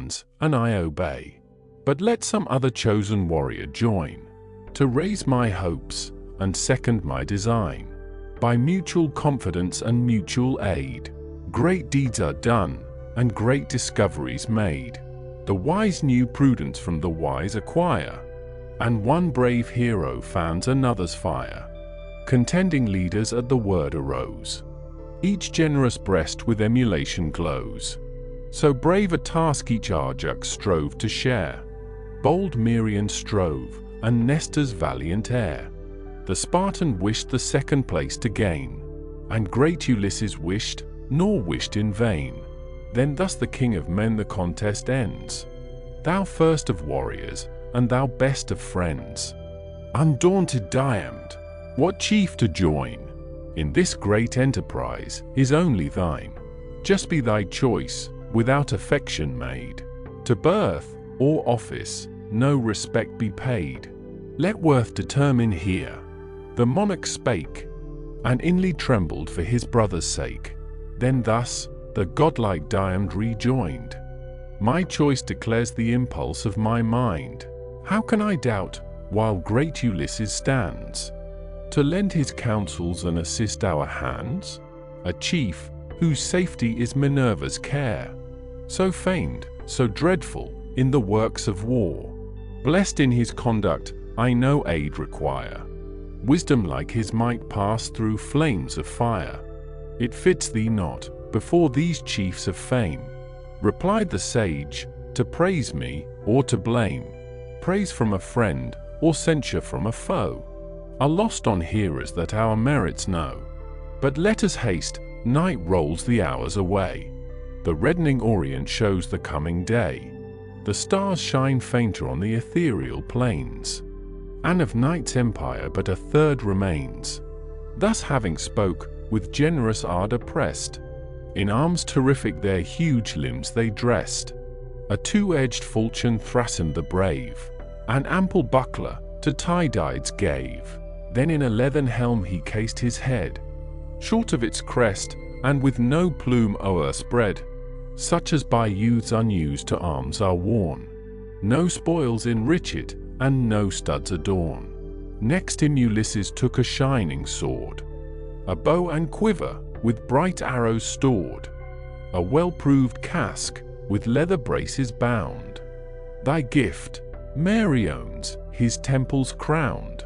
commands, and I obey. But let some other chosen warrior join, to raise my hopes and second my design. By mutual confidence and mutual aid, great deeds are done, and great discoveries made. The wise new prudence from the wise acquire, and one brave hero fans another's fire. Contending leaders at the word arose, each generous breast with emulation glows. So brave a task each Ajax strove to share. Bold Merion strove, and Nestor's valiant heir. The Spartan wished the second place to gain, and great Ulysses wished, nor wished in vain. Then thus the king of men the contest ends. Thou first of warriors, and thou best of friends. Undaunted Diamond, what chief to join in this great enterprise is only thine. Just be thy choice, without affection made. To birth or office no respect be paid. Let worth determine here. The monarch spake, and inly trembled for his brother's sake. Then thus the godlike Diamond rejoined, my choice declares the impulse of my mind. How can I doubt, while great Ulysses stands, to lend his counsels and assist our hands? A chief, whose safety is Minerva's care, so famed, so dreadful, in the works of war. Blessed in his conduct, I no aid require. Wisdom like his might pass through flames of fire. It fits thee not, before these chiefs of fame, replied the sage, to praise me, or to blame. Praise from a friend, or censure from a foe, are lost on hearers that our merits know. But let us haste, night rolls the hours away. The reddening orient shows the coming day. The stars shine fainter on the ethereal plains, and of night's empire but a third remains. Thus having spoke, with generous ardor pressed, in arms terrific their huge limbs they dressed. A two-edged falchion thrastened the brave, an ample buckler to Tydides gave. Then in a leathern helm he cased his head, short of its crest, and with no plume o'erspread, such as by youths unused to arms are worn. No spoils enrich it, and no studs adorn. Next him Ulysses took a shining sword, a bow and quiver with bright arrows stored, a well-proved casque with leather braces bound. Thy gift, Meriones, his temples crowned.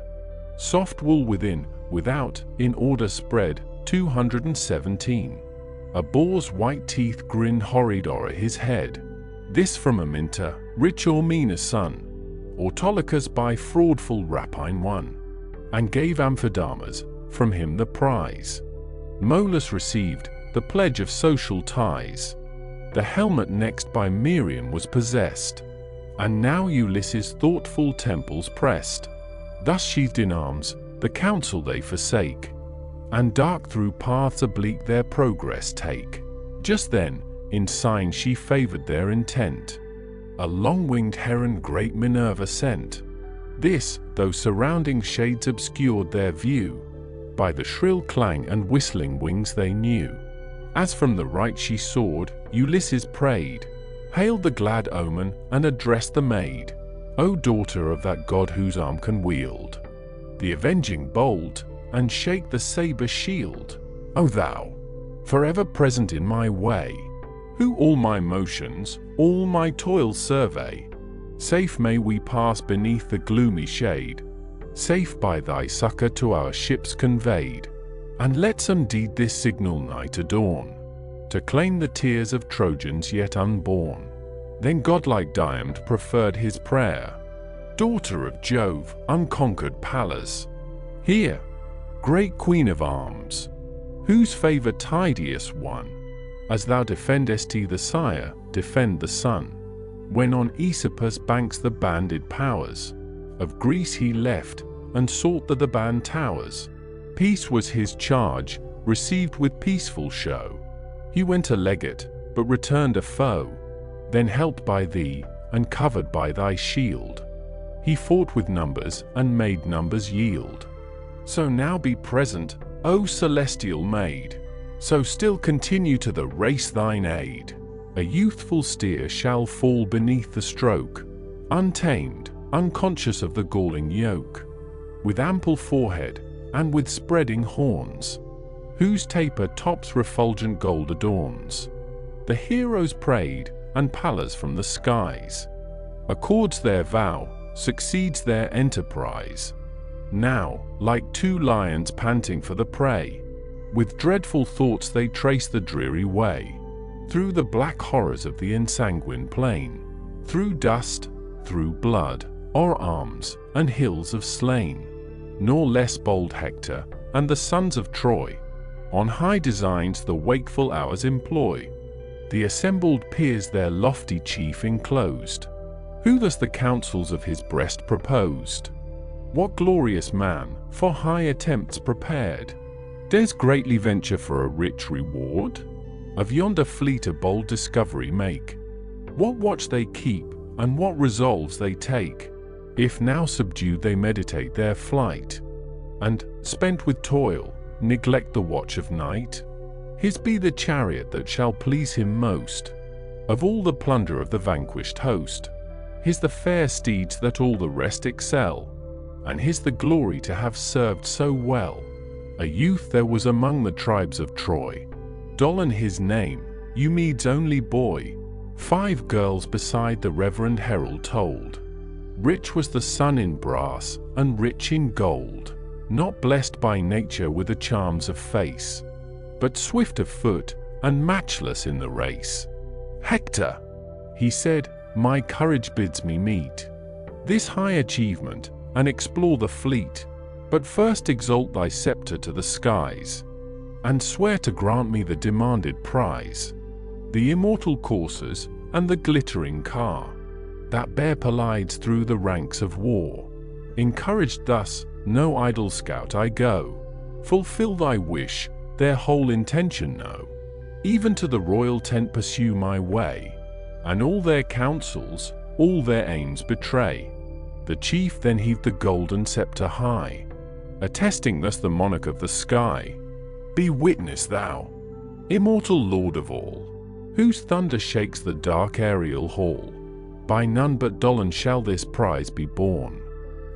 Soft wool within, without, in order spread, 217. A boar's white teeth grinned horrid o'er his head. This from Aminta, rich or meaner son, Autolycus by fraudful rapine won, and gave Amphidamas, from him the prize. Molus received, the pledge of social ties. The helmet next by Merion was possessed, and now Ulysses' thoughtful temples pressed. Thus sheathed in arms, the counsel they forsake, and dark through paths oblique their progress take. Just then, in sign she favored their intent, a long-winged heron great Minerva sent. This, though surrounding shades obscured their view, by the shrill clang and whistling wings they knew. As from the right she soared, Ulysses prayed, hailed the glad omen, and addressed the maid. O daughter of that god whose arm can wield the avenging bolt, and shake the saber shield. O thou, forever present in my way, who all my motions, all my toils survey. Safe may we pass beneath the gloomy shade, safe by thy succor to our ships conveyed. And let some deed this signal night adorn, to claim the tears of Trojans yet unborn. Then godlike Diamond preferred his prayer, daughter of Jove, unconquered Pallas, hear, great queen of arms, whose favor Tydeus won. As thou defendest the sire, defend the son. When on Aesopus' banks the banded powers of Greece he left, and sought the banned towers. Peace was his charge, received with peaceful show. He went a legate, but returned a foe. Then helped by thee, and covered by thy shield, he fought with numbers, and made numbers yield. So now be present, O celestial maid, so still continue to the race thine aid. A youthful steer shall fall beneath the stroke, untamed, unconscious of the galling yoke, with ample forehead and with spreading horns, whose taper tops refulgent gold adorns. The heroes prayed, and Pallas from the skies accords their vow, succeeds their enterprise. Now, like two lions panting for the prey, with dreadful thoughts they trace the dreary way, through the black horrors of the ensanguined plain, through dust, through blood, o'er arms and hills of slain. Nor less bold Hector, and the sons of Troy, on high designs the wakeful hours employ. The assembled peers their lofty chief enclosed, who thus the counsels of his breast proposed. What glorious man, for high attempts prepared, dares greatly venture for a rich reward? Of yonder fleet a bold discovery make. What watch they keep, and what resolves they take, if now subdued they meditate their flight, and, spent with toil, neglect the watch of night? His be the chariot that shall please him most, of all the plunder of the vanquished host. His the fair steeds that all the rest excel, and his the glory to have served so well. A youth there was among the tribes of Troy, Dolon his name, Eumede's only boy. 5 girls beside the reverend herald told. Rich was the son in brass, and rich in gold, not blessed by nature with the charms of face, but swift of foot, and matchless in the race. Hector, he said, my courage bids me meet this high achievement, and explore the fleet, but first exalt thy scepter to the skies, and swear to grant me the demanded prize, the immortal coursers, and the glittering car, that bear Pelides through the ranks of war. Encouraged thus, no idle scout I go, fulfill thy wish, their whole intention know, even to the royal tent pursue my way, and all their counsels, all their aims betray. The chief then heaved the golden scepter high, attesting thus the monarch of the sky. Be witness thou, immortal lord of all, whose thunder shakes the dark aerial hall. By none but Dolon shall this prize be borne,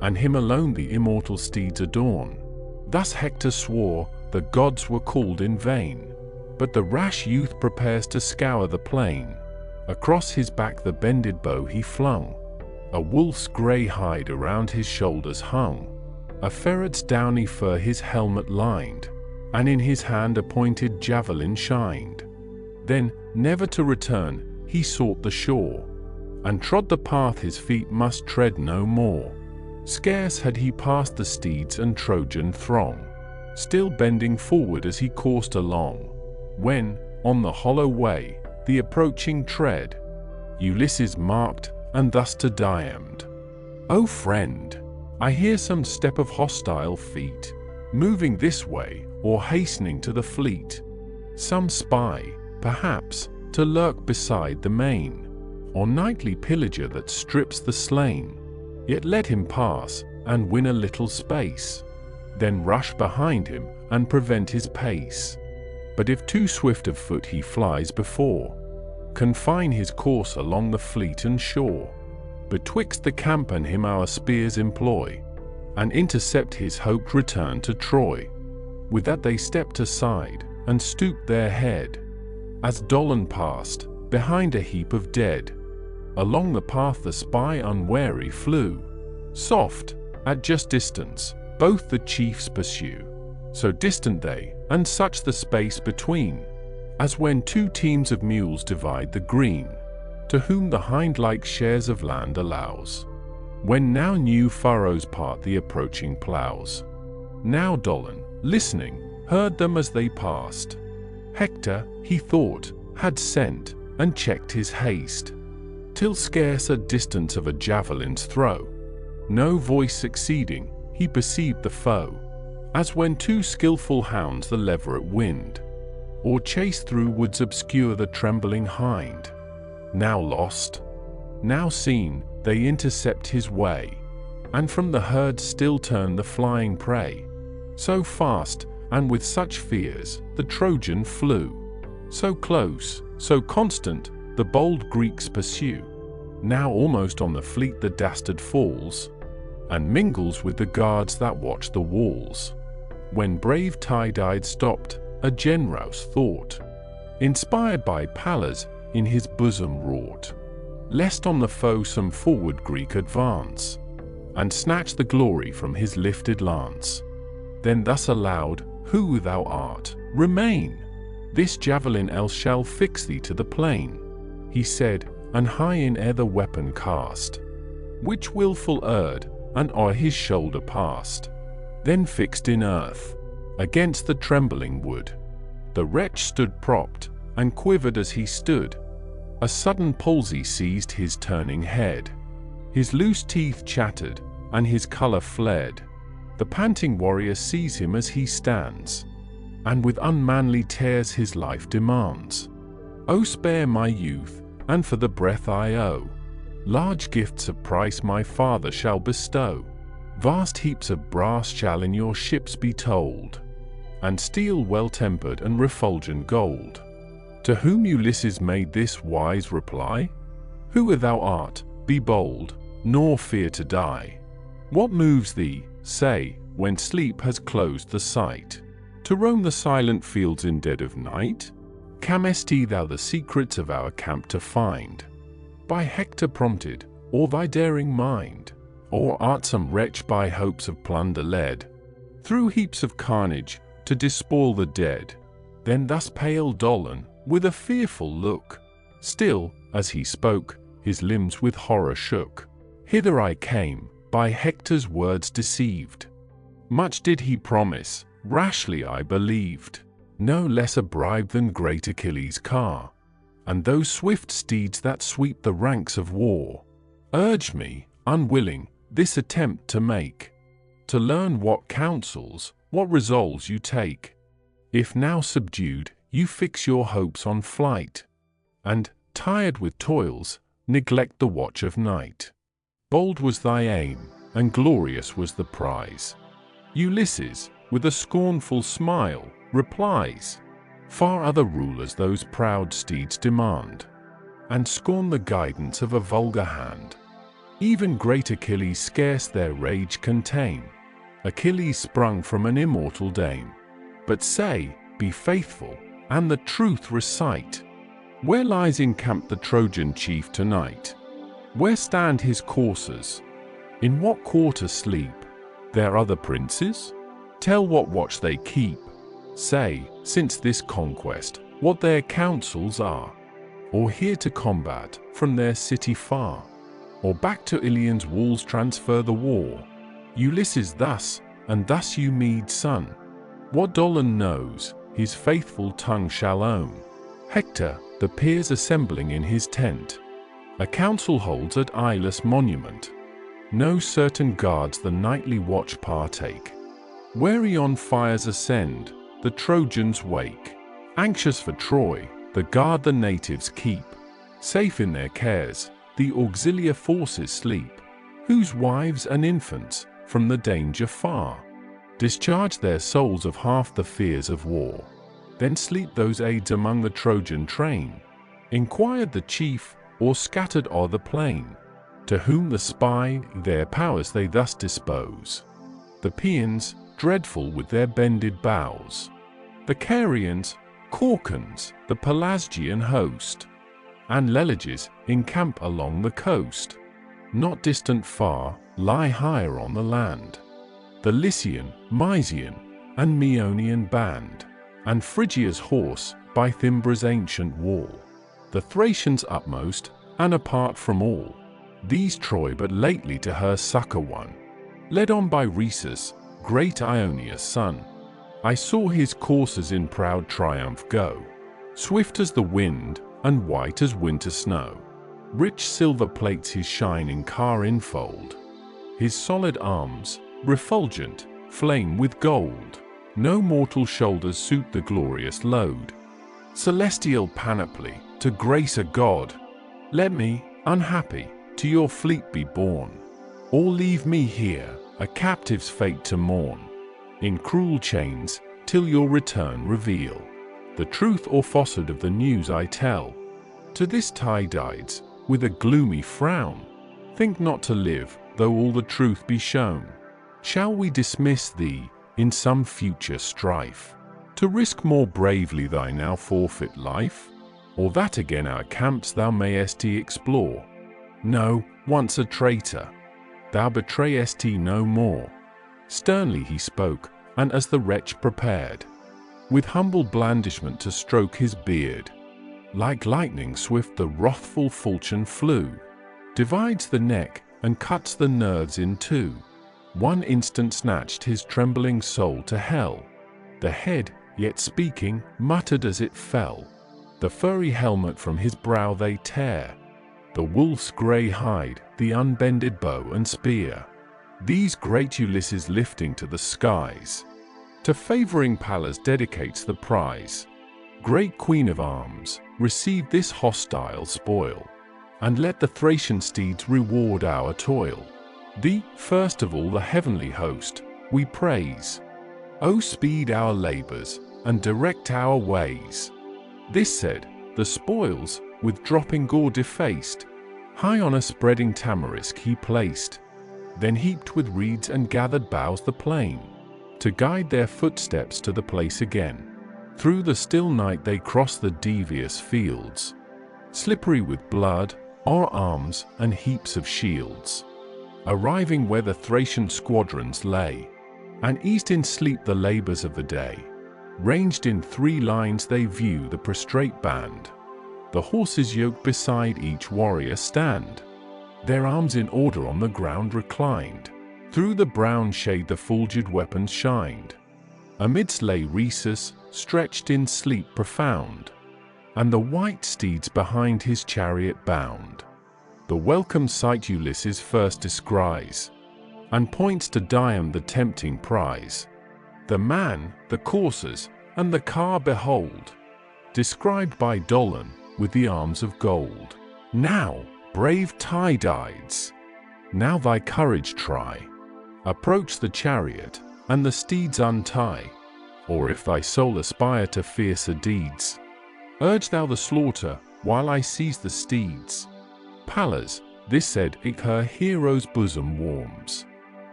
and him alone the immortal steeds adorn. Thus Hector swore, the gods were called in vain, but the rash youth prepares to scour the plain. Across his back the bended bow he flung, a wolf's grey hide around his shoulders hung, a ferret's downy fur his helmet lined, and in his hand a pointed javelin shined. Then, never to return, he sought the shore, and trod the path his feet must tread no more. Scarce had he passed the steeds and Trojan throng, still bending forward as he coursed along, when, on the hollow way, the approaching tread, Ulysses marked, and thus to Diomed, O friend, I hear some step of hostile feet, moving this way, or hastening to the fleet. Some spy, perhaps, to lurk beside the main, or nightly pillager that strips the slain. Yet let him pass, and win a little space, then rush behind him, and prevent his pace. But if too swift of foot he flies before, confine his course along the fleet and shore. Betwixt the camp and him our spears employ, and intercept his hoped return to Troy. With that they stepped aside, and stooped their head, as Dolon passed, behind a heap of dead. Along the path the spy unwary flew, soft, at just distance, both the chiefs pursue. So distant they, and such the space between, as when 2 teams of mules divide the green, to whom the hind-like shares of land allows. When now new furrows part the approaching ploughs. Now Dolon, listening, heard them as they passed. Hector, he thought, had sent, and checked his haste, till scarce a distance of a javelin's throw, no voice succeeding, he perceived the foe, as when 2 skilful hounds the leveret wind, or chase through woods obscure the trembling hind. Now lost, now seen, they intercept his way, and from the herd still turn the flying prey. So fast, and with such fears, the Trojan flew, so close, so constant, the bold Greeks pursue. Now almost on the fleet the dastard falls, and mingles with the guards that watch the walls. When brave Tydides stopped, a generous thought, inspired by Pallas, in his bosom wrought, lest on the foe some forward Greek advance, and snatch the glory from his lifted lance. Then thus aloud, "Who thou art, remain! This javelin else shall fix thee to the plain," he said, and high in air the weapon cast, which wilful erred, and o'er his shoulder passed. Then fixed in earth, against the trembling wood, the wretch stood propped, and quivered as he stood. A sudden palsy seized his turning head. His loose teeth chattered, and his colour fled. The panting warrior sees him as he stands, and with unmanly tears his life demands. "O spare my youth, and for the breath I owe, large gifts of price my father shall bestow. Vast heaps of brass shall in your ships be told, and steel well-tempered and refulgent gold." To whom Ulysses made this wise reply: "Who thou art, be bold, nor fear to die. What moves thee, say, when sleep has closed the sight, to roam the silent fields in dead of night? Camest thou the secrets of our camp to find, by Hector prompted, or thy daring mind? Or art some wretch by hopes of plunder led, through heaps of carnage, to despoil the dead?" Then thus pale Dolon, with a fearful look, still, as he spoke, his limbs with horror shook. "Hither I came, by Hector's words deceived. Much did he promise, rashly I believed. No less a bribe than great Achilles' car, and those swift steeds that sweep the ranks of war, urged me, unwilling, this attempt to make, to learn what counsels, what resolves you take. If now subdued, you fix your hopes on flight, and, tired with toils, neglect the watch of night. Bold was thy aim, and glorious was the prize." Ulysses, with a scornful smile, replies, "Far other rulers those proud steeds demand, and scorn the guidance of a vulgar hand. Even great Achilles scarce their rage can tame. Achilles sprung from an immortal dame. But say, be faithful, and the truth recite. Where lies encamped the Trojan chief tonight? Where stand his coursers? In what quarter sleep their other princes? Tell what watch they keep. Say, since this conquest, what their counsels are. Or here to combat, from their city far, or back to Ilion's walls transfer the war." Ulysses thus, and thus Eumede's son, what Dolon knows, his faithful tongue shall own. Hector, the peers assembling in his tent, a council holds at Ilus monument. No certain guards the nightly watch partake. Wary on fires ascend, the Trojans wake. Anxious for Troy, the guard the natives keep. Safe in their cares, the auxiliar forces sleep, whose wives and infants, from the danger far, discharge their souls of half the fears of war. Then sleep those aids among the Trojan train, inquired the chief, or scattered o'er the plain, to whom the spy their powers they thus dispose. The Paeans, dreadful with their bended bows, the Carians, Corcans, the Pelasgian host, and Leleges encamp along the coast. Not distant far, lie higher on the land, the Lycian, Mysian, and Maeonian band, and Phrygia's horse by Thymbra's ancient wall, the Thracians upmost, and apart from all. These Troy but lately to her succor won, led on by Rhesus, great Ionia's son. I saw his coursers in proud triumph go, swift as the wind, and white as winter snow. Rich silver plates his shining car enfold, his solid arms, refulgent, flame with gold. No mortal shoulders suit the glorious load. Celestial panoply, to grace a god. Let me, unhappy, to your fleet be borne, or leave me here, a captive's fate to mourn, in cruel chains, till your return reveal the truth or falsehood of the news I tell. To this Tydides, with a gloomy frown, think not to live, though all the truth be shown. Shall we dismiss thee, in some future strife, to risk more bravely thy now forfeit life? Or that again our camps thou mayest explore? No, once a traitor, thou betrayest no more. Sternly he spoke, and as the wretch prepared, with humble blandishment to stroke his beard, like lightning swift the wrathful falchion flew, divides the neck, and cuts the nerves in two. One instant snatched his trembling soul to hell. The head, yet speaking, muttered as it fell. The furry helmet from his brow they tear, the wolf's grey hide, the unbended bow and spear. These great Ulysses lifting to the skies, to favouring Pallas dedicates the prize. Great Queen of Arms, receive this hostile spoil, and let the Thracian steeds reward our toil. Thee, first of all the heavenly host, we praise. O speed our labours, and direct our ways. This said, the spoils, with dropping gore defaced, high on a spreading tamarisk he placed. Then heaped with reeds and gathered boughs the plain, to guide their footsteps to the place again. Through the still night they cross the devious fields, slippery with blood, o'er arms and heaps of shields. Arriving where the Thracian squadrons lay, and eased in sleep the labours of the day. Ranged in 3 lines they view the prostrate band. The horses yoked beside each warrior stand, their arms in order on the ground reclined. Through the brown shade the fulgid weapons shined. Amidst lay Rhesus, stretched in sleep profound, and the white steeds behind his chariot bound. The welcome sight Ulysses first descries, and points to Dium the tempting prize. The man, the coursers, and the car behold, described by Dolon, with the arms of gold. Now, brave Tydides, now thy courage try. Approach the chariot, and the steeds untie. Or if thy soul aspire to fiercer deeds, urge thou the slaughter, while I seize the steeds. Pallas, this said, her hero's bosom warms,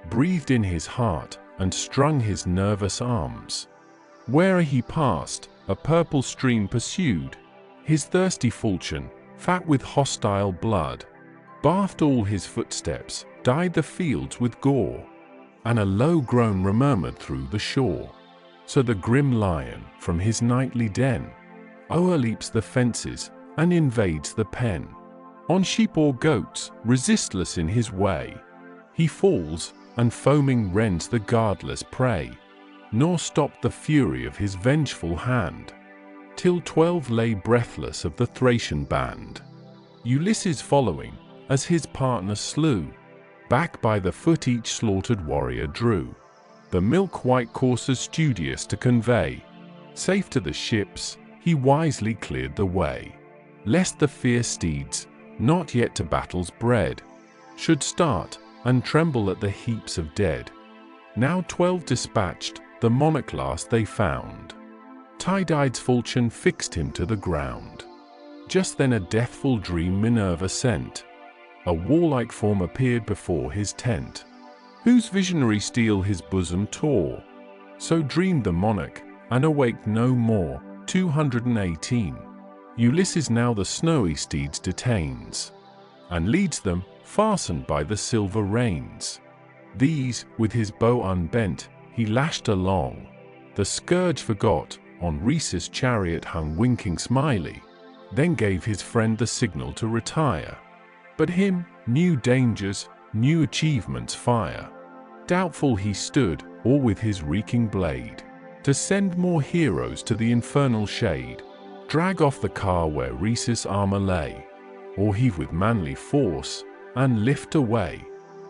breathed in his heart, and strung his nervous arms. Where'er he passed, a purple stream pursued his thirsty falchion, fat with hostile blood, bathed all his footsteps, dyed the fields with gore, and a low groan remurmured through the shore. So the grim lion, from his nightly den, o'erleaps the fences, and invades the pen. On sheep or goats, resistless in his way, he falls, and foaming rends the guardless prey, nor stopped the fury of his vengeful hand, till 12 lay breathless of the Thracian band. Ulysses following, as his partner slew, back by the foot each slaughtered warrior drew, the milk-white coursers studious to convey, safe to the ships, he wisely cleared the way, lest the fierce steeds, not yet to battles bred, should start, and tremble at the heaps of dead. Now 12 dispatched, the monarch last they found. Tydides' falchion fixed him to the ground. Just then a deathful dream Minerva sent. A warlike form appeared before his tent, whose visionary steel his bosom tore. So dreamed the monarch, and awaked no more. 218. Ulysses now the snowy steeds detains, and leads them, fastened by the silver reins. These, with his bow unbent, he lashed along. The scourge forgot, on Rhesus' chariot hung winking smiley, then gave his friend the signal to retire. But him, new dangers, new achievements fire. Doubtful he stood, or with his reeking blade, to send more heroes to the infernal shade, drag off the car where Rhesus' armor lay, or heave with manly force, and lift away.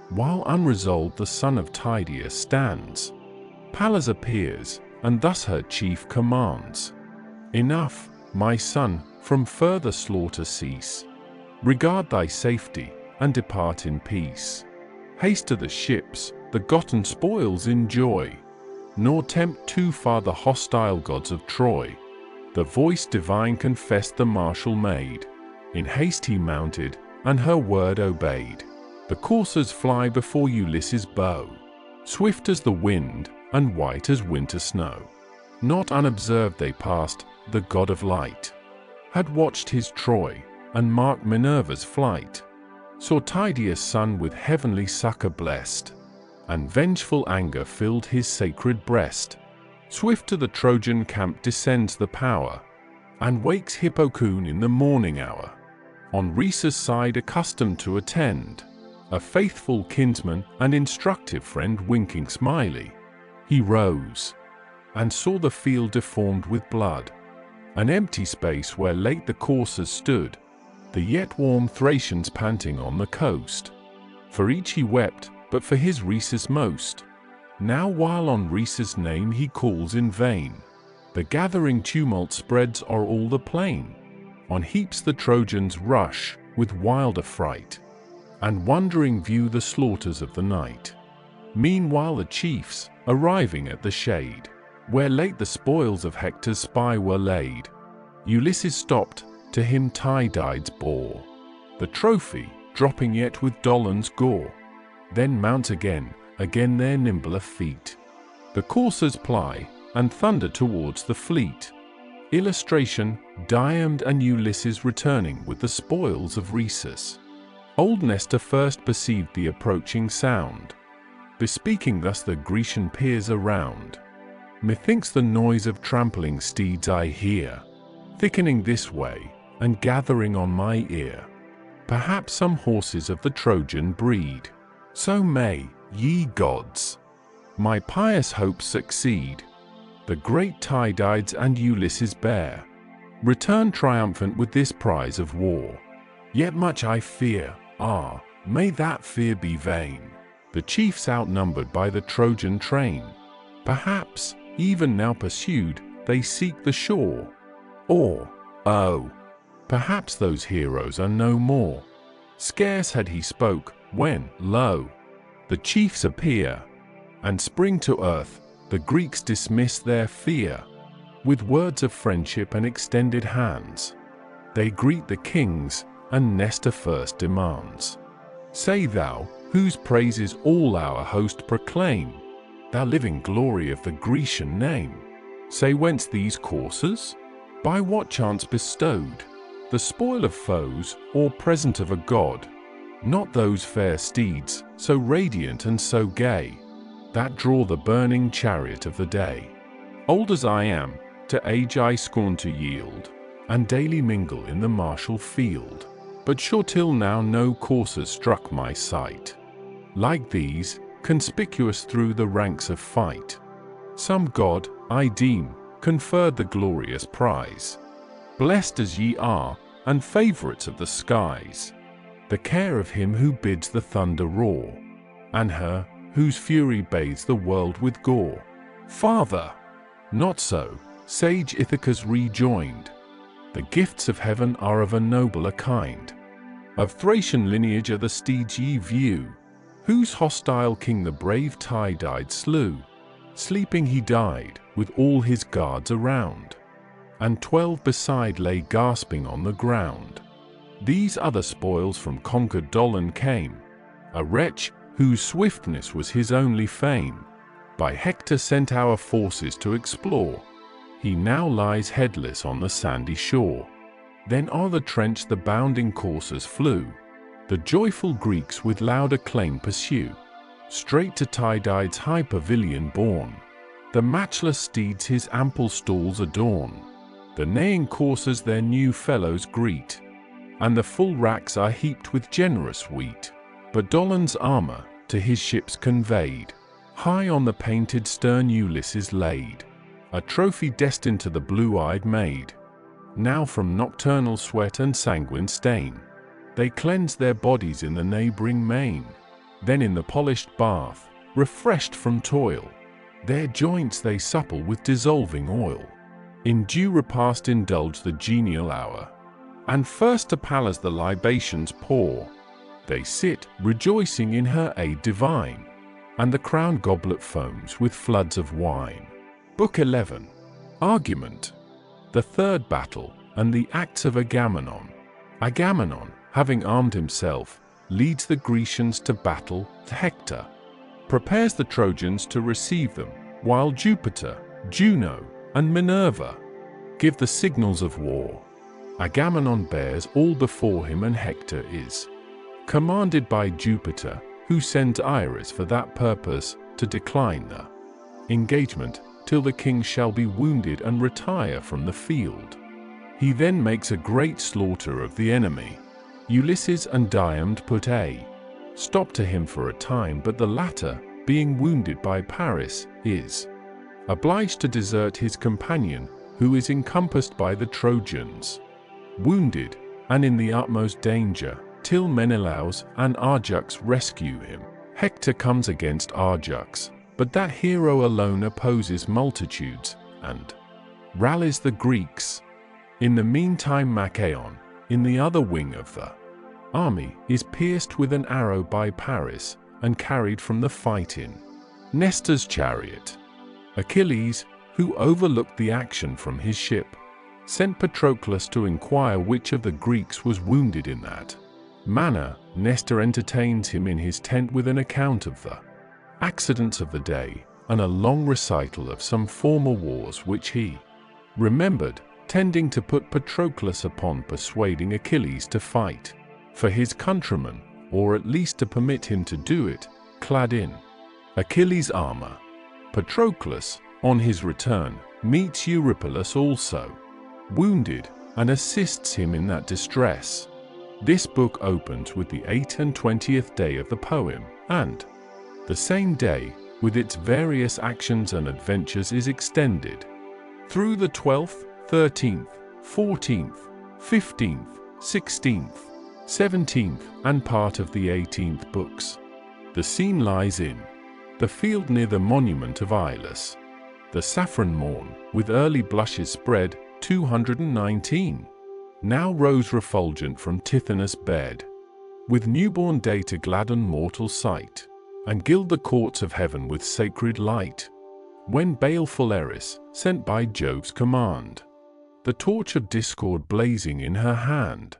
While unresolved the son of Tydeus stands, Pallas appears, and thus her chief commands. Enough, my son, from further slaughter cease. Regard thy safety, and depart in peace. Haste to the ships, the gotten spoils enjoy, nor tempt too far the hostile gods of Troy. The voice divine confessed the martial maid. In haste he mounted, and her word obeyed. The coursers fly before Ulysses' bow, swift as the wind, and white as winter snow. Not unobserved they passed, the god of light had watched his Troy, and marked Minerva's flight. Saw Tydeus' son with heavenly succor blessed, and vengeful anger filled his sacred breast. Swift to the Trojan camp descends the power, and wakes Hippocoon in the morning hour. On Rhesus' side accustomed to attend, a faithful kinsman and instructive friend winking smiley, he rose, and saw the field deformed with blood, an empty space where late the coursers stood, the yet warm Thracians panting on the coast. For each he wept, but for his Rhesus most. Now while on Rhesus' name he calls in vain, the gathering tumult spreads o'er all the plain. On heaps the Trojans rush, with wild affright, and wondering view the slaughters of the night. Meanwhile the chiefs, arriving at the shade, where late the spoils of Hector's spy were laid, Ulysses stopped, to him Tydides bore the trophy, dropping yet with Dolon's gore. Then mount again their nimbler feet. The coursers ply, and thunder towards the fleet. Illustration, Diomed and Ulysses returning with the spoils of Rhesus. Old Nestor first perceived the approaching sound, bespeaking thus the Grecian peers around. Methinks the noise of trampling steeds I hear, thickening this way, and gathering on my ear. Perhaps some horses of the Trojan breed. So may, ye gods, my pious hopes succeed. The great Tydides and Ulysses bear, return triumphant with this prize of war. Yet much I fear, may that fear be vain. The chiefs outnumbered by the Trojan train, perhaps, even now pursued, they seek the shore. Or, perhaps those heroes are no more. Scarce had he spoke, when, lo, the chiefs appear, and spring to earth. The Greeks dismiss their fear. With words of friendship and extended hands, they greet the kings, and Nestor first demands, say thou, whose praises all our host proclaim, thou living glory of the Grecian name. Say whence these coursers? By what chance bestowed? The spoil of foes, or present of a god? Not those fair steeds, so radiant and so gay, that draw the burning chariot of the day. Old as I am, to age I scorn to yield, and daily mingle in the martial field. But sure till now no coursers struck my sight, like these, conspicuous through the ranks of fight. Some god, I deem, conferred the glorious prize. Blessed as ye are, and favorites of the skies, the care of him who bids the thunder roar, and her, whose fury bathes the world with gore. Father, not so, sage Ithacus rejoined. The gifts of heaven are of a nobler kind. Of Thracian lineage are the steeds ye view, whose hostile king the brave Tydides slew. Sleeping he died, with all his guards around, and 12 beside lay gasping on the ground. These other spoils from conquered Dolon came, a wretch, whose swiftness was his only fame. By Hector sent our forces to explore, he now lies headless on the sandy shore. Then o'er the trench the bounding coursers flew, the joyful Greeks with loud acclaim pursue. Straight to Tydides' high pavilion borne, the matchless steeds his ample stalls adorn. The neighing coursers their new fellows greet, and the full racks are heaped with generous wheat. But Dolon's armor, to his ships conveyed, high on the painted stern Ulysses laid, a trophy destined to the blue-eyed maid. Now from nocturnal sweat and sanguine stain, they cleanse their bodies in the neighboring main. Then in the polished bath, refreshed from toil, their joints they supple with dissolving oil. In due repast indulge the genial hour, and first to Pallas the libations pour. They sit, rejoicing in her aid divine, and the crowned goblet foams with floods of wine. Book 11. Argument. The third battle, and the acts of Agamemnon. Agamemnon, having armed himself, leads the Grecians to battle. Hector prepares the Trojans to receive them, while Jupiter, Juno, and Minerva give the signals of war. Agamemnon bears all before him, and Hector is commanded by Jupiter, who sends Iris for that purpose to decline the engagement till the king shall be wounded and retire from the field. He then makes a great slaughter of the enemy. Ulysses and Diomed put a stop to him for a time, but the latter, being wounded by Paris, is obliged to desert his companion, who is encompassed by the Trojans, wounded, and in the utmost danger, till Menelaus and Ajax rescue him. Hector comes against Ajax, but that hero alone opposes multitudes, and rallies the Greeks. In the meantime Machaon, in the other wing of the army, is pierced with an arrow by Paris, and carried from the fight in Nestor's chariot. Achilles, who overlooked the action from his ship, sent Patroclus to inquire which of the Greeks was wounded in that manner. Nestor entertains him in his tent with an account of the accidents of the day, and a long recital of some former wars which he remembered, tending to put Patroclus upon persuading Achilles to fight for his countrymen, or at least to permit him to do it, clad in Achilles' armor. Patroclus, on his return, meets Eurypylus also, wounded, and assists him in that distress. This book opens with the 28th day of the poem, and the same day, with its various actions and adventures, is extended through the 12th, 13th, 14th, 15th, 16th, 17th, and part of the 18th books. The scene lies in the field near the monument of Ilus. The saffron morn, with early blushes spread, 219, now rose refulgent from Tithonus' bed, with newborn day to gladden mortal sight, and gild the courts of heaven with sacred light. When baleful Eris, sent by Jove's command, the torch of discord blazing in her hand,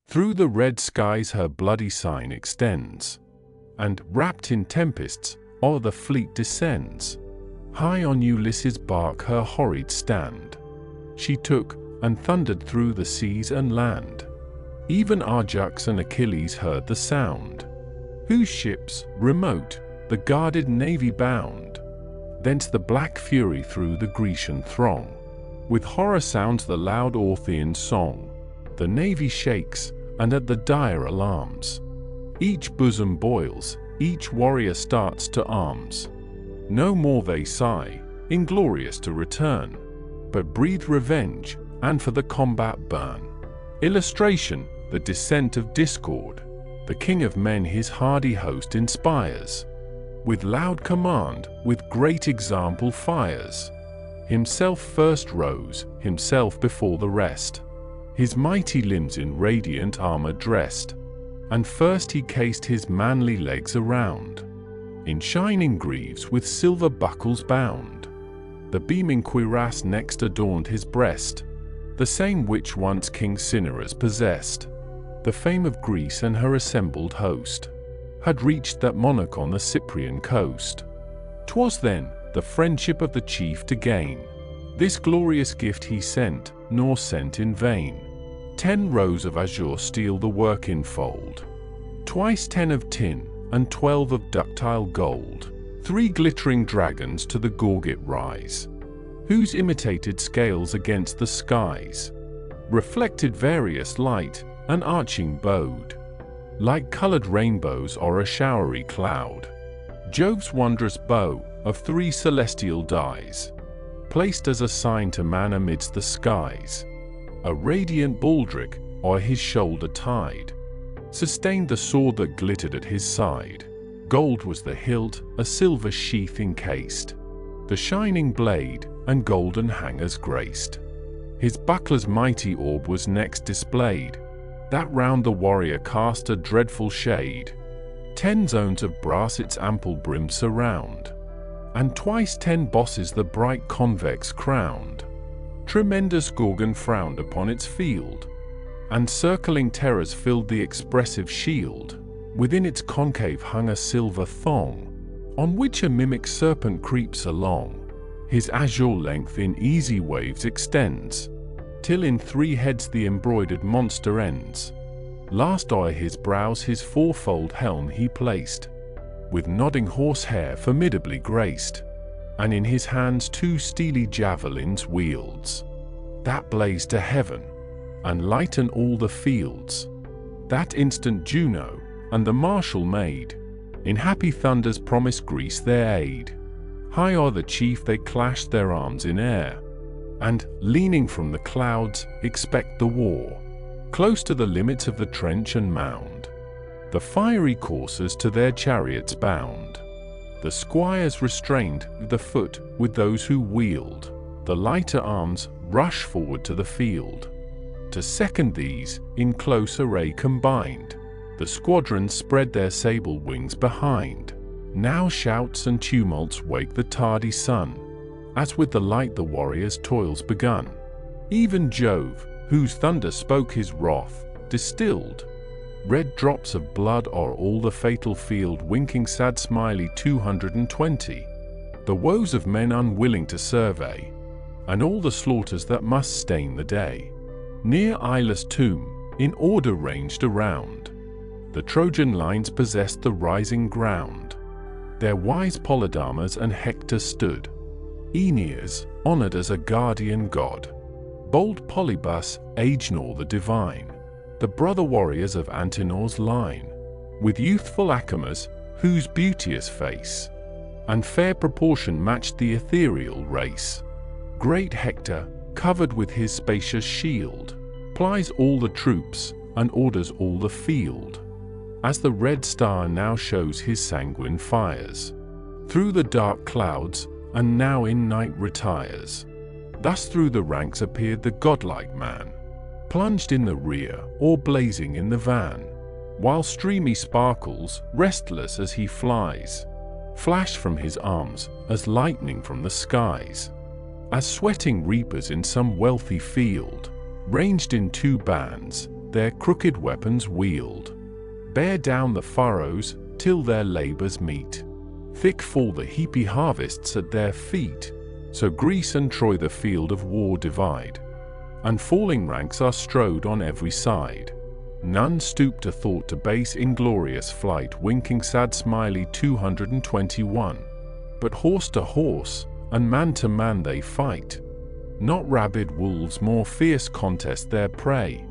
through the red skies her bloody sign extends, and, wrapped in tempests, o'er the fleet descends. High on Ulysses' bark her horrid stand she took, and thundered through the seas and land. Even Ajax and Achilles heard the sound, whose ships, remote, the guarded navy bound. Thence the black fury through the Grecian throng, with horror sounds the loud Orthian song. The navy shakes, and at the dire alarms, each bosom boils, each warrior starts to arms. No more they sigh, inglorious to return, but breathe revenge, and for the combat burn. Illustration: the descent of discord. The king of men his hardy host inspires, with loud command, with great example fires. Himself first rose, himself before the rest, his mighty limbs in radiant armor dressed, and first he cased his manly legs around, in shining greaves with silver buckles bound. The beaming cuirass next adorned his breast, the same which once King Cinyras possessed. The fame of Greece and her assembled host had reached that monarch on the Cyprian coast. 'Twas then the friendship of the chief to gain this glorious gift he sent, nor sent in vain. 10 rows of azure steel the work enfold, twice 10 of tin, and 12 of ductile gold. 3 glittering dragons to the gorget rise, whose imitated scales against the skies reflected various light, an arching bowed, like colored rainbows or a showery cloud. Jove's wondrous bow, of 3 celestial dyes, placed as a sign to man amidst the skies. A radiant baldric, o'er his shoulder tied, sustained the sword that glittered at his side. Gold was the hilt, a silver sheath encased, the shining blade, and golden hangers graced. His buckler's mighty orb was next displayed, that round the warrior cast a dreadful shade. 10 zones of brass its ample brim surround, and twice 10 bosses the bright convex crowned. Tremendous Gorgon frowned upon its field, and circling terrors filled the expressive shield. Within its concave hung a silver thong, on which a mimic serpent creeps along. His azure length in easy waves extends, till in 3 heads the embroidered monster ends. Last o'er his brows his fourfold helm he placed, with nodding horsehair formidably graced, and in his hands 2 steely javelins wields, that blaze to heaven, and lighten all the fields. That instant Juno, and the martial maid, in happy thunders promised Greece their aid. High o'er the chief they clashed their arms in air, and, leaning from the clouds, expect the war. Close to the limits of the trench and mound, the fiery coursers to their chariots bound. The squires restrained the foot with those who wield the lighter arms rush forward to the field. To second these, in close array combined, the squadrons spread their sable wings behind. Now shouts and tumults wake the tardy sun, as with the light the warriors' toils begun. Even Jove, whose thunder spoke his wrath, distilled red drops of blood o'er all the fatal field, winking sad smiley 220, the woes of men unwilling to survey, and all the slaughters that must stain the day. Near Ilus' tomb, in order ranged around, the Trojan lines possessed the rising ground. Their wise Polydamas and Hector stood, Aeneas, honored as a guardian god, bold Polybus, Agenor the divine, the brother warriors of Antenor's line, with youthful Acamas, whose beauteous face and fair proportion matched the ethereal race. Great Hector, covered with his spacious shield, plies all the troops and orders all the field, as the red star now shows his sanguine fires through the dark clouds, and now in night retires. Thus through the ranks appeared the godlike man, plunged in the rear or blazing in the van, while streamy sparkles, restless as he flies, flash from his arms as lightning from the skies. As sweating reapers in some wealthy field, ranged in 2 bands, their crooked weapons wield, bear down the furrows till their labors meet. Thick fall the heapy harvests at their feet, so Greece and Troy the field of war divide, and falling ranks are strowed on every side. None stoop to thought to base inglorious flight, winking sad smiley 221, but horse to horse, and man to man they fight. Not rabid wolves more fierce contest their prey.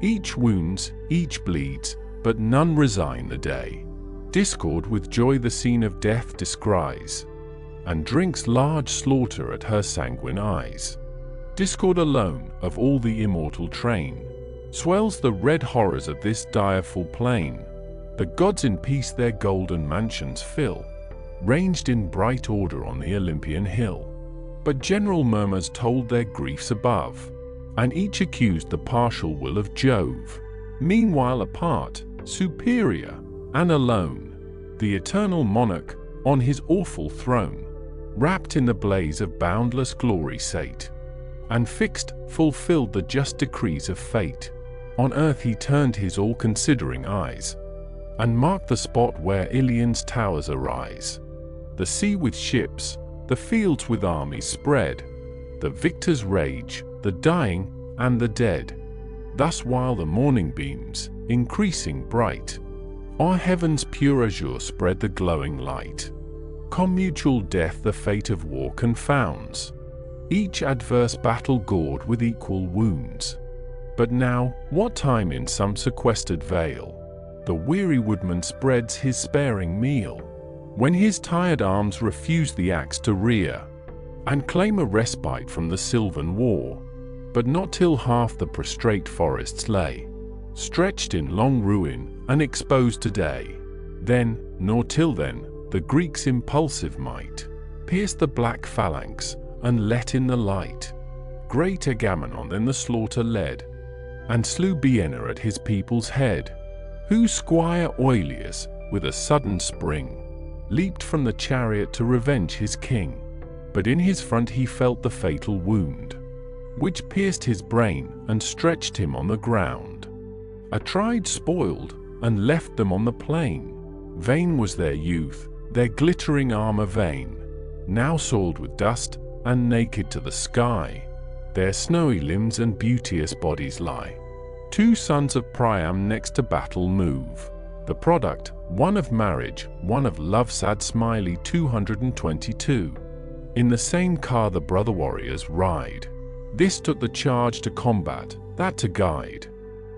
Each wounds, each bleeds, but none resign the day. Discord with joy the scene of death descries, and drinks large slaughter at her sanguine eyes. Discord alone, of all the immortal train, swells the red horrors of this direful plain. The gods in peace their golden mansions fill, ranged in bright order on the Olympian hill. But general murmurs told their griefs above, and each accused the partial will of Jove. Meanwhile apart, superior, and alone, the eternal monarch, on his awful throne, wrapped in the blaze of boundless glory sate, and fixed, fulfilled the just decrees of fate. On earth he turned his all-considering eyes, and marked the spot where Ilion's towers arise. The sea with ships, the fields with armies spread, the victors rage, the dying, and the dead. Thus while the morning beams, increasing bright, o'er heaven's pure azure spread the glowing light. Commutual death the fate of war confounds, each adverse battle gored with equal wounds. But now, what time in some sequestered vale, the weary woodman spreads his sparing meal, when his tired arms refuse the axe to rear, and claim a respite from the sylvan war. But not till half the prostrate forests lay, stretched in long ruin, and exposed to day. Then, nor till then, the Greeks' impulsive might pierced the black phalanx, and let in the light. Great Agamemnon then the slaughter led, and slew Bienna at his people's head, whose squire Oileus, with a sudden spring, leaped from the chariot to revenge his king. But in his front he felt the fatal wound, which pierced his brain and stretched him on the ground. Atrides spoiled and left them on the plain. Vain was their youth, their glittering armor vain, now soiled with dust and naked to the sky. Their snowy limbs and beauteous bodies lie. Two sons of Priam next to battle move. The product, one of marriage, one of love, sad Smiley 222. In the same car the brother warriors ride. This took the charge to combat, that to guide.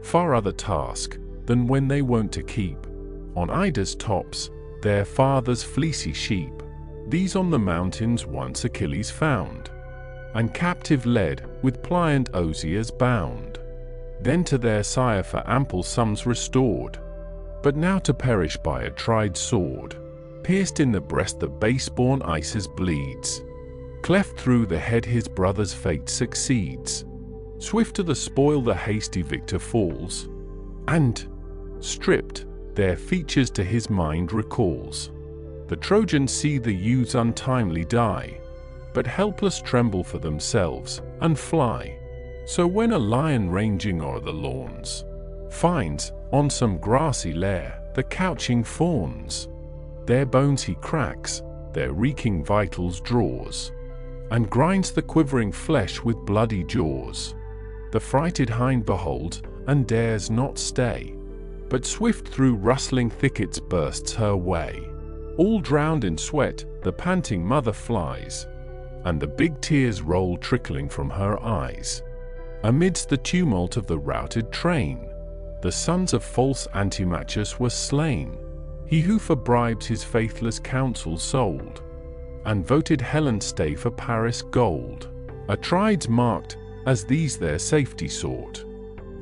Far other task than when they wont to keep on Ida's tops their father's fleecy sheep. These on the mountains once Achilles found, and captive led, with pliant osiers bound. Then to their sire for ample sums restored, but now to perish by a tried sword. Pierced in the breast the base-born Isis bleeds, cleft through the head his brother's fate succeeds. Swift to the spoil the hasty victor falls, and, stripped, their features to his mind recalls. The Trojans see the youths untimely die, but helpless tremble for themselves, and fly. So when a lion ranging o'er the lawns finds, on some grassy lair, the couching fawns, their bones he cracks, their reeking vitals draws, and grinds the quivering flesh with bloody jaws. The frighted hind beholds, and dares not stay, but swift through rustling thickets bursts her way. All drowned in sweat, the panting mother flies, and the big tears roll trickling from her eyes. Amidst the tumult of the routed train, the sons of false Antimachus were slain. He who for bribes his faithless counsel sold, and voted Helen's stay for Paris gold. Atrides marked, as these their safety sought,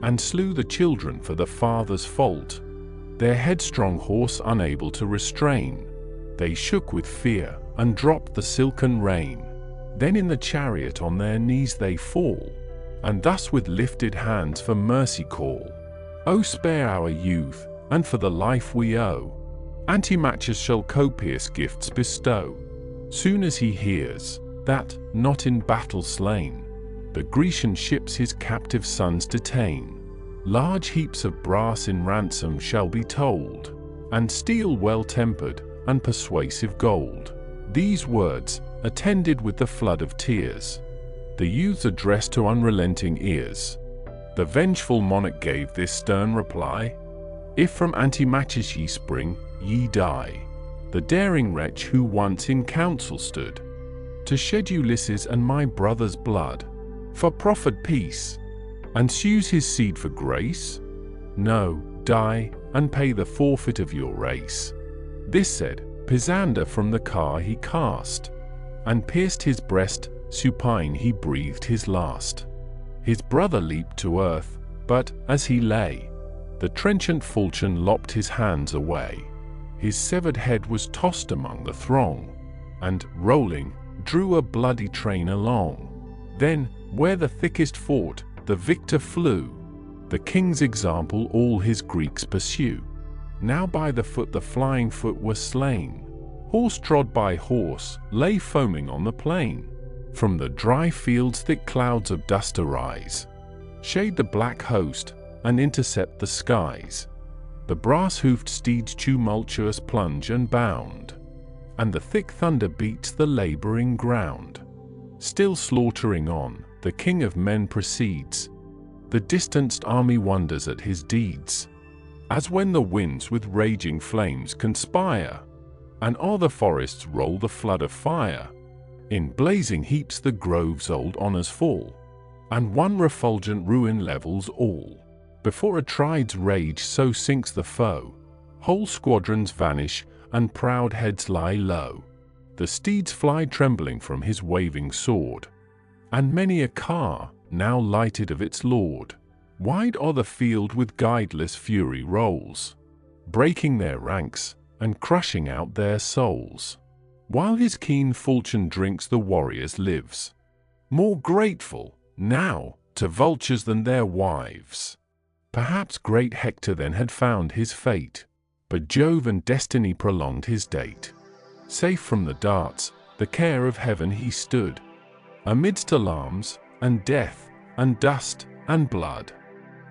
and slew the children for the father's fault. Their headstrong horse unable to restrain, they shook with fear, and dropped the silken rein. Then in the chariot on their knees they fall, and thus with lifted hands for mercy call. O spare our youth, and for the life we owe, Antimachus shall copious gifts bestow. Soon as he hears, that, not in battle slain, the Grecian ships his captive sons detain, large heaps of brass in ransom shall be told, and steel well-tempered, and persuasive gold. These words, attended with the flood of tears, the youths addressed to unrelenting ears. The vengeful monarch gave this stern reply: If from Antimachus ye spring, ye die. The daring wretch who once in council stood, to shed Ulysses and my brother's blood, for proffered peace, and sues his seed for grace? No, die, and pay the forfeit of your race. This said, Pisander from the car he cast, and pierced his breast, supine he breathed his last. His brother leaped to earth, but, as he lay, the trenchant falchion lopped his hands away. His severed head was tossed among the throng, and, rolling, drew a bloody train along. Then, where the thickest fought, the victor flew. The king's example all his Greeks pursue. Now by the foot the flying foot were slain. Horse trod by horse, lay foaming on the plain. From the dry fields thick clouds of dust arise, shade the black host, and intercept the skies. The brass-hoofed steeds tumultuous plunge and bound, and the thick thunder beats the laboring ground. Still slaughtering on, the king of men proceeds. The distanced army wonders at his deeds, as when the winds with raging flames conspire, and o'er the forests roll the flood of fire. In blazing heaps the grove's old honors fall, and one refulgent ruin levels all. Before Atrides' rage so sinks the foe, whole squadrons vanish, and proud heads lie low. The steeds fly trembling from his waving sword, and many a car, now lighted of its lord, wide o'er the field with guideless fury rolls, breaking their ranks, and crushing out their souls. While his keen falchion drinks the warriors' lives, more grateful, now, to vultures than their wives. Perhaps great Hector then had found his fate, but Jove and destiny prolonged his date. Safe from the darts, the care of heaven he stood, amidst alarms, and death, and dust, and blood.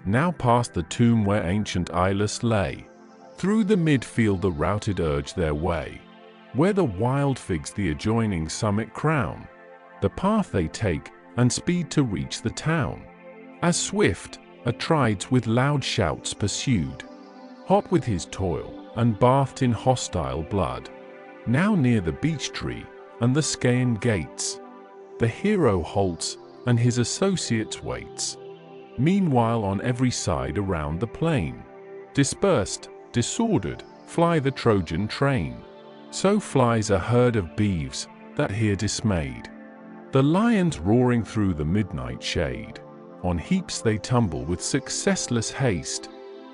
now past the tomb where ancient Ilus lay. Through the midfield the routed urge their way, where the wild figs the adjoining summit crown. The path they take, and speed to reach the town. As swift, Atrides with loud shouts pursued, hot with his toil, and bathed in hostile blood. Now near the beech tree, and the Scaean gates, the hero halts, and his associates waits. Meanwhile on every side around the plain, dispersed, disordered, fly the Trojan train. So flies a herd of beeves, that here dismayed. The lions roaring through the midnight shade, on heaps they tumble with successless haste.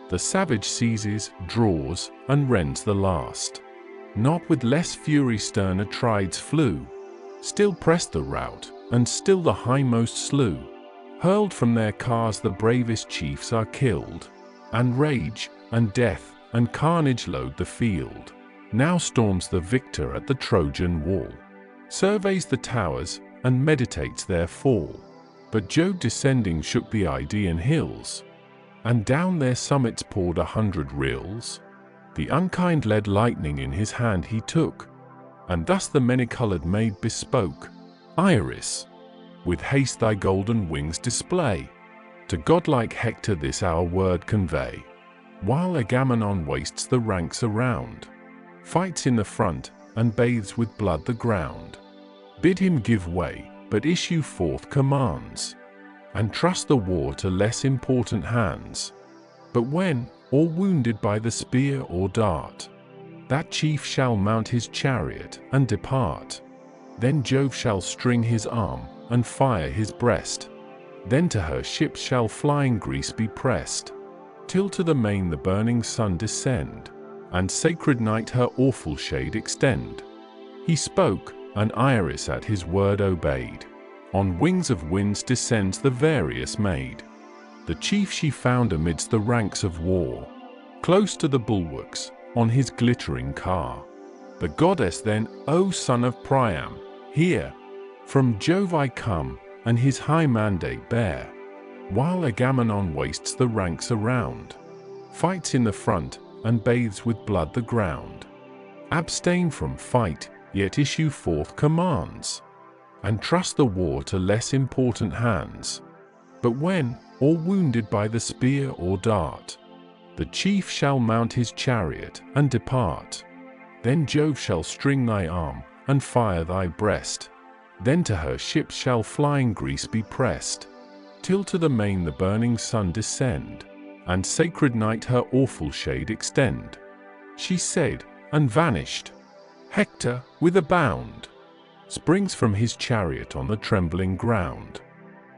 The savage seizes, draws, and rends the last. Not with less fury stern Atrides flew, still pressed the rout, and still the hindmost slew. Hurled from their cars the bravest chiefs are killed, and rage, and death, and carnage load the field. Now storms the victor at the Trojan wall, surveys the towers, and meditates their fall. But Jove descending shook the Idaean hills, and down their summits poured 100 rills. The unkind lead lightning in his hand he took, and thus the many-colored maid bespoke: Iris, with haste thy golden wings display. To godlike Hector this our word convey, while Agamemnon wastes the ranks around, fights in the front, and bathes with blood the ground. Bid him give way, but issue forth commands, and trust the war to less important hands. But when, or wounded by the spear or dart, that chief shall mount his chariot and depart, then Jove shall string his arm, and fire his breast. Then to her ships shall flying Greece be pressed, till to the main the burning sun descend, and sacred night her awful shade extend. He spoke, and Iris at his word obeyed. On wings of winds descends the various maid. The chief she found amidst the ranks of war, close to the bulwarks, on his glittering car. The goddess then, O son of Priam, hear, from Jove I come, and his high mandate bear. While Agamemnon wastes the ranks around, fights in the front, and bathes with blood the ground. Abstain from fight, yet issue forth commands, and trust the war to less important hands. But when, or wounded by the spear or dart, the chief shall mount his chariot and depart, then Jove shall string thy arm, and fire thy breast. Then to her ships shall flying Greece be pressed, till to the main the burning sun descend, and sacred night her awful shade extend. She said, and vanished. Hector, with a bound, springs from his chariot on the trembling ground.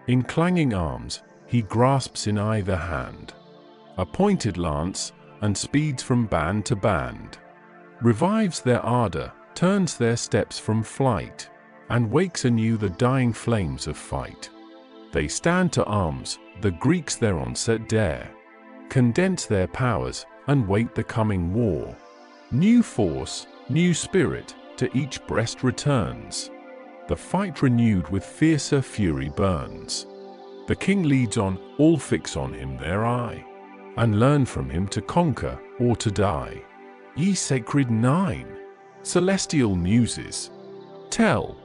In clanging arms, he grasps in either hand a pointed lance, and speeds from band to band. Revives their ardor, turns their steps from flight, and wakes anew the dying flames of fight. They stand to arms, the Greeks their onset dare, condense their powers, and wait the coming war. New force, new spirit, to each breast returns. The fight renewed with fiercer fury burns. The king leads on, all fix on him their eye, and learn from him to conquer or to die. Ye sacred 9, celestial muses, tell,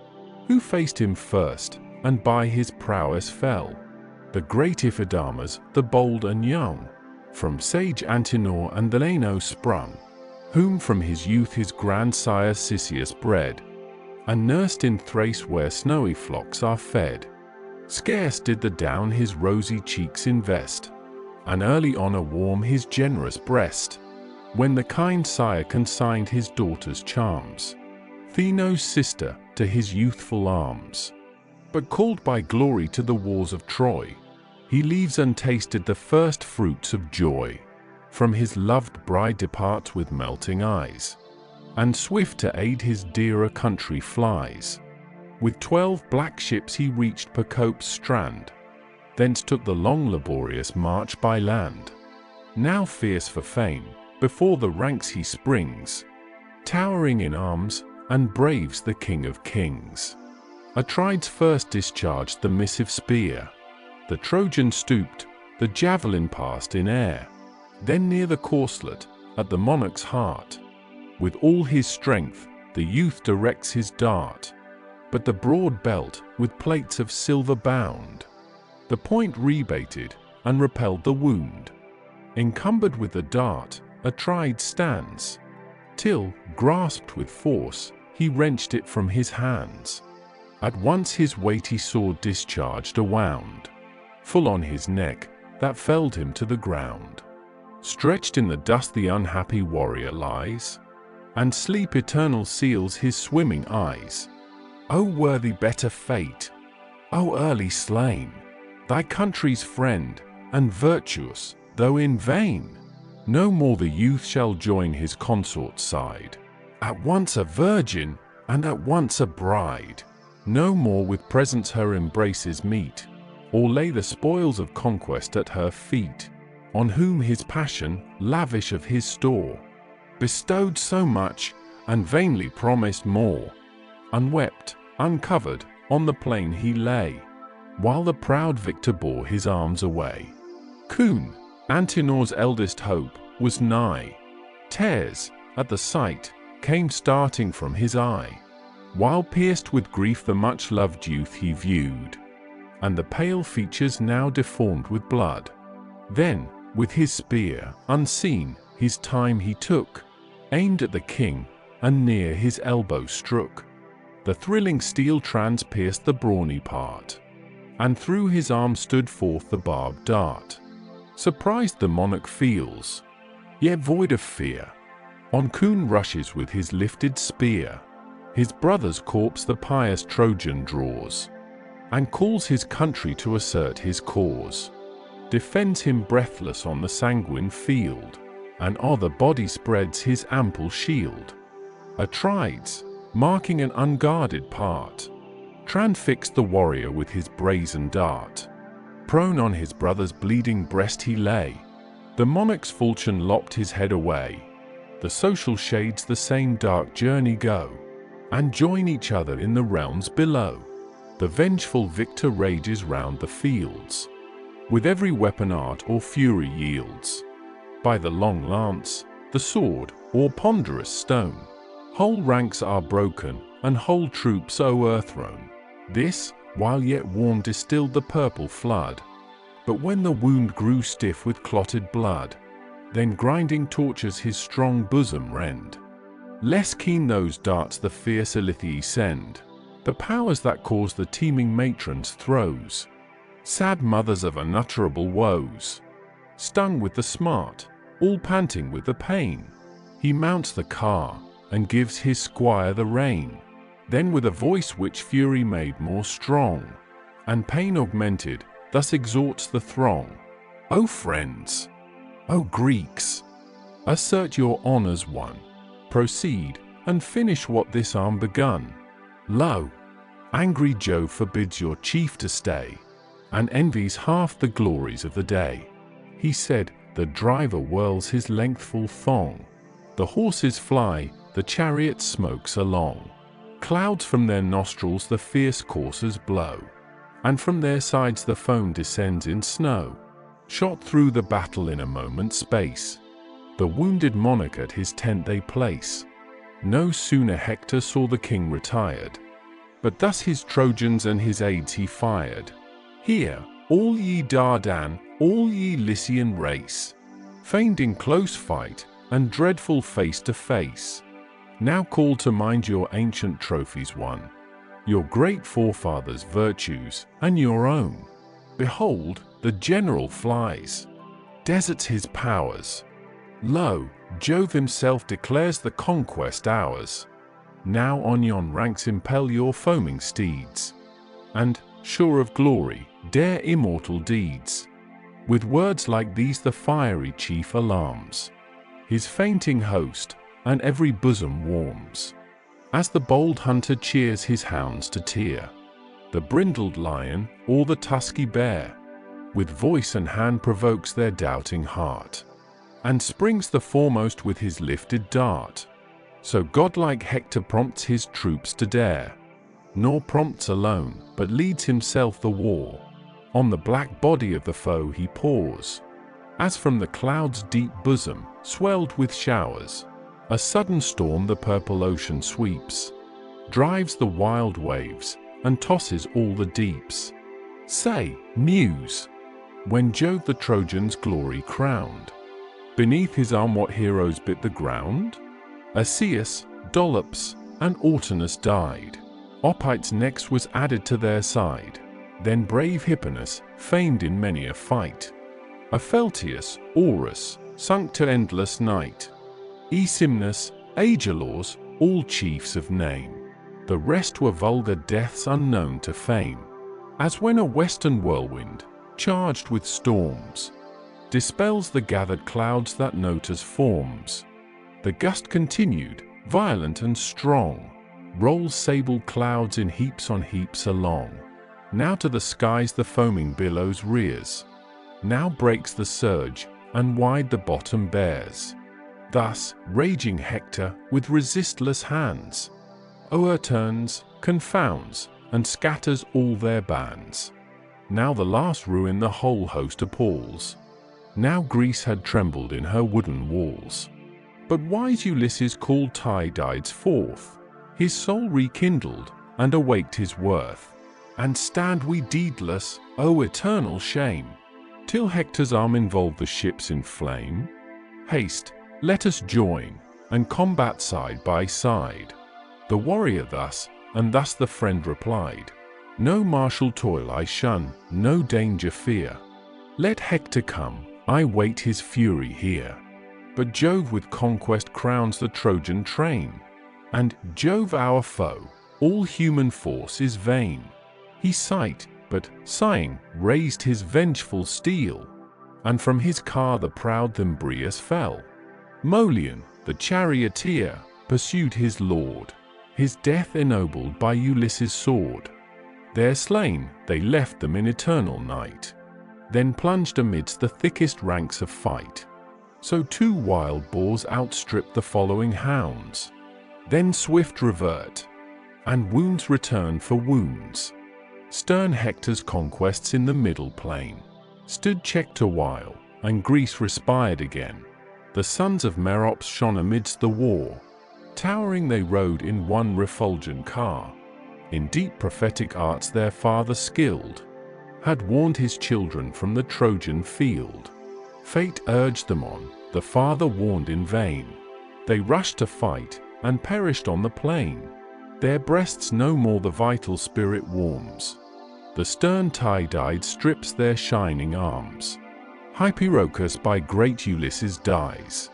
who faced him first, and by his prowess fell. The great Iphidamas, the bold and young, from sage Antenor and Delano sprung, whom from his youth his grandsire Cisseus bred, and nursed in Thrace where snowy flocks are fed. Scarce did the down his rosy cheeks invest, and early honor warm his generous breast, when the kind sire consigned his daughter's charms, Theano's sister, to his youthful arms. But called by glory to the wars of Troy, he leaves untasted the first fruits of joy. From his loved bride departs with melting eyes, and swift to aid his dearer country flies. With 12 black ships he reached Percope's strand, thence took the long laborious march by land. Now fierce for fame, before the ranks he springs, towering in arms, and braves the King of Kings. Atrides first discharged the missive spear. The Trojan stooped, the javelin passed in air. Then near the corslet, at the monarch's heart, with all his strength, the youth directs his dart. But the broad belt, with plates of silver bound, the point rebated, and repelled the wound. Encumbered with the dart, Atrides stands, till, grasped with force, he wrenched it from his hands. At once his weighty sword discharged a wound, full on his neck, that felled him to the ground. Stretched in the dust the unhappy warrior lies, and sleep eternal seals his swimming eyes. O worthy better fate! O early slain! Thy country's friend, and virtuous, though in vain! No more the youth shall join his consort's side, at once a virgin, and at once a bride. No more with presents her embraces meet, or lay the spoils of conquest at her feet. On whom his passion, lavish of his store, bestowed so much, and vainly promised more. Unwept, uncovered, on the plain he lay, while the proud victor bore his arms away. Coon, Antenor's eldest hope, was nigh. Tears, at the sight, came starting from his eye, while pierced with grief the much-loved youth he viewed, and the pale features now deformed with blood. Then, with his spear, unseen, his time he took, aimed at the king, and near his elbow struck. The thrilling steel transpierced the brawny part, and through his arm stood forth the barbed dart. Surprised the monarch feels, yet void of fear. On Coon rushes with his lifted spear. His brother's corpse the pious Trojan draws, and calls his country to assert his cause. Defends him breathless on the sanguine field, and o'er the body spreads his ample shield. Atrides, marking an unguarded part, transfixed the warrior with his brazen dart. Prone on his brother's bleeding breast he lay. The monarch's falchion lopped his head away. The social shades the same dark journey go, and join each other in the realms below. The vengeful victor rages round the fields, with every weapon art or fury yields. By the long lance, the sword, or ponderous stone, whole ranks are broken, and whole troops o'erthrown. This, while yet warm, distilled the purple flood. But when the wound grew stiff with clotted blood, then grinding tortures his strong bosom rend. Less keen those darts the fierce Ilithyes send, the powers that cause the teeming matrons throes, sad mothers of unutterable woes. Stung with the smart, all panting with the pain, he mounts the car, and gives his squire the rein. Then with a voice which fury made more strong, and pain augmented, thus exhorts the throng. O friends! O Greeks! Assert your honours won. Proceed, and finish what this arm begun. Lo! Angry Jove forbids your chief to stay, and envies half the glories of the day. He said, the driver whirls his lengthful thong. The horses fly, the chariot smokes along. Clouds from their nostrils the fierce coursers blow, and from their sides the foam descends in snow. Shot through the battle in a moment's space, the wounded monarch at his tent they place. No sooner Hector saw the king retired, but thus his Trojans and his aids he fired. Hear, all ye Dardan, all ye Lycian race, famed in close fight, and dreadful face to face. Now call to mind your ancient trophies won, your great forefathers' virtues, and your own. Behold, the general flies, deserts his powers. Lo, Jove himself declares the conquest ours. Now on yon ranks impel your foaming steeds, and, sure of glory, dare immortal deeds. With words like these the fiery chief alarms his fainting host, and every bosom warms, as the bold hunter cheers his hounds to tear. The brindled lion, or the tusky bear, with voice and hand provokes their doubting heart, and springs the foremost with his lifted dart. So godlike Hector prompts his troops to dare, nor prompts alone, but leads himself the war. On the black body of the foe he pours. As from the clouds' deep bosom, swelled with showers, a sudden storm the purple ocean sweeps, drives the wild waves, and tosses all the deeps. Say, Muse, when Jove the Trojans' glory crowned, beneath his arm what heroes bit the ground? Odysseus, Dolops, and Autonus died. Opites next was added to their side. Then brave Hipponus, famed in many a fight. Opheltius, Orus, sunk to endless night. Aesymnus, Agelors, all chiefs of name. The rest were vulgar deaths unknown to fame. As when a western whirlwind, charged with storms, dispels the gathered clouds that note as forms, the gust continued, violent and strong, rolls sable clouds in heaps on heaps along. Now to the skies the foaming billows rears, now breaks the surge, and wide the bottom bears. Thus, raging Hector, with resistless hands, o'erturns, confounds, and scatters all their bands. Now the last ruin the whole host appalls. Now Greece had trembled in her wooden walls. But wise Ulysses called Tydides forth, his soul rekindled, and awaked his worth. And stand we deedless, O eternal shame, till Hector's arm involve the ships in flame? Haste, let us join, and combat side by side. The warrior thus, and thus the friend replied, no martial toil I shun, no danger fear. Let Hector come, I wait his fury here. But Jove with conquest crowns the Trojan train, and Jove our foe, all human force is vain. He sighed, but, sighing, raised his vengeful steel, and from his car the proud Thymbraeus fell. Molion, the charioteer, pursued his lord, his death ennobled by Ulysses' sword. There slain, they left them in eternal night, then plunged amidst the thickest ranks of fight. So 2 wild boars outstripped the following hounds, then swift revert, and wounds return for wounds. Stern Hector's conquests in the middle plain stood checked a while, and Greece respired again. The sons of Merops shone amidst the war, towering they rode in one refulgent car. In deep prophetic arts their father skilled, had warned his children from the Trojan field. Fate urged them on, the father warned in vain. They rushed to fight, and perished on the plain. Their breasts no more the vital spirit warms. The stern Tydides strips their shining arms. Hyperochus by great Ulysses dies,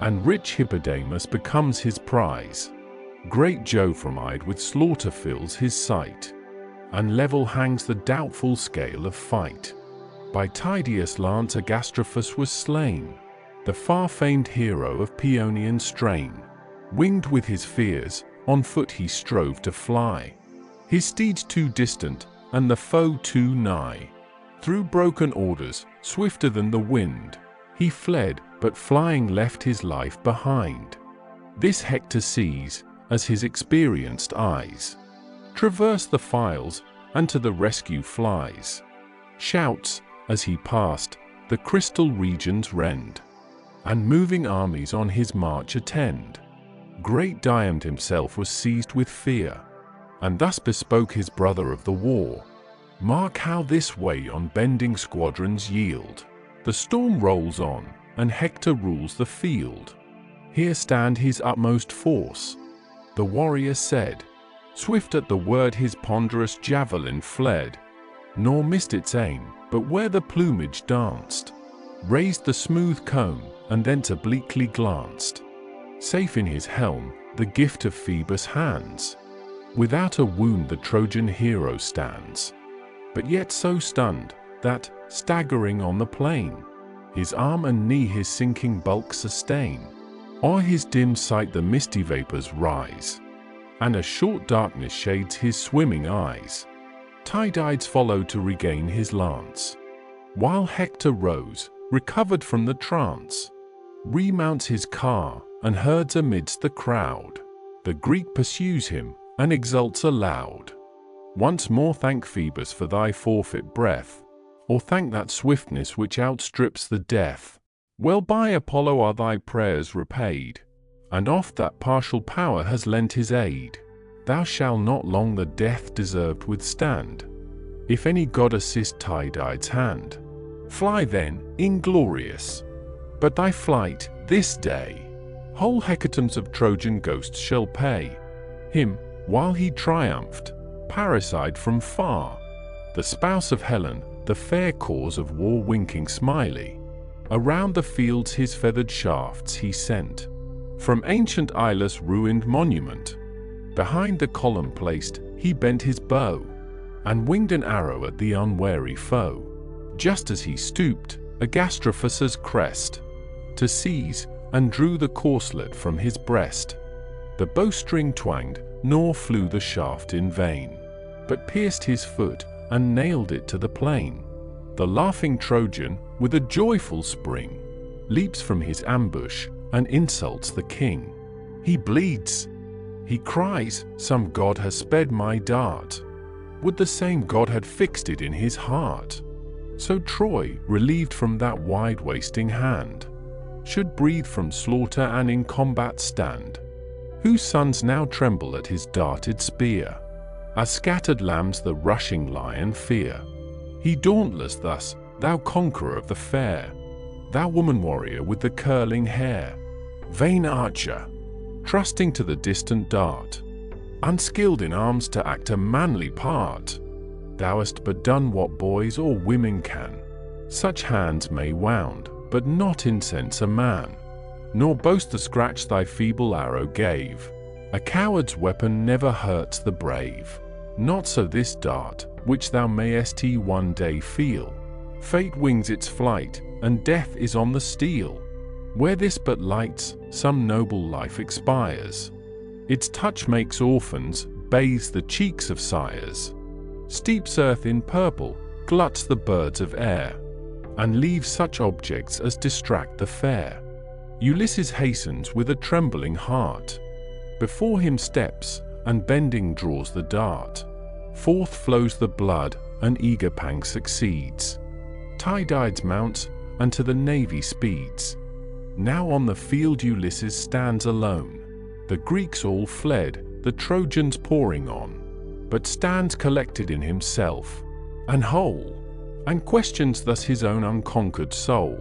and rich Hippodamus becomes his prize. Great Jophramide with slaughter fills his sight, and level hangs the doubtful scale of fight. By Tydeus' lance Agastrophus was slain, the far-famed hero of Paeonian strain. Winged with his fears, on foot he strove to fly, his steeds too distant, and the foe too nigh. Through broken orders, swifter than the wind, he fled, but flying left his life behind. This Hector sees, as his experienced eyes traverse the files, and to the rescue flies. Shouts, as he passed, the crystal regions rend, and moving armies on his march attend. Great Diomede himself was seized with fear, and thus bespoke his brother of the war. Mark how this way on bending squadrons yield. The storm rolls on, and Hector rules the field. Here stand his utmost force, the warrior said. Swift at the word his ponderous javelin fled, nor missed its aim, but where the plumage danced, raised the smooth cone, and thence obliquely glanced. Safe in his helm, the gift of Phoebus' hands, without a wound the Trojan hero stands, but yet so stunned, that, staggering on the plain, his arm and knee his sinking bulk sustain. O'er his dim sight the misty vapors rise, and a short darkness shades his swimming eyes. Tydides followed to regain his lance, while Hector rose, recovered from the trance, remounts his car, and herds amidst the crowd. The Greek pursues him, and exults aloud. Once more thank Phoebus for thy forfeit breath, or thank that swiftness which outstrips the death. Well, by Apollo are thy prayers repaid, and oft that partial power has lent his aid. Thou shalt not long the death deserved withstand, if any god assist Tydides' hand. Fly then, inglorious, but thy flight this day whole hecatombs of Trojan ghosts shall pay. Him, while he triumphed, parricide from far, the spouse of Helen, the fair cause of war winking smiley. Around the fields his feathered shafts he sent, from ancient Ilus' ruined monument. Behind the column placed, he bent his bow, and winged an arrow at the unwary foe. Just as he stooped, Agastrophus's crest to seize, and drew the corslet from his breast. The bowstring twanged, nor flew the shaft in vain, but pierced his foot, and nailed it to the plain. The laughing Trojan, with a joyful spring, leaps from his ambush, and insults the king. He bleeds. He cries, some god has sped my dart. Would the same god had fixed it in his heart. So Troy, relieved from that wide-wasting hand, should breathe from slaughter and in combat stand. Whose sons now tremble at his darted spear, as scattered lambs the rushing lion fear. He dauntless thus, thou conqueror of the fair, thou woman warrior with the curling hair, vain archer, trusting to the distant dart, unskilled in arms to act a manly part. Thou hast but done what boys or women can. Such hands may wound, but not incense a man, nor boast the scratch thy feeble arrow gave. A coward's weapon never hurts the brave. Not so this dart, which thou mayest one day feel. Fate wings its flight, and death is on the steel. Where this but lights, some noble life expires. Its touch makes orphans, bathes the cheeks of sires, steeps earth in purple, gluts the birds of air, and leaves such objects as distract the fair. Ulysses hastens with a trembling heart. Before him steps, and bending draws the dart. Forth flows the blood, an eager pang succeeds. Tydides mounts, and to the navy speeds. Now on the field Ulysses stands alone. The Greeks all fled, the Trojans pouring on, but stands collected in himself, and whole, and questions thus his own unconquered soul.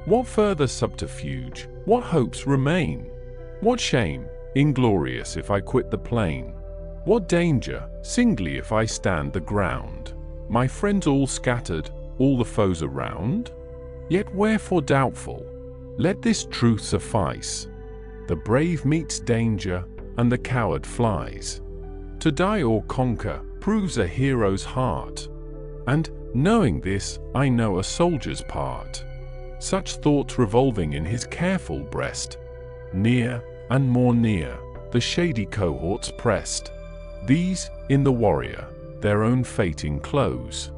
What further subterfuge, what hopes remain? What shame, inglorious, if I quit the plain? What danger, singly, if I stand the ground? My friends all scattered, all the foes around? Yet wherefore doubtful? Let this truth suffice. The brave meets danger, and the coward flies. To die or conquer proves a hero's heart, and, knowing this, I know a soldier's part. Such thoughts revolving in his careful breast, near and more near, the shady cohorts pressed. These, in the warrior, their own fate enclose,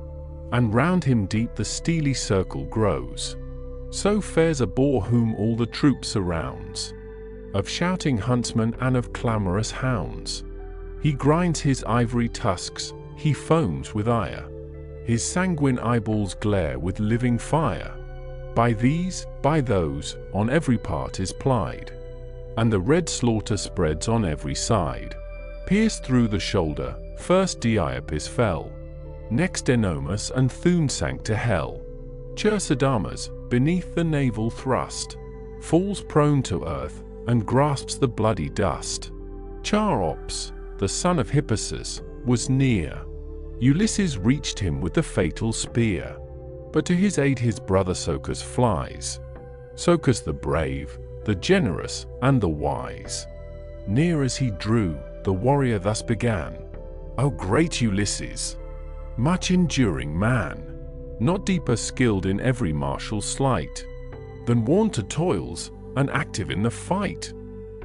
and round him deep the steely circle grows. So fares a boar whom all the troop surrounds, of shouting huntsmen and of clamorous hounds. He grinds his ivory tusks, he foams with ire, his sanguine eyeballs glare with living fire. By these, by those, on every part is plied, and the red slaughter spreads on every side. Pierced through the shoulder, first Deiopis fell, next Enomas, and Thun sank to hell. Chersidamas, beneath the naval thrust, falls prone to earth, and grasps the bloody dust. Charops, the son of Hippasus, was near. Ulysses reached him with the fatal spear, but to his aid his brother Socus flies. Socus the brave, the generous, and the wise. Near as he drew, the warrior thus began. O great Ulysses, much enduring man, not deeper skilled in every martial sleight, than worn to toils, and active in the fight.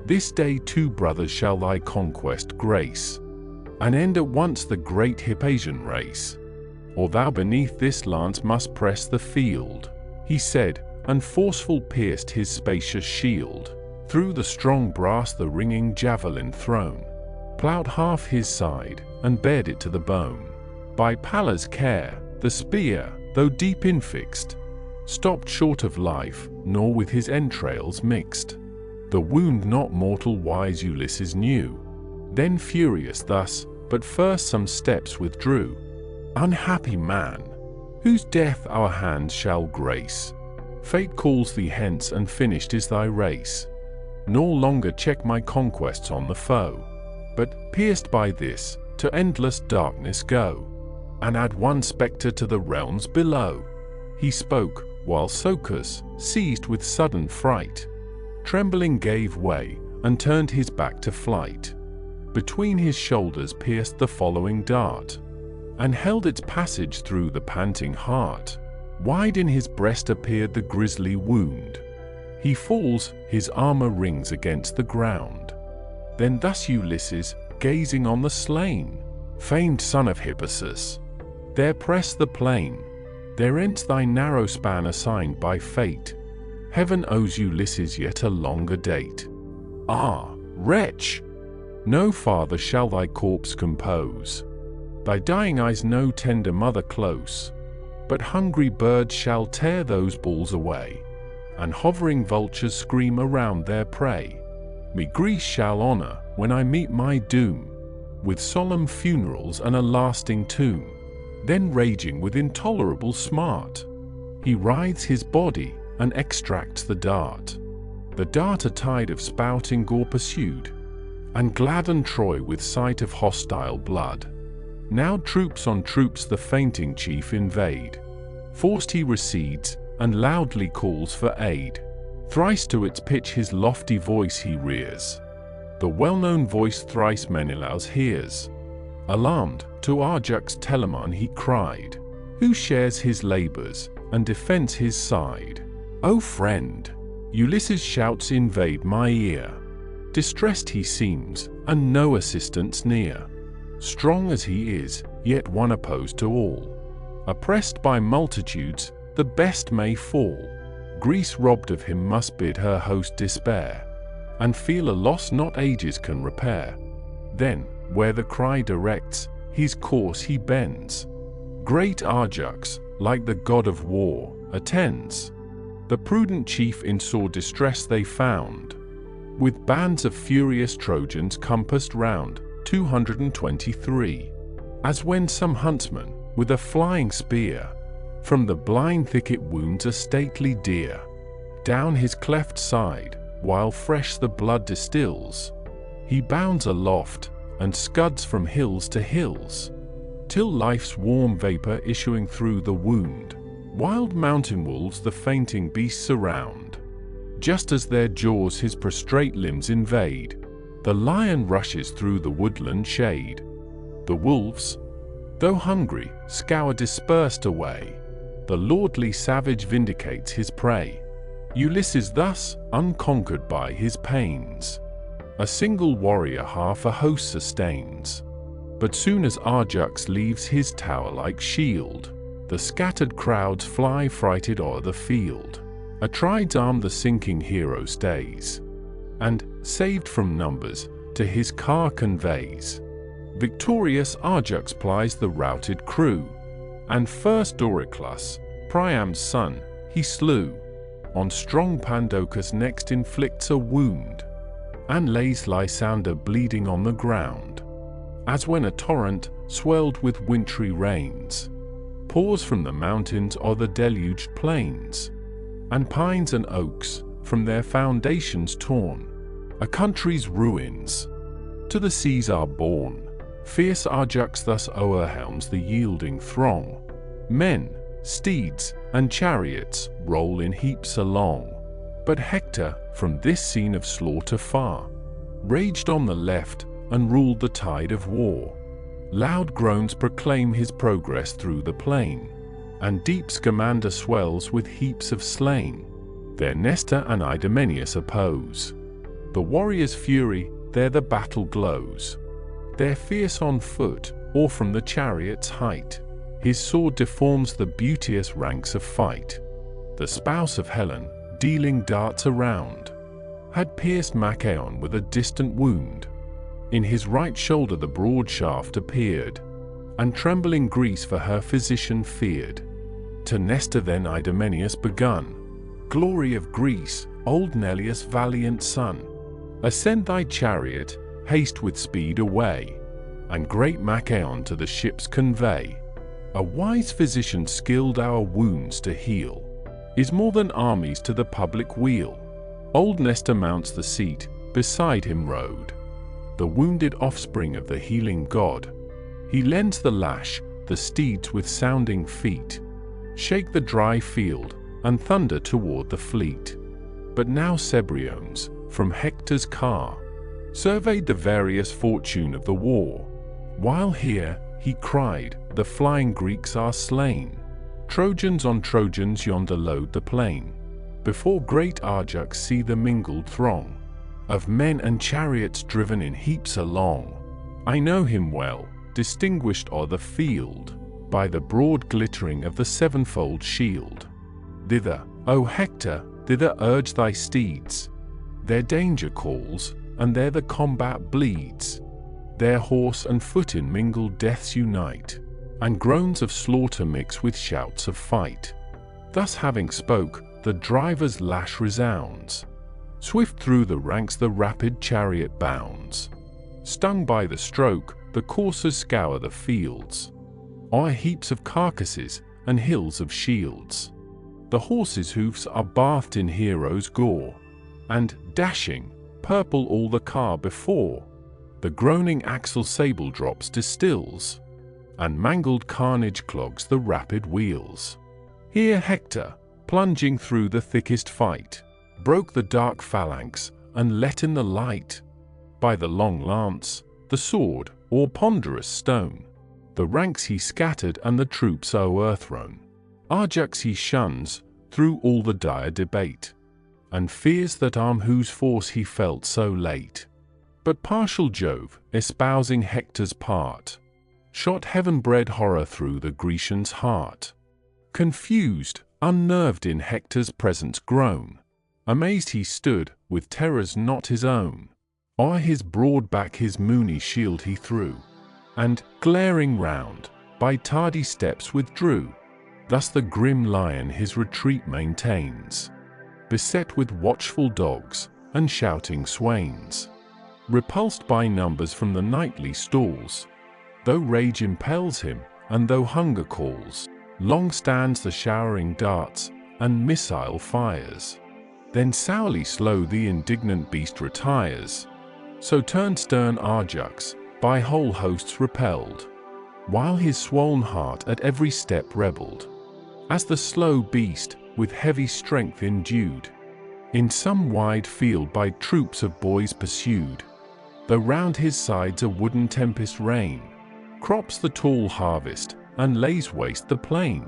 This day 2 brothers shall thy conquest grace, and end at once the great Hippasian race. Or thou beneath this lance must press the field, he said, and forceful pierced his spacious shield. Through the strong brass the ringing javelin thrown, ploughed half his side, and bared it to the bone. By Pallas' care, the spear, though deep infixed, stopped short of life, nor with his entrails mixed. The wound not mortal wise Ulysses knew. Then furious thus, but first some steps withdrew. Unhappy man, whose death our hands shall grace. Fate calls thee hence, and finished is thy race. Nor longer check my conquests on the foe, but, pierced by this, to endless darkness go, and add one spectre to the realms below. He spoke, while Socus, seized with sudden fright, trembling gave way, and turned his back to flight. Between his shoulders pierced the following dart, and held its passage through the panting heart. Wide in his breast appeared the grisly wound. He falls, his armor rings against the ground. Then thus Ulysses, gazing on the slain, famed son of Hippasus, there press the plain, there ends thy narrow span assigned by fate. Heaven owes Ulysses yet a longer date. Ah, wretch! No father shall thy corpse compose, thy dying eyes no tender mother close, but hungry birds shall tear those balls away, and hovering vultures scream around their prey. Me Greece shall honor, when I meet my doom, with solemn funerals and a lasting tomb. Then raging with intolerable smart, he writhes his body and extracts the dart. The dart a tide of spouting gore pursued, and gladdened Troy with sight of hostile blood. Now troops on troops the fainting chief invade. Forced he recedes, and loudly calls for aid. Thrice to its pitch his lofty voice he rears. The well-known voice thrice Menelaus hears. Alarmed, to Ajax Telamon he cried, who shares his labors, and defends his side. O friend! Ulysses' shouts invade my ear. Distressed he seems, and no assistance near. Strong as he is, yet one opposed to all. Oppressed by multitudes, the best may fall. Greece robbed of him must bid her host despair, and feel a loss not ages can repair. Then, where the cry directs, his course he bends. Great Ajax, like the god of war, attends. The prudent chief in sore distress they found, with bands of furious Trojans compassed round, 223. As when some huntsman, with a flying spear, from the blind thicket wounds a stately deer, down his cleft side, while fresh the blood distills, he bounds aloft, and scuds from hills to hills, till life's warm vapor issuing through the wound, wild mountain wolves the fainting beast surround. Just as their jaws his prostrate limbs invade, the lion rushes through the woodland shade. The wolves, though hungry, scour dispersed away. The lordly savage vindicates his prey. Ulysses thus, unconquered by his pains, a single warrior half a host sustains. But soon as Ajax leaves his tower-like shield, the scattered crowds fly frighted o'er the field. Atrides arm the sinking hero stays, and, saved from numbers, to his car conveys. Victorious Ajax plies the routed crew, and first Patroclus, Priam's son, he slew. On strong Pandocus next inflicts a wound, and lays Lysander bleeding on the ground. As when a torrent, swelled with wintry rains, pours from the mountains o'er the deluged plains, and pines and oaks, from their foundations torn, a country's ruins, to the seas are borne. Fierce Ajax thus o'erwhelms the yielding throng. Men, steeds, and chariots roll in heaps along. But Hector, from this scene of slaughter far, raged on the left, and ruled the tide of war. Loud groans proclaim his progress through the plain, and deep Scamander swells with heaps of slain. There Nestor and Idomeneus oppose. The warrior's fury, there the battle glows. There fierce on foot, or from the chariot's height, his sword deforms the beauteous ranks of fight. The spouse of Helen, dealing darts around, had pierced Machaon with a distant wound. In his right shoulder the broad shaft appeared, and trembling Greece for her physician feared. To Nestor then Idomeneus begun. Glory of Greece, old Neleus' valiant son, ascend thy chariot, haste with speed away, and great Machaon to the ships convey. A wise physician skilled our wounds to heal is more than armies to the public weal. Old Nestor mounts the seat, beside him rode the wounded offspring of the healing god. He lends the lash, the steeds with sounding feet shake the dry field and thunder toward the fleet. But now Cebriones, from Hector's car, surveyed the various fortune of the war, while here, he cried, the flying Greeks are slain. Trojans on Trojans yonder load the plain. Before great Ajax see the mingled throng of men and chariots driven in heaps along. I know him well, distinguished o'er the field by the broad glittering of the sevenfold shield. Thither, O Hector, thither urge thy steeds. Their danger calls, and there the combat bleeds. Their horse and foot in mingled deaths unite, and groans of slaughter mix with shouts of fight. Thus having spoke, the driver's lash resounds. Swift through the ranks the rapid chariot bounds. Stung by the stroke, the coursers scour the fields, o'er heaps of carcasses and hills of shields. The horses' hoofs are bathed in heroes' gore, and, dashing, purple all the car before. The groaning axle sable drops distills, and mangled carnage clogs the rapid wheels. Here Hector, plunging through the thickest fight, broke the dark phalanx and let in the light. By the long lance, the sword, or ponderous stone, the ranks he scattered and the troops o'erthrown. Ajax he shuns through all the dire debate, and fears that arm whose force he felt so late. But partial Jove, espousing Hector's part, shot heaven-bred horror through the Grecian's heart. Confused, unnerved in Hector's presence grown, amazed he stood, with terrors not his own. O'er his broad back his moony shield he threw, and, glaring round, by tardy steps withdrew. Thus the grim lion his retreat maintains, beset with watchful dogs and shouting swains. Repulsed by numbers from the nightly stalls, though rage impels him, and though hunger calls, long stands the showering darts and missile fires. Then sourly slow the indignant beast retires. So turned stern Ajax, by whole hosts repelled, while his swoln heart at every step rebelled, as the slow beast, with heavy strength endued, in some wide field by troops of boys pursued. Though round his sides a wooden tempest reign, crops the tall harvest, and lays waste the plain.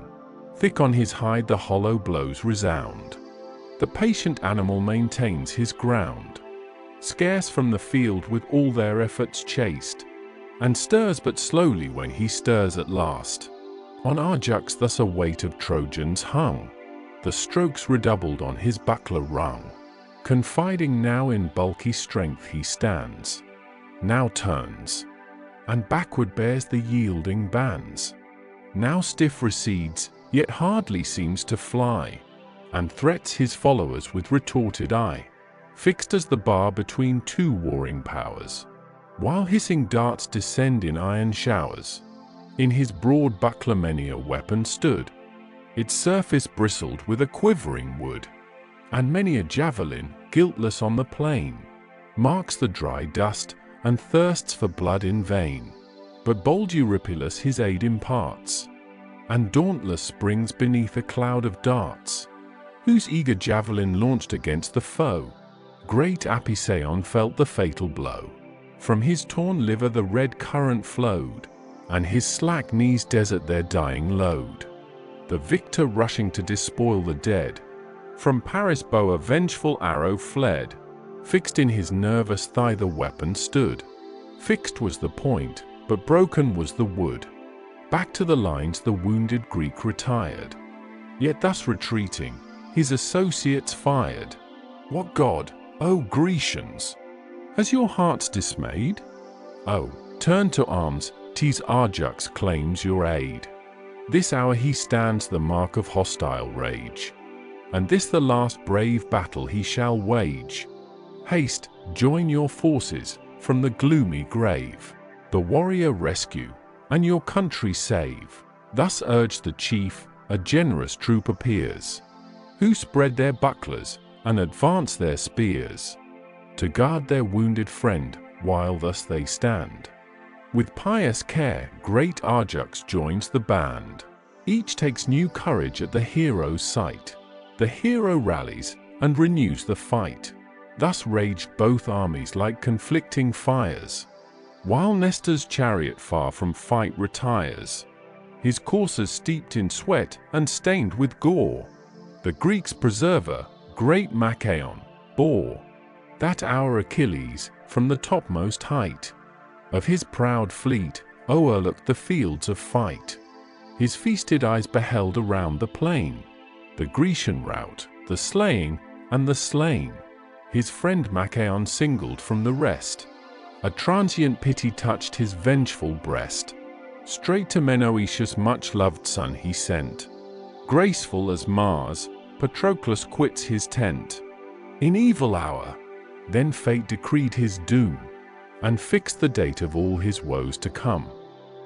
Thick on his hide the hollow blows resound. The patient animal maintains his ground, scarce from the field with all their efforts chased, and stirs but slowly when he stirs at last. On Ajax thus a weight of Trojans hung, the strokes redoubled on his buckler rung. Confiding now in bulky strength he stands, now turns, and backward bears the yielding bands. Now stiff recedes, yet hardly seems to fly, and threats his followers with retorted eye, fixed as the bar between two warring powers, while hissing darts descend in iron showers. In his broad buckler many a weapon stood, its surface bristled with a quivering wood, and many a javelin, guiltless on the plain, marks the dry dust and thirsts for blood in vain. But bold Eurypylus his aid imparts, and dauntless springs beneath a cloud of darts, whose eager javelin launched against the foe. Great Apisaon felt the fatal blow. From his torn liver the red current flowed, and his slack knees desert their dying load. The victor rushing to despoil the dead, from Paris' bow a vengeful arrow fled. Fixed in his nervous thigh the weapon stood. Fixed was the point, but broken was the wood. Back to the lines the wounded Greek retired. Yet thus retreating, his associates fired. What god, O Grecians, has your hearts dismayed? Oh, turn to arms, 'tis Ajax claims your aid. This hour he stands the mark of hostile rage, and this the last brave battle he shall wage. Haste, join your forces, from the gloomy grave, the warrior rescue, and your country save. Thus urged the chief, a generous troop appears, who spread their bucklers, and advance their spears, to guard their wounded friend, while thus they stand. With pious care, great Ajax joins the band. Each takes new courage at the hero's sight. The hero rallies, and renews the fight. Thus raged both armies like conflicting fires, while Nestor's chariot far from fight retires, his coursers steeped in sweat and stained with gore. The Greeks' preserver, great Machaon, bore that hour Achilles from the topmost height of his proud fleet, o'erlooked the fields of fight. His feasted eyes beheld around the plain the Grecian rout, the slaying, and the slain. His friend Machaon singled from the rest. A transient pity touched his vengeful breast. Straight to Menoetius' much-loved son he sent. Graceful as Mars, Patroclus quits his tent. In evil hour, then fate decreed his doom, and fixed the date of all his woes to come.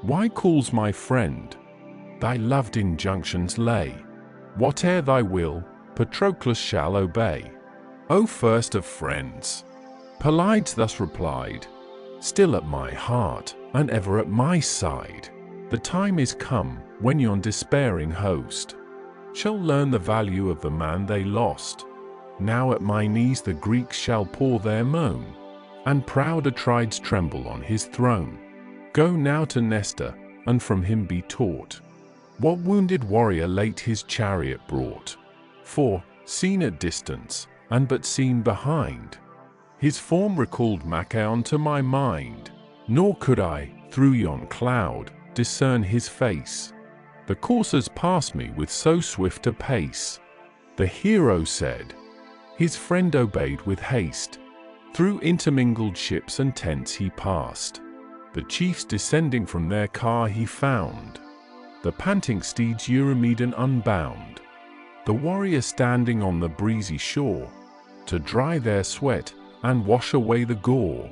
Why calls my friend? Thy loved injunctions lay. Whate'er thy will, Patroclus shall obey. O first of friends! Pelides thus replied, still at my heart, and ever at my side. The time is come, when yon despairing host shall learn the value of the man they lost. Now at my knees the Greeks shall pour their moan, and proud Atrides tremble on his throne. Go now to Nestor, and from him be taught what wounded warrior late his chariot brought. For, seen at distance, and but seen behind, his form recalled Machaon to my mind, nor could I, through yon cloud, discern his face. The coursers passed me with so swift a pace. The hero said, his friend obeyed with haste. Through intermingled ships and tents he passed. The chiefs descending from their car he found, the panting steeds Eurymedon unbound, the warriors standing on the breezy shore, to dry their sweat and wash away the gore.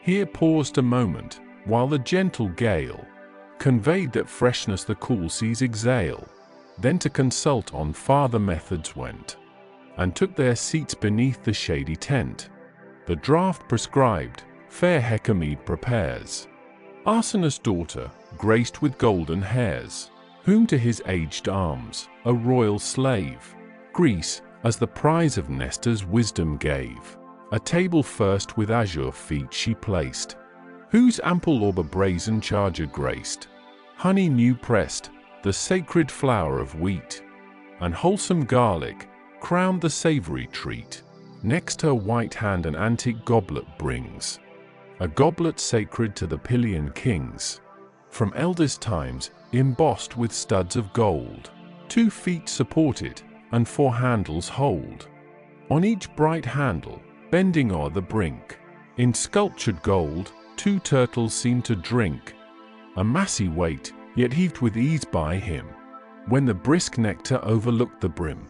Here paused a moment, while the gentle gale conveyed that freshness the cool seas exhale. Then to consult on farther methods went, and took their seats beneath the shady tent. The draught prescribed, fair Hecamede prepares, Arsenus' daughter, graced with golden hairs, whom to his aged arms, a royal slave, Greece, as the prize of Nestor's wisdom gave. A table first with azure feet she placed, whose ample orb a brazen charger graced. Honey new pressed, the sacred flour of wheat, and wholesome garlic, crowned the savory treat. Next her white hand an antique goblet brings, a goblet sacred to the Pylian kings, from eldest times, embossed with studs of gold. 2 feet support it, and 4 handles hold. On each bright handle, bending o'er the brink, in sculptured gold, 2 turtles seem to drink. A massy weight, yet heaved with ease by him, when the brisk nectar overlooked the brim.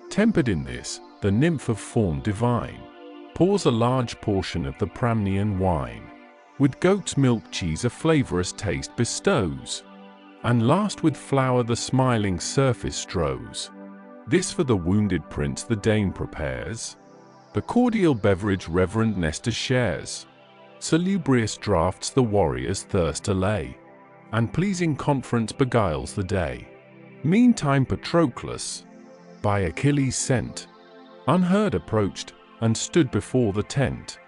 Tempered in this, the nymph of form divine pours a large portion of the Pramnian wine, with goat's milk cheese a flavorous taste bestows, and last with flour the smiling surface strows. This for the wounded prince the dame prepares, the cordial beverage reverend Nestor shares. Salubrious draughts the warrior's thirst allay, and pleasing conference beguiles the day. Meantime Patroclus, by Achilles sent, unheard approached, and stood before the tent.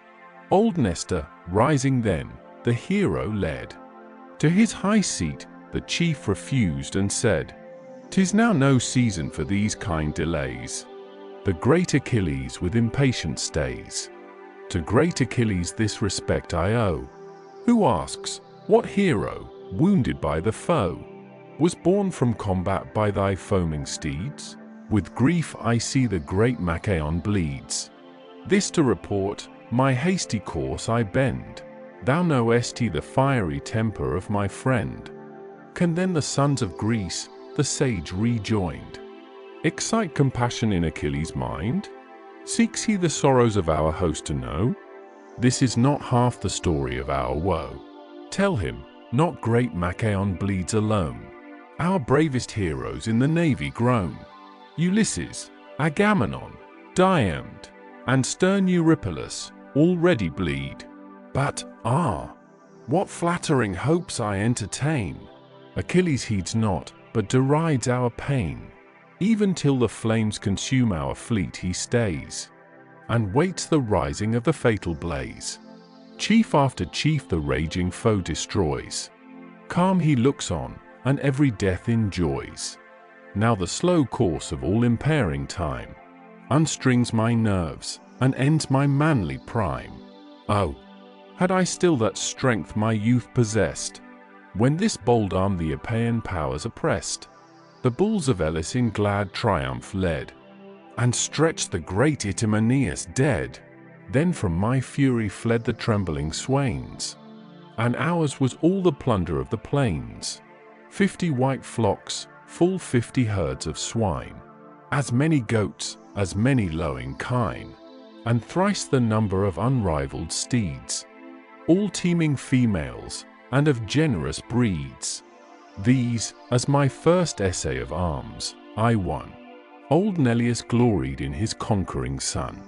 Old Nestor, rising then, the hero led to his high seat. The chief refused and said, "'Tis now no season for these kind delays. The great Achilles with impatience stays. To great Achilles this respect I owe, who asks, what hero, wounded by the foe, was borne from combat by thy foaming steeds? With grief I see the great Machaon bleeds. This to report, my hasty course I bend. Thou knowest the fiery temper of my friend. Can then the sons of Greece, the sage rejoined. Excite compassion in Achilles' mind? Seeks he the sorrows of our host to know? This is not half the story of our woe. Tell him, not great Machaon bleeds alone. Our bravest heroes in the navy groan. Ulysses, Agamemnon, Diomed, and stern Eurypylus already bleed. But, what flattering hopes I entertain! Achilles heeds not, but derides our pain. Even till the flames consume our fleet he stays, and waits the rising of the fatal blaze. Chief after chief the raging foe destroys. Calm he looks on, and every death enjoys. Now the slow course of all impairing time unstrings my nerves, and ends my manly prime. Oh, had I still that strength my youth possessed, when this bold arm the Epean powers oppressed, the bulls of Elis in glad triumph led, and stretched the great Itymoneus dead. Then from my fury fled the trembling swains, and ours was all the plunder of the plains. 50 white flocks, full 50 herds of swine, as many goats, as many lowing kine, and thrice the number of unrivalled steeds, all teeming females, and of generous breeds. These, as my first essay of arms, I won. Old Neleus gloried in his conquering son.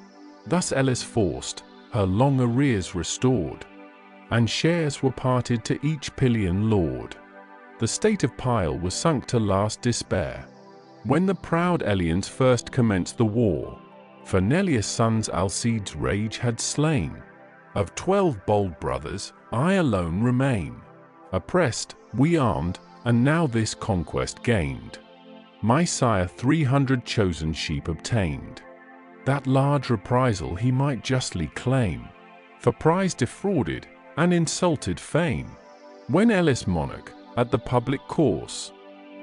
Thus Elis forced, her long arrears restored, and shares were parted to each Pylian lord. The state of Pyle was sunk to last despair, when the proud Eleans first commenced the war, for Neleus' sons Alcide's rage had slain. Of 12 bold brothers, I alone remain. Oppressed, we armed, and now this conquest gained. My sire 300 chosen sheep obtained. That large reprisal he might justly claim, for prize defrauded, and insulted fame. When Elis monarch, at the public course,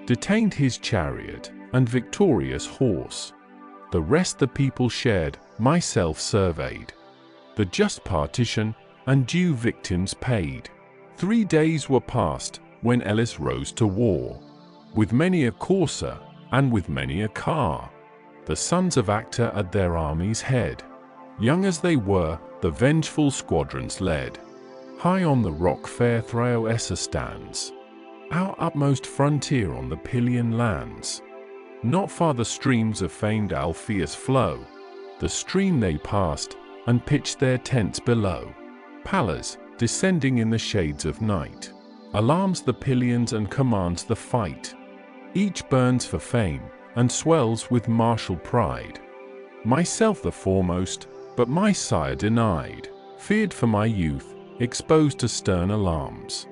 detained his chariot, and victorious horse, the rest the people shared, myself surveyed. The just partition, and due victims paid. 3 days were past, when Elis rose to war, with many a courser, and with many a car, the sons of Hector at their army's head. Young as they were, the vengeful squadrons led. High on the rock fair Thraoessa stands, our utmost frontier on the Pylian lands. Not far the streams of famed Alpheus flow. The stream they passed, and pitched their tents below. Pallas, descending in the shades of night, alarms the Pylians and commands the fight. Each burns for fame, and swells with martial pride. Myself the foremost, but my sire denied, feared for my youth, exposed to stern alarms,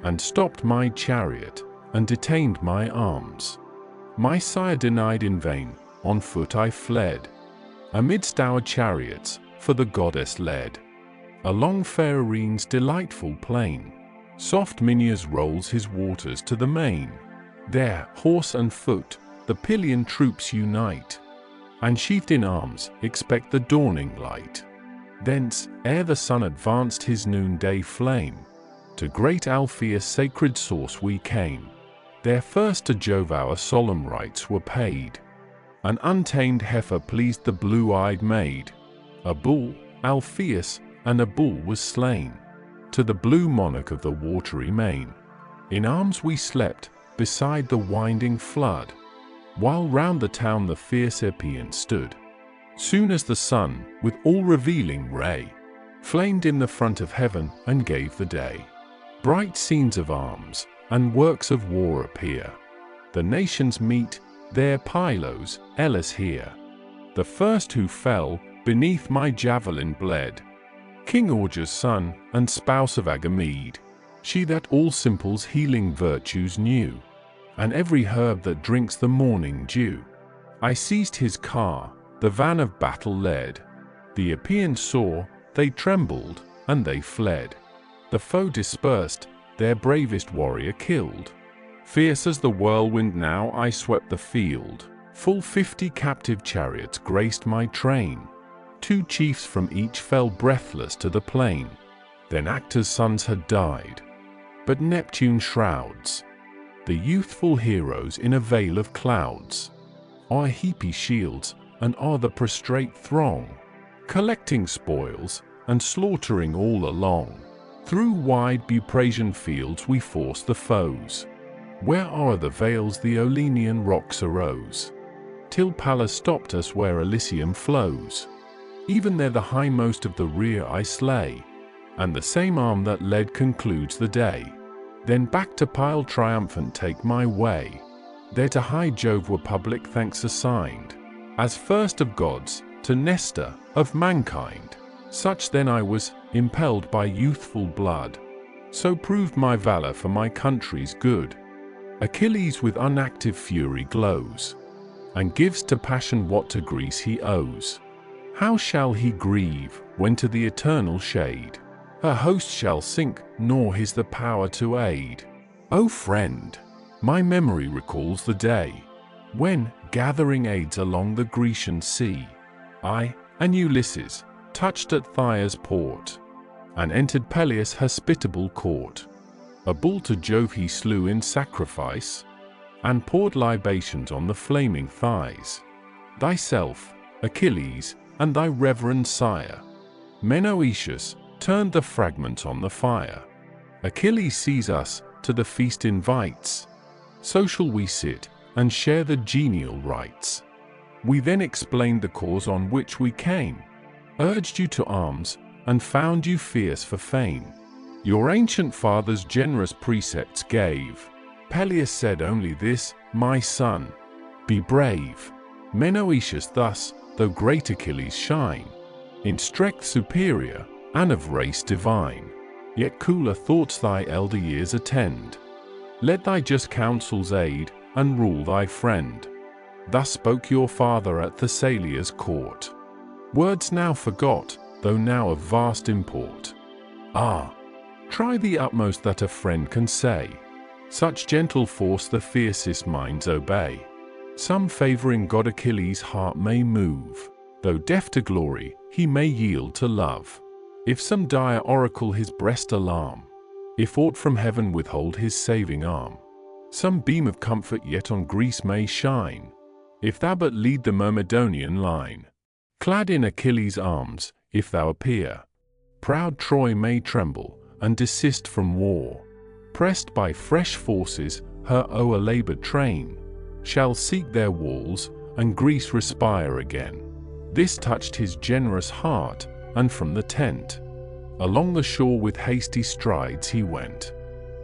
and stopped my chariot, and detained my arms. My sire denied in vain, on foot I fled, amidst our chariots, for the goddess led. Along fair Erine's delightful plain, soft Minyas rolls his waters to the main. There, horse and foot, the Pylian troops unite, and sheathed in arms, expect the dawning light. Thence, ere the sun advanced his noonday flame, to great Alpheus' sacred source we came. There first to Jove our solemn rites were paid. An untamed heifer pleased the blue-eyed maid. A bull, Alpheus, and a bull was slain, to the blue monarch of the watery main. In arms we slept, beside the winding flood, while round the town the fierce Epean stood. Soon as the sun, with all-revealing ray, flamed in the front of heaven and gave the day, bright scenes of arms and works of war appear. The nations meet, there Pylos, Elis here. The first who fell, beneath my javelin bled. King Augea's son, and spouse of Agamemnon, she that all simples healing virtues knew, and every herb that drinks the morning dew. I seized his car, the van of battle led. The Epeans saw, they trembled, and they fled. The foe dispersed, their bravest warrior killed. Fierce as the whirlwind now I swept the field. Full 50 captive chariots graced my train. 2 chiefs from each fell breathless to the plain. Then Actor's sons had died, but Neptune shrouds the youthful heroes in a veil of clouds, are heapy shields, and are the prostrate throng, collecting spoils, and slaughtering all along. Through wide Buprasian fields we force the foes. Where are the vales the Olenian rocks arose, till Pallas stopped us where Elysium flows. Even there the hindmost of the rear I slay, and the same arm that led concludes the day. Then back to Pyle triumphant take my way. There to high Jove were public thanks assigned, as first of gods, to Nestor, of mankind. Such then I was, impelled by youthful blood. So proved my valor for my country's good. Achilles with unactive fury glows, and gives to passion what to Greece he owes. How shall he grieve, when to the eternal shade her host shall sink, nor his the power to aid? O friend, my memory recalls the day, when, gathering aids along the Grecian sea, I, and Ulysses, touched at Thyia's port, and entered Peleus' hospitable court. A bull to Jove he slew in sacrifice, and poured libations on the flaming thighs. Thyself, Achilles, and thy reverend sire, Menoetius, turned the fragments on the fire. Achilles sees us, to the feast invites. So shall we sit, and share the genial rites. We then explained the cause on which we came, urged you to arms, and found you fierce for fame. Your ancient fathers generous precepts gave. Peleus said only this, my son, be brave. Menoetius thus, though great Achilles shine, in strength superior, and of race divine, yet cooler thoughts thy elder years attend. Let thy just counsels aid, and rule thy friend. Thus spoke your father at Thessalia's court. Words now forgot, though now of vast import. Ah, try the utmost that a friend can say. Such gentle force the fiercest minds obey. Some favouring god Achilles' heart may move, though deaf to glory, he may yield to love. If some dire oracle his breast alarm, if aught from heaven withhold his saving arm, some beam of comfort yet on Greece may shine, if thou but lead the Myrmidonian line. Clad in Achilles' arms, if thou appear, proud Troy may tremble, and desist from war. Pressed by fresh forces, her o'er-laboured train shall seek their walls, and Greece respire again. This touched his generous heart, and from the tent, along the shore with hasty strides he went.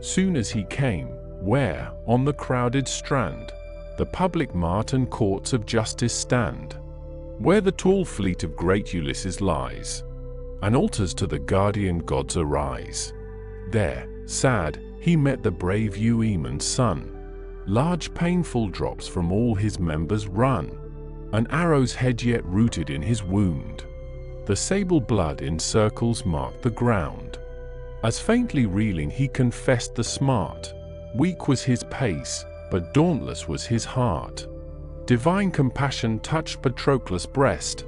Soon as he came, where, on the crowded strand, the public mart and courts of justice stand, where the tall fleet of great Ulysses lies, and altars to the guardian gods arise. There, sad, he met the brave Euaemon's son. Large painful drops from all his members run, an arrow's head yet rooted in his wound. The sable blood in circles marked the ground. As faintly reeling he confessed the smart. Weak was his pace, but dauntless was his heart. Divine compassion touched Patroclus' breast,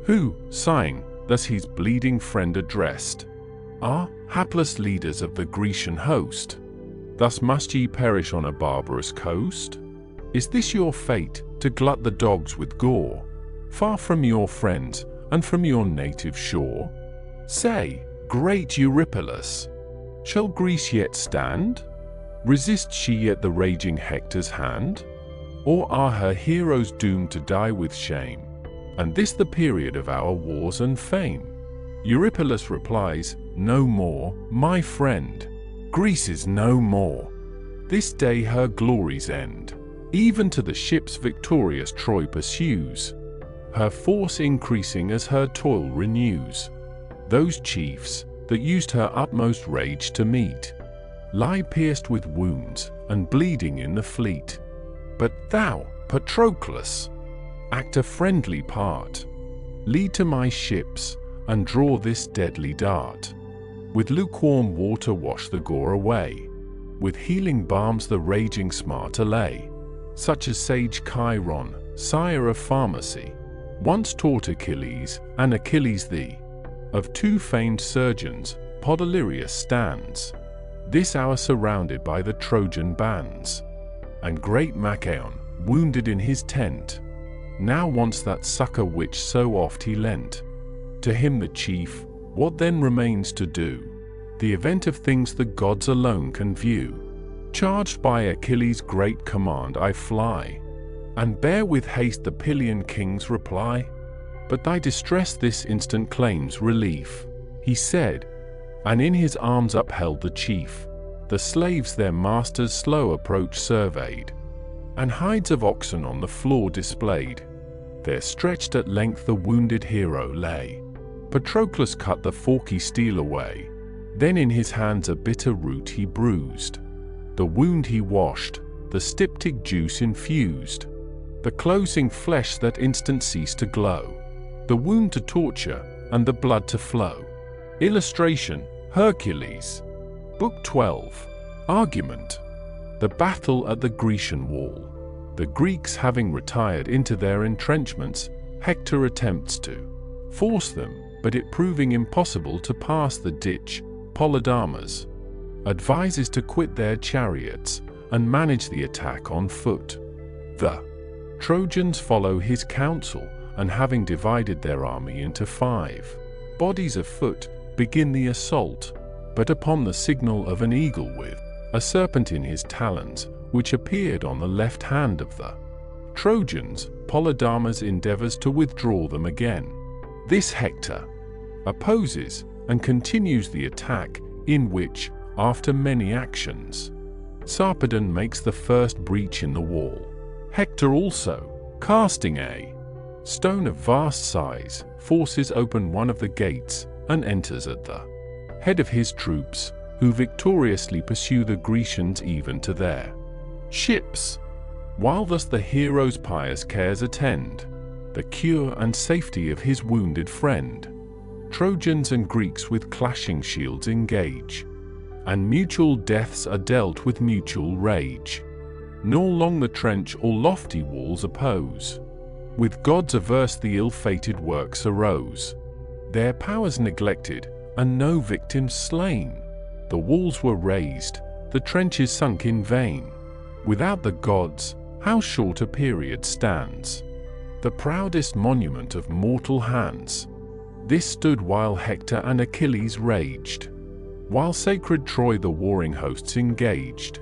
who, sighing, thus his bleeding friend addressed. Ah, hapless leaders of the Grecian host, thus must ye perish on a barbarous coast? Is this your fate, to glut the dogs with gore, far from your friends, and from your native shore? Say, great Eurypylus, shall Greece yet stand? Resists she yet the raging Hector's hand? Or are her heroes doomed to die with shame, and this the period of our wars and fame? Eurypylus replies, no more, my friend. Greece is no more. This day her glories end. Even to the ships victorious Troy pursues, her force increasing as her toil renews. Those chiefs, that used her utmost rage to meet, lie pierced with wounds, and bleeding in the fleet. But thou, Patroclus, act a friendly part. Lead to my ships, and draw this deadly dart. With lukewarm water wash the gore away, with healing balms the raging smart allay, such as sage Chiron, sire of pharmacy, once taught Achilles, and Achilles thee. Of two famed surgeons, Podalirius stands, this hour surrounded by the Trojan bands. and great Machaon, wounded in his tent, now wants that succor which so oft he lent. To him the chief, what then remains to do? The event of things the gods alone can view. Charged by Achilles' great command I fly, and bear with haste the Pylian king's reply. But thy distress this instant claims relief, he said, and in his arms upheld the chief. The slaves their master's slow approach surveyed, and hides of oxen on the floor displayed. There stretched at length the wounded hero lay. Patroclus cut the forky steel away, then in his hands a bitter root he bruised. The wound he washed, the styptic juice infused, the closing flesh that instant ceased to glow, the wound to torture, and the blood to flow. Illustration: Hercules. Book 12. Argument: the battle at the Grecian wall. The Greeks having retired into their entrenchments, Hector attempts to force them, but it proving impossible to pass the ditch, Polydamas advises to quit their chariots and manage the attack on foot. The Trojans follow his counsel, and having divided their army into 5 bodies of foot, begin the assault, but upon the signal of an eagle with a serpent in his talons, which appeared on the left hand of the Trojans, Polydamas endeavors to withdraw them again. This Hector opposes and continues the attack, in which, after many actions, Sarpedon makes the first breach in the wall. Hector also, casting a stone of vast size, forces open one of the gates and enters at the head of his troops, who victoriously pursue the Grecians even to their ships. While thus the hero's pious cares attend the cure and safety of his wounded friend, Trojans and Greeks with clashing shields engage, and mutual deaths are dealt with mutual rage. Nor long the trench or lofty walls oppose, with gods averse the ill-fated works arose. Their powers neglected, and no victims slain. The walls were razed, the trenches sunk in vain. Without the gods, how short a period stands the proudest monument of mortal hands. This stood while Hector and Achilles raged, while sacred Troy the warring hosts engaged.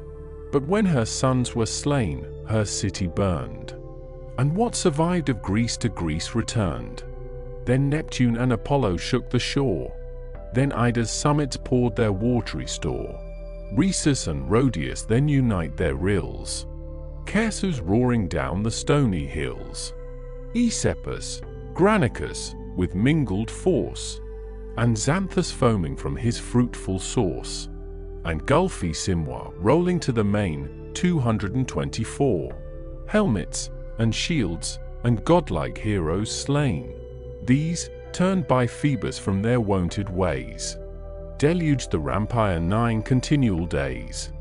But when her sons were slain, her city burned, and what survived of Greece to Greece returned. Then Neptune and Apollo shook the shore, then Ida's summits poured their watery store. Rhesus and Rhodius then unite their rills, Chersus roaring down the stony hills, Aesepus, Granicus, with mingled force, and Xanthus foaming from his fruitful source, and gulfy Simwa rolling to the main, 224 helmets and shields and godlike heroes slain. These, turned by Phoebus from their wonted ways, deluged the rampire 9 continual days.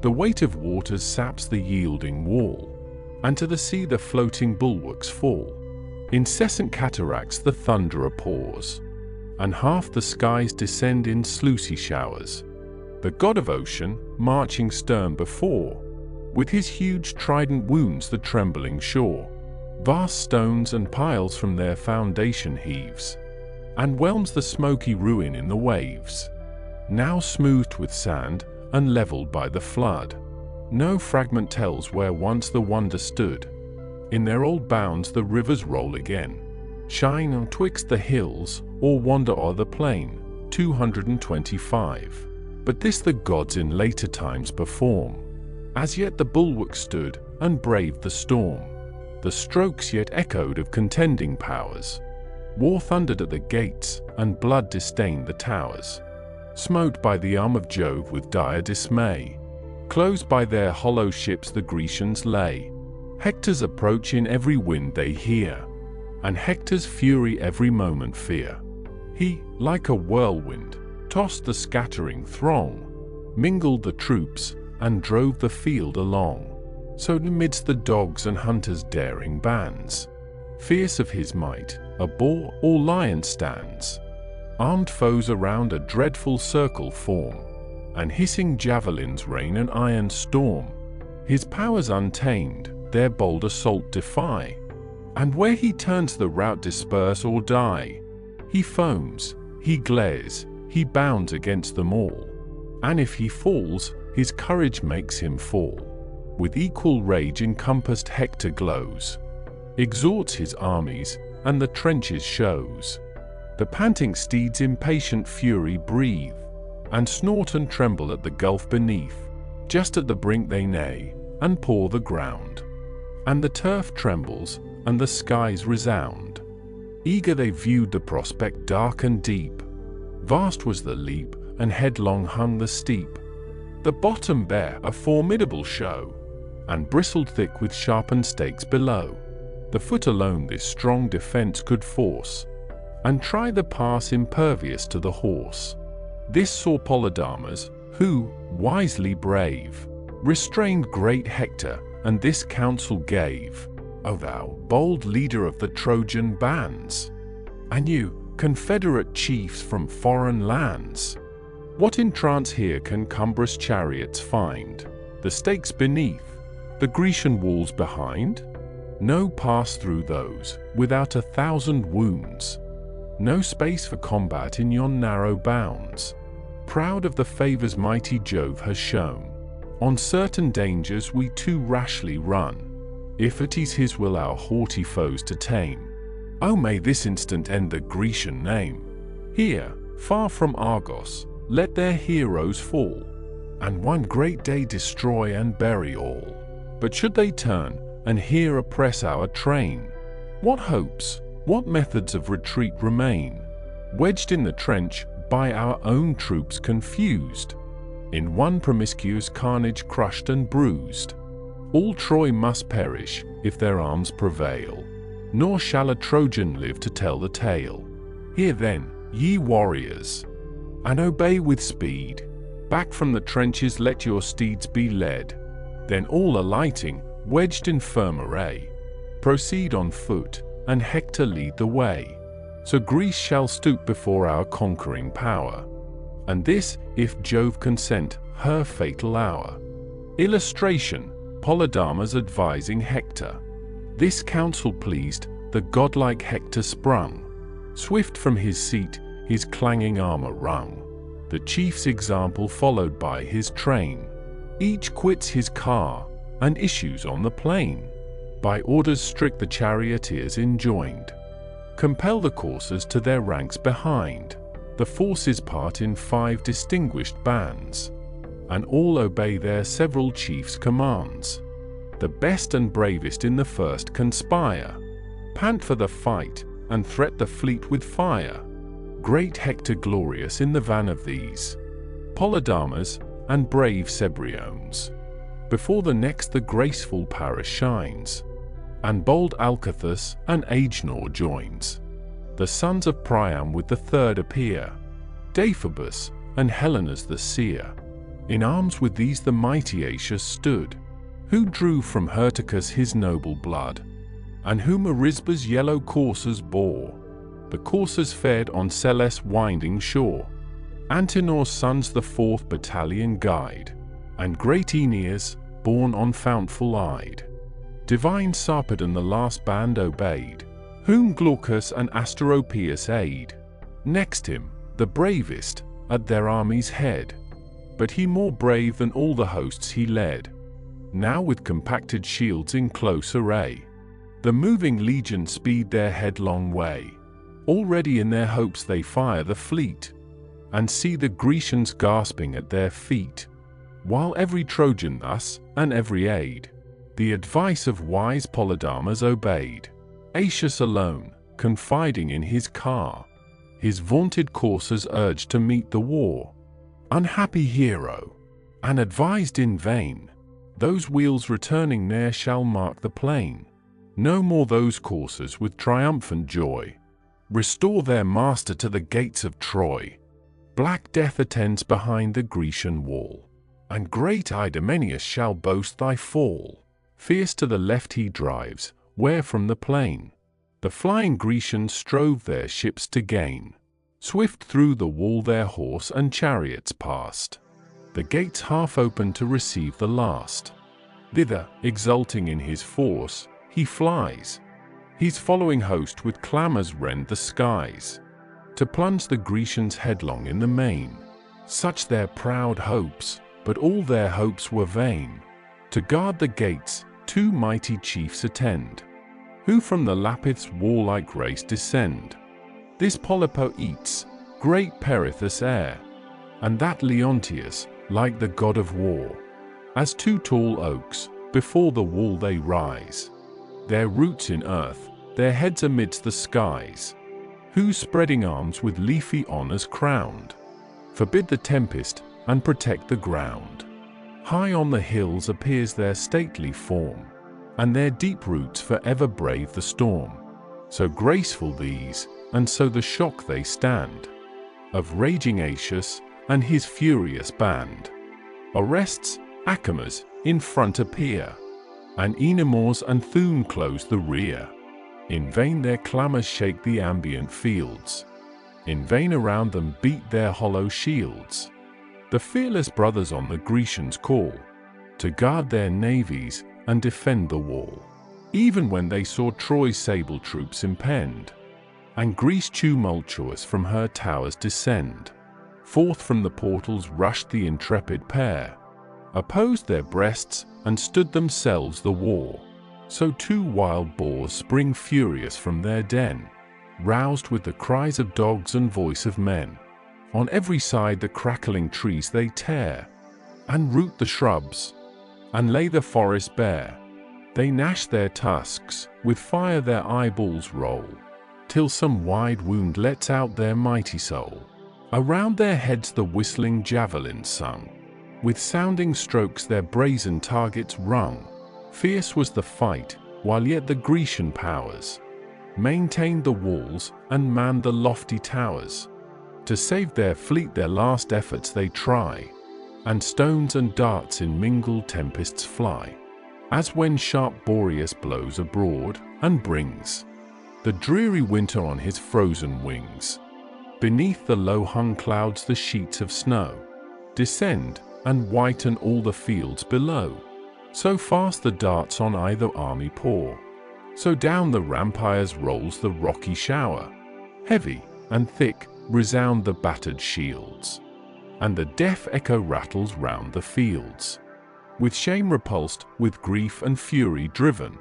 The weight of waters saps the yielding wall, and to the sea the floating bulwarks fall. Incessant cataracts the thunderer pours, and half the skies descend in sluicy showers. The god of ocean, marching stern before, with his huge trident wounds the trembling shore. Vast stones and piles from their foundation heaves, and whelms the smoky ruin in the waves. Now smoothed with sand, and levelled by the flood, no fragment tells where once the wonder stood. In their old bounds the rivers roll again, shine twixt the hills, or wander o'er the plain, 225. But this the gods in later times perform. As yet the bulwark stood, and braved the storm. The strokes yet echoed of contending powers. War thundered at the gates, and blood disdained the towers. Smote by the arm of Jove with dire dismay, closed by their hollow ships the Grecians lay. Hector's approach in every wind they hear, and Hector's fury every moment fear. He, like a whirlwind, tossed the scattering throng, mingled the troops, and drove the field along. So amidst the dogs and hunters' daring bands, fierce of his might, a boar or lion stands. Armed foes around a dreadful circle form, and hissing javelins rain an iron storm. His powers untamed, their bold assault defy, and where he turns the rout disperse or die. He foams, he glares, he bounds against them all, and if he falls, his courage makes him fall. With equal rage encompassed Hector glows, exhorts his armies, and the trenches shows. The panting steeds impatient fury breathe, and snort and tremble at the gulf beneath. Just at the brink they neigh, and paw the ground, and the turf trembles, and the skies resound. Eager they viewed the prospect dark and deep. Vast was the leap, and headlong hung the steep. The bottom bare a formidable show, and bristled thick with sharpened stakes below. The foot alone this strong defence could force, and try the pass impervious to the horse. This saw Polydamas, who, wisely brave, restrained great Hector, and this counsel gave: O thou, bold leader of the Trojan bands, and you, confederate chiefs from foreign lands, what entrance here can cumbrous chariots find? The stakes beneath, the Grecian walls behind? No pass through those, without 1,000 wounds. No space for combat in yon narrow bounds. Proud of the favours mighty Jove has shown, on certain dangers we too rashly run. If it is his will our haughty foes to tame, oh may this instant end the Grecian name. Here, far from Argos, let their heroes fall, and one great day destroy and bury all. But should they turn, and here oppress our train, what hopes, what methods of retreat remain? Wedged in the trench, by our own troops confused, in one promiscuous carnage crushed and bruised. All Troy must perish, if their arms prevail, nor shall a Trojan live to tell the tale. Hear then, ye warriors, and obey with speed. Back from the trenches let your steeds be led. Then all alighting, wedged in firm array, proceed on foot, and Hector lead the way. So Greece shall stoop before our conquering power, and this, if Jove consent, her fatal hour. Illustration: Polydamas advising Hector. This counsel pleased, the godlike Hector sprung. Swift from his seat, his clanging armor rung. The chief's example followed by his train. Each quits his car, and issues on the plain. By orders strict the charioteers enjoined, compel the coursers to their ranks behind. The forces part in 5 distinguished bands, and all obey their several chiefs' commands. The best and bravest in the first conspire, pant for the fight, and threat the fleet with fire. Great Hector glorious in the van of these, Polydamas, and brave Cebriones. Before the next the graceful Paris shines, and bold Alcathous and Agenor joins. The sons of Priam with the third appear, Deiphobus and Helenas the seer. In arms with these the mighty Aetius stood, who drew from Hyrtacus his noble blood, and whom Arisba's yellow coursers bore. The coursers fared on Celes' winding shore. Antenor's sons the 4th battalion guide, and great Aeneas, born on Fountful-eyed. Divine Sarpedon the last band obeyed, whom Glaucus and Asteropaeus aid. Next him, the bravest, at their army's head, but he more brave than all the hosts he led. Now with compacted shields in close array, the moving legion speed their headlong way. Already in their hopes they fire the fleet, and see the Grecians gasping at their feet. While every Trojan thus, and every aid, the advice of wise Polydamas obeyed. Aetius alone, confiding in his car, his vaunted coursers urged to meet the war. Unhappy hero, and advised in vain, those wheels returning ne'er shall mark the plain. No more those coursers with triumphant joy restore their master to the gates of Troy. Black death attends behind the Grecian wall, and great Idomeneus shall boast thy fall. Fierce to the left he drives, where from the plain the flying Grecians strove their ships to gain. Swift through the wall their horse and chariots passed, the gates half open to receive the last. Thither, exulting in his force, he flies. His following host with clamors rend the skies, to plunge the Grecians headlong in the main. Such their proud hopes, but all their hopes were vain. To guard the gates, two mighty chiefs attend, who from the Lapith's warlike race descend. This Polypoetes, great Perithous heir, and that Leonteus, like the god of war. As two tall oaks, before the wall they rise, their roots in earth, their heads amidst the skies, whose spreading arms with leafy honors crowned, forbid the tempest, and protect the ground. High on the hills appears their stately form, and their deep roots forever brave the storm. So graceful these, and so the shock they stand, of raging Aetius, and his furious band. Orestes, Acamas, in front appear, and Enamors and Thume close the rear. In vain their clamors shake the ambient fields, in vain around them beat their hollow shields. The fearless brothers on the Grecians call, to guard their navies and defend the wall. Even when they saw Troy's sable troops impend, and Greece tumultuous from her towers descend, forth from the portals rushed the intrepid pair, opposed their breasts, and stood themselves the war. So two wild boars spring furious from their den, roused with the cries of dogs and voice of men. On every side the crackling trees they tear, and root the shrubs, and lay the forest bare. They gnash their tusks, with fire their eyeballs roll, till some wide wound lets out their mighty soul. Around their heads the whistling javelins sung, with sounding strokes their brazen targets rung. Fierce was the fight, while yet the Grecian powers maintained the walls and manned the lofty towers. To save their fleet their last efforts they try, and stones and darts in mingled tempests fly, as when sharp Boreas blows abroad, and brings the dreary winter on his frozen wings. Beneath the low-hung clouds the sheets of snow descend, and whiten all the fields below. So fast the darts on either army pour, so down the rampires rolls the rocky shower. Heavy and thick resound the battered shields, and the deaf echo rattles round the fields. With shame repulsed, with grief and fury driven,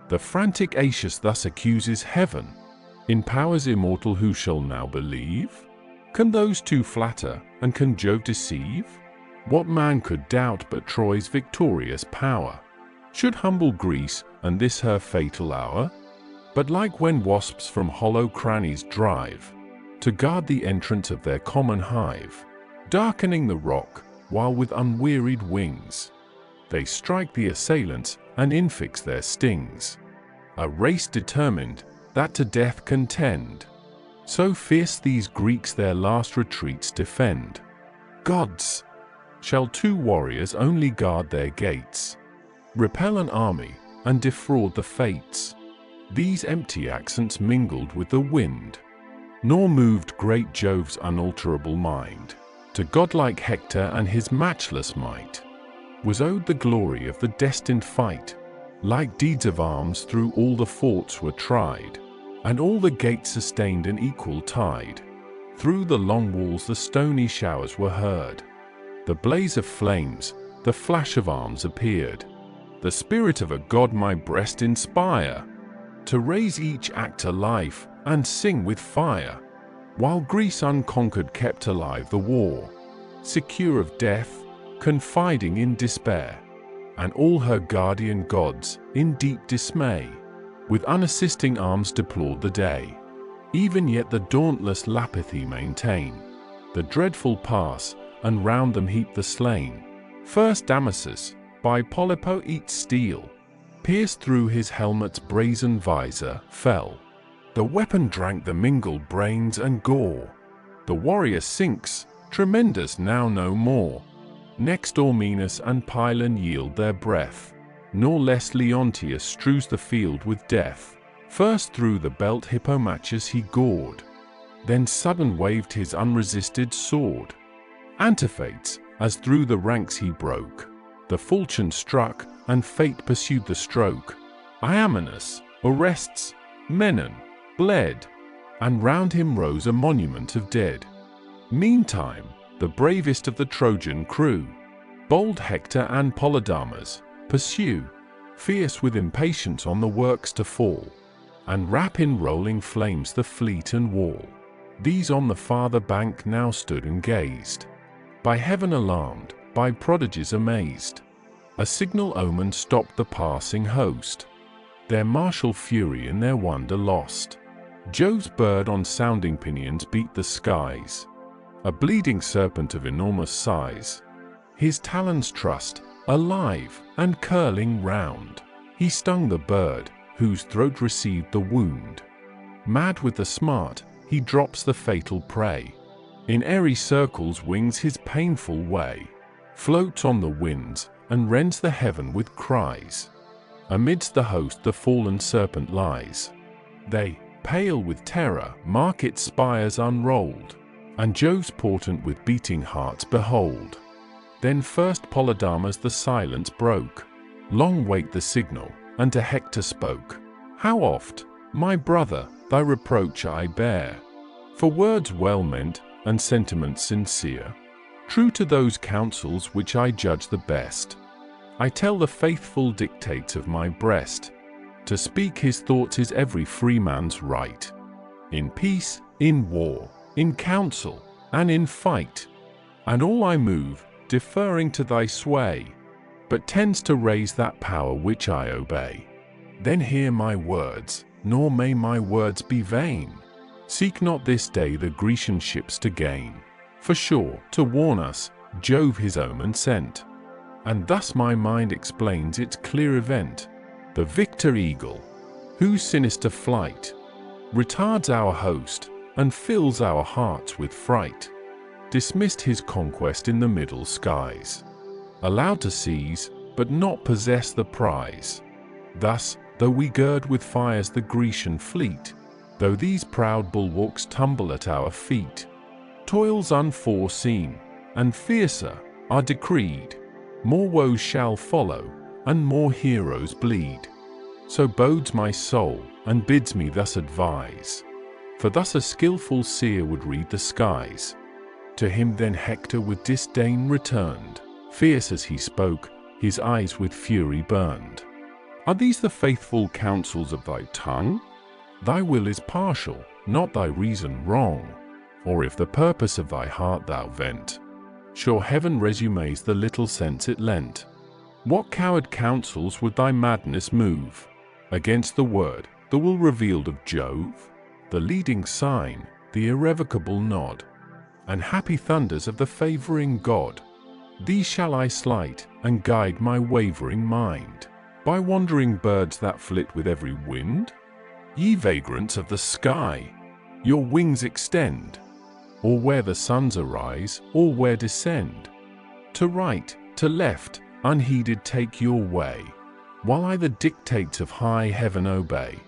the frantic Aetius thus accuses heaven. In powers immortal who shall now believe? Can those two flatter, and can Jove deceive? What man could doubt but Troy's victorious power should humble Greece, and this her fatal hour? But like when wasps from hollow crannies drive, to guard the entrance of their common hive, darkening the rock, while with unwearied wings they strike the assailants, and infix their stings. A race determined, that to death contend, so fierce these Greeks their last retreats defend. Gods! Shall two warriors only guard their gates, repel an army, and defraud the fates? These empty accents mingled with the wind, nor moved great Jove's unalterable mind. To godlike Hector and his matchless might was owed the glory of the destined fight. Like deeds of arms through all the forts were tried, and all the gates sustained an equal tide. Through the long walls the stony showers were heard, the blaze of flames, the flash of arms appeared. The spirit of a god my breast inspire, to raise each act to life, and sing with fire. While Greece unconquered kept alive the war, secure of death, confiding in despair, and all her guardian gods, in deep dismay, with unassisting arms deplored the day. Even yet the dauntless Lapithae maintain the dreadful pass, and round them heap the slain. First Damasus, by Polypoetes' steel, pierced through his helmet's brazen visor, fell. The weapon drank the mingled brains and gore. The warrior sinks, tremendous now no more. Next Ormenus and Pylon yield their breath, nor less Leonteus strews the field with death. First through the belt Hippomachus he gored, then sudden waved his unresisted sword. Antiphates, as through the ranks he broke, The falchion struck, and fate pursued the stroke. Iamenus, Orestes, Menon, bled, and round him rose a monument of dead. Meantime, the bravest of the Trojan crew, bold Hector and Polydamas, pursue, fierce with impatience on the works to fall, and wrap in rolling flames the fleet and wall. These on the farther bank now stood and gazed, by heaven alarmed, by prodigies amazed. A signal omen stopped the passing host, their martial fury in their wonder lost. Jove's bird on sounding pinions beat the skies, a bleeding serpent of enormous size. His talons trussed, alive, and curling round, he stung the bird, whose throat received the wound. Mad with the smart, he drops the fatal prey. In airy circles wings his painful way, floats on the winds, and rends the heaven with cries. Amidst the host the fallen serpent lies. They, pale with terror, mark its spires unrolled, and Jove's portent with beating hearts behold. Then first Polydamas the silence broke. Long wait the signal, and to Hector spoke. How oft, my brother, thy reproach I bear, for words well meant, and sentiments sincere, true to those counsels which I judge the best. I tell the faithful dictates of my breast. To speak his thoughts is every free man's right. In peace, in war, in counsel, and in fight. And all I move, deferring to thy sway, but tends to raise that power which I obey. Then hear my words, nor may my words be vain. Seek not this day the Grecian ships to gain, for sure, to warn us, Jove his omen sent. And thus my mind explains its clear event. The victor eagle, whose sinister flight retards our host, and fills our hearts with fright, dismissed his conquest in the middle skies, allowed to seize, but not possess the prize. Thus, though we gird with fires the Grecian fleet, though these proud bulwarks tumble at our feet, toils unforeseen, and fiercer, are decreed. More woes shall follow, and more heroes bleed. So bodes my soul, and bids me thus advise. For thus a skillful seer would read the skies. To him then Hector with disdain returned. Fierce as he spoke, his eyes with fury burned. Are these the faithful counsels of thy tongue? Thy will is partial, not thy reason wrong. Or if the purpose of thy heart thou vent, sure heaven resumes the little sense it lent. What coward counsels would thy madness move against the word, the will revealed of Jove? The leading sign, the irrevocable nod, and happy thunders of the favouring god. These shall I slight, and guide my wavering mind, by wandering birds that flit with every wind? Ye vagrants of the sky, your wings extend, or where the suns arise, or where descend. To right, to left, unheeded take your way, while I the dictates of high heaven obey.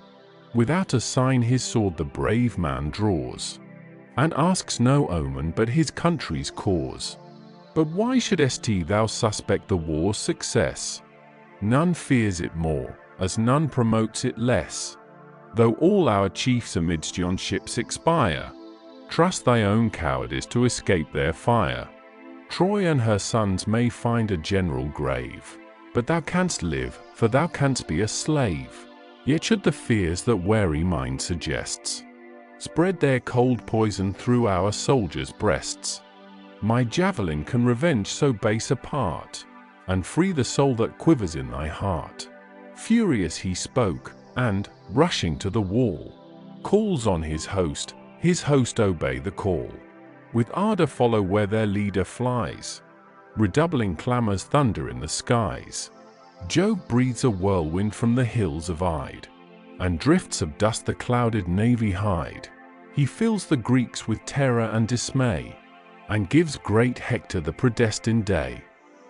Without a sign his sword the brave man draws, and asks no omen but his country's cause. But why shouldst thou suspect the war's success? None fears it more, as none promotes it less. Though all our chiefs amidst yon ships expire, trust thy own cowardice to escape their fire. Troy and her sons may find a general grave, but thou canst live, for thou canst be a slave. Yet should the fears that wary mind suggests spread their cold poison through our soldiers' breasts, my javelin can revenge so base a part, and free the soul that quivers in thy heart. Furious he spoke, and, rushing to the wall, calls on his host obey the call. With ardor follow where their leader flies, redoubling clamors thunder in the skies. Jove breathes a whirlwind from the hills of Ide, and drifts of dust the clouded navy hide. He fills the Greeks with terror and dismay, and gives great Hector the predestined day.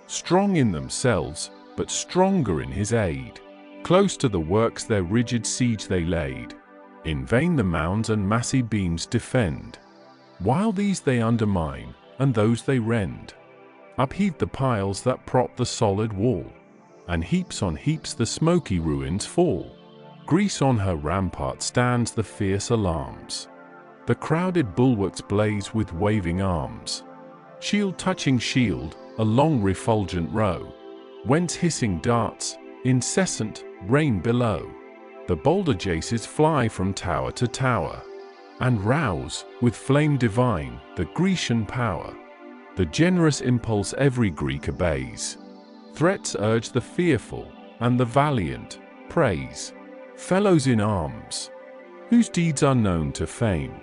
Strong in themselves, but stronger in his aid, close to the works their rigid siege they laid. In vain the mounds and massy beams defend, while these they undermine, and those they rend. Upheaved the piles that prop the solid wall, and heaps on heaps the smoky ruins fall. Greece on her rampart stands the fierce alarms. The crowded bulwarks blaze with waving arms. Shield touching shield, a long refulgent row, whence hissing darts, incessant, rain below. The boulder jaces fly from tower to tower, and rouse, with flame divine, the Grecian power. The generous impulse every Greek obeys. Threats urge the fearful, and the valiant praise. Fellows in arms, whose deeds are known to fame,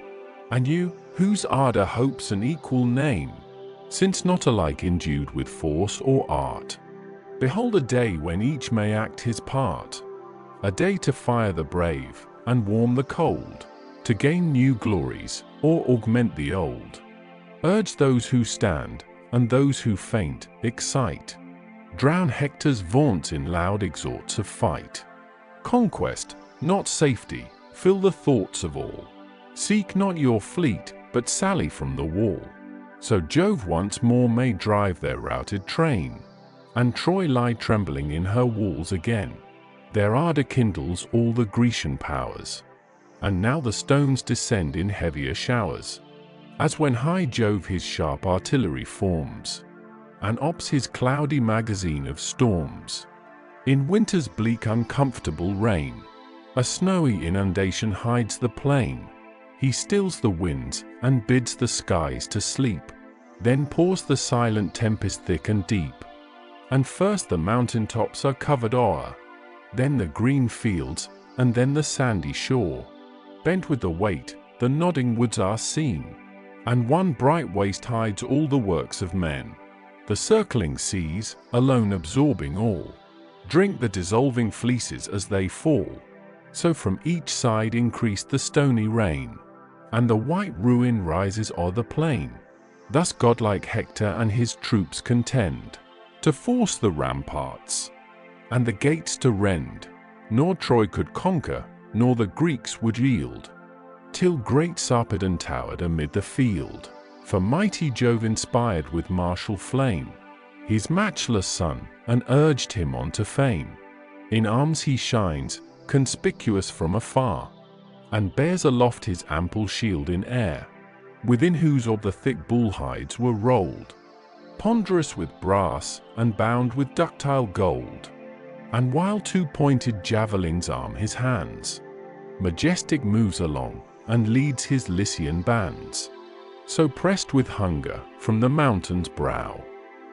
and you, whose ardor hopes an equal name, since not alike endued with force or art. Behold a day when each may act his part, a day to fire the brave, and warm the cold, to gain new glories, or augment the old. Urge those who stand, and those who faint, excite. Drown Hector's vaunts in loud exhorts of fight. Conquest, not safety, fill the thoughts of all. Seek not your fleet, but sally from the wall. So Jove once more may drive their routed train, and Troy lie trembling in her walls again. Their ardor kindles all the Grecian powers, and now the stones descend in heavier showers, as when high Jove his sharp artillery forms, and opes his cloudy magazine of storms. In winter's bleak uncomfortable reign, a snowy inundation hides the plain. He stills the winds, and bids the skies to sleep, then pours the silent tempest thick and deep. And first the mountain tops are covered o'er, then the green fields, and then the sandy shore. Bent with the weight, the nodding woods are seen, and one bright waste hides all the works of men. The circling seas, alone absorbing all, drink the dissolving fleeces as they fall. So from each side increased the stony rain, and the white ruin rises o'er the plain. Thus godlike Hector and his troops contend, to force the ramparts, and the gates to rend. Nor Troy could conquer, nor the Greeks would yield, till great Sarpedon towered amid the field. For mighty Jove inspired with martial flame his matchless son, and urged him on to fame. In arms he shines, conspicuous from afar, and bears aloft his ample shield in air, within whose orb the thick bull hides were rolled, ponderous with brass, and bound with ductile gold. And while two pointed javelins arm his hands, majestic moves along, and leads his Lycian bands. So pressed with hunger, from the mountain's brow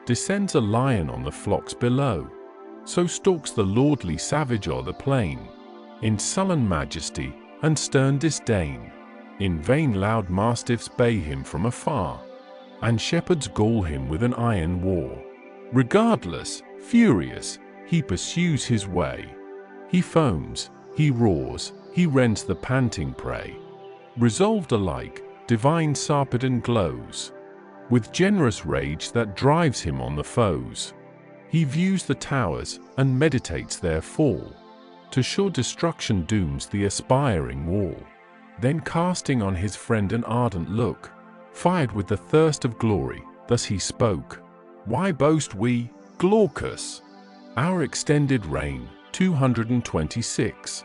descends a lion on the flocks below. So stalks the lordly savage o'er the plain, in sullen majesty and stern disdain. In vain loud mastiffs bay him from afar, and shepherds gall him with an iron war. Regardless, furious, he pursues his way. He foams, he roars, he rends the panting prey. Resolved alike, divine Sarpedon glows, with generous rage that drives him on the foes. He views the towers, and meditates their fall. To sure destruction dooms the aspiring wall. Then casting on his friend an ardent look, fired with the thirst of glory, thus he spoke. Why boast we, Glaucus, our extended reign, 226,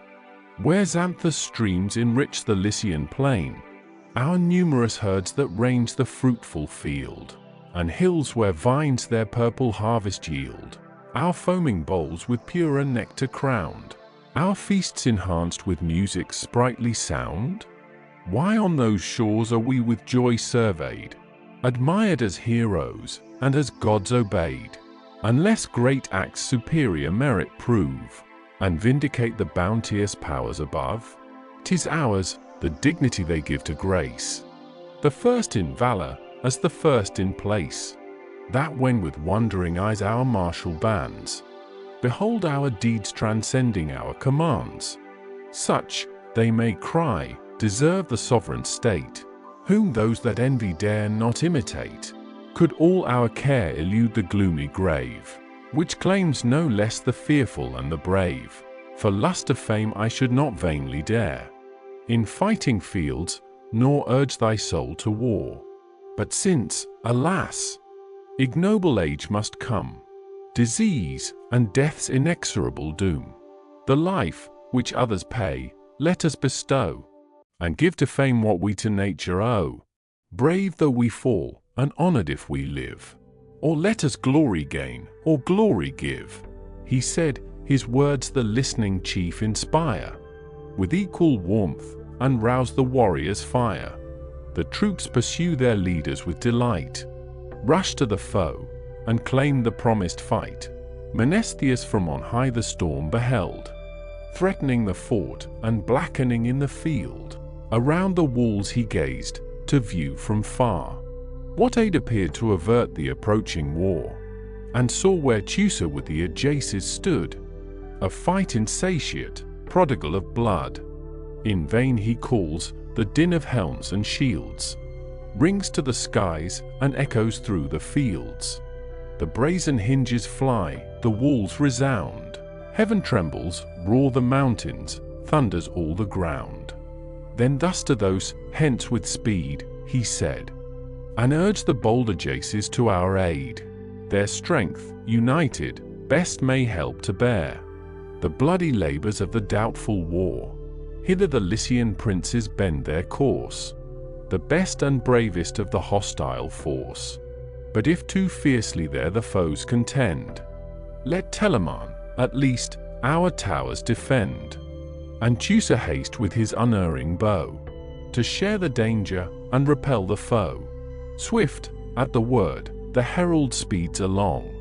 where Xanthus streams enrich the Lycian plain, our numerous herds that range the fruitful field, and hills where vines their purple harvest yield, our foaming bowls with purer nectar crowned, our feasts enhanced with music's sprightly sound? Why on those shores are we with joy surveyed, admired as heroes, and as gods obeyed, unless great acts superior merit prove, and vindicate the bounteous powers above? 'Tis ours, the dignity they give to grace, the first in valor, as the first in place, that when with wondering eyes our martial bands behold our deeds transcending our commands, such, they may cry, deserve the sovereign state, whom those that envy dare not imitate. Could all our care elude the gloomy grave, which claims no less the fearful and the brave, for lust of fame I should not vainly dare in fighting fields, nor urge thy soul to war. But since, alas, ignoble age must come, disease and death's inexorable doom. The life, which others pay, let us bestow, and give to fame what we to nature owe. Brave though we fall, and honored if we live, or let us glory gain, or glory give. He said, his words the listening chief inspire with equal warmth, and rouse the warriors' fire. The troops pursue their leaders with delight, rush to the foe, and claim the promised fight. Menestheus from on high the storm beheld, threatening the fort and blackening in the field. Around the walls he gazed, to view from far what aid appeared to avert the approaching war, and saw where Teucer with the Ajaces stood, a fight insatiate, prodigal of blood. In vain he calls, the din of helms and shields rings to the skies and echoes through the fields. The brazen hinges fly, the walls resound, heaven trembles, roar the mountains, thunders all the ground. Then thus to those, hence with speed, he said, and urged the bold Ajaces to our aid. Their strength, united, best may help to bear the bloody labors of the doubtful war. Hither the Lycian princes bend their course, the best and bravest of the hostile force. But if too fiercely there the foes contend, let Telamon, at least, our towers defend, and Teucer haste with his unerring bow, to share the danger and repel the foe. Swift, at the word, the herald speeds along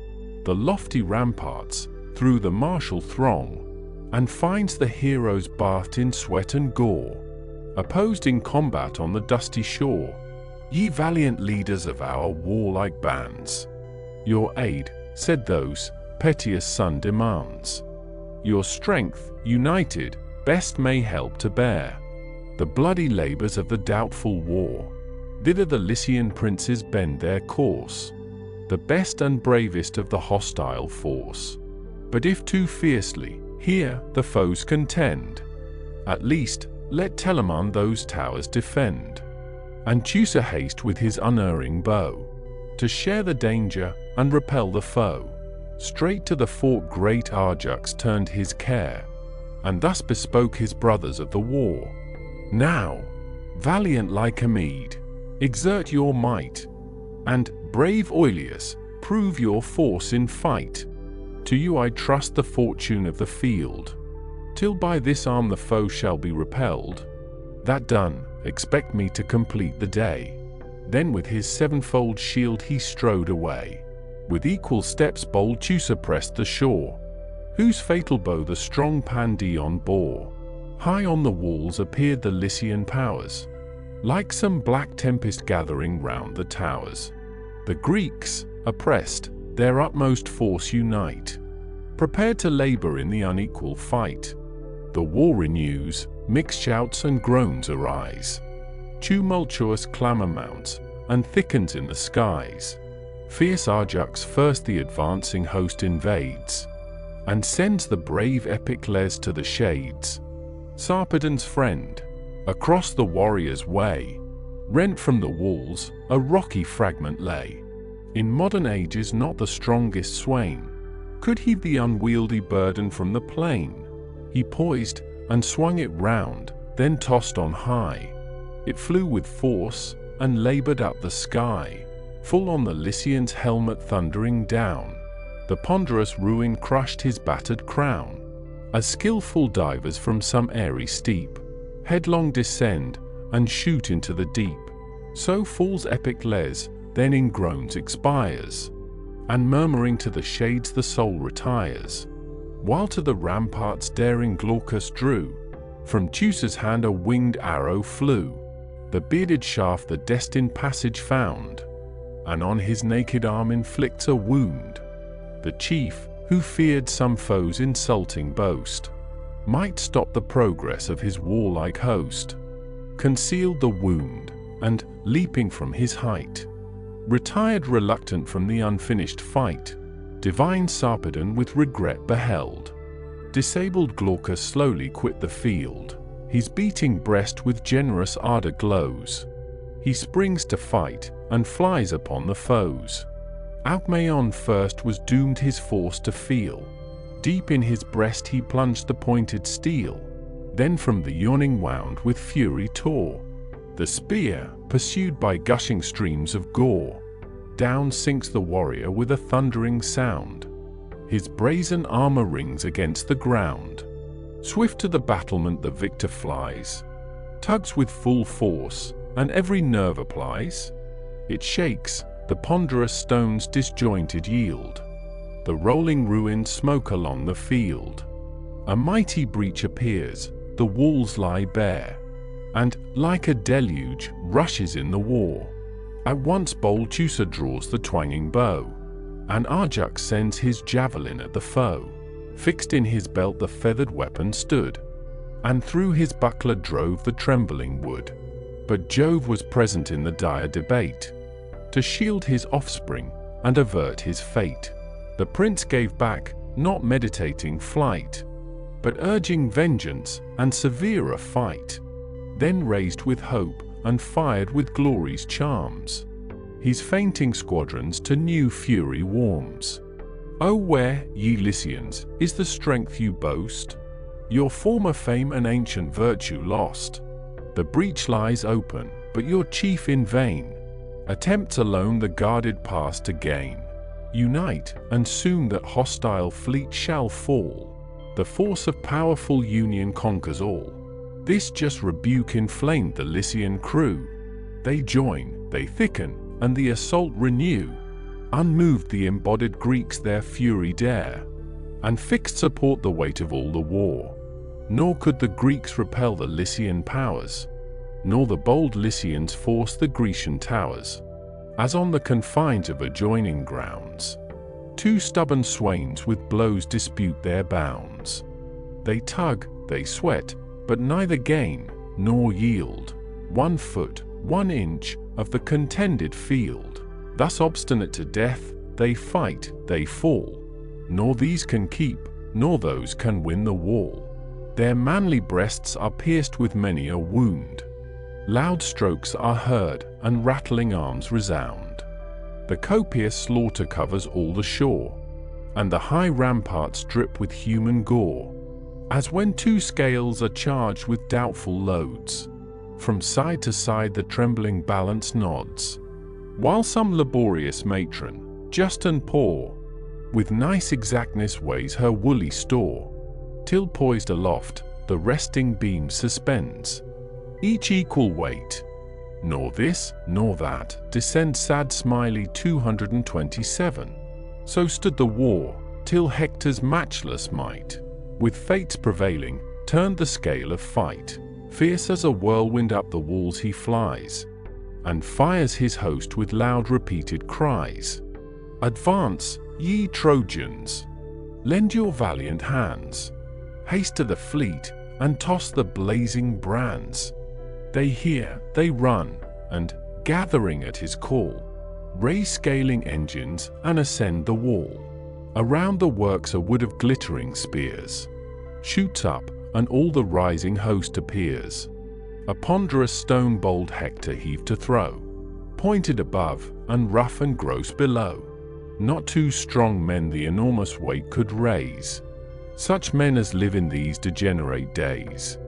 the lofty ramparts, through the martial throng, and finds the heroes bathed in sweat and gore, opposed in combat on the dusty shore. Ye valiant leaders of our warlike bands, your aid, said those, Petius' son demands. Your strength, united, best may help to bear the bloody labors of the doubtful war. Thither the Lycian princes bend their course, the best and bravest of the hostile force. But if too fiercely, here, the foes contend, at least, let Telamon those towers defend, and Teucer haste with his unerring bow, to share the danger and repel the foe. Straight to the fort great Ajax turned his care, and thus bespoke his brothers of the war. Now, valiant Lycomed, exert your might, and, brave Oileus, prove your force in fight. To you I trust the fortune of the field, till by this arm the foe shall be repelled. That done, expect me to complete the day. Then with his sevenfold shield he strode away. With equal steps bold Teucer pressed the shore, whose fatal bow the strong Pandion bore. High on the walls appeared the Lycian powers, like some black tempest gathering round the towers. The Greeks, oppressed, their utmost force unite, prepared to labor in the unequal fight. The war renews, mixed shouts and groans arise. Tumultuous clamor mounts, and thickens in the skies. Fierce Ajax first the advancing host invades, and sends the brave Epicles to the shades. Sarpedon's friend, across the warrior's way, rent from the walls, a rocky fragment lay. In modern ages not the strongest swain could heave the unwieldy burden from the plain. He poised, and swung it round, then tossed on high. It flew with force, and labored up the sky, full on the Lycian's helmet thundering down. The ponderous ruin crushed his battered crown. As skillful divers from some airy steep headlong descend, and shoot into the deep, so falls Epicles, then in groans expires, and murmuring to the shades the soul retires. While to the ramparts daring Glaucus drew, from Teucer's hand a winged arrow flew. The bearded shaft the destined passage found, and on his naked arm inflicts a wound. The chief, who feared some foe's insulting boast might stop the progress of his warlike host, concealed the wound, and, leaping from his height, retired reluctant from the unfinished fight. Divine Sarpedon with regret beheld disabled Glaucus slowly quit the field. His beating breast with generous ardor glows. He springs to fight, and flies upon the foes. Agamemnon first was doomed his force to feel. Deep in his breast he plunged the pointed steel, then from the yawning wound with fury tore. The spear, pursued by gushing streams of gore, down sinks the warrior with a thundering sound. His brazen armor rings against the ground. Swift to the battlement the victor flies, tugs with full force, and every nerve applies. It shakes, the ponderous stones disjointed yield. The rolling ruins smoke along the field. A mighty breach appears, the walls lie bare, and, like a deluge, rushes in the war. At once bold Teucer draws the twanging bow, and Ajax sends his javelin at the foe. Fixed in his belt the feathered weapon stood, and through his buckler drove the trembling wood. But Jove was present in the dire debate, to shield his offspring and avert his fate. The prince gave back, not meditating flight, but urging vengeance and severer fight. Then raised with hope and fired with glory's charms, his fainting squadrons to new fury warms. Oh, where, ye Lycians, is the strength you boast? Your former fame and ancient virtue lost. The breach lies open, but your chief in vain attempts alone the guarded pass to gain. Unite, and soon that hostile fleet shall fall. The force of powerful union conquers all. This just rebuke inflamed the Lycian crew. They join, they thicken, and the assault renew. Unmoved the embodied Greeks their fury dare, and fixed support the weight of all the war. Nor could the Greeks repel the Lycian powers, nor the bold Lycians force the Grecian towers. As on the confines of adjoining grounds, two stubborn swains with blows dispute their bounds. They tug, they sweat, but neither gain nor yield 1 foot, 1 inch of the contended field. Thus obstinate to death, they fight, they fall. Nor these can keep, nor those can win the wall. Their manly breasts are pierced with many a wound. Loud strokes are heard, and rattling arms resound. The copious slaughter covers all the shore, and the high ramparts drip with human gore. As when two scales are charged with doubtful loads, from side to side the trembling balance nods, while some laborious matron, just and poor, with nice exactness weighs her woolly store, till poised aloft, the resting beam suspends each equal weight. Nor this, nor that, descend sad smiley 227. So stood the war, till Hector's matchless might, with fates prevailing, turned the scale of fight. Fierce as a whirlwind up the walls he flies, and fires his host with loud repeated cries. Advance, ye Trojans! Lend your valiant hands. Haste to the fleet, and toss the blazing brands. They hear, they run, and, gathering at his call, raise scaling engines and ascend the wall. Around the works a wood of glittering spears shoots up, and all the rising host appears. A ponderous stone bold Hector heaved to throw, pointed above, and rough and gross below. Not two strong men the enormous weight could raise, such men as live in these degenerate days.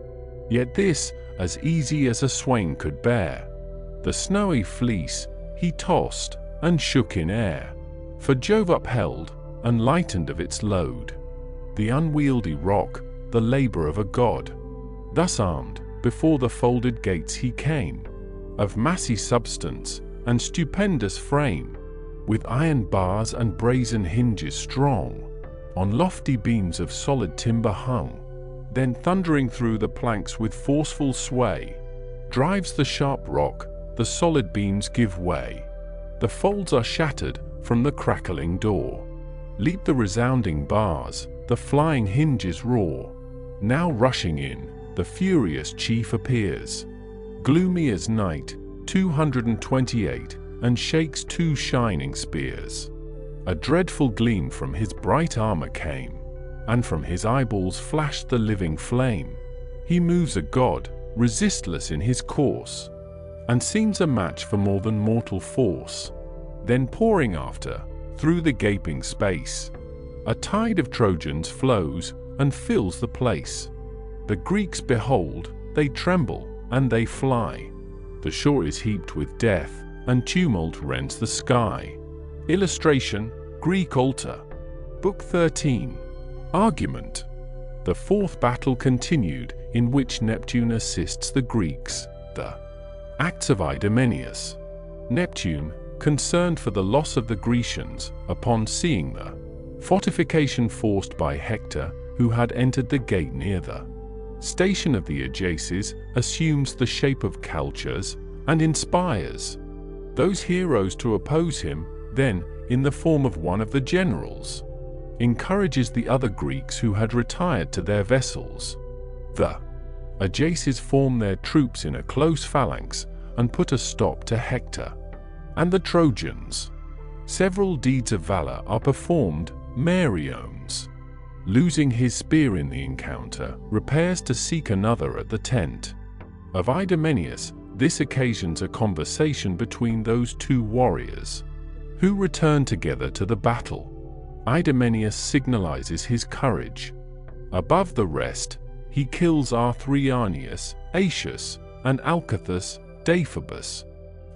Yet this, as easy as a swain could bear. The snowy fleece he tossed and shook in air, for Jove upheld and lightened of its load the unwieldy rock, the labor of a god. Thus armed, before the folded gates he came, of massy substance and stupendous frame, with iron bars and brazen hinges strong, on lofty beams of solid timber hung. Then thundering through the planks with forceful sway, drives the sharp rock, the solid beams give way. The folds are shattered from the crackling door. Leap the resounding bars, the flying hinges roar. Now rushing in, the furious chief appears, gloomy as night, 228, and shakes two shining spears. A dreadful gleam from his bright armor came, and from his eyeballs flashed the living flame. He moves a god, resistless in his course, and seems a match for more than mortal force. Then pouring after, through the gaping space. A tide of Trojans flows and fills the place. The Greeks behold, they tremble, and they fly. The shore is heaped with death, and tumult rends the sky. Illustration, Greek altar. Book 13. Argument. The fourth battle continued, in which Neptune assists the Greeks. The Acts of Idomeneus. Neptune, concerned for the loss of the Grecians, upon seeing the fortification forced by Hector, who had entered the gate near the station of the Ajaces, assumes the shape of Calchas, and inspires those heroes to oppose him, then, in the form of one of the generals, encourages the other Greeks who had retired to their vessels. The Ajaces form their troops in a close phalanx and put a stop to Hector and the Trojans. Several deeds of valor are performed. Meriones, losing his spear in the encounter, repairs to seek another at the tent of Idomeneus. This occasions a conversation between those two warriors, who return together to the battle. Idomeneus signalizes his courage. Above the rest, he kills Arthrianius, Aetius, and Alcathus, Deiphobus,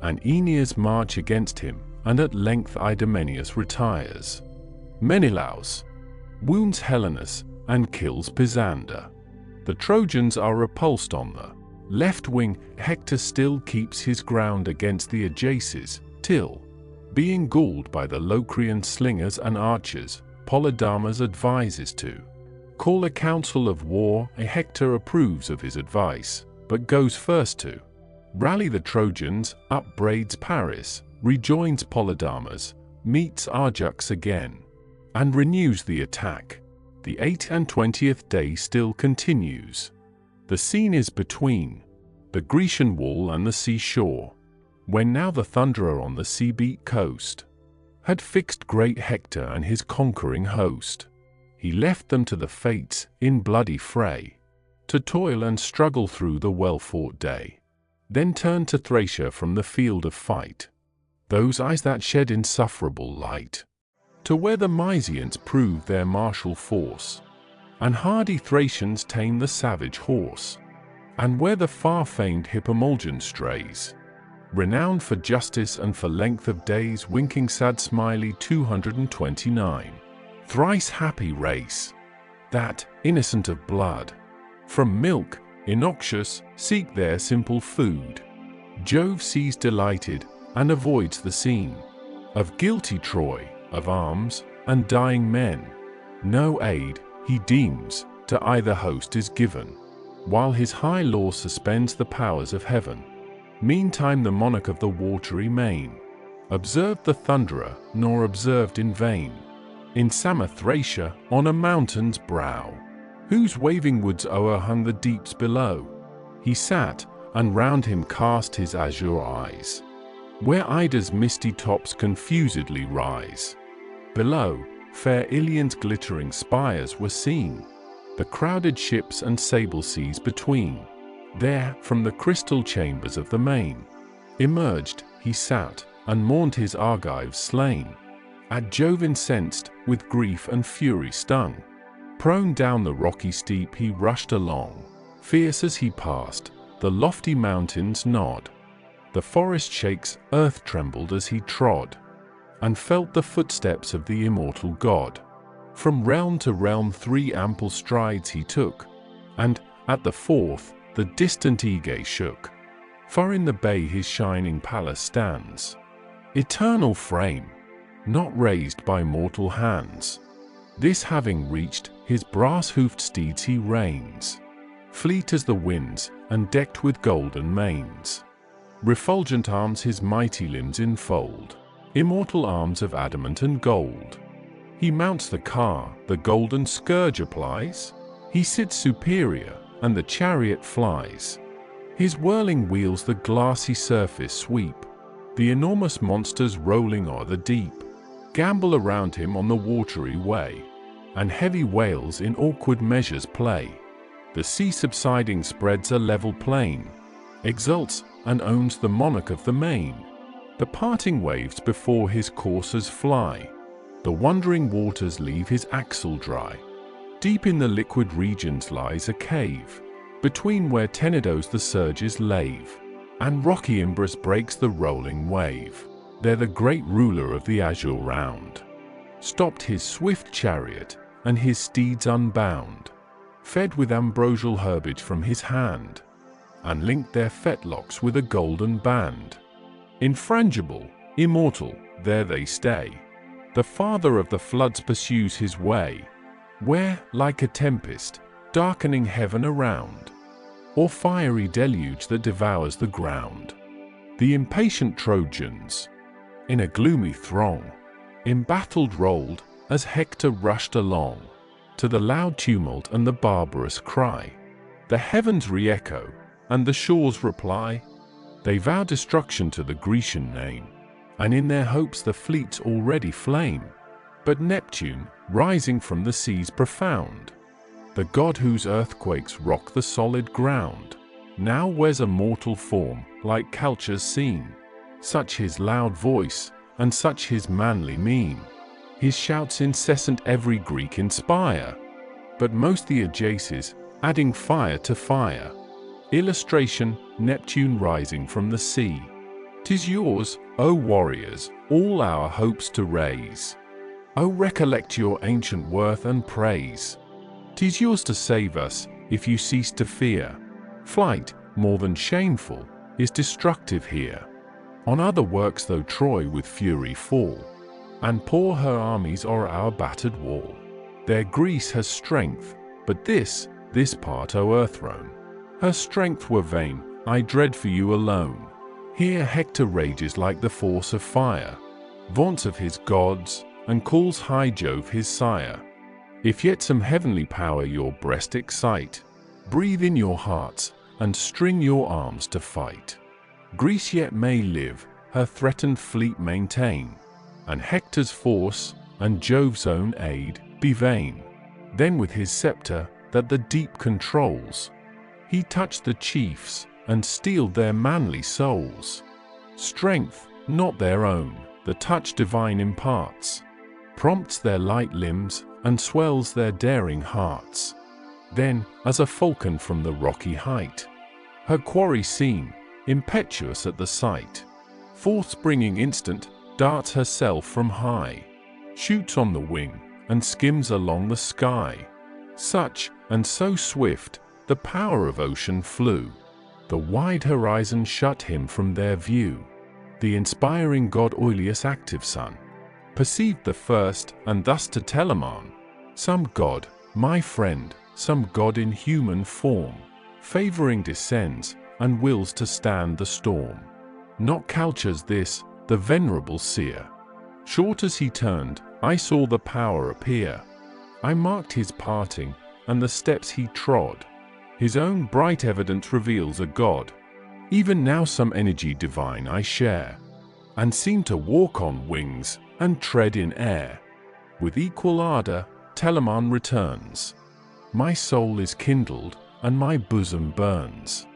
and Aeneas march against him, and at length Idomeneus retires. Menelaus wounds Helenus and kills Pisander. The Trojans are repulsed on the left wing. Hector still keeps his ground against the Ajaces, till, being galled by the Locrian slingers and archers, Polydamas advises to call a council of war. Hector approves of his advice, but goes first to rally the Trojans, upbraids Paris, rejoins Polydamas, meets Ajax again, and renews the attack. The 28th day still continues. The scene is between the Grecian wall and the seashore, when now the thunderer on the sea-beat coast had fixed great Hector and his conquering host. He left them to the fates in bloody fray, to toil and struggle through the well-fought day, then turned to Thracia from the field of fight, those eyes that shed insufferable light, to where the Mysians prove their martial force, and hardy Thracians tame the savage horse, and where the far-famed Hippomolgian strays, renowned for justice and for length of days, winking sad smiley 229. Thrice happy race, that, innocent of blood, from milk, innoxious, seek their simple food. Jove sees delighted, and avoids the scene of guilty Troy, of arms, and dying men. No aid, he deems, to either host is given, while his high law suspends the powers of heaven. Meantime the monarch of the watery main observed the thunderer, nor observed in vain. In Samothracia, on a mountain's brow, whose waving woods o'erhung the deeps below, he sat, and round him cast his azure eyes, where Ida's misty tops confusedly rise. Below, fair Ilion's glittering spires were seen, the crowded ships and sable seas between. There, from the crystal chambers of the main, emerged, he sat, and mourned his Argives slain. At Jove incensed, with grief and fury stung, prone down the rocky steep he rushed along. Fierce as he passed, the lofty mountains nod, the forest shakes, earth trembled as he trod, and felt the footsteps of the immortal god. From realm to realm 3 ample strides he took, and, at the 4th, the distant Aegae shook. For in the bay his shining palace stands, eternal frame, not raised by mortal hands. This having reached, his brass-hoofed steeds he reins, fleet as the winds, and decked with golden manes. Refulgent arms his mighty limbs enfold, immortal arms of adamant and gold. He mounts the car, the golden scourge applies, he sits superior, and the chariot flies. His whirling wheels the glassy surface sweep, the enormous monsters rolling o'er the deep gambol around him on the watery way, and heavy whales in awkward measures play. The sea subsiding spreads a level plain, exults and owns the monarch of the main. The parting waves before his coursers fly, The wandering waters leave his axle dry. Deep in the liquid regions lies a cave, between where Tenedos the surges lave, and rocky Imbrus breaks the rolling wave. There the great ruler of the azure round stopped his swift chariot, and his steeds unbound, fed with ambrosial herbage from his hand, and linked their fetlocks with a golden band. Infrangible, immortal, there they stay. The father of the floods pursues his way, where, like a tempest, darkening heaven around, or fiery deluge that devours the ground, the impatient Trojans, in a gloomy throng, embattled rolled, as Hector rushed along, to the loud tumult and the barbarous cry. The heavens re-echo, and the shores reply. They vow destruction to the Grecian name, and in their hopes the fleets already flame. But Neptune, rising from the seas profound, the god whose earthquakes rock the solid ground, now wears a mortal form, like Calchas seen. Such his loud voice, and such his manly mien. His shouts incessant every Greek inspire, but most the Ajaces, adding fire to fire. Illustration, Neptune rising from the sea. 'Tis yours, O warriors, all our hopes to raise. O recollect your ancient worth and praise. 'Tis yours to save us, if you cease to fear. Flight, more than shameful, is destructive here. On other works though Troy with fury fall, and pour her armies o'er our battered wall. There Greece has strength, but this part, O Earthrone, her strength were vain, I dread for you alone. Here Hector rages like the force of fire, vaunts of his gods, and calls high Jove his sire. If yet some heavenly power your breast excite, breathe in your hearts, and string your arms to fight. Greece yet may live, her threatened fleet maintain, and Hector's force, and Jove's own aid, be vain. Then with his scepter, that the deep controls, he touched the chiefs, and steeled their manly souls. Strength, not their own, the touch divine imparts, prompts their light limbs, and swells their daring hearts. Then, as a falcon from the rocky height, her quarry seen, impetuous at the sight, forth springing instant, darts herself from high, shoots on the wing, and skims along the sky. Such, and so swift, the power of ocean flew. The wide horizon shut him from their view. The inspiring god Oileus' active son perceived the first, and thus to Telamon, some god, my friend, some god in human form, favoring descends, and wills to stand the storm. Not Calchas this, the venerable seer. Short as he turned, I saw the power appear. I marked his parting, and the steps he trod. His own bright evidence reveals a god. Even now some energy divine I share, and seem to walk on wings, and tread in air. With equal ardor, Telamon returns. My soul is kindled, and my bosom burns.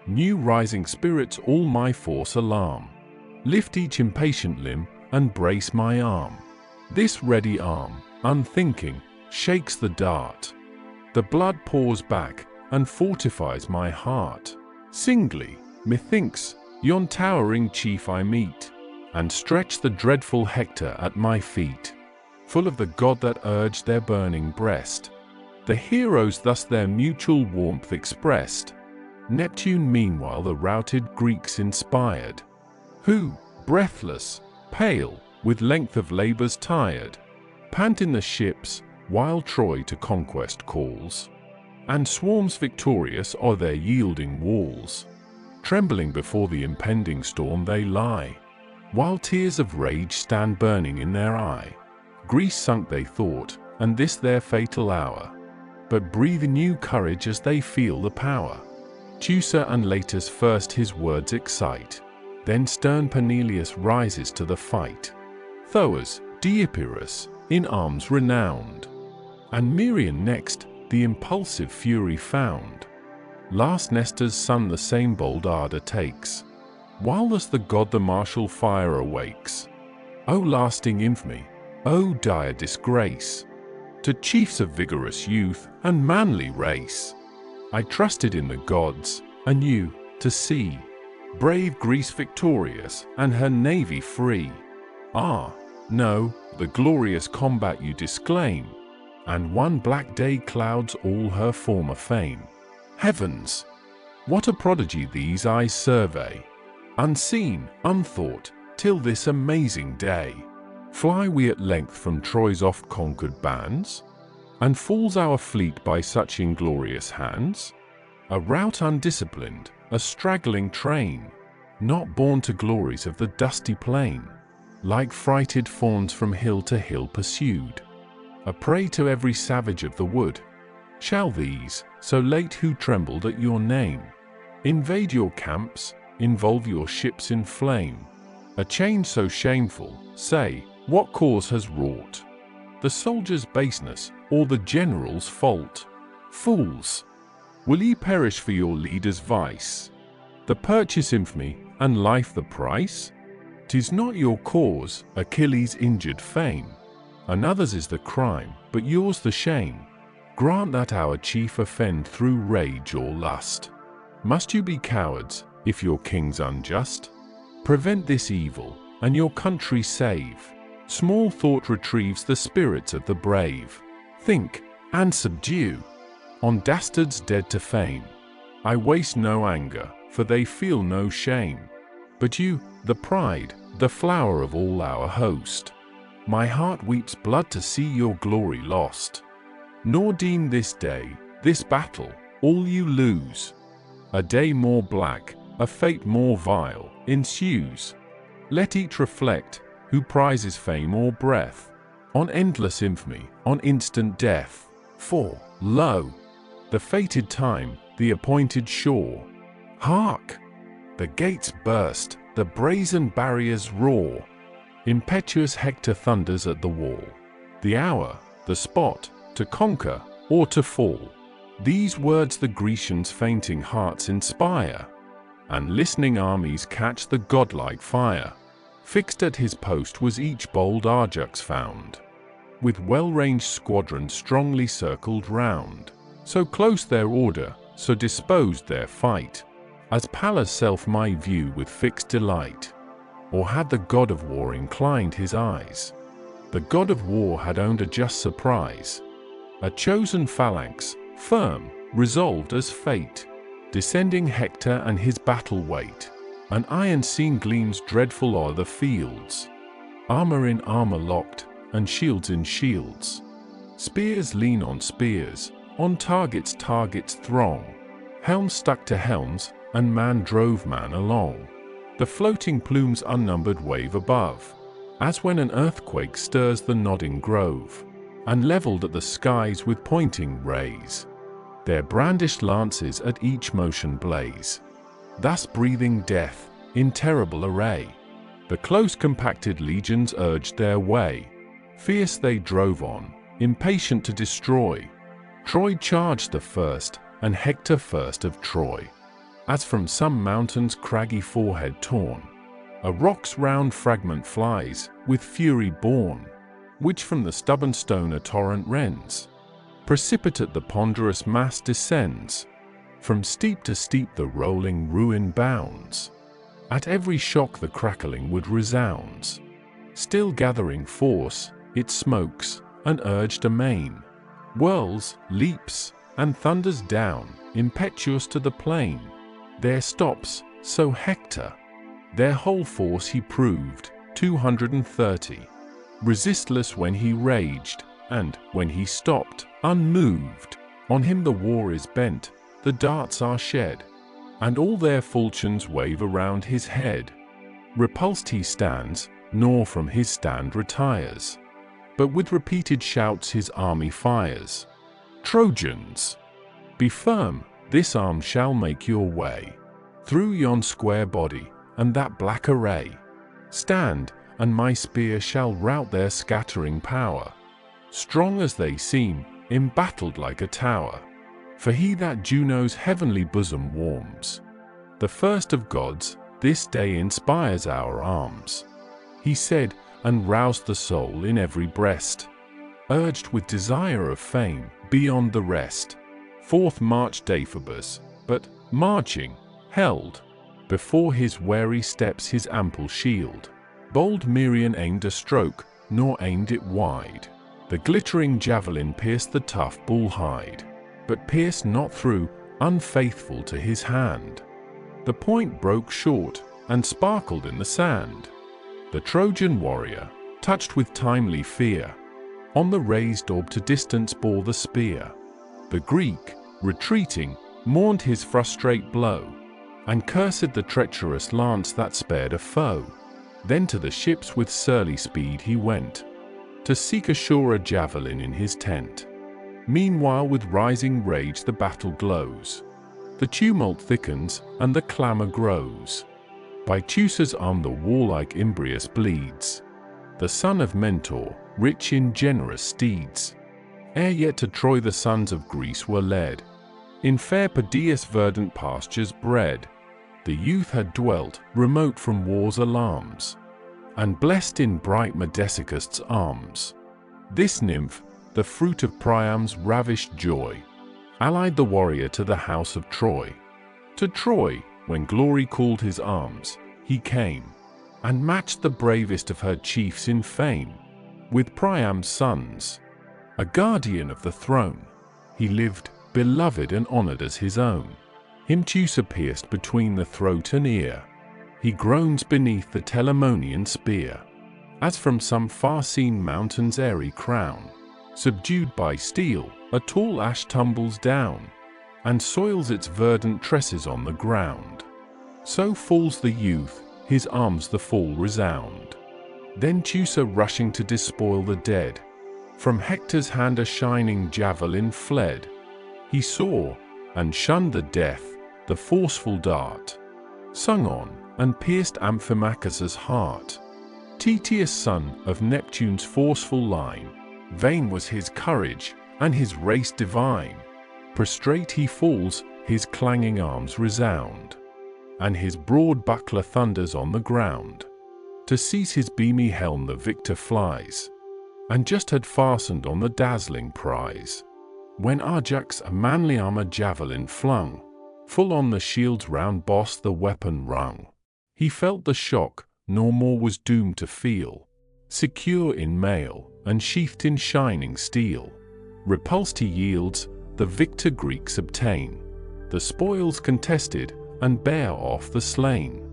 New rising spirits all my force alarm. Lift each impatient limb, and brace my arm. This ready arm, unthinking, shakes the dart. The blood pours back, and fortifies my heart. Singly, methinks, yon towering chief I meet, and stretch the dreadful Hector at my feet, full of the god that urged their burning breast. The heroes thus their mutual warmth expressed. Neptune meanwhile the routed Greeks inspired, who, breathless, pale, with length of labors tired, pant in the ships, while Troy to conquest calls, and swarms victorious o'er their yielding walls. Trembling before the impending storm they lie, while tears of rage stand burning in their eye. Greece sunk they thought, and this their fatal hour, but breathe new courage as they feel the power. Teucer and Latus first his words excite, then stern Peneleus rises to the fight. Thoas, Deipyrus, in arms renowned, and Merion next, the impulsive fury found. Last Nestor's son the same bold ardor takes, while thus the god the martial fire awakes. O lasting infamy, O dire disgrace to chiefs of vigorous youth and manly race! I trusted in the gods, and you, to see brave Greece victorious and her navy free. Ah, no, the glorious combat you disclaim, and one black day clouds all her former fame. Heavens! What a prodigy these eyes survey, unseen, unthought, till this amazing day. Fly we at length from Troy's oft-conquered bands? And falls our fleet by such inglorious hands? A rout undisciplined, a straggling train, not born to glories of the dusty plain, like frighted fawns from hill to hill pursued, a prey to every savage of the wood. Shall these, so late who trembled at your name, invade your camps, involve your ships in flame? A change so shameful, say, what cause has wrought the soldier's baseness, or the general's fault? Fools! Will ye perish for your leader's vice? The purchase infamy, and life the price? 'Tis not your cause, Achilles' injured fame. Another's is the crime, but yours the shame. Grant that our chief offend through rage or lust. Must you be cowards, if your king's unjust? Prevent this evil, and your country save. Small thought retrieves the spirits of the brave. Think, and subdue, on dastards dead to fame. I waste no anger, for they feel no shame. But you, the pride, the flower of all our host, my heart weeps blood to see your glory lost. Nor deem this day, this battle, all you lose. A day more black, a fate more vile, ensues. Let each reflect, who prizes fame or breath, on endless infamy, on instant death. For, lo, the fated time, the appointed shore. Hark! The gates burst, the brazen barriers roar. Impetuous Hector thunders at the wall. The hour, the spot, to conquer, or to fall. These words the Grecians' fainting hearts inspire, and listening armies catch the godlike fire. Fixed at his post was each bold Ajax found, with well-ranged squadrons strongly circled round. So close their order, so disposed their fight, as Pallas' self might view with fixed delight. Or had the god of war inclined his eyes? The god of war had owned a just surprise. A chosen phalanx, firm, resolved as fate, descending Hector and his battle weight. An iron scene gleams dreadful o'er the fields, armor in armor locked, and shields in shields. Spears lean on spears, on targets throng, helms stuck to helms, and man drove man along. The floating plumes unnumbered wave above, as when an earthquake stirs the nodding grove, and leveled at the skies with pointing rays, their brandished lances at each motion blaze, thus breathing death in terrible array. The close compacted legions urged their way, fierce they drove on, impatient to destroy. Troy charged the first, and Hector first of Troy, as from some mountain's craggy forehead torn, a rock's round fragment flies, with fury born, which from the stubborn stone a torrent rends. Precipitate the ponderous mass descends, from steep to steep the rolling ruin bounds. At every shock the crackling wood resounds. Still gathering force, it smokes, and urged amain, whirls, leaps, and thunders down, impetuous to the plain. There stops, so Hector. Their whole force he proved, 230. Resistless when he raged, and, when he stopped, unmoved. On him the war is bent, the darts are shed, and all their falchions wave around his head. Repulsed he stands, nor from his stand retires, but with repeated shouts his army fires. Trojans, be firm, this arm shall make your way through yon square body, and that black array. Stand, and my spear shall rout their scattering power. Strong as they seem, embattled like a tower. For he that Juno's heavenly bosom warms, the first of gods, this day inspires our arms. He said, and roused the soul in every breast. Urged with desire of fame beyond the rest, forth marched Deiphobus, but, marching, held before his wary steps his ample shield. Bold Merion aimed a stroke, nor aimed it wide. The glittering javelin pierced the tough bull hide, but pierced not through, unfaithful to his hand. The point broke short, and sparkled in the sand. The Trojan warrior, touched with timely fear, on the raised orb to distance bore the spear. The Greek, retreating, mourned his frustrate blow, and cursed the treacherous lance that spared a foe. Then to the ships with surly speed he went, to seek a surer javelin in his tent. Meanwhile with rising rage the battle glows. The tumult thickens, and the clamour grows. By Teucer's arm the warlike Imbrius bleeds, the son of Mentor, rich in generous steeds. Ere yet to Troy the sons of Greece were led, in fair Pedaeus' verdant pastures bred. The youth had dwelt, remote from war's alarms, and blessed in bright Medesica's arms. This nymph, the fruit of Priam's ravished joy, allied the warrior to the house of Troy. To Troy, when glory called his arms, he came, and matched the bravest of her chiefs in fame. With Priam's sons, a guardian of the throne, he lived, beloved and honored as his own. Him Teucer pierced between the throat and ear. He groans beneath the Telamonian spear, as from some far-seen mountain's airy crown. Subdued by steel, a tall ash tumbles down, and soils its verdant tresses on the ground. So falls the youth, his arms the fall resound. Then Teucer rushing to despoil the dead, from Hector's hand a shining javelin fled. He saw, and shunned the death, the forceful dart, sung on, and pierced Amphimachus's heart. Tityus, son of Neptune's forceful line, vain was his courage, and his race divine. Prostrate he falls, his clanging arms resound, and his broad buckler thunders on the ground. To seize his beamy helm the victor flies, and just had fastened on the dazzling prize, when Ajax a manly armored javelin flung, full on the shield's round boss the weapon rung. He felt the shock, nor more was doomed to feel, secure in mail, and sheathed in shining steel. Repulsed he yields, the victor Greeks obtain the spoils contested, and bear off the slain.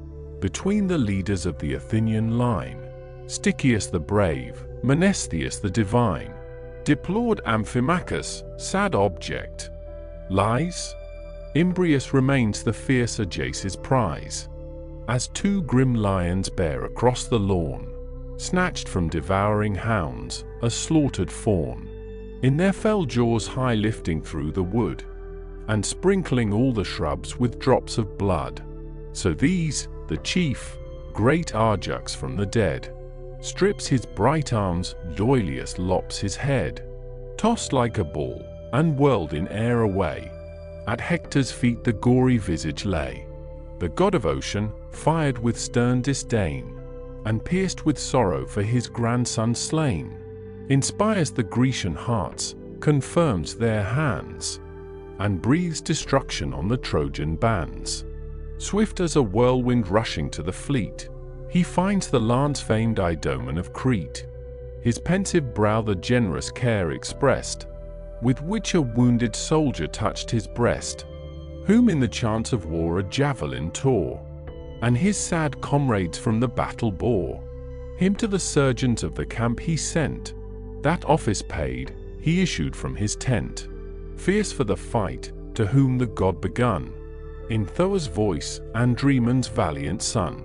Between the leaders of the Athenian line, Stichius the brave, Menestheus the divine, deplored Amphimachus, sad object, lies. Imbrius remains the fierce Ajax's prize, as two grim lions bear across the lawn, snatched from devouring hounds, a slaughtered fawn, in their fell jaws high lifting through the wood, and sprinkling all the shrubs with drops of blood. So these, the chief, great Ajax from the dead, strips his bright arms, Doileus lops his head, tossed like a ball, and whirled in air away. At Hector's feet the gory visage lay. The god of ocean, fired with stern disdain, and pierced with sorrow for his grandson slain, inspires the Grecian hearts, confirms their hands, and breathes destruction on the Trojan bands. Swift as a whirlwind rushing to the fleet, he finds the lance-famed Idomen of Crete. His pensive brow the generous care expressed, with which a wounded soldier touched his breast, whom in the chance of war a javelin tore, and his sad comrades from the battle bore. Him to the surgeons of the camp he sent, that office paid, he issued from his tent, fierce for the fight, to whom the god begun, in Thoa's voice, Andremon's valiant son,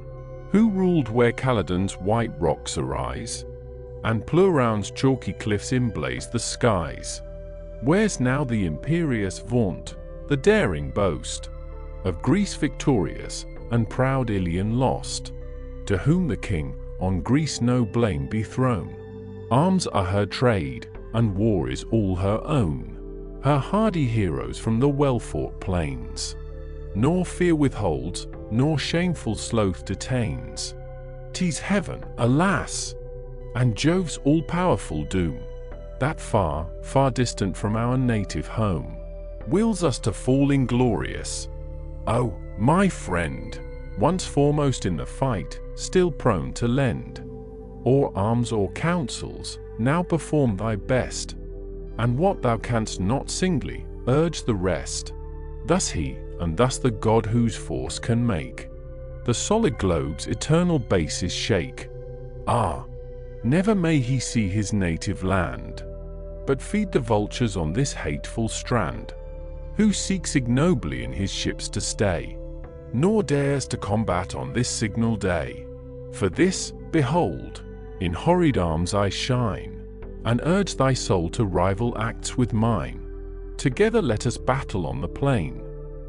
who ruled where Caledon's white rocks arise, and Pleuron's chalky cliffs emblaze the skies. Where's now the imperious vaunt, the daring boast, of Greece victorious, and proud Ilion lost, to whom the king, on Greece no blame be thrown? Arms are her trade, and war is all her own. Her hardy heroes from the well-fought plains, nor fear withholds, nor shameful sloth detains. 'Tis heaven, alas! and Jove's all-powerful doom, that far, far distant from our native home, wills us to fall inglorious. Oh, my friend, once foremost in the fight, still prone to lend or arms or counsels, now perform thy best, and what thou canst not singly, urge the rest. Thus he, and thus the god whose force can make the solid globe's eternal bases shake. Ah, never may he see his native land, but feed the vultures on this hateful strand, who seeks ignobly in his ships to stay, nor dares to combat on this signal day. For this, behold, in horrid arms I shine, and urge thy soul to rival acts with mine. Together let us battle on the plain.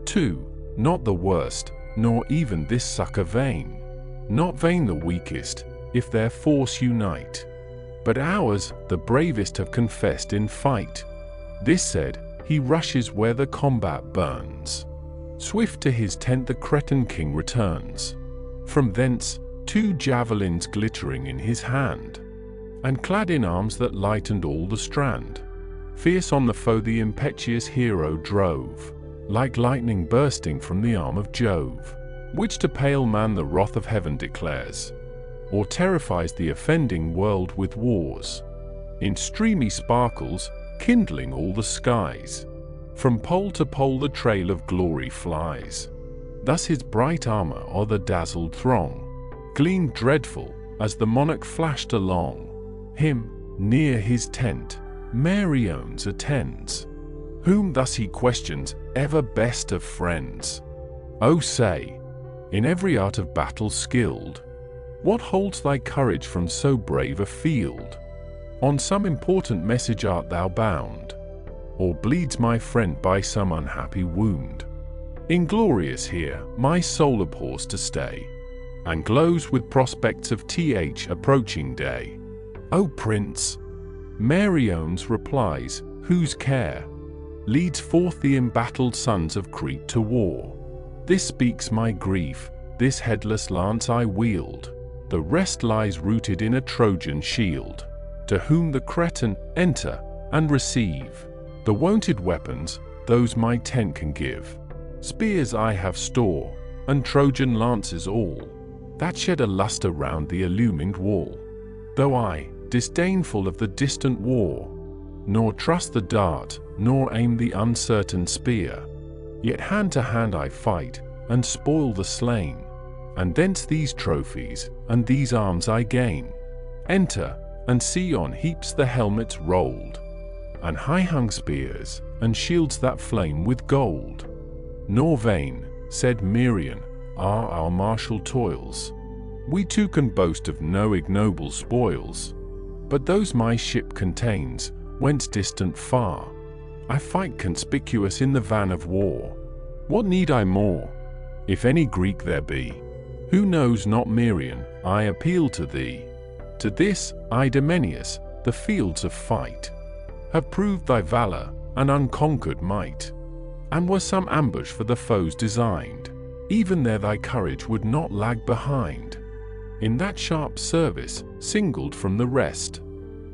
2. Not the worst, nor even this succor vain, not vain the weakest, if their force unite, but ours, the bravest have confessed in fight. This said, he rushes where the combat burns. Swift to his tent the Cretan king returns. From thence, 2 javelins glittering in his hand, and clad in arms that lightened all the strand. Fierce on the foe the impetuous hero drove, like lightning bursting from the arm of Jove, which to pale man the wrath of heaven declares, or terrifies the offending world with wars. In streamy sparkles, kindling all the skies, from pole to pole the trail of glory flies. Thus his bright armor o'er the dazzled throng gleamed dreadful, as the monarch flashed along. Him, near his tent, Meriones attends, whom thus he questions, ever best of friends. O say, in every art of battle skilled, what holds thy courage from so brave a field? On some important message art thou bound, or bleeds my friend by some unhappy wound? Inglorious here, my soul abhors to stay, and glows with prospects of approaching day. O Prince, Meriones replies, whose care leads forth the embattled sons of Crete to war. This speaks my grief, this headless lance I wield, the rest lies rooted in a Trojan shield. To whom the Cretan, enter, and receive the wonted weapons, those my tent can give. Spears I have store, and Trojan lances all, that shed a lustre round the illumined wall. Though I, disdainful of the distant war, nor trust the dart, nor aim the uncertain spear, yet hand to hand I fight, and spoil the slain, and thence these trophies, and these arms I gain. Enter, and see on heaps the helmets rolled, and high-hung spears, and shields that flame with gold. Nor vain, said Merion, are our martial toils. We too can boast of no ignoble spoils, but those my ship contains, whence distant far, I fight conspicuous in the van of war. What need I more? If any Greek there be, who knows not Merion, I appeal to thee. To this, Idomeneus, the fields of fight have proved thy valor and unconquered might, and were some ambush for the foes designed, even there thy courage would not lag behind. In that sharp service, singled from the rest,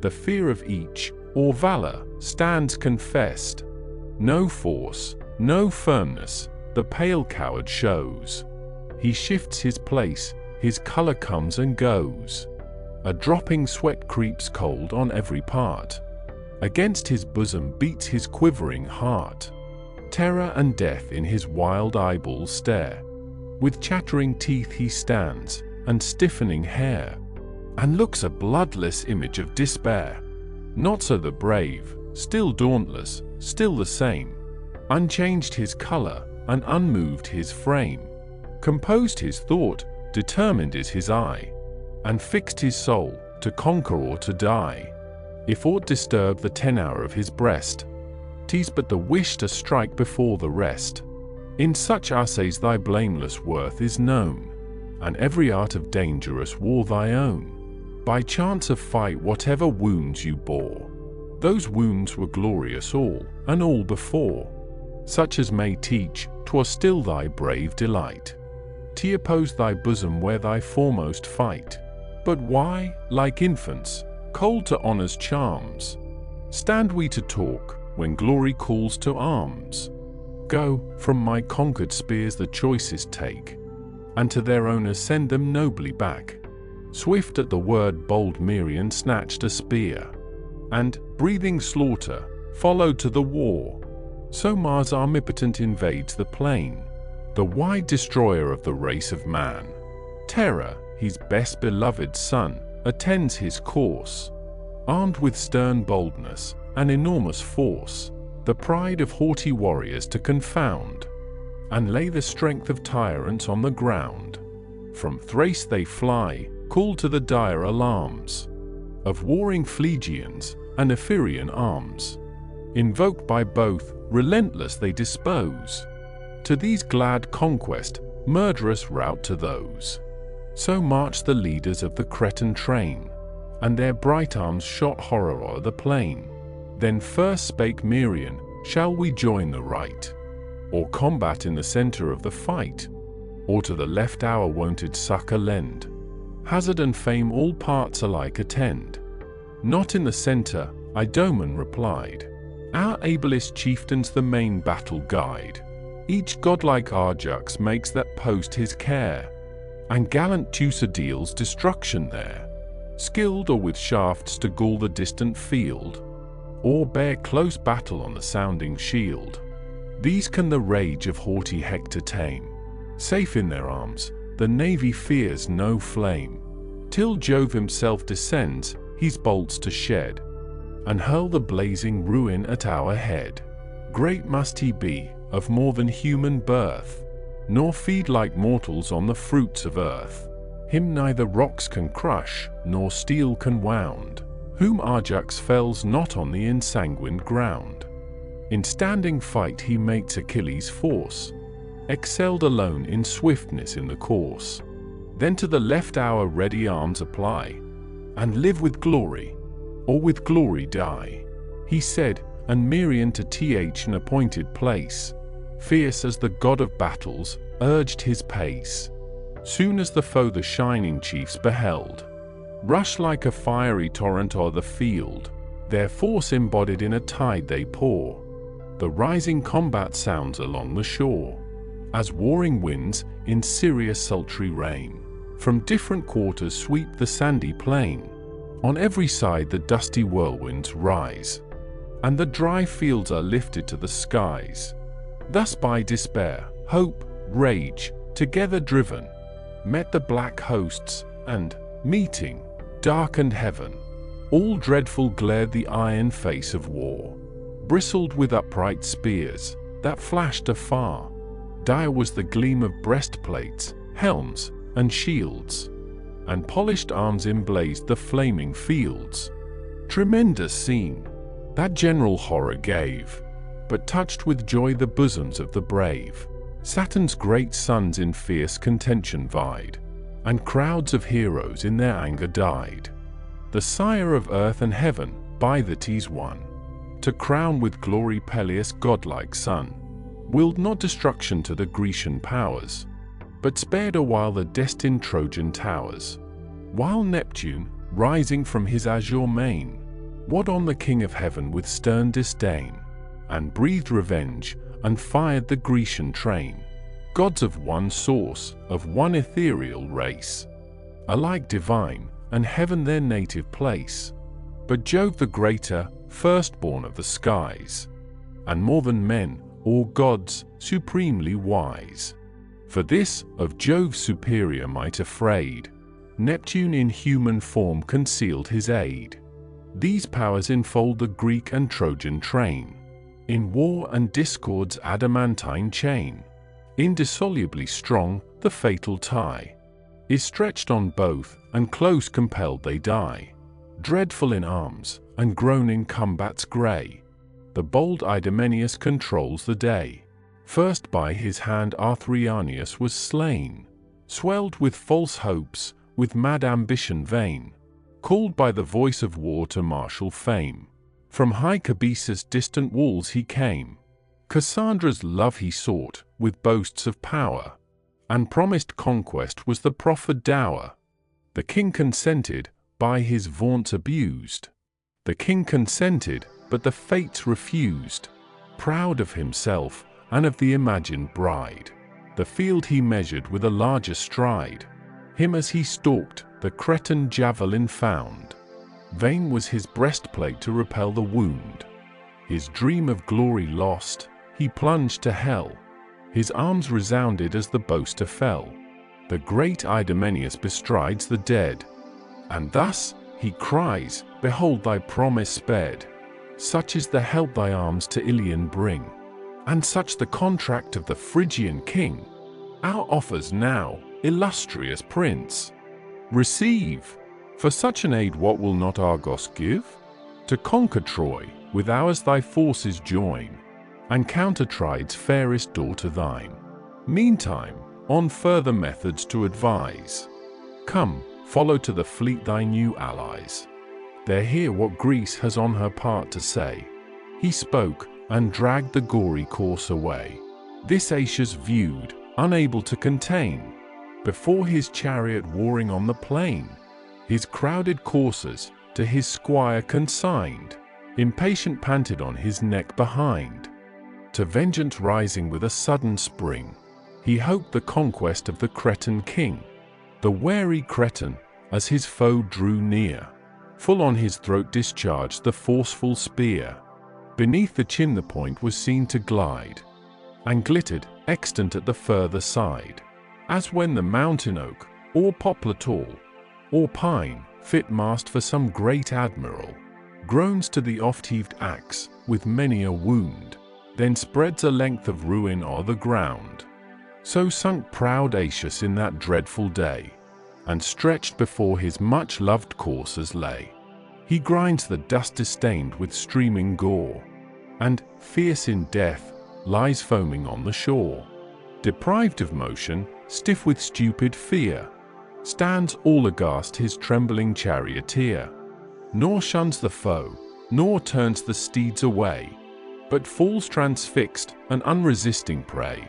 the fear of each, or valor, stands confessed. No force, no firmness, the pale coward shows. He shifts his place, his color comes and goes. A dropping sweat creeps cold on every part. Against his bosom beats his quivering heart. Terror and death in his wild eyeballs stare. With chattering teeth he stands, and stiffening hair, and looks a bloodless image of despair. Not so the brave, still dauntless, still the same, unchanged his color, and unmoved his frame. Composed his thought, determined is his eye, and fixed his soul, to conquer or to die. If aught disturb the tenor of his breast, 'tis but the wish to strike before the rest. In such assays thy blameless worth is known, and every art of dangerous war thy own. By chance of fight whatever wounds you bore, those wounds were glorious all, and all before. Such as may teach, 'twas still thy brave delight, to oppose thy bosom where thy foremost fight. But why, like infants, cold to honor's charms, stand we to talk when glory calls to arms? Go, from my conquered spears the choicest take, and to their owners send them nobly back. Swift at the word bold Merion snatched a spear, and, breathing slaughter, followed to the war. So Mars omnipotent invades the plain, the wide destroyer of the race of man. Terror, his best beloved son, attends his course, armed with stern boldness and enormous force, the pride of haughty warriors to confound, and lay the strength of tyrants on the ground. From Thrace they fly, call to the dire alarms of warring Phlegians and Ephorian arms. Invoked by both, relentless they dispose to these glad conquest, murderous rout to those. So marched the leaders of the Cretan train, and their bright arms shot horror o'er the plain. Then first spake Merion, shall we join the right, or combat in the centre of the fight, or to the left our wonted succour lend? Hazard and fame all parts alike attend. Not in the centre, Idomen replied. Our ablest chieftains the main battle guide. Each godlike Ajax makes that post his care, and gallant Teucer deals destruction there, skilled or with shafts to gall the distant field, or bear close battle on the sounding shield. These can the rage of haughty Hector tame. Safe in their arms, the navy fears no flame, till Jove himself descends his bolts to shed, and hurl the blazing ruin at our head. Great must he be, of more than human birth, nor feed like mortals on the fruits of earth. Him neither rocks can crush, nor steel can wound, whom Ajax fells not on the ensanguined ground. In standing fight he mates Achilles' force, excelled alone in swiftness in the course. Then to the left our ready arms apply, and live with glory, or with glory die. He said, and Merion to th an appointed place, fierce as the god of battles, urged his pace. Soon as the foe the shining chiefs beheld, rush like a fiery torrent o'er the field, their force embodied in a tide they pour. The rising combat sounds along the shore, as warring winds in Syria's sultry rain from different quarters sweep the sandy plain. On every side the dusty whirlwinds rise, and the dry fields are lifted to the skies. Thus by despair, hope, rage, together driven, met the black hosts, and, meeting, darkened heaven. All dreadful glared the iron face of war, bristled with upright spears that flashed afar. Dire was the gleam of breastplates, helms, and shields, and polished arms emblazed the flaming fields. Tremendous scene, that general horror gave, but touched with joy the bosoms of the brave. Saturn's great sons in fierce contention vied, and crowds of heroes in their anger died. The sire of earth and heaven, by the T's won, to crown with glory Peleus' godlike son, willed not destruction to the Grecian powers, but spared a while the destined Trojan towers. While Neptune, rising from his azure main, wad on the king of heaven with stern disdain, and breathed revenge, and fired the Grecian train. Gods of one source, of one ethereal race, alike divine, and heaven their native place. But Jove the greater, firstborn of the skies, and more than men, or gods, supremely wise. For this, of Jove's superior might afraid, Neptune in human form concealed his aid. These powers enfold the Greek and Trojan train, in war and discord's adamantine chain. Indissolubly strong, the fatal tie is stretched on both, and close compelled they die. Dreadful in arms, and grown in combats grey, the bold Idomeneus controls the day. First by his hand Arthurianius was slain, swelled with false hopes, with mad ambition vain, called by the voice of war to martial fame. From high Cabesus' distant walls he came. Cassandra's love he sought, with boasts of power, and promised conquest was the proffered dower. The king consented, by his vaunts abused. The king consented, but the fates refused. Proud of himself, and of the imagined bride, the field he measured with a larger stride. Him as he stalked, the Cretan javelin found. Vain was his breastplate to repel the wound. His dream of glory lost, he plunged to hell. His arms resounded as the boaster fell. The great Idomeneus bestrides the dead. And thus, he cries, behold thy promise sped. Such is the help thy arms to Ilion bring, and such the contract of the Phrygian king. Our offers now, illustrious prince, receive. For such an aid what will not Argos give? To conquer Troy, with ours thy forces join, and counter Tride's fairest daughter thine. Meantime, on further methods to advise. Come, follow to the fleet thy new allies. There hear what Greece has on her part to say. He spoke, and dragged the gory corse away. This Aetius viewed, unable to contain, before his chariot warring on the plain. His crowded coursers, to his squire consigned, impatient panted on his neck behind. To vengeance rising with a sudden spring, he hoped the conquest of the Cretan king. The wary Cretan, as his foe drew near, full on his throat discharged the forceful spear. Beneath the chin the point was seen to glide, and glittered, extant at the further side, as when the mountain oak, or poplar tall, or pine, fit mast for some great admiral, groans to the oft-heaved axe, with many a wound, then spreads a length of ruin o'er the ground. So sunk proud Aetius in that dreadful day, and stretched before his much-loved coursers lay. He grinds the dust distained with streaming gore, and, fierce in death, lies foaming on the shore. Deprived of motion, stiff with stupid fear, stands all aghast his trembling charioteer, nor shuns the foe, nor turns the steeds away, but falls transfixed, an unresisting prey.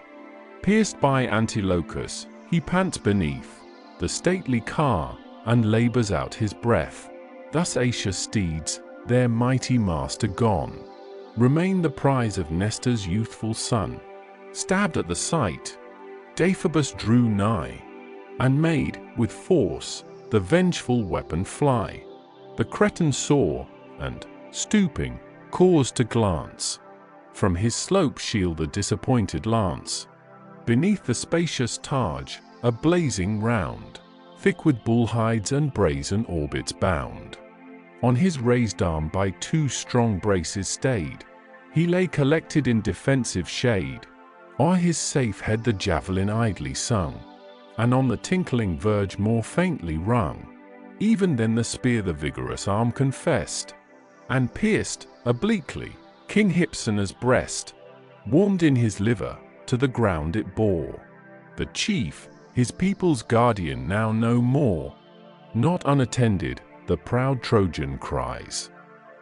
Pierced by Antilochus, he pants beneath the stately car, and labors out his breath. Thus Aetius' steeds, their mighty master gone, remain the prize of Nestor's youthful son. Stabbed at the sight, Deiphobus drew nigh, and made, with force, the vengeful weapon fly. The Cretan saw, and, stooping, caused to glance from his slope shield the disappointed lance. Beneath the spacious targe, a blazing round, thick with bull hides and brazen orbits bound. On his raised arm by two strong braces stayed, he lay collected in defensive shade. O'er his safe head the javelin idly sung, and on the tinkling verge more faintly rung. Even then the spear the vigorous arm confessed, and pierced, obliquely, King Hypsena's breast. Warmed in his liver, to the ground it bore. The chief, his people's guardian now no more. Not unattended, the proud Trojan cries,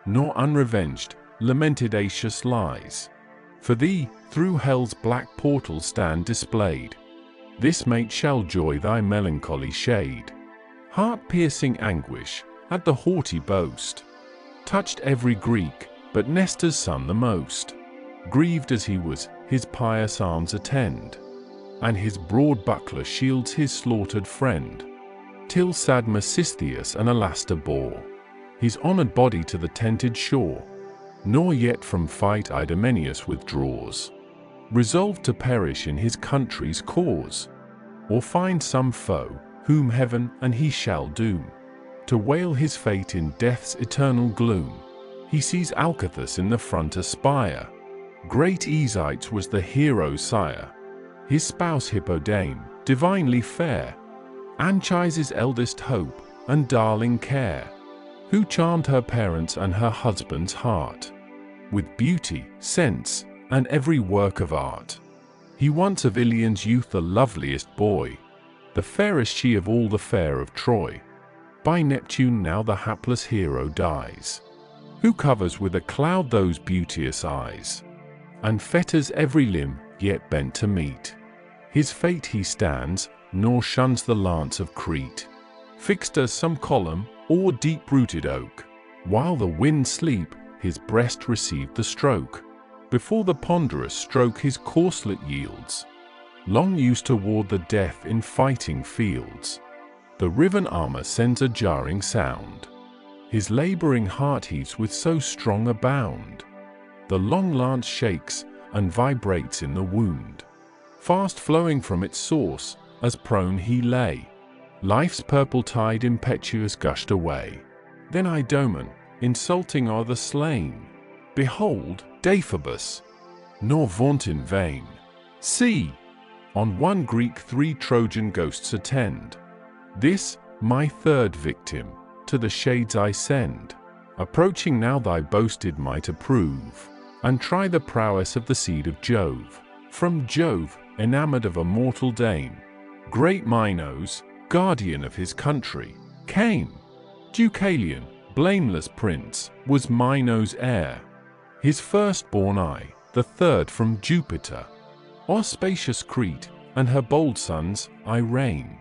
nor unrevenged, lamented Aetius lies. For thee, through hell's black portals stand displayed. This mate shall joy thy melancholy shade. Heart-piercing anguish, at the haughty boast, touched every Greek, but Nestor's son the most. Grieved as he was, his pious arms attend, and his broad buckler shields his slaughtered friend. Till sad Mecistheus an Alastor bore his honored body to the tented shore. Nor yet from fight Idomeneus withdraws, resolved to perish in his country's cause, or find some foe, whom heaven and he shall doom, to wail his fate in death's eternal gloom. He sees Alcathous in the front aspire. Great Aesites was the hero's sire, his spouse Hippodame, divinely fair, Anchises' eldest hope and darling care, who charmed her parents and her husband's heart with beauty, sense, and every work of art. He once of Ilion's youth the loveliest boy, the fairest she of all the fair of Troy. By Neptune now the hapless hero dies, who covers with a cloud those beauteous eyes, and fetters every limb, yet bent to meet his fate he stands, nor shuns the lance of Crete. fixed as some column or deep-rooted oak. While the winds sleep, his breast received the stroke. Before the ponderous stroke his corslet yields, long used to ward the death in fighting fields. The riven armor sends a jarring sound. His laboring heart heaves with so strong a bound. The long lance shakes and vibrates in the wound, fast flowing from its source, as prone he lay. Life's purple tide impetuous gushed away. Then Idomen, insulting o'er the slain, behold, Deiphobus, nor vaunt in vain. See, on one Greek 3 Trojan ghosts attend. This, my third victim, to the shades I send. Approaching now thy boasted might approve, and try the prowess of the seed of Jove. From Jove, enamored of a mortal dame, great Minos, guardian of his country, came. Deucalion, blameless prince, was Minos' heir. His firstborn I, the third from Jupiter. O'er spacious Crete, and her bold sons, I reign,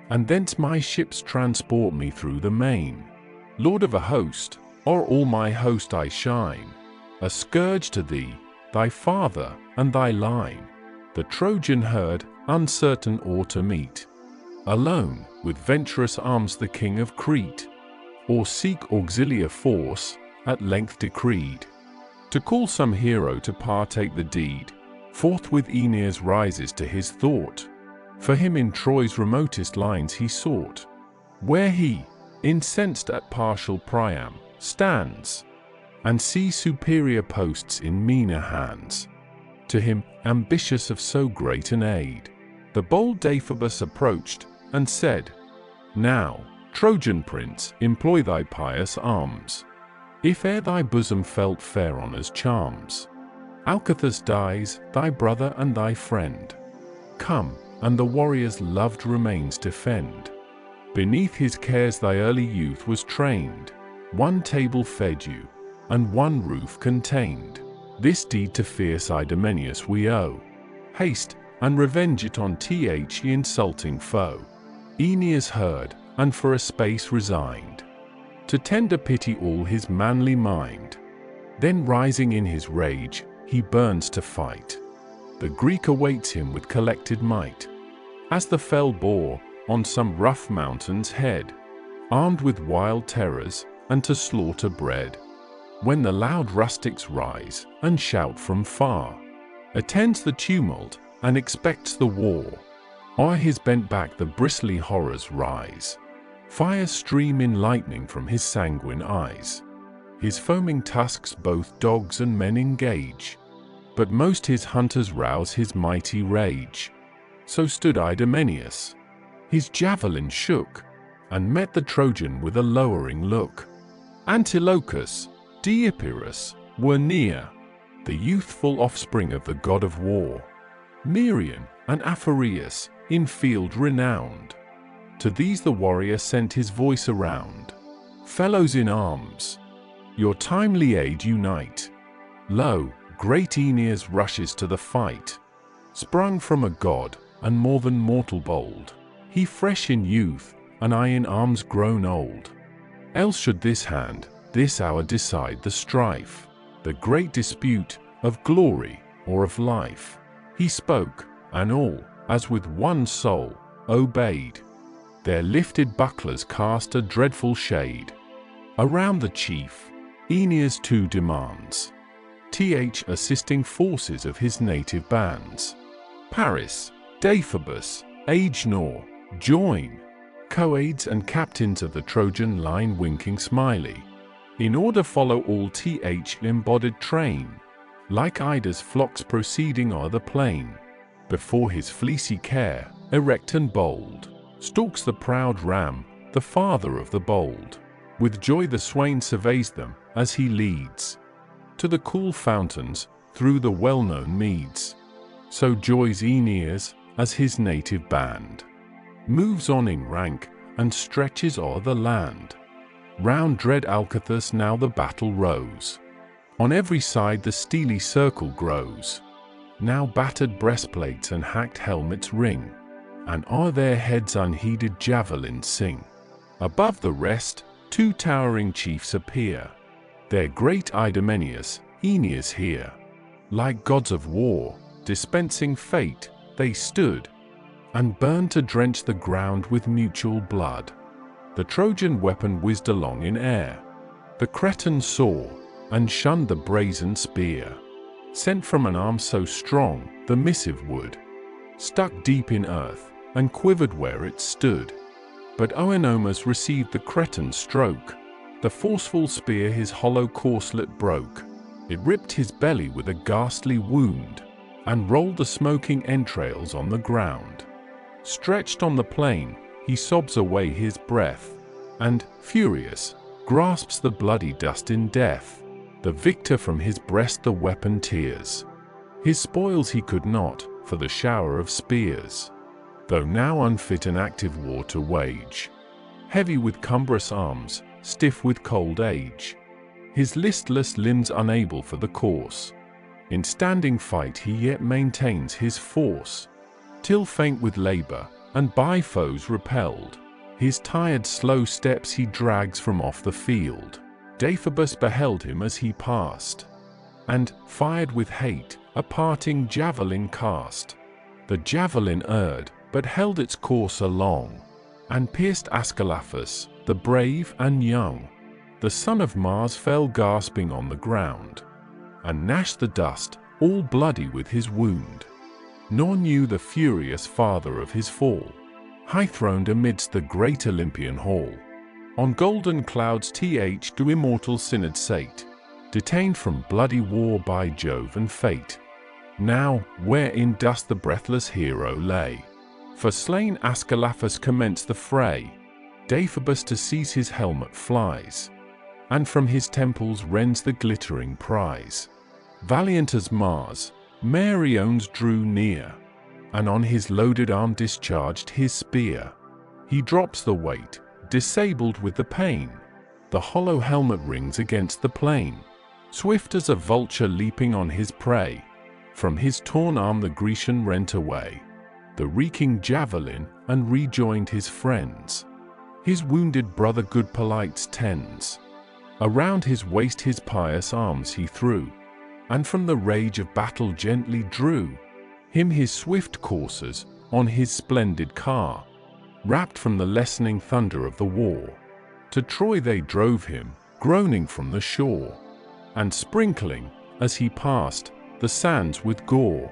and thence my ships transport me through the main. Lord of a host, o'er all my host I shine, a scourge to thee, thy father, and thy line. The Trojan herd, uncertain or to meet, alone, with venturous arms the king of Crete, or seek auxiliar force, at length decreed, to call some hero to partake the deed. Forthwith Aeneas rises to his thought, for him in Troy's remotest lines he sought, where he, incensed at partial Priam, stands, and sees superior posts in meaner hands. To him, ambitious of so great an aid, the bold Deiphobus approached, and said, Now, Trojan prince, employ thy pious arms, if e'er thy bosom felt fair honour's charms. Alcathous dies, thy brother and thy friend. Come, and the warrior's loved remains defend. Beneath his cares thy early youth was trained, one table fed you, and one roof contained. This deed to fierce Idomeneus we owe. Haste, and revenge it on the insulting foe. Aeneas heard, and for a space resigned, to tender pity all his manly mind. Then rising in his rage, he burns to fight. The Greek awaits him with collected might, as the fell boar, on some rough mountain's head, armed with wild terrors, and to slaughter bred. When the loud rustics rise, and shout from far, attends the tumult, and expects the war. O'er his bent back the bristly horrors rise, fires stream in lightning from his sanguine eyes. His foaming tusks both dogs and men engage, but most his hunters rouse his mighty rage. So stood Idomeneus, his javelin shook, and met the Trojan with a lowering look. Antilochus, Deipyrus, were near, the youthful offspring of the god of war. Merion and Aphareus, in field renowned. To these the warrior sent his voice around. Fellows in arms, your timely aid unite. Lo, great Aeneas rushes to the fight. Sprung from a god, and more than mortal bold. He fresh in youth, and I in arms grown old. Else should this hand, this hour decide the strife, the great dispute, of glory, or of life. He spoke, and all, as with one soul, obeyed. Their lifted bucklers cast a dreadful shade. Around the chief, Aeneas too demands, assisting forces of his native bands. Paris, Deiphobus, Agenor, join, coades and captains of the Trojan line winking smiley. In order follow all embodied train, like Ida's flocks proceeding o'er the plain. Before his fleecy care, erect and bold, stalks the proud ram, the father of the bold. With joy the swain surveys them, as he leads to the cool fountains, through the well-known meads. So joys Aeneas, as his native band moves on in rank, and stretches o'er the land. Round dread Alcathous now the battle rose. On every side the steely circle grows. Now battered breastplates and hacked helmets ring, and o'er their heads unheeded javelins sing. Above the rest, two towering chiefs appear. Their great Idomeneus, Aeneas here. Like gods of war, dispensing fate, they stood, and burned to drench the ground with mutual blood. The Trojan weapon whizzed along in air. The Cretan saw, and shunned the brazen spear, sent from an arm so strong, the missive wood, stuck deep in earth, and quivered where it stood. But Oenomus received the Cretan stroke. The forceful spear his hollow corslet broke. It ripped his belly with a ghastly wound, and rolled the smoking entrails on the ground. Stretched on the plain, he sobs away his breath, and, furious, grasps the bloody dust in death. The victor from his breast the weapon tears. His spoils he could not, for the shower of spears, though now unfit an active war to wage. Heavy with cumbrous arms, stiff with cold age, his listless limbs unable for the course. In standing fight he yet maintains his force, till faint with labor, and by foes repelled, his tired slow steps he drags from off the field. Deiphobus beheld him as he passed, and, fired with hate, a parting javelin cast. The javelin erred, but held its course along, and pierced Ascalaphus, the brave and young. The son of Mars fell gasping on the ground, and gnashed the dust, all bloody with his wound. Nor knew the furious father of his fall, high-throned amidst the great Olympian hall. On golden clouds do immortal synod sate, detained from bloody war by Jove and fate. Now, where in dust the breathless hero lay, for slain Ascalaphus commenced the fray. Deiphobus to seize his helmet flies, and from his temples rends the glittering prize. Valiant as Mars, Meriones drew near, and on his loaded arm discharged his spear. He drops the weight, disabled with the pain. The hollow helmet rings against the plain. Swift as a vulture leaping on his prey, from his torn arm the Grecian rent away the reeking javelin, and rejoined his friends. His wounded brother good Polites tends. Around his waist his pious arms he threw, and from the rage of battle gently drew him his swift coursers on his splendid car. Wrapped from the lessening thunder of the war, to Troy they drove him, groaning from the shore, and sprinkling, as he passed, the sands with gore.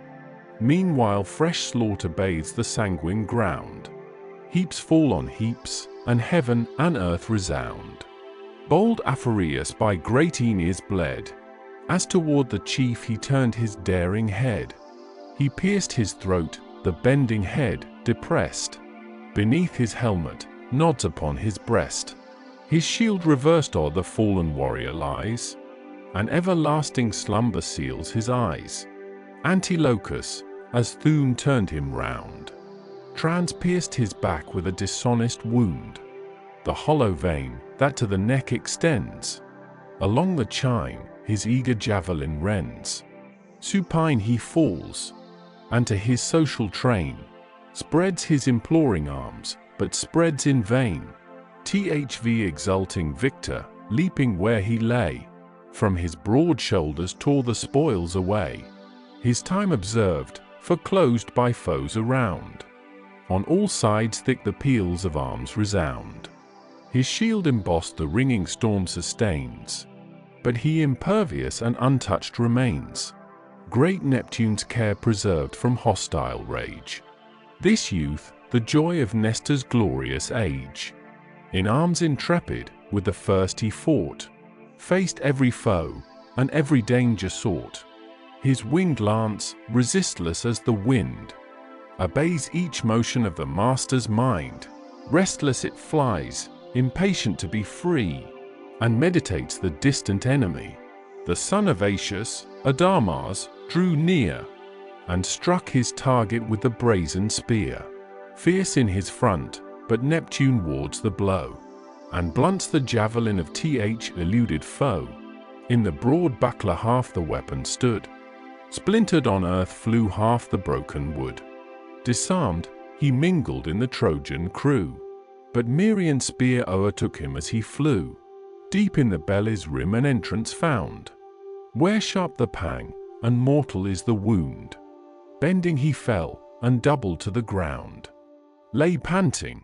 Meanwhile fresh slaughter bathes the sanguine ground. Heaps fall on heaps, and heaven and earth resound. Bold Aphareus by great Aeneas bled, as toward the chief he turned his daring head. He pierced his throat, the bending head, depressed, beneath his helmet, nods upon his breast. His shield reversed o'er the fallen warrior lies, an everlasting slumber seals his eyes. Antilochus, as Thune turned him round, transpierced his back with a dishonest wound. The hollow vein, that to the neck extends, along the chine, his eager javelin rends. Supine he falls, and to his social train, spreads his imploring arms, but spreads in vain. THV exulting victor, leaping where he lay, from his broad shoulders tore the spoils away. His time observed, for closed by foes around. On all sides thick the peals of arms resound. His shield embossed the ringing storm sustains, but he impervious and untouched remains. Great Neptune's care preserved from hostile rage. This youth, the joy of Nestor's glorious age. In arms intrepid, with the first he fought, faced every foe, and every danger sought. His winged lance, resistless as the wind, obeys each motion of the master's mind. Restless it flies, impatient to be free, and meditates the distant enemy. The son of Aetius, Adamas, drew near, and struck his target with the brazen spear. Fierce in his front, but Neptune wards the blow, and blunts the javelin of eluded foe. In the broad buckler half the weapon stood, splintered on earth flew half the broken wood. Disarmed, he mingled in the Trojan crew, But Merian spear o'ertook him as he flew. Deep in the belly's rim an entrance found, where sharp the pang, and mortal is the wound. Bending he fell, and doubled to the ground. Lay panting,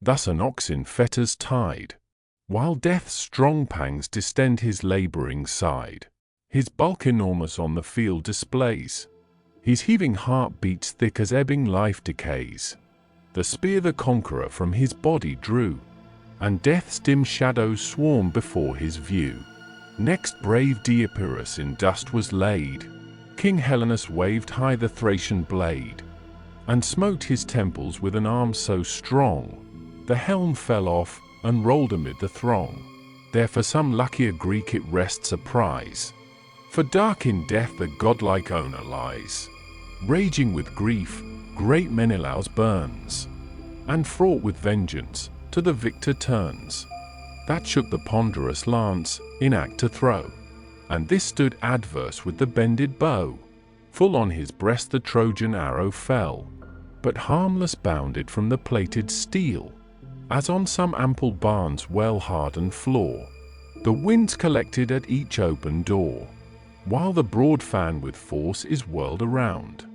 thus an ox in fetters tied, while death's strong pangs distend his labouring side. His bulk enormous on the field displays, his heaving heart beats thick as ebbing life decays. The spear the conqueror from his body drew, and death's dim shadows swarm before his view. Next brave Deipyrus in dust was laid. King Helenus waved high the Thracian blade, and smote his temples with an arm so strong, the helm fell off, and rolled amid the throng. There for some luckier Greek it rests a prize, for dark in death the godlike owner lies. Raging with grief, great Menelaus burns, and fraught with vengeance, to the victor turns. That shook the ponderous lance, in act to throw, and this stood adverse with the bended bow. Full on his breast the Trojan arrow fell, but harmless bounded from the plated steel, as on some ample barn's well-hardened floor. The winds collected at each open door, while the broad fan with force is whirled around.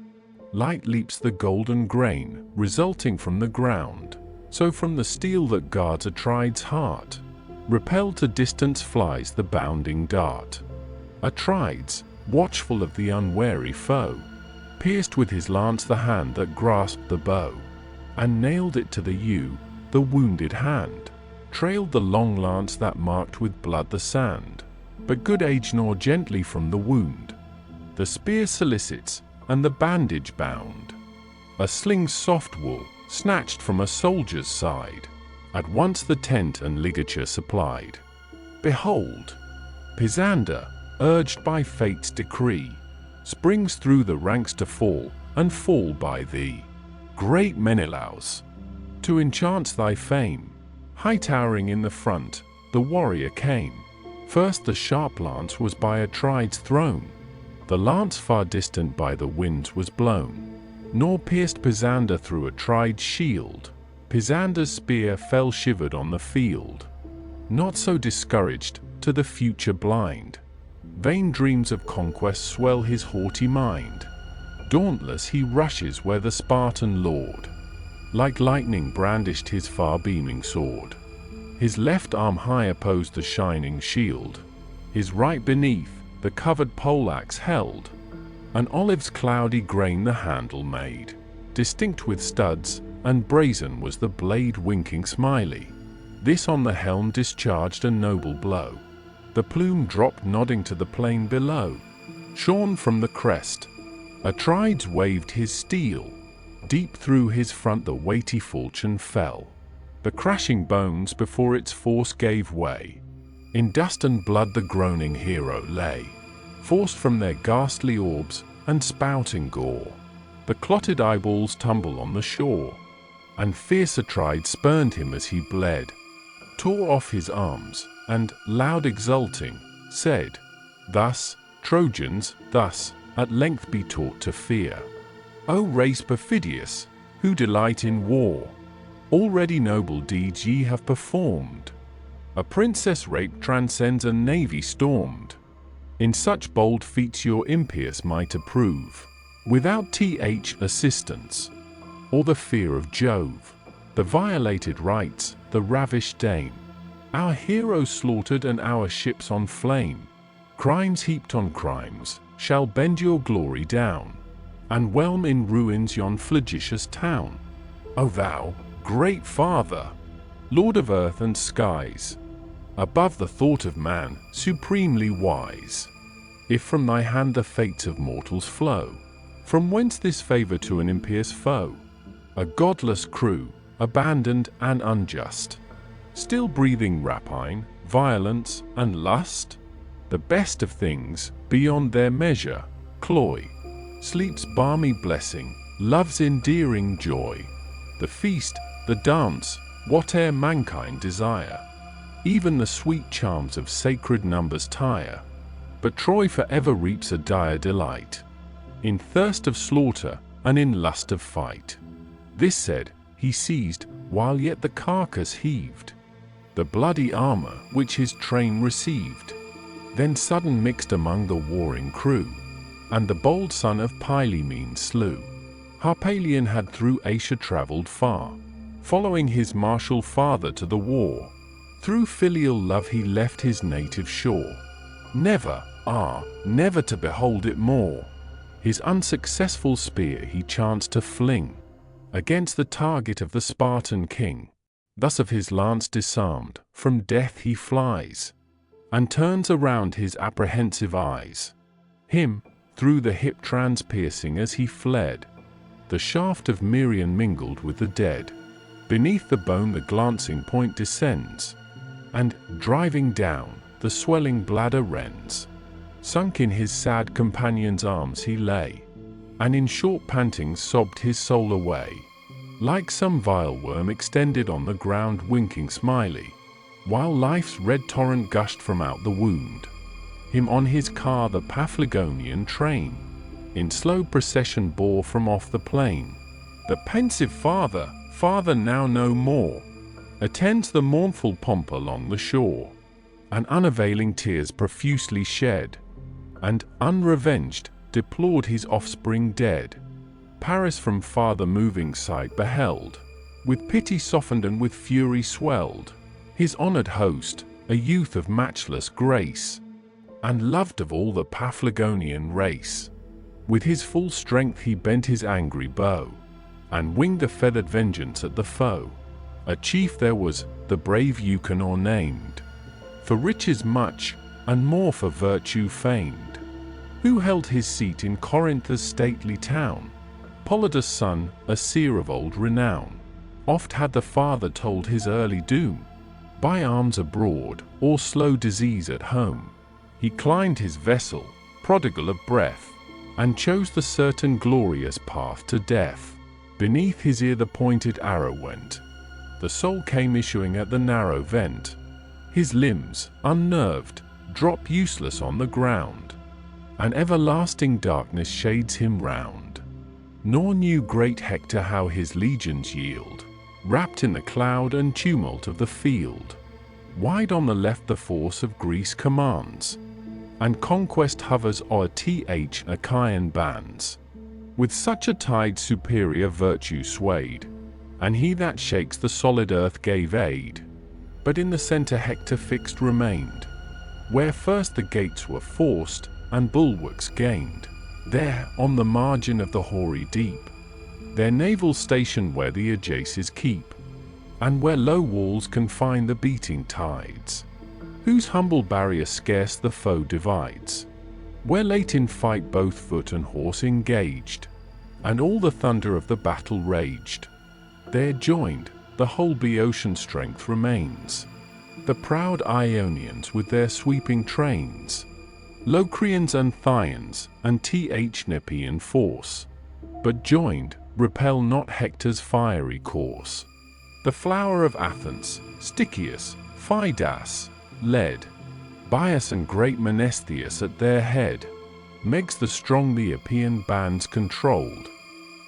Light leaps the golden grain, resulting from the ground. So from the steel that guards Atrides' heart, repelled to distance flies the bounding dart. Atrides, watchful of the unwary foe, pierced with his lance the hand that grasped the bow, and nailed it to the yew. The wounded hand trailed the long lance that marked with blood the sand, but good age nor gently from the wound. The spear solicits, and the bandage bound. A sling's soft wool, snatched from a soldier's side, at once the tent and ligature supplied. Behold, Pisander, urged by fate's decree, springs through the ranks to fall, and fall by thee. Great Menelaus, to enchant thy fame, high towering in the front, the warrior came. First the sharp lance was by Atrides thrown, the lance far distant by the winds was blown, nor pierced Pisander through Atrides' shield. Pisander's spear fell shivered on the field. Not so discouraged, to the future blind, vain dreams of conquest swell his haughty mind. Dauntless he rushes where the Spartan lord, like lightning brandished his far-beaming sword. His left arm high opposed the shining shield, his right beneath the covered poleaxe held. An olive's cloudy grain the handle made, distinct with studs, and brazen was the blade winking smiley. This on the helm discharged a noble blow. The plume dropped nodding to the plain below. Shorn from the crest, Atrides waved his steel. Deep through his front the weighty falchion fell. The crashing bones before its force gave way. In dust and blood the groaning hero lay, forced from their ghastly orbs and spouting gore. The clotted eyeballs tumble on the shore, and fierce Atrides spurned him as he bled, tore off his arms, and, loud exulting, said, "Thus, Trojans, thus, at length be taught to fear. O race perfidious, who delight in war, already noble deeds ye have performed. A princess raped transcends a navy stormed. In such bold feats your impious might approve, without assistance, or the fear of Jove. The violated rights, the ravished dame, our heroes slaughtered and our ships on flame. Crimes heaped on crimes, shall bend your glory down, and whelm in ruins yon flagitious town. O thou, great Father, Lord of earth and skies, above the thought of man, supremely wise, if from thy hand the fates of mortals flow, from whence this favour to an impious foe? A godless crew, abandoned and unjust, still breathing rapine, violence, and lust? The best of things, beyond their measure, cloy, sleep's balmy blessing, love's endearing joy, the feast, the dance, whate'er mankind desire. Even the sweet charms of sacred numbers tire, but Troy forever reaps a dire delight, in thirst of slaughter and in lust of fight." This said, he seized while yet the carcass heaved, the bloody armor which his train received, then sudden mixed among the warring crew, and the bold son of Pylaemon slew. Harpalion had through Asia travelled far, following his martial father to the war. Through filial love he left his native shore, never, never to behold it more. His unsuccessful spear he chanced to fling against the target of the Spartan king. Thus of his lance disarmed, from death he flies, and turns around his apprehensive eyes. Him, through the hip transpiercing as he fled, the shaft of Merion mingled with the dead. Beneath the bone the glancing point descends, and, driving down, the swelling bladder rends. Sunk in his sad companion's arms he lay, and in short pantings sobbed his soul away, like some vile worm extended on the ground winking smiley, while life's red torrent gushed from out the wound. Him on his car the Paphlagonian train in slow procession bore from off the plain. The pensive father now no more, attends the mournful pomp along the shore, and unavailing tears profusely shed, and, unrevenged, deplored his offspring dead. Paris from far the moving sight beheld, with pity softened and with fury swelled. His honored host, a youth of matchless grace, and loved of all the Paphlagonian race. With his full strength he bent his angry bow, and winged a feathered vengeance at the foe. A chief there was, the brave Euchenor named, for riches much, and more for virtue famed, who held his seat in Corinth's stately town. Polydus' son, a seer of old renown, oft had the father told his early doom, by arms abroad, or slow disease at home. He climbed his vessel, prodigal of breath, and chose the certain glorious path to death. Beneath his ear the pointed arrow went, the soul came issuing at the narrow vent. His limbs, unnerved, drop useless on the ground, and everlasting darkness shades him round. Nor knew great Hector how his legions yield, wrapped in the cloud and tumult of the field. Wide on the left the force of Greece commands, and conquest hovers o'er Achaean bands. With such a tide superior virtue swayed, and he that shakes the solid earth gave aid. But in the centre Hector fixed remained, where first the gates were forced, and bulwarks gained. There, on the margin of the hoary deep, their naval station where the Ajaces keep, and where low walls confine the beating tides, whose humble barrier scarce the foe divides, where late in fight both foot and horse engaged, and all the thunder of the battle raged. There joined, the whole Boeotian strength remains, the proud Ionians with their sweeping trains, Locrians and Thyians, and Nepean force, but joined, repel not Hector's fiery course. The flower of Athens, Stichius, Phidas, led, Bias and great Menestheus at their head. Meges the strong Leopian bands controlled,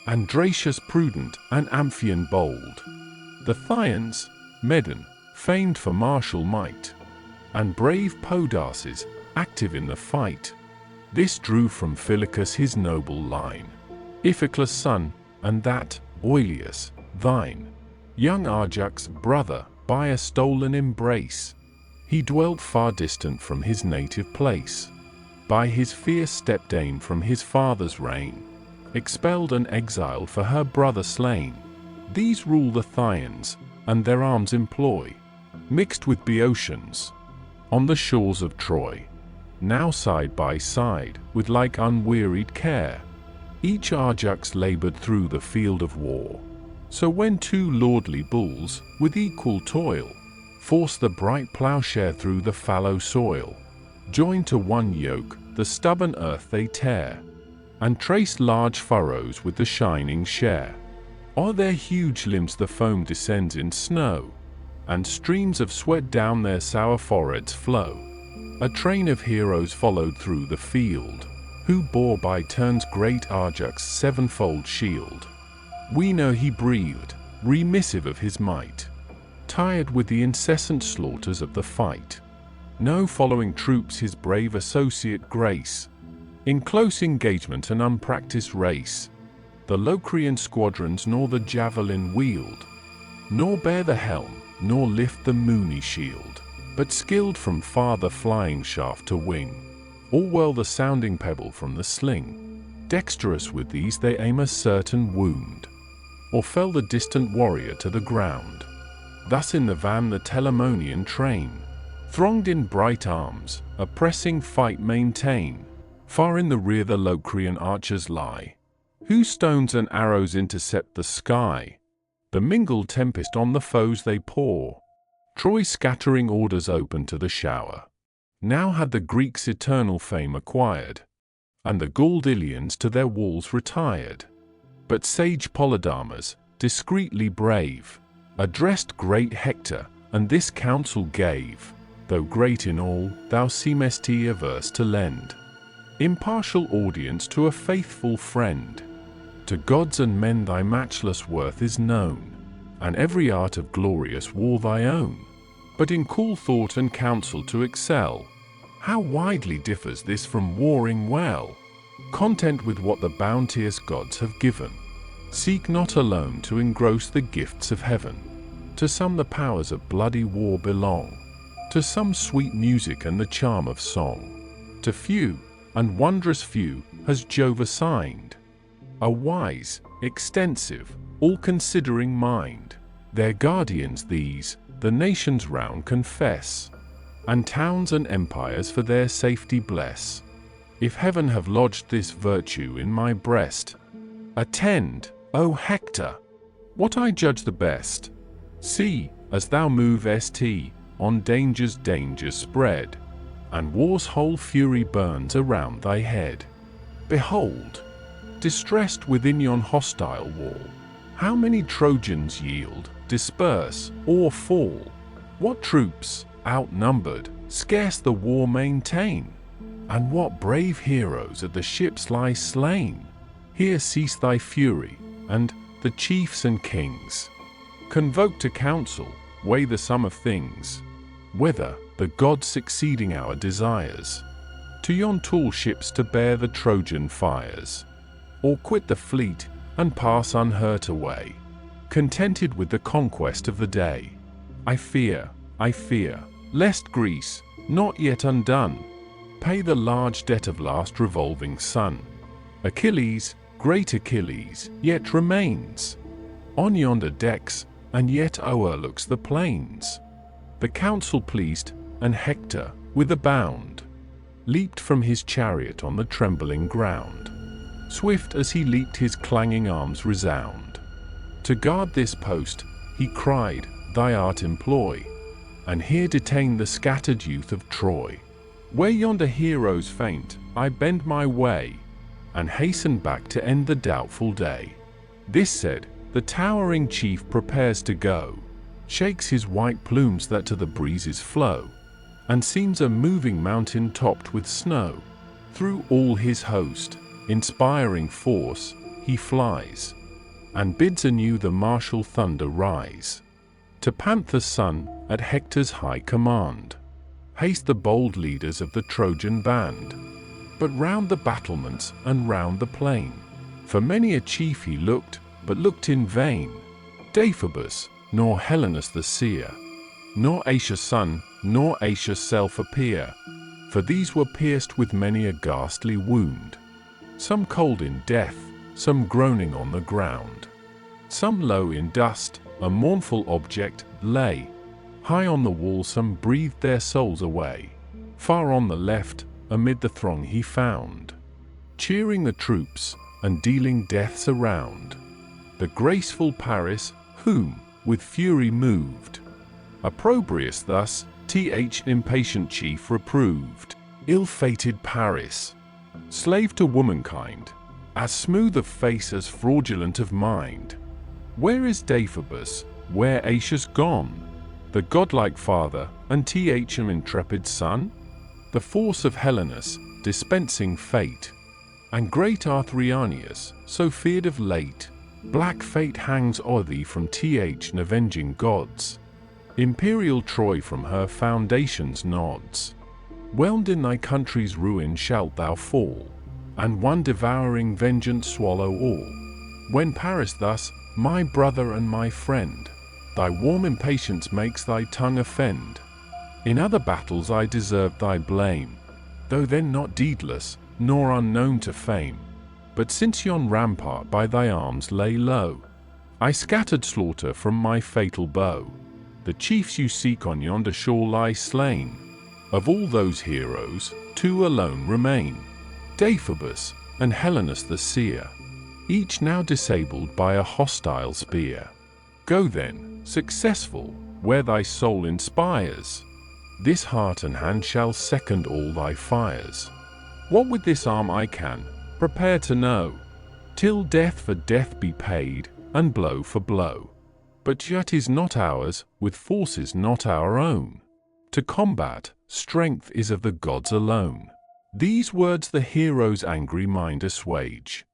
and Dracius prudent, and Amphion bold. The Thyians, Medon, famed for martial might, and brave Podarces, active in the fight. This drew from Phylacus his noble line, Iphiclus' son, and that, Oileus, thine. Young Ajax' brother, by a stolen embrace, he dwelt far distant from his native place. By his fierce stepdame from his father's reign, expelled and exiled for her brother slain. These rule the Thyians, and their arms employ, mixed with Boeotians, on the shores of Troy. Now side by side, with like unwearied care, each Ajax labored through the field of war. So when two lordly bulls, with equal toil, force the bright plowshare through the fallow soil, joined to one yoke, the stubborn earth they tear, and trace large furrows with the shining share. O'er their huge limbs the foam descends in snow, and streams of sweat down their sour foreheads flow. A train of heroes followed through the field, who bore by turns great Ajax' sevenfold shield. We know he breathed, remissive of his might, tired with the incessant slaughters of the fight. No following troops his brave associate grace, in close engagement and unpracticed race, the Locrian squadrons nor the javelin wield, nor bear the helm, nor lift the moony shield, but skilled from far the flying shaft to wing, all well the sounding pebble from the sling. Dexterous with these they aim a certain wound, or fell the distant warrior to the ground. Thus in the van the Telamonian train, thronged in bright arms, a pressing fight maintain. Far in the rear the Locrian archers lie, whose stones and arrows intercept the sky. The mingled tempest on the foes they pour, Troy's scattering orders open to the shower. Now had the Greeks eternal fame acquired, and the galled Ilians to their walls retired. But sage Polydamas, discreetly brave, addressed great Hector, and this counsel gave: though great in all, thou seemest averse to lend impartial audience to a faithful friend. To gods and men thy matchless worth is known, and every art of glorious war thy own. But in cool thought and counsel to excel, how widely differs this from warring well! Content with what the bounteous gods have given, seek not alone to engross the gifts of heaven. To some the powers of bloody war belong, to some sweet music and the charm of song. To few, and wondrous few, has Jove assigned a wise, extensive, all-considering mind. Their guardians these, the nations round confess, and towns and empires for their safety bless. If heaven have lodged this virtue in my breast, attend, O Hector, what I judge the best. See, as thou movest on dangers spread, and war's whole fury burns around thy head. Behold, distressed within yon hostile wall, how many Trojans yield, disperse, or fall? What troops, outnumbered, scarce the war maintain? And what brave heroes at the ships lie slain? Here cease thy fury, and the chiefs and kings convoke to council, weigh the sum of things, whether, the gods succeeding our desires, to yon tall ships to bear the Trojan fires, or quit the fleet and pass unhurt away, contented with the conquest of the day. I fear, lest Greece, not yet undone, pay the large debt of last revolving sun. Achilles, great Achilles, yet remains on yonder decks, and yet o'erlooks the plains. The council pleased, and Hector, with a bound, leaped from his chariot on the trembling ground. Swift as he leaped his clanging arms resound. To guard this post, he cried, thy art employ, and here detain the scattered youth of Troy. Where yonder heroes faint, I bend my way, and hasten back to end the doubtful day. This said, the towering chief prepares to go, shakes his white plumes that to the breezes flow, and seems a moving mountain topped with snow. Through all his host, inspiring force, he flies, and bids anew the martial thunder rise. To Panther's son, at Hector's high command, haste the bold leaders of the Trojan band. But round the battlements and round the plain, for many a chief he looked, but looked in vain. Deiphobus, nor Helenus the seer, nor Aeacius' son, nor Aeacius' self appear, for these were pierced with many a ghastly wound, some cold in death, some groaning on the ground, some low in dust, a mournful object, lay. High on the wall some breathed their souls away. Far on the left, amid the throng he found, cheering the troops, and dealing deaths around, the graceful Paris, whom, with fury moved, opprobrious thus, impatient chief reproved. Ill-fated Paris, slave to womankind, as smooth of face as fraudulent of mind. Where is Deiphobus, where Aeacius gone, the godlike father, and intrepid son? The force of Helenus, dispensing fate, and great Arthurianius, so feared of late, Black fate hangs o'er thee from th' gods. Imperial Troy from her foundations nods. Whelmed in thy country's ruin shalt thou fall, and one devouring vengeance swallow all. When Paris thus, my brother and my friend, thy warm impatience makes thy tongue offend. In other battles I deserved thy blame, though then not deedless, nor unknown to fame. But since yon rampart by thy arms lay low, I scattered slaughter from my fatal bow. The chiefs you seek on yonder shore lie slain. Of all those heroes, 2 alone remain, Deiphobus and Helenus the seer, each now disabled by a hostile spear. Go then, successful, where thy soul inspires. This heart and hand shall second all thy fires. What with this arm I can, prepare to know, till death for death be paid, and blow for blow. But yet is not ours, with forces not our own. To combat, strength is of the gods alone. These words the hero's angry mind assuage.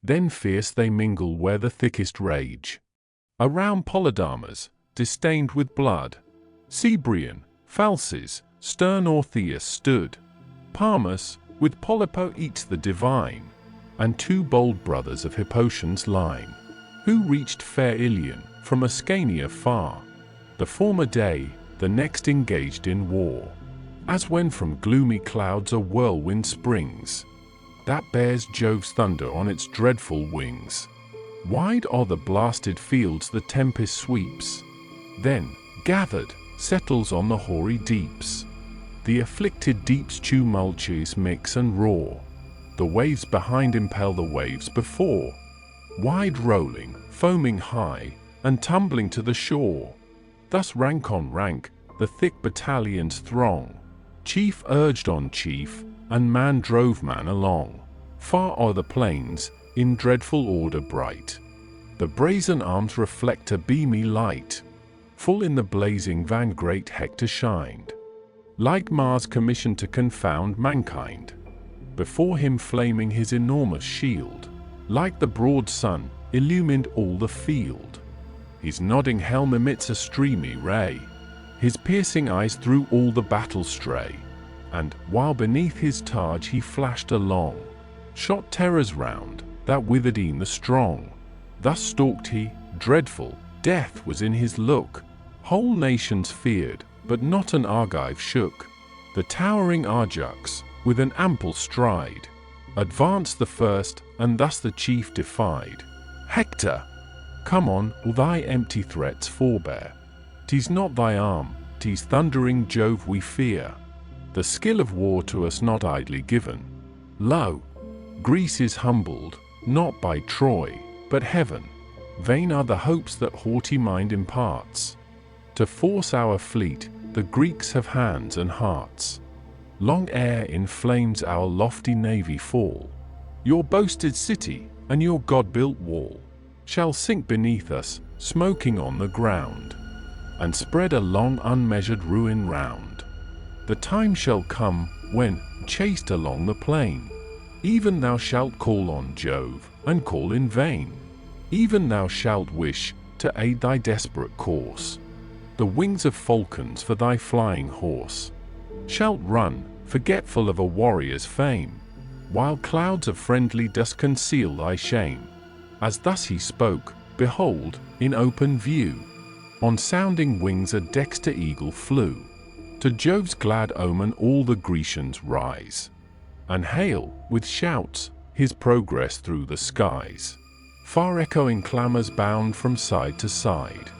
Then fierce they mingle where the thickest rage. Around Polydamas, distained with blood, Cebrian, Phalces, stern Orpheus stood. Parmus, with Polypo eats the divine, and 2 bold brothers of Hippotion's line, who reached fair Ilion from Ascania far. The former day, the next engaged in war, as when from gloomy clouds a whirlwind springs, that bears Jove's thunder on its dreadful wings. Wide o'er the blasted fields the tempest sweeps, then, gathered, settles on the hoary deeps. The afflicted deeps tumultuous mix and roar. The waves behind impel the waves before, wide rolling, foaming high, and tumbling to the shore. Thus rank on rank, the thick battalions throng. Chief urged on chief, and man drove man along. Far o'er the plains, in dreadful order bright, the brazen arms reflect a beamy light. Full in the blazing van great Hector shined, like Mars commissioned to confound mankind. Before him flaming his enormous shield, like the broad sun, illumined all the field. His nodding helm emits a streamy ray, his piercing eyes through all the battle stray. And, while beneath his targe he flashed along, shot terrors round, that withered e'en the strong. Thus stalked he, dreadful, death was in his look. Whole nations feared, but not an Argive shook. The towering Ajax, with an ample stride, advanced the first, and thus the chief defied. Hector, come on, all thy empty threats forbear. 'Tis not thy arm, 'tis thundering Jove we fear. The skill of war to us not idly given. Lo, Greece is humbled, not by Troy, but heaven. Vain are the hopes that haughty mind imparts. To force our fleet, the Greeks have hands and hearts. Long ere in flames our lofty navy fall, your boasted city, and your God-built wall, shall sink beneath us, smoking on the ground, and spread a long unmeasured ruin round. The time shall come, when, chased along the plain, even thou shalt call on Jove, and call in vain. Even thou shalt wish, to aid thy desperate course, the wings of falcons for thy flying horse. Shalt run, forgetful of a warrior's fame, while clouds of friendly dust conceal thy shame. As thus he spoke, behold, in open view, on sounding wings a dexter eagle flew. To Jove's glad omen all the Grecians rise, and hail, with shouts, his progress through the skies. Far echoing clamors bound from side to side.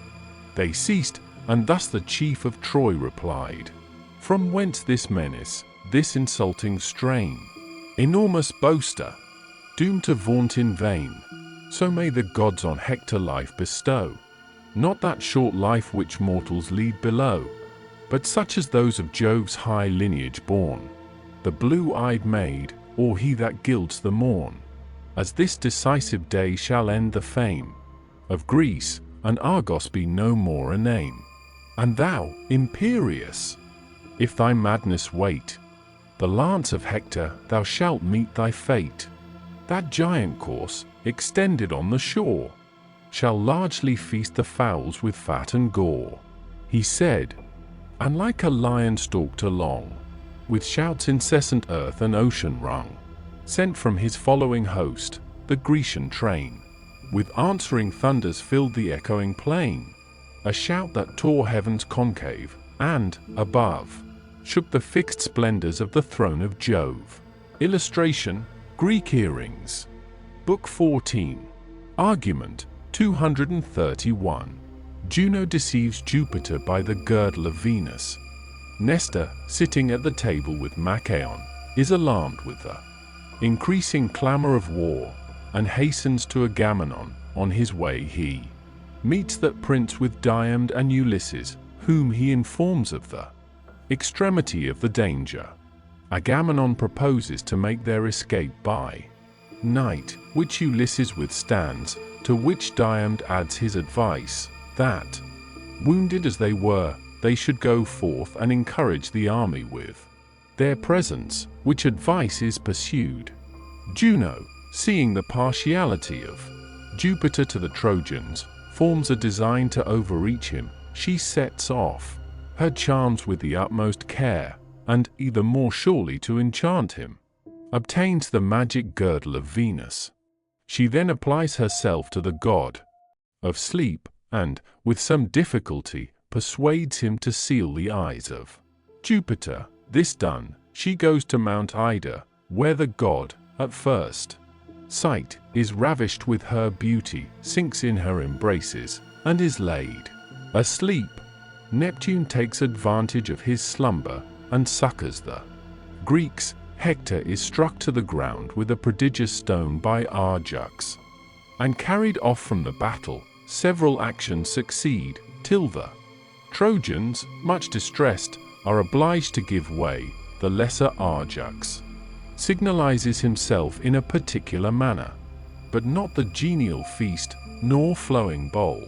They ceased, and thus the chief of Troy replied, from whence this menace, this insulting strain? Enormous boaster, doomed to vaunt in vain, so may the gods on Hector life bestow. Not that short life which mortals lead below, but such as those of Jove's high lineage born, the blue-eyed maid, or he that gilds the morn. As this decisive day shall end the fame of Greece, and Argos be no more a name. And thou, imperious, if thy madness wait, the lance of Hector thou shalt meet thy fate. That giant corse, extended on the shore, shall largely feast the fowls with fat and gore. He said, and like a lion stalked along, with shouts incessant earth and ocean rung, sent from his following host, the Grecian train. With answering thunders filled the echoing plain, a shout that tore heaven's concave, and, above, shook the fixed splendors of the throne of Jove. Illustration, Greek earrings. Book 14. Argument 231. Juno deceives Jupiter by the girdle of Venus. Nestor, sitting at the table with Machaon, is alarmed with the increasing clamor of war, and hastens to Agamemnon. On his way he meets that prince with Diomede and Ulysses, whom he informs of the extremity of the danger. Agamemnon proposes to make their escape by night, which Ulysses withstands, to which Diomede adds his advice, that, wounded as they were, they should go forth and encourage the army with their presence, which advice is pursued. Juno, seeing the partiality of Jupiter to the Trojans, forms a design to overreach him. She sets off her charms with the utmost care, and, either more surely to enchant him, obtains the magic girdle of Venus. She then applies herself to the god of sleep, and, with some difficulty, persuades him to seal the eyes of Jupiter. This done, she goes to Mount Ida, where the god, at first sight, is ravished with her beauty, sinks in her embraces, and is laid asleep. Neptune takes advantage of his slumber, and succors the Greeks. Hector is struck to the ground with a prodigious stone by Ajax, and carried off from the battle. Several actions succeed, till the Trojans, much distressed, are obliged to give way. The lesser Ajax signalizes himself in a particular manner, but not the genial feast, nor flowing bowl,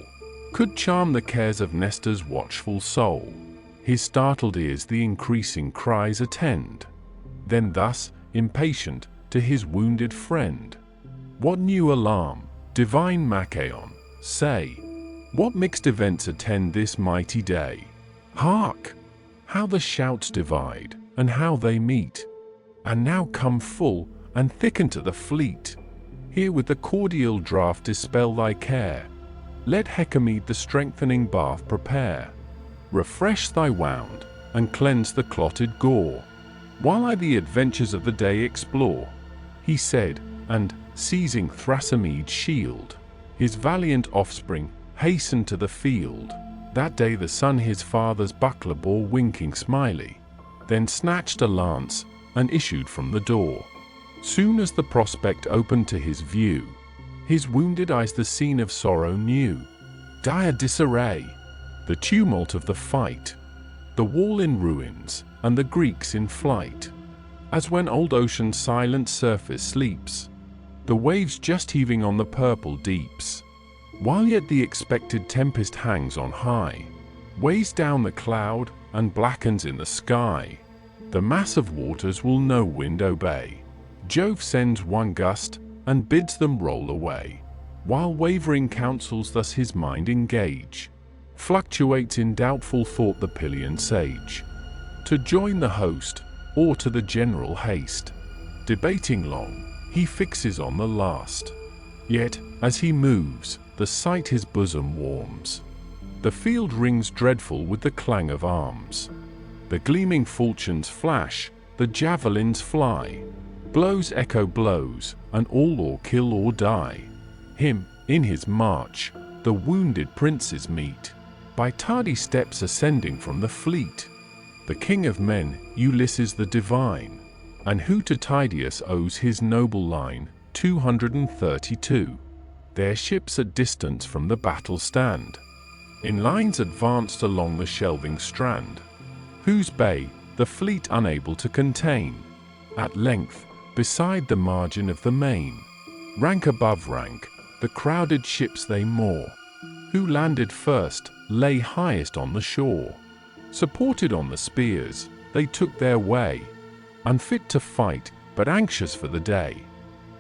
could charm the cares of Nestor's watchful soul. His startled ears the increasing cries attend. Then thus, impatient, to his wounded friend, what new alarm, divine Machaon, say? What mixed events attend this mighty day? Hark! How the shouts divide, and how they meet, and now come full, and thicken to the fleet. Here with the cordial draught dispel thy care. Let Hecamede the strengthening bath prepare. Refresh thy wound, and cleanse the clotted gore, while I the adventures of the day explore. He said, and, seizing Thrasymede's shield, his valiant offspring hastened to the field. That day the son his father's buckler bore winking smiley, then snatched a lance, and issued from the door. Soon as the prospect opened to his view, his wounded eyes the scene of sorrow knew. Dire disarray, the tumult of the fight, the wall in ruins, and the Greeks in flight. As when old ocean's silent surface sleeps, the waves just heaving on the purple deeps, while yet the expected tempest hangs on high, weighs down the cloud, and blackens in the sky. The mass of waters will no wind obey. Jove sends one gust, and bids them roll away. While wavering counsels thus his mind engage, fluctuates in doubtful thought the Pylian sage, to join the host, or to the general haste. Debating long, he fixes on the last. Yet, as he moves, the sight his bosom warms. The field rings dreadful with the clang of arms. The gleaming falchions flash, the javelins fly. Blows echo blows, and all or kill or die. Him, in his march, the wounded princes meet, by tardy steps ascending from the fleet. The king of men, Ulysses the divine, and who to Tydeus owes his noble line, 232. Their ships at distance from the battle stand, in lines advanced along the shelving strand, whose bay, the fleet unable to contain. At length, beside the margin of the main, rank above rank, the crowded ships they moor. Who landed first, lay highest on the shore. Supported on the spears, they took their way, unfit to fight, but anxious for the day.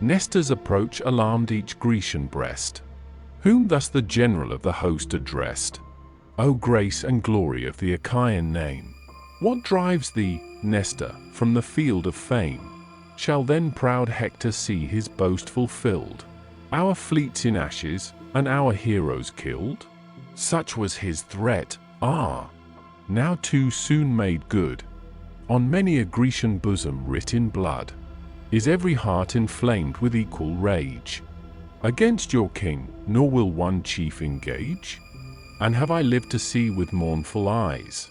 Nestor's approach alarmed each Grecian breast, whom thus the general of the host addressed: "O grace and glory of the Achaean name, what drives thee, Nestor, from the field of fame? Shall then proud Hector see his boast fulfilled, our fleets in ashes, and our heroes killed?" Such was his threat, now too soon made good. On many a Grecian bosom writ in blood is every heart inflamed with equal rage against your king, nor will one chief engage. And have I lived to see with mournful eyes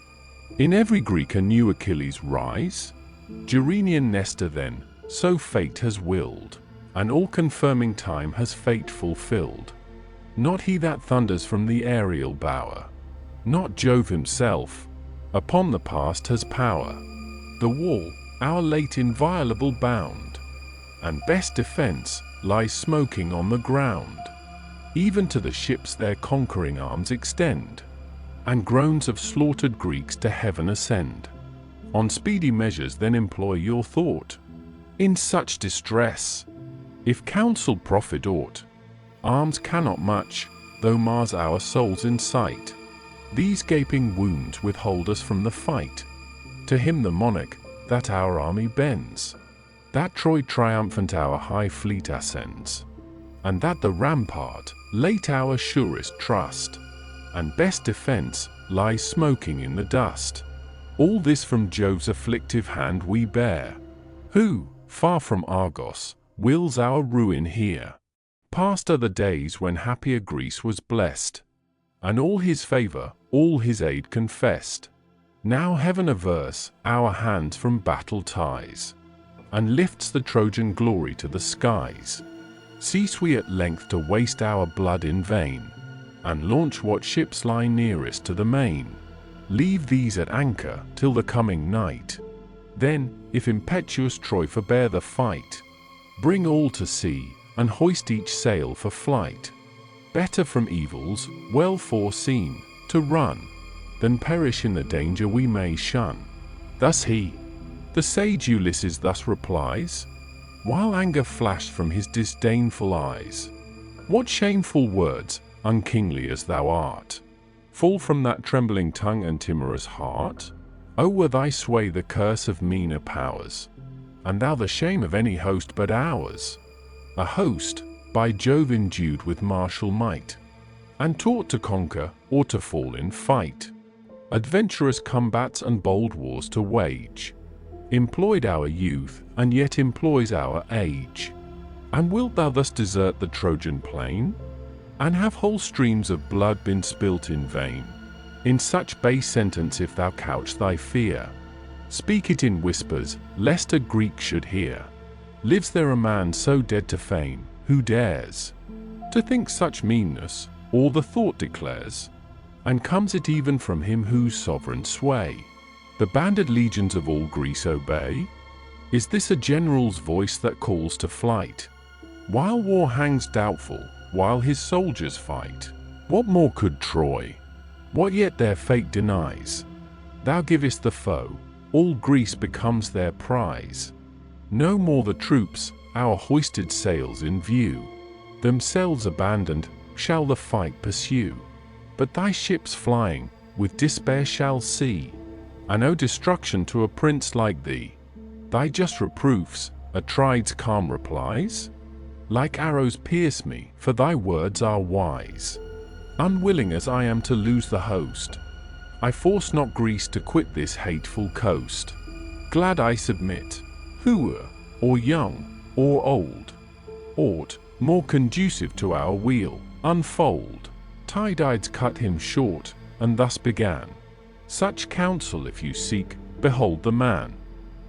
in every Greek a new Achilles rise? Gerenian Nestor then, so fate has willed, and all-confirming time has fate fulfilled. Not he that thunders from the aerial bower, not Jove himself, upon the past has power. The wall, our late inviolable bound, and best defence, lies smoking on the ground. Even to the ships their conquering arms extend, and groans of slaughtered Greeks to heaven ascend. On speedy measures then employ your thought, in such distress, if counsel profit aught. Arms cannot much, though Mars our souls incite. These gaping wounds withhold us from the fight. To him the monarch, that our army bends, that Troy triumphant our high fleet ascends, and that the rampart, late our surest trust, and best defence, lies smoking in the dust. All this from Jove's afflictive hand we bear, who, far from Argos, wills our ruin here. Past are the days when happier Greece was blessed, and all his favour, all his aid confessed. Now heaven averse our hands from battle ties, and lifts the Trojan glory to the skies. Cease we at length to waste our blood in vain, and launch what ships lie nearest to the main. Leave these at anchor till the coming night. Then, if impetuous Troy forbear the fight, bring all to sea, and hoist each sail for flight. Better from evils, well foreseen, to run, than perish in the danger we may shun. Thus he. The sage Ulysses thus replies, while anger flashed from his disdainful eyes. What shameful words, unkingly as thou art, fall from that trembling tongue and timorous heart? O were thy sway the curse of meaner powers, and thou the shame of any host but ours. A host, by Jove endued with martial might, and taught to conquer or to fall in fight, adventurous combats and bold wars to wage, employed our youth, and yet employs our age. And wilt thou thus desert the Trojan plain? And have whole streams of blood been spilt in vain? In such base sentence if thou couch thy fear, speak it in whispers, lest a Greek should hear. Lives there a man so dead to fame, who dares to think such meanness, or the thought declares? And comes it even from him whose sovereign sway the banded legions of all Greece obey? Is this a general's voice that calls to flight, while war hangs doubtful, while his soldiers fight? What more could Troy, what yet their fate denies? Thou givest the foe, all Greece becomes their prize. No more the troops, our hoisted sails in view, themselves abandoned, shall the fight pursue. But thy ships flying, with despair shall see, and no destruction to a prince like thee. Thy just reproofs, Atrides' calm replies, like arrows pierce me, for thy words are wise. Unwilling as I am to lose the host, I force not Greece to quit this hateful coast. Glad I submit, whoe'er, or young, or old, aught more conducive to our weal, unfold. Tydides cut him short, and thus began, such counsel if you seek, behold the man,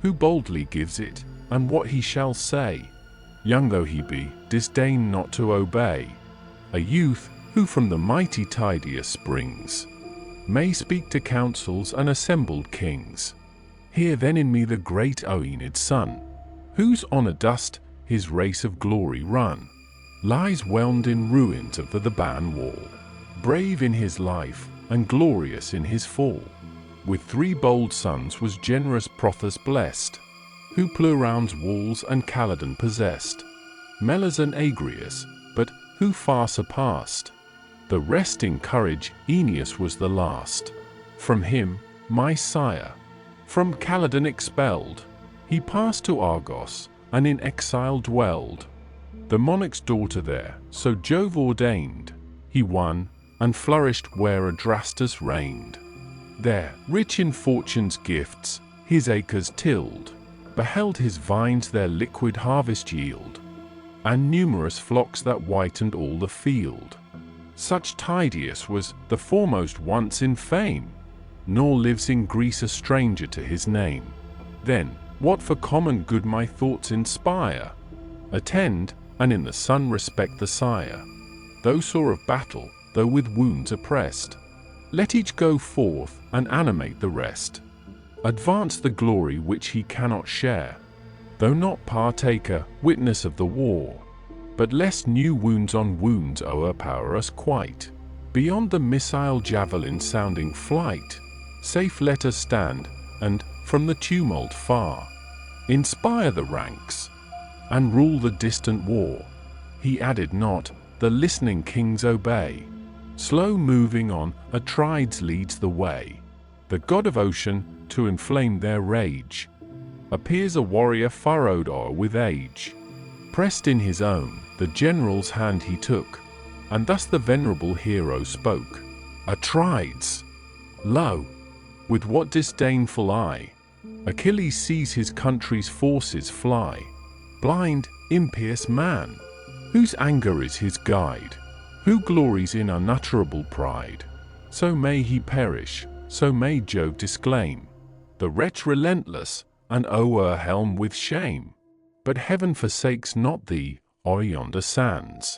who boldly gives it, and what he shall say. Young though he be, disdain not to obey. A youth, who from the mighty Tydeus springs, may speak to councils and assembled kings. Hear then in me the great Oenid's son, whose honour dust his race of glory run, lies whelmed in ruins of the Theban wall, brave in his life, and glorious in his fall. With 3 bold sons was generous Prothous blessed, who Pleuron's walls and Calydon possessed, Melas and Agrius, but who far surpassed The rest in courage, Aeneas was the last. From him, my sire, from Calydon expelled, he passed to Argos, and in exile dwelled. The monarch's daughter there, so Jove ordained, he won, and flourished where Adrastus reigned. There, rich in fortune's gifts, his acres tilled, beheld his vines their liquid harvest yield, and numerous flocks that whitened all the field. Such Tydeus was the foremost once in fame, nor lives in Greece a stranger to his name. Then, what for common good my thoughts inspire, attend, and in the sun respect the sire. Though sore of battle, though with wounds oppressed, let each go forth and animate the rest. Advance the glory which he cannot share, though not partaker, witness of the war. But lest new wounds on wounds o'erpower us quite, beyond the missile javelin sounding flight, safe let us stand, and, from the tumult far, inspire the ranks, and rule the distant war. He added not, the listening kings obey. Slow moving on, Atrides leads the way. The god of ocean, to inflame their rage, appears a warrior furrowed o'er with age. Pressed in his own, the general's hand he took, and thus the venerable hero spoke. Atrides, lo, with what disdainful eye Achilles sees his country's forces fly. Blind, impious man, whose anger is his guide, who glories in unutterable pride. So may he perish, so may Jove disclaim the wretch relentless, and o'erwhelm with shame. But heaven forsakes not thee, o'er yonder sands.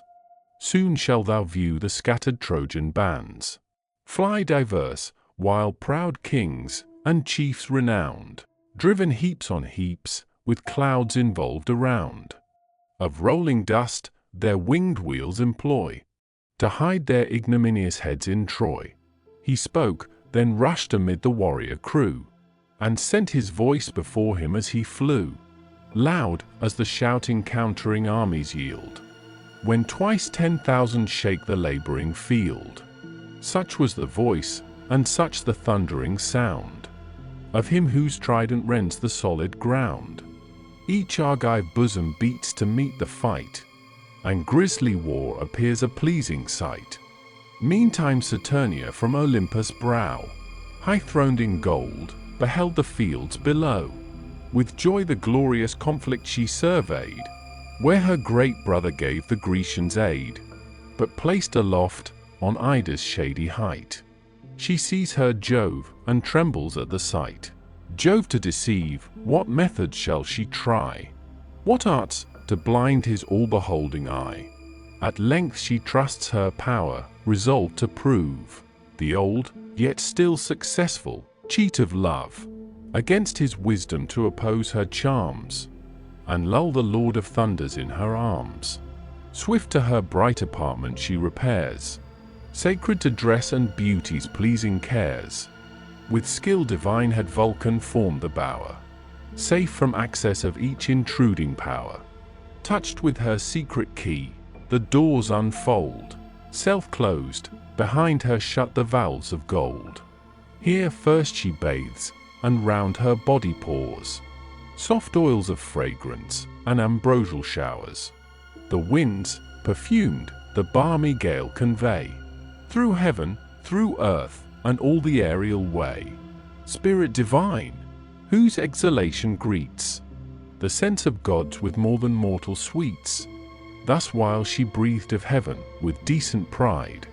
Soon shalt thou view the scattered Trojan bands fly diverse, while proud kings, and chiefs renowned, driven heaps on heaps, with clouds involved around, of rolling dust, their winged wheels employ, to hide their ignominious heads in Troy. He spoke, then rushed amid the warrior crew, and sent his voice before him as he flew, loud as the shout encountering armies yield, when twice 10,000 shake the laboring field. Such was the voice, and such the thundering sound, of him whose trident rends the solid ground. Each Argive bosom beats to meet the fight, and grisly war appears a pleasing sight. Meantime Saturnia from Olympus' brow, high-throned in gold, beheld the fields below. With joy the glorious conflict she surveyed, where her great brother gave the Grecians aid. But placed aloft, on Ida's shady height, she sees her Jove, and trembles at the sight. Jove to deceive, what methods shall she try? What arts, to blind his all-beholding eye? At length she trusts her power, resolved to prove the old, yet still successful, cheat of love, against his wisdom to oppose her charms, and lull the Lord of Thunders in her arms. Swift to her bright apartment she repairs, sacred to dress and beauty's pleasing cares. With skill divine had Vulcan formed the bower, safe from access of each intruding power. Touched with her secret key, the doors unfold, self-closed, behind her shut the valves of gold. Here first she bathes, and round her body pours soft oils of fragrance, and ambrosial showers. The winds, perfumed, the balmy gale convey, through heaven, through earth, and all the aerial way. Spirit divine, whose exhalation greets the sense of gods with more than mortal sweets. Thus while she breathed of heaven with decent pride,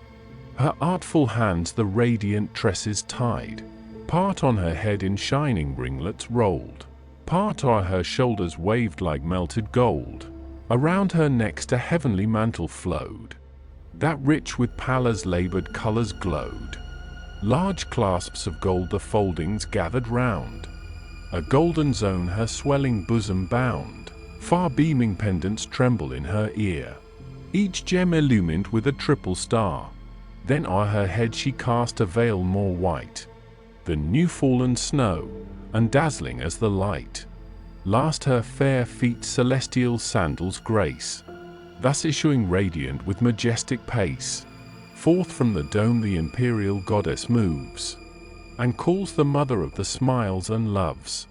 her artful hands the radiant tresses tied, part on her head in shining ringlets rolled, part o'er her shoulders waved like melted gold. Around her next a heavenly mantle flowed, that rich with Pallas labored colors glowed. Large clasps of gold the foldings gathered round, a golden zone her swelling bosom bound. Far beaming pendants tremble in her ear, each gem illumined with a triple star. Then o'er her head she cast a veil more white than new-fallen snow, and dazzling as the light. Last her fair feet celestial sandals grace, thus issuing radiant with majestic pace. Forth from the dome the imperial goddess moves, and calls the mother of the smiles and loves.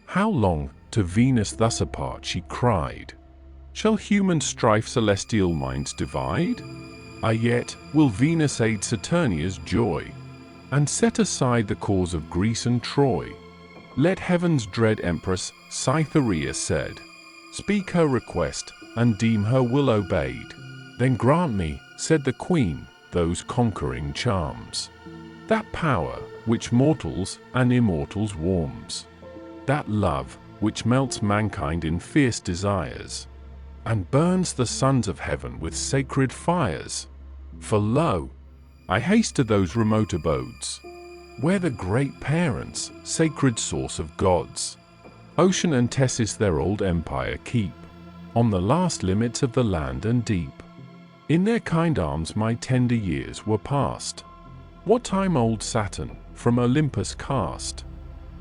How long, to Venus thus apart she cried, shall human strife celestial minds divide? Yet will Venus aid Saturnia's joy, and set aside the cause of Greece and Troy. Let heaven's dread empress, Cytherea said, speak her request, and deem her will obeyed. Then grant me, said the queen, those conquering charms, that power which mortals and immortals warms, that love which melts mankind in fierce desires, and burns the sons of heaven with sacred fires. For lo, I haste to those remote abodes, where the great parents, sacred source of gods, Ocean and Tessis their old empire keep, on the last limits of the land and deep. In their kind arms my tender years were past, what time old Saturn, from Olympus cast,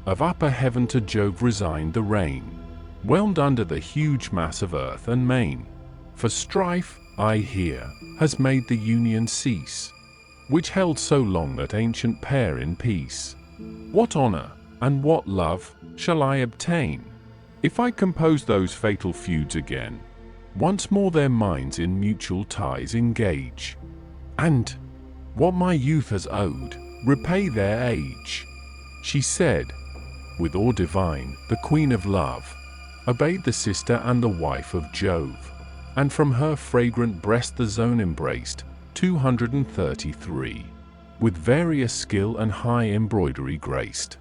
of upper heaven to Jove resigned the reign, whelmed under the huge mass of earth and main. For strife, I hear, has made the union cease, which held so long that ancient pair in peace. What honor, and what love, shall I obtain, if I compose those fatal feuds again, once more their minds in mutual ties engage, and, what my youth has owed, repay their age? She said, with awe divine, the queen of love, obeyed the sister and the wife of Jove, and from her fragrant breast the zone embraced, 233, with various skill and high embroidery graced.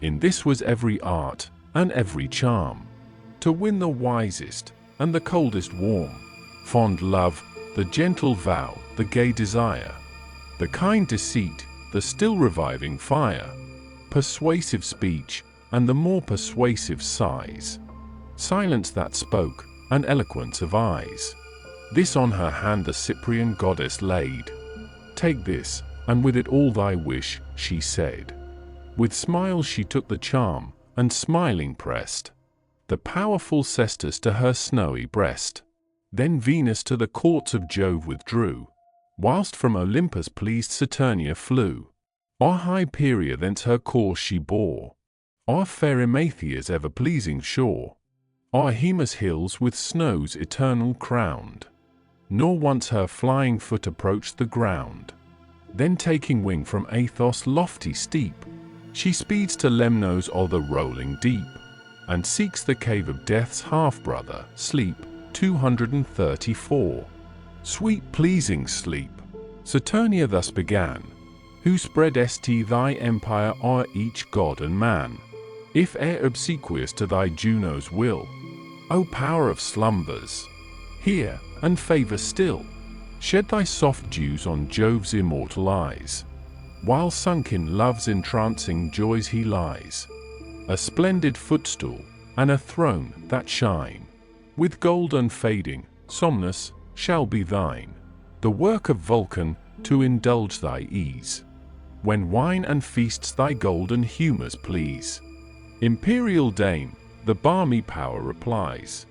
In this was every art, and every charm, to win the wisest, and the coldest warm, fond love, the gentle vow, the gay desire, the kind deceit, the still reviving fire, persuasive speech, and the more persuasive sighs, silence that spoke, and eloquence of eyes. This on her hand the Cyprian goddess laid. Take this, and with it all thy wish, she said. With smiles she took the charm, and smiling pressed the powerful cestus to her snowy breast. Then Venus to the courts of Jove withdrew, whilst from Olympus pleased Saturnia flew. O'er Hyperia thence her course she bore, o'er fair Emathia's ever-pleasing shore, o'er Hemus hills with snows eternal crowned, nor once her flying foot approached the ground. Then taking wing from Athos' lofty steep, she speeds to Lemnos o'er the rolling deep, and seeks the cave of death's half-brother, sleep, 234. Sweet pleasing sleep, Saturnia thus began, who spreadest thy empire o'er each god and man, if e'er obsequious to thy Juno's will. O power of slumbers, hear, and favour still, shed thy soft dews on Jove's immortal eyes, while sunk in love's entrancing joys he lies. A splendid footstool, and a throne that shine with gold unfading, Somnus, shall be thine, the work of Vulcan, to indulge thy ease, when wine and feasts thy golden humours please. Imperial dame, the balmy power replies,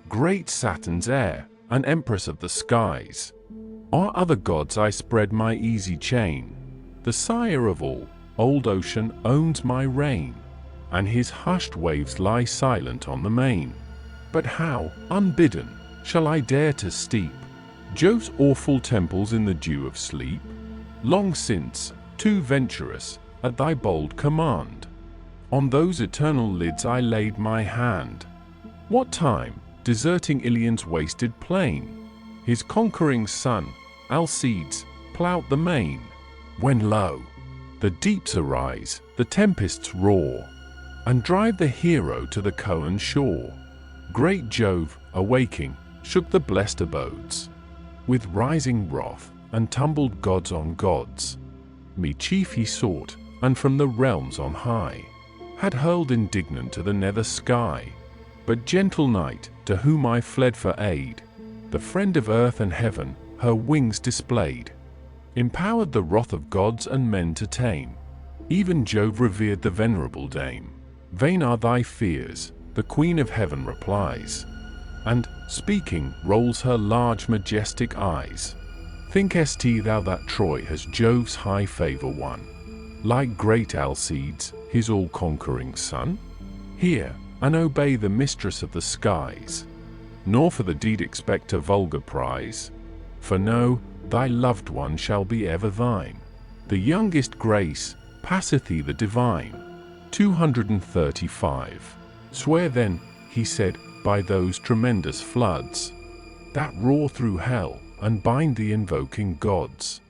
great Saturn's heir, an empress of the skies, o'er other gods I spread my easy chain, the sire of all, old ocean, owns my reign, and his hushed waves lie silent on the main. But how, unbidden, shall I dare to steep Jove's awful temples in the dew of sleep? Long since, too venturous, at thy bold command, on those eternal lids I laid my hand. What time, deserting Ilion's wasted plain, his conquering son, Alcides, ploughed the main, when lo, the deeps arise, the tempests roar, and drive the hero to the Coan shore. Great Jove, awaking, shook the blessed abodes with rising wrath, and tumbled gods on gods. Me chief he sought, and from the realms on high had hurled indignant to the nether sky. But gentle night, to whom I fled for aid, the friend of earth and heaven, her wings displayed, empowered the wrath of gods and men to tame. Even Jove revered the venerable dame. Vain are thy fears, the queen of heaven replies, and, speaking, rolls her large majestic eyes. Thinkest thou that Troy has Jove's high favour won, like great Alcides, his all-conquering son? Hear, and obey the mistress of the skies, nor for the deed expect a vulgar prize. For know, thy loved one shall be ever thine. The youngest grace passeth thee the divine. 235. Swear then, he said, by those tremendous floods that roar through hell, and bind the invoking gods.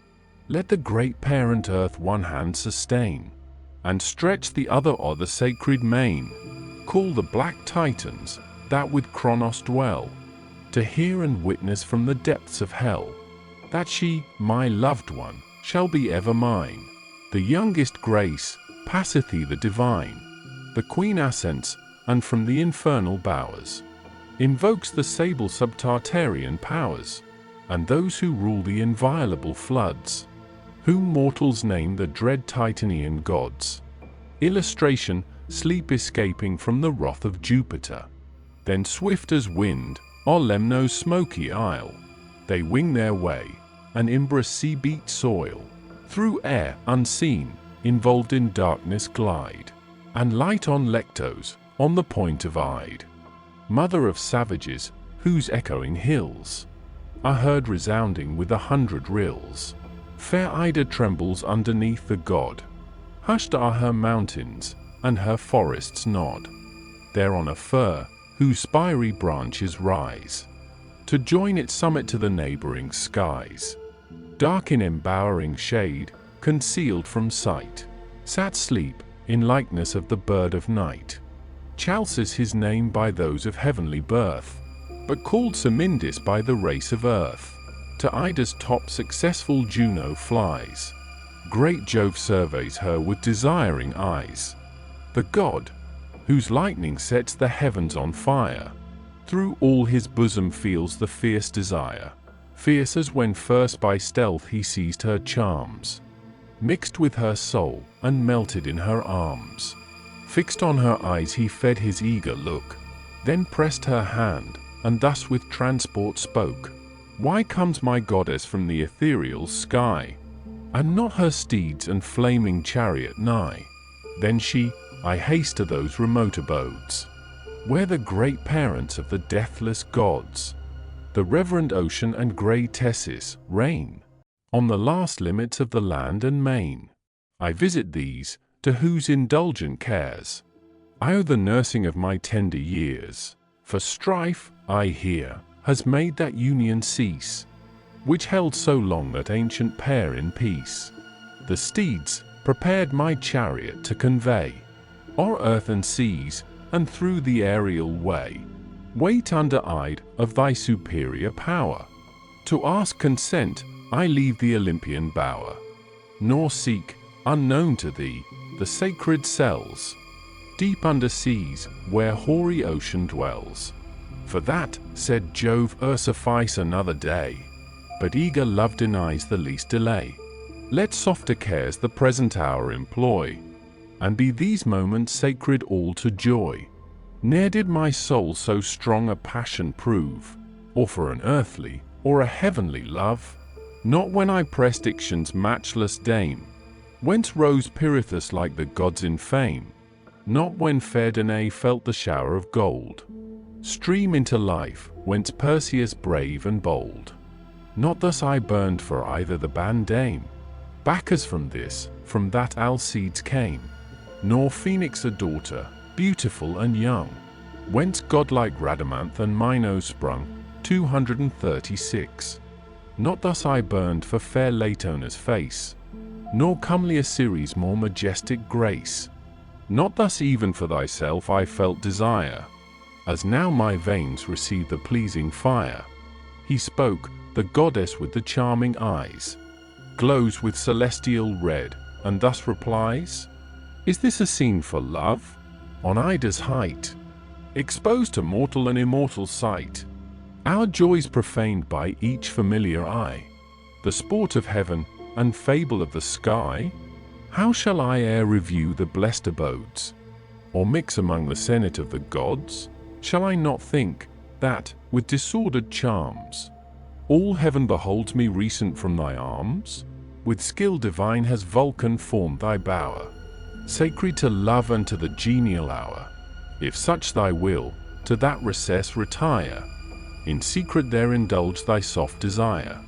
Let the great parent earth one hand sustain, and stretch the other o'er the sacred main. Call the black Titans, that with Kronos dwell, to hear and witness from the depths of hell, that she, my loved one, shall be ever mine. The youngest grace passeth thee the divine. The queen ascends, and from the infernal bowers invokes the sable sub-Tartarian powers, and those who rule the inviolable floods, whom mortals name the dread Titanian gods. Illustration: sleep escaping from the wrath of Jupiter. Then swift as wind, o'er Lemnos smoky isle, they wing their way, an Imbrus sea-beat soil, through air unseen, involved in darkness glide, and light on Lectos, on the point of Ide, mother of savages, whose echoing hills are heard resounding with 100 rills. Fair Ida trembles underneath the god. Hushed are her mountains, and her forests nod. There on a fir, whose spiry branches rise, to join its summit to the neighboring skies. Dark in embowering shade, concealed from sight, sat Sleep, in likeness of the bird of night. Chalcis his name by those of heavenly birth, but called Semindis by the race of earth. To Ida's top successful Juno flies. Great Jove surveys her with desiring eyes. The god, whose lightning sets the heavens on fire, through all his bosom feels the fierce desire. Fierce as when first by stealth he seized her charms, mixed with her soul, and melted in her arms. Fixed on her eyes he fed his eager look, then pressed her hand, and thus with transport spoke. Why comes my goddess from the ethereal sky, and not her steeds and flaming chariot nigh? Then she, I haste to those remote abodes, where the great parents of the deathless gods, the reverend ocean and grey Tessis, reign on the last limits of the land and main. I visit these, to whose indulgent cares I owe the nursing of my tender years. For strife, I hear, has made that union cease, which held so long that ancient pair in peace. The steeds prepared my chariot to convey o'er earth and seas, and through the aerial way, wait under-eyed of thy superior power. To ask consent, I leave the Olympian bower, nor seek, unknown to thee, the sacred cells, deep under seas, where hoary ocean dwells. For that, said Jove, suffice another day, but eager love denies the least delay. Let softer cares the present hour employ, and be these moments sacred all to joy. Ne'er did my soul so strong a passion prove, or for an earthly, or a heavenly love, not when I pressed Ixion's matchless dame, whence rose Pirithous like the gods in fame, not when fair Danae felt the shower of gold stream into life, whence Perseus brave and bold. Not thus I burned for either the band dame, Bacchus from this, from that Alcides came, nor Phoenix a daughter, beautiful and young, whence godlike Rhadamanth and Minos sprung. 236. Not thus I burned for fair Latona's face, nor comelier Ceres' more majestic grace. Not thus even for thyself I felt desire, as now my veins receive the pleasing fire. He spoke, the goddess with the charming eyes glows with celestial red, and thus replies, Is this a scene for love? On Ida's height, exposed to mortal and immortal sight, our joys profaned by each familiar eye, the sport of heaven and fable of the sky? How shall I e'er review the blessed abodes, or mix among the senate of the gods? Shall I not think that, with disordered charms, All heaven beholds me recent from thy arms. With skill divine has Vulcan formed thy bower, sacred to love and to the genial hour. If such thy will, to that recess retire, in secret there indulge thy soft desire.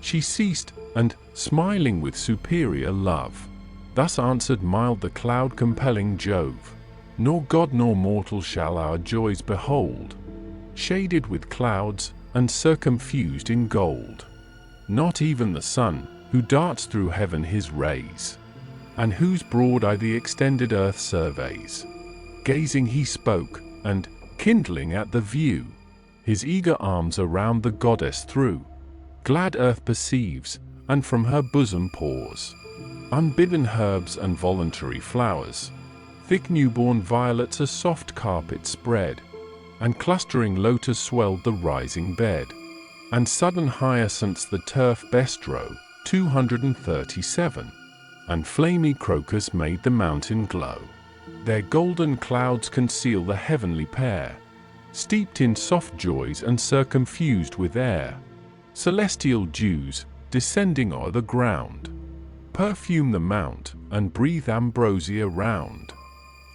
She ceased, and, smiling with superior love, thus answered mild the cloud-compelling Jove: Nor god nor mortal shall our joys behold, shaded with clouds and circumfused in gold. Not even the sun, who darts through heaven his rays, and whose broad eye the extended earth surveys. Gazing he spoke, and, kindling at the view, his eager arms around the goddess threw. Glad earth perceives, and from her bosom pours unbidden herbs and voluntary flowers. Thick newborn violets a soft carpet spread, and clustering lotus swelled the rising bed. And sudden hyacinths the turf bestro, 237, and flamy crocus made the mountain glow. Their golden clouds conceal the heavenly pair, steeped in soft joys and circumfused with air. Celestial dews, descending o'er the ground, perfume the mount, and breathe ambrosia round.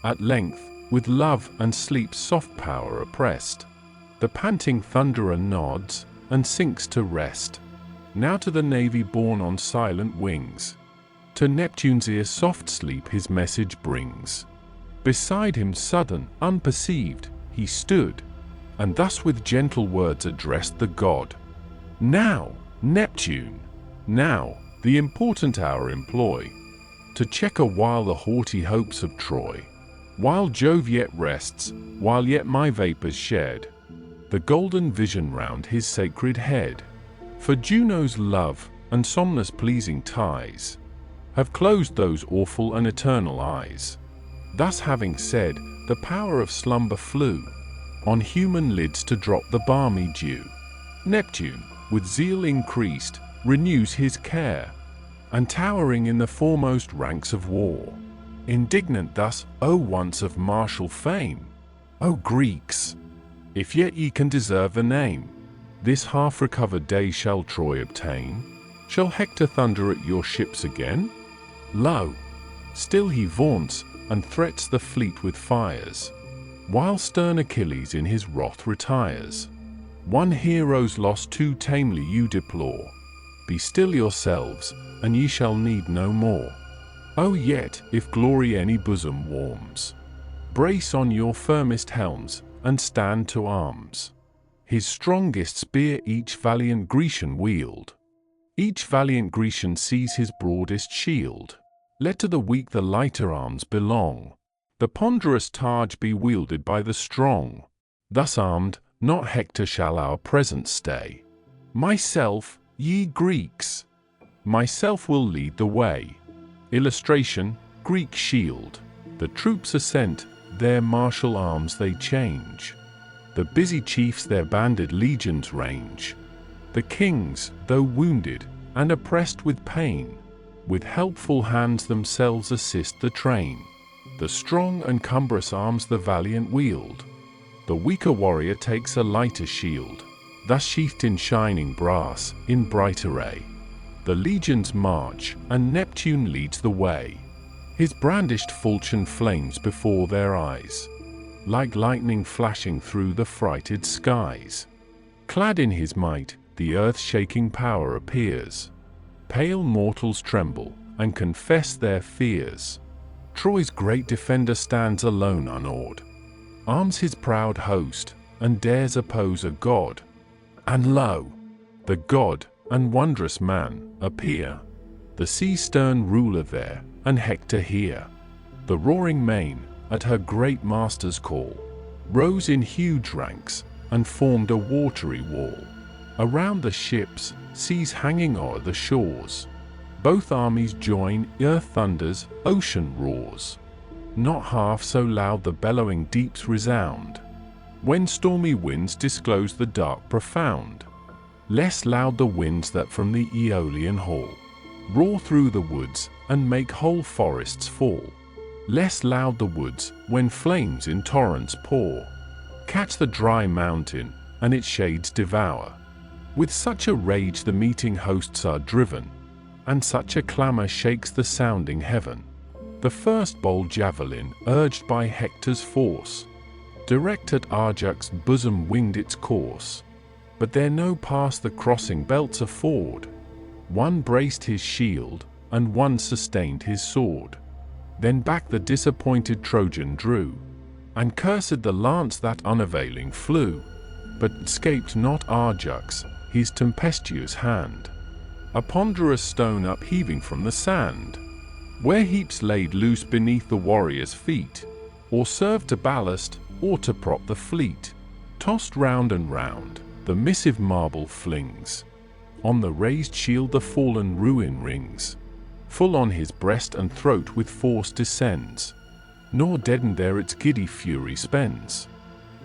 At length, with love and sleep's soft power oppressed, the panting thunderer nods, and sinks to rest. Now to the navy borne on silent wings, to Neptune's ear soft sleep his message brings. Beside him sudden, unperceived, he stood, and thus with gentle words addressed the god: Now, Neptune, now, the important hour employ, to check a while the haughty hopes of Troy. While Jove yet rests, while yet my vapors shed the golden vision round his sacred head. For Juno's love and somnus pleasing ties have closed those awful and eternal eyes. Thus having said, the power of slumber flew on human lids to drop the balmy dew. Neptune, with zeal increased, renews his care, and towering in the foremost ranks of war, indignant thus: O once of martial fame, O Greeks, if yet ye can deserve a name, this half-recovered day shall Troy obtain? Shall Hector thunder at your ships again? Lo, still he vaunts and threats the fleet with fires, while stern Achilles in his wrath retires. One hero's loss too tamely you deplore. Be still yourselves, and ye shall need no more. Oh yet, if glory any bosom warms, brace on your firmest helms, and stand to arms. His strongest spear each valiant Grecian wield, each valiant Grecian sees his broadest shield. Let to the weak the lighter arms belong, the ponderous targe be wielded by the strong. Thus armed, not Hector shall our presence stay. Myself, ye Greeks, myself will lead the way. Illustration: Greek shield. The troops assent, their martial arms they change. The busy chiefs their banded legions range. The kings, though wounded and oppressed with pain, with helpful hands themselves assist the train. The strong and cumbrous arms the valiant wield. The weaker warrior takes a lighter shield, thus sheathed in shining brass, in bright array. The legions march, and Neptune leads the way. His brandished falchion flames before their eyes, like lightning flashing through the frighted skies. Clad in his might, the earth-shaking power appears. Pale mortals tremble, and confess their fears. Troy's great defender stands alone unawed, arms his proud host, and dares oppose a god. And lo, the god and wondrous man appear, the sea-stern ruler there, and Hector here. The roaring main, at her great master's call, rose in huge ranks, and formed a watery wall. Around the ships, seas hanging o'er the shores, both armies join, earth thunders, ocean roars. Not half so loud the bellowing deeps resound, when stormy winds disclose the dark profound. Less loud the winds that from the Aeolian hall roar through the woods, and make whole forests fall. Less loud the woods, when flames in torrents pour, catch the dry mountain, and its shades devour. With such a rage the meeting hosts are driven, and such a clamor shakes the sounding heaven. The first bold javelin, urged by Hector's force, direct at Ajax's bosom winged its course. But there no pass the crossing belts afford. One braced his shield, and one sustained his sword. Then back the disappointed Trojan drew, and cursed the lance that unavailing flew. But 'scaped not Ajax his tempestuous hand, a ponderous stone upheaving from the sand, where heaps laid loose beneath the warrior's feet, or served to ballast, or to prop the fleet. Tossed round and round, the missive marble flings, on the raised shield the fallen ruin rings. Full on his breast and throat with force descends, nor deadened there its giddy fury spends,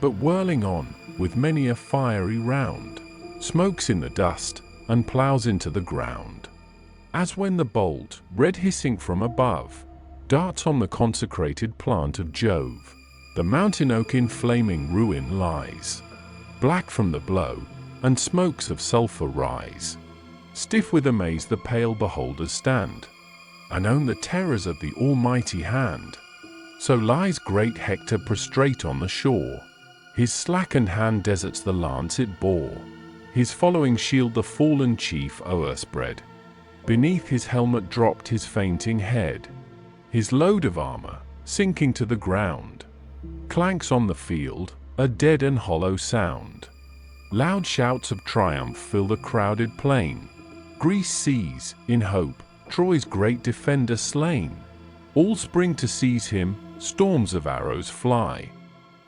but whirling on, with many a fiery round, smokes in the dust, and ploughs into the ground. As when the bolt, red hissing from above, darts on the consecrated plant of Jove, the mountain oak in flaming ruin lies, black from the blow, and smokes of sulphur rise. Stiff with amaze the pale beholders stand, and own the terrors of the almighty hand. So lies great Hector prostrate on the shore. His slackened hand deserts the lance it bore. His following shield the fallen chief o'erspread. Beneath his helmet dropped his fainting head. His load of armor, sinking to the ground, clanks on the field, a dead and hollow sound. Loud shouts of triumph fill the crowded plain. Greece sees, in hope, Troy's great defender slain. All spring to seize him, storms of arrows fly,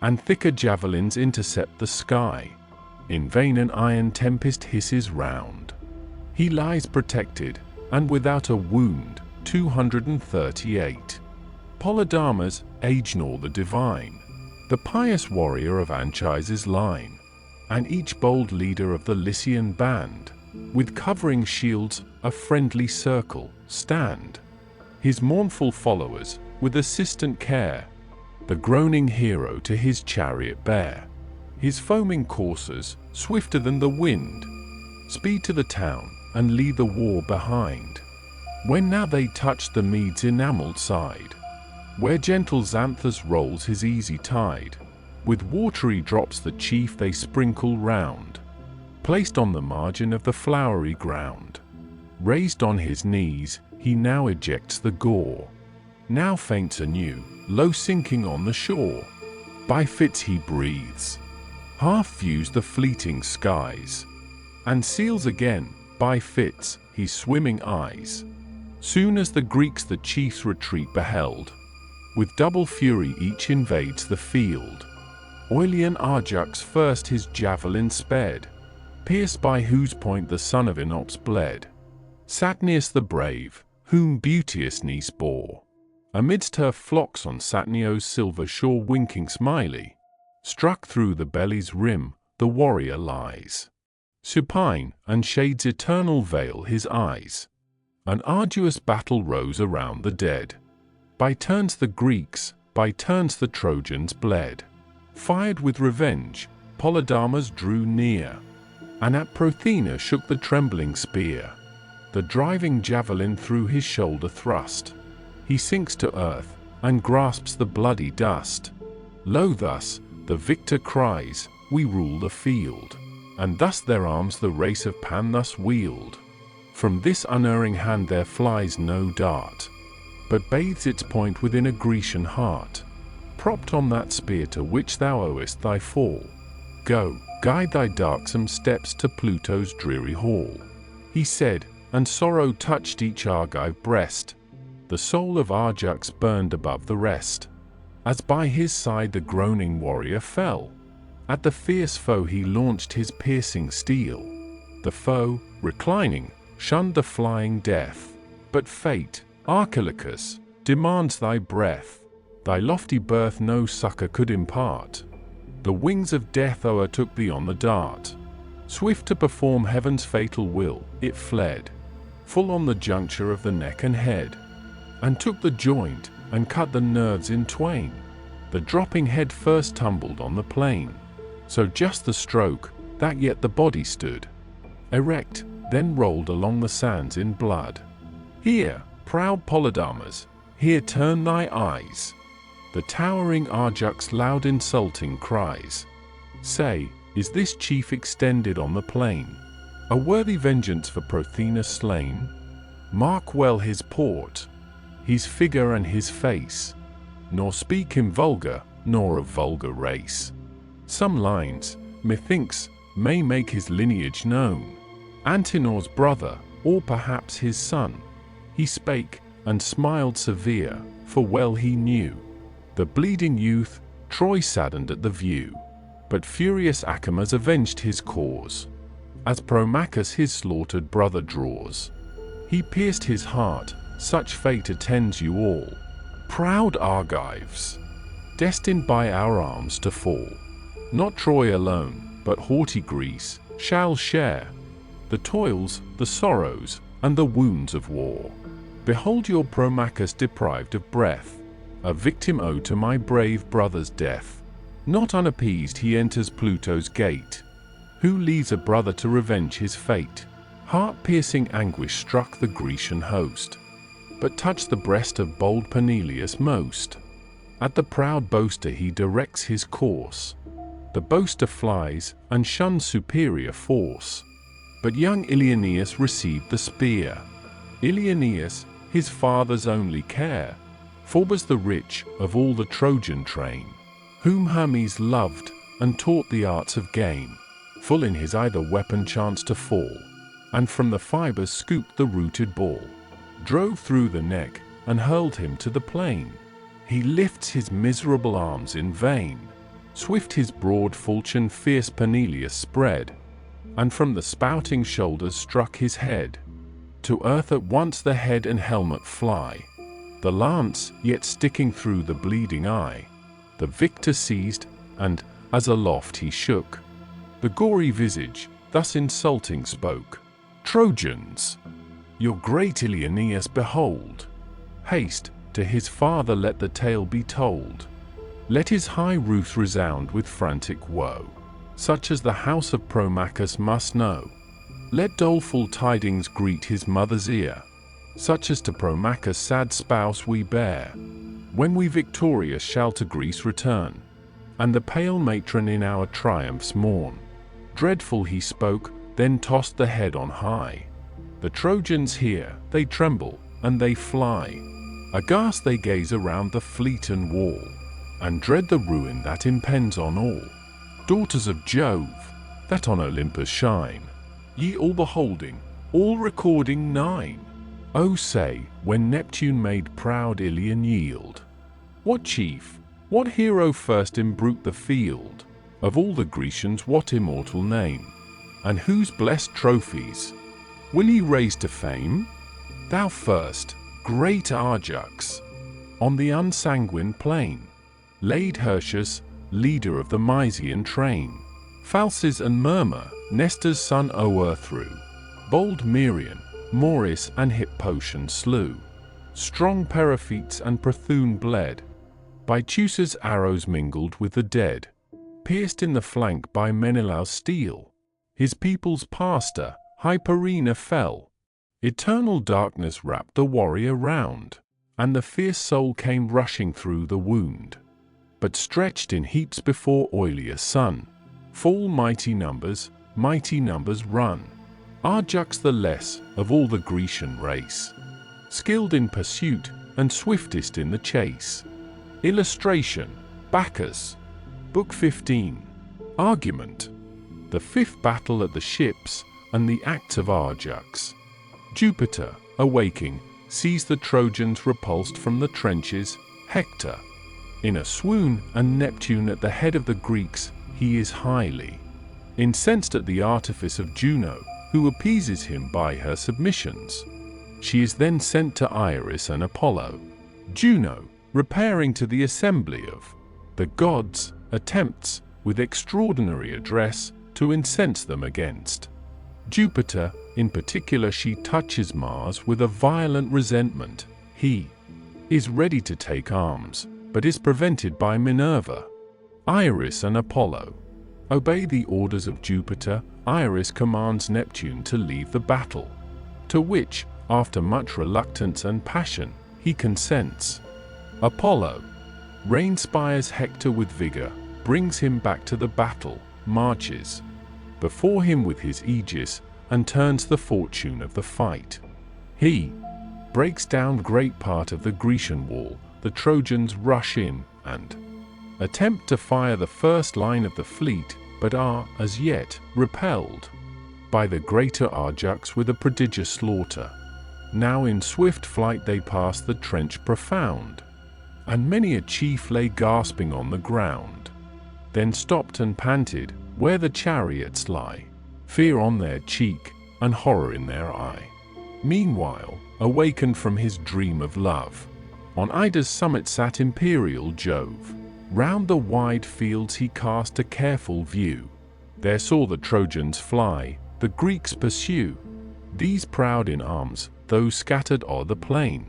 and thicker javelins intercept the sky. In vain an iron tempest hisses round. He lies protected, and without a wound, 238. Polydamas, age nor the divine, the pious warrior of Anchises' line, and each bold leader of the Lycian band, with covering shields, a friendly circle, stand. His mournful followers, with assistant care, the groaning hero to his chariot bear. His foaming coursers, swifter than the wind, speed to the town, and leave the war behind. When now they touch the mead's enamelled side, where gentle Xanthus rolls his easy tide, with watery drops the chief they sprinkle round, placed on the margin of the flowery ground. Raised on his knees, he now ejects the gore, now faints anew, low sinking on the shore. By fits he breathes, half views the fleeting skies, and seals again, by fits, his swimming eyes. Soon as the Greeks the chief's retreat beheld, with double fury each invades the field. Oilean Ajax first his javelin sped, pierced by whose point the son of Inops bled. Satnius the brave, whom beauteous Nice bore, amidst her flocks on Satnio's silver shore winking smiley, struck through the belly's rim, the warrior lies, supine, and shades eternal veil his eyes. An arduous battle rose around the dead. By turns the Greeks, by turns the Trojans bled. Fired with revenge, Polydamas drew near, and at Prothena shook the trembling spear. The driving javelin through his shoulder thrust. He sinks to earth, and grasps the bloody dust. Lo thus, the victor cries, we rule the field. And thus their arms the race of Pan thus wield. From this unerring hand there flies no dart, but bathes its point within a Grecian heart. Propped on that spear to which thou owest thy fall, go, guide thy darksome steps to Pluto's dreary hall. He said, and sorrow touched each Argive breast. The soul of Ajax burned above the rest, as by his side the groaning warrior fell. At the fierce foe he launched his piercing steel. The foe, reclining, shunned the flying death. But fate, Archilochus, demands thy breath. Thy lofty birth no succor could impart. The wings of death o'ertook thee on the dart. Swift to perform heaven's fatal will, it fled, full on the juncture of the neck and head, and took the joint, and cut the nerves in twain. The dropping head first tumbled on the plain, so just the stroke, that yet the body stood. erect, then rolled along the sands in blood. Here, proud Polydamas, here turn thy eyes. The towering Ajax loud insulting cries. Say, is this chief extended on the plain? A worthy vengeance for Prothena slain? Mark well his port, his figure and his face, nor speak him vulgar, nor of vulgar race. Some lines, methinks, may make his lineage known. Antenor's brother, or perhaps his son. He spake, and smiled severe, for well he knew the bleeding youth, Troy saddened at the view. But furious Achamas avenged his cause, as Promachus his slaughtered brother draws. He pierced his heart, such fate attends you all, proud Argives, destined by our arms to fall. Not Troy alone, but haughty Greece, shall share the toils, the sorrows, and the wounds of war. Behold your Promachus deprived of breath, a victim owed to my brave brother's death. Not unappeased he enters Pluto's gate, who leaves a brother to revenge his fate. Heart-piercing anguish struck the Grecian host, but touched the breast of bold Peneleus most. At the proud boaster he directs his course. The boaster flies, and shuns superior force. But young Ilioneus received the spear. Ilioneus, his father's only care, Phoebus the rich of all the Trojan train, whom Hermes loved, and taught the arts of gain. Full in his eye the weapon chanced to fall, and from the fibers scooped the rooted ball, drove through the neck, and hurled him to the plain. He lifts his miserable arms in vain. Swift his broad falchion fierce Peneleus spread, and from the spouting shoulders struck his head. To earth at once the head and helmet fly, the lance yet sticking through the bleeding eye. The victor seized, and, as aloft he shook the gory visage, thus insulting spoke. Trojans, your great Ilioneus behold. Haste, to his father let the tale be told. Let his high roof resound with frantic woe, such as the house of Promachus must know. Let doleful tidings greet his mother's ear, such as to Promachus' sad spouse we bear, when we victorious shall to Greece return, and the pale matron in our triumphs mourn. Dreadful he spoke, then tossed the head on high. The Trojans hear, they tremble, and they fly. Aghast they gaze around the fleet and wall, and dread the ruin that impends on all. Daughters of Jove, that on Olympus shine, ye all beholding, all recording nine. O say, when Neptune made proud Ilion yield, what chief, what hero first imbrute the field? Of all the Grecians what immortal name, and whose blessed trophies will ye raise to fame? Thou first, great Ajax, on the unsanguine plain, laid Hirtius, leader of the Mysian train. Phalces and Murmur, Nestor's son o'erthrew. Bold Merion, Morris and Hippotion slew. Strong Periphetes and Prothune bled, by Teucer's arrows mingled with the dead. Pierced in the flank by Menelaus' steel, his people's pastor, Hyperina fell. Eternal darkness wrapped the warrior round, and the fierce soul came rushing through the wound. But stretched in heaps before Oileus' son, fall mighty numbers run. Ajax the less of all the Grecian race, skilled in pursuit and swiftest in the chase. Illustration, Bacchus. Book 15. Argument. The fifth battle at the ships, and the acts of Ajax. Jupiter, awaking, sees the Trojans repulsed from the trenches. Hector, in a swoon, and Neptune at the head of the Greeks. He is highly incensed at the artifice of Juno, who appeases him by her submissions. She is then sent to Iris and Apollo. Juno, repairing to the assembly of the gods, attempts, with extraordinary address, to incense them against Jupiter. In particular she touches Mars with a violent resentment. He is ready to take arms, but is prevented by Minerva. Iris and Apollo obey the orders of Jupiter. Iris commands Neptune to leave the battle, to which, after much reluctance and passion, he consents. Apollo re-inspires Hector with vigor, brings him back to the battle, marches before him with his aegis, and turns the fortune of the fight. He breaks down great part of the Grecian wall. The Trojans rush in and attempt to fire the first line of the fleet, but are, as yet, repelled by the greater Ajax with a prodigious slaughter. Now in swift flight they pass the trench profound, and many a chief lay gasping on the ground. Then stopped and panted, where the chariots lie, fear on their cheek, and horror in their eye. Meanwhile, awakened from his dream of love, on Ida's summit sat imperial Jove. Round the wide fields he cast a careful view. There saw the Trojans fly, the Greeks pursue, these proud in arms, those scattered o'er the plain.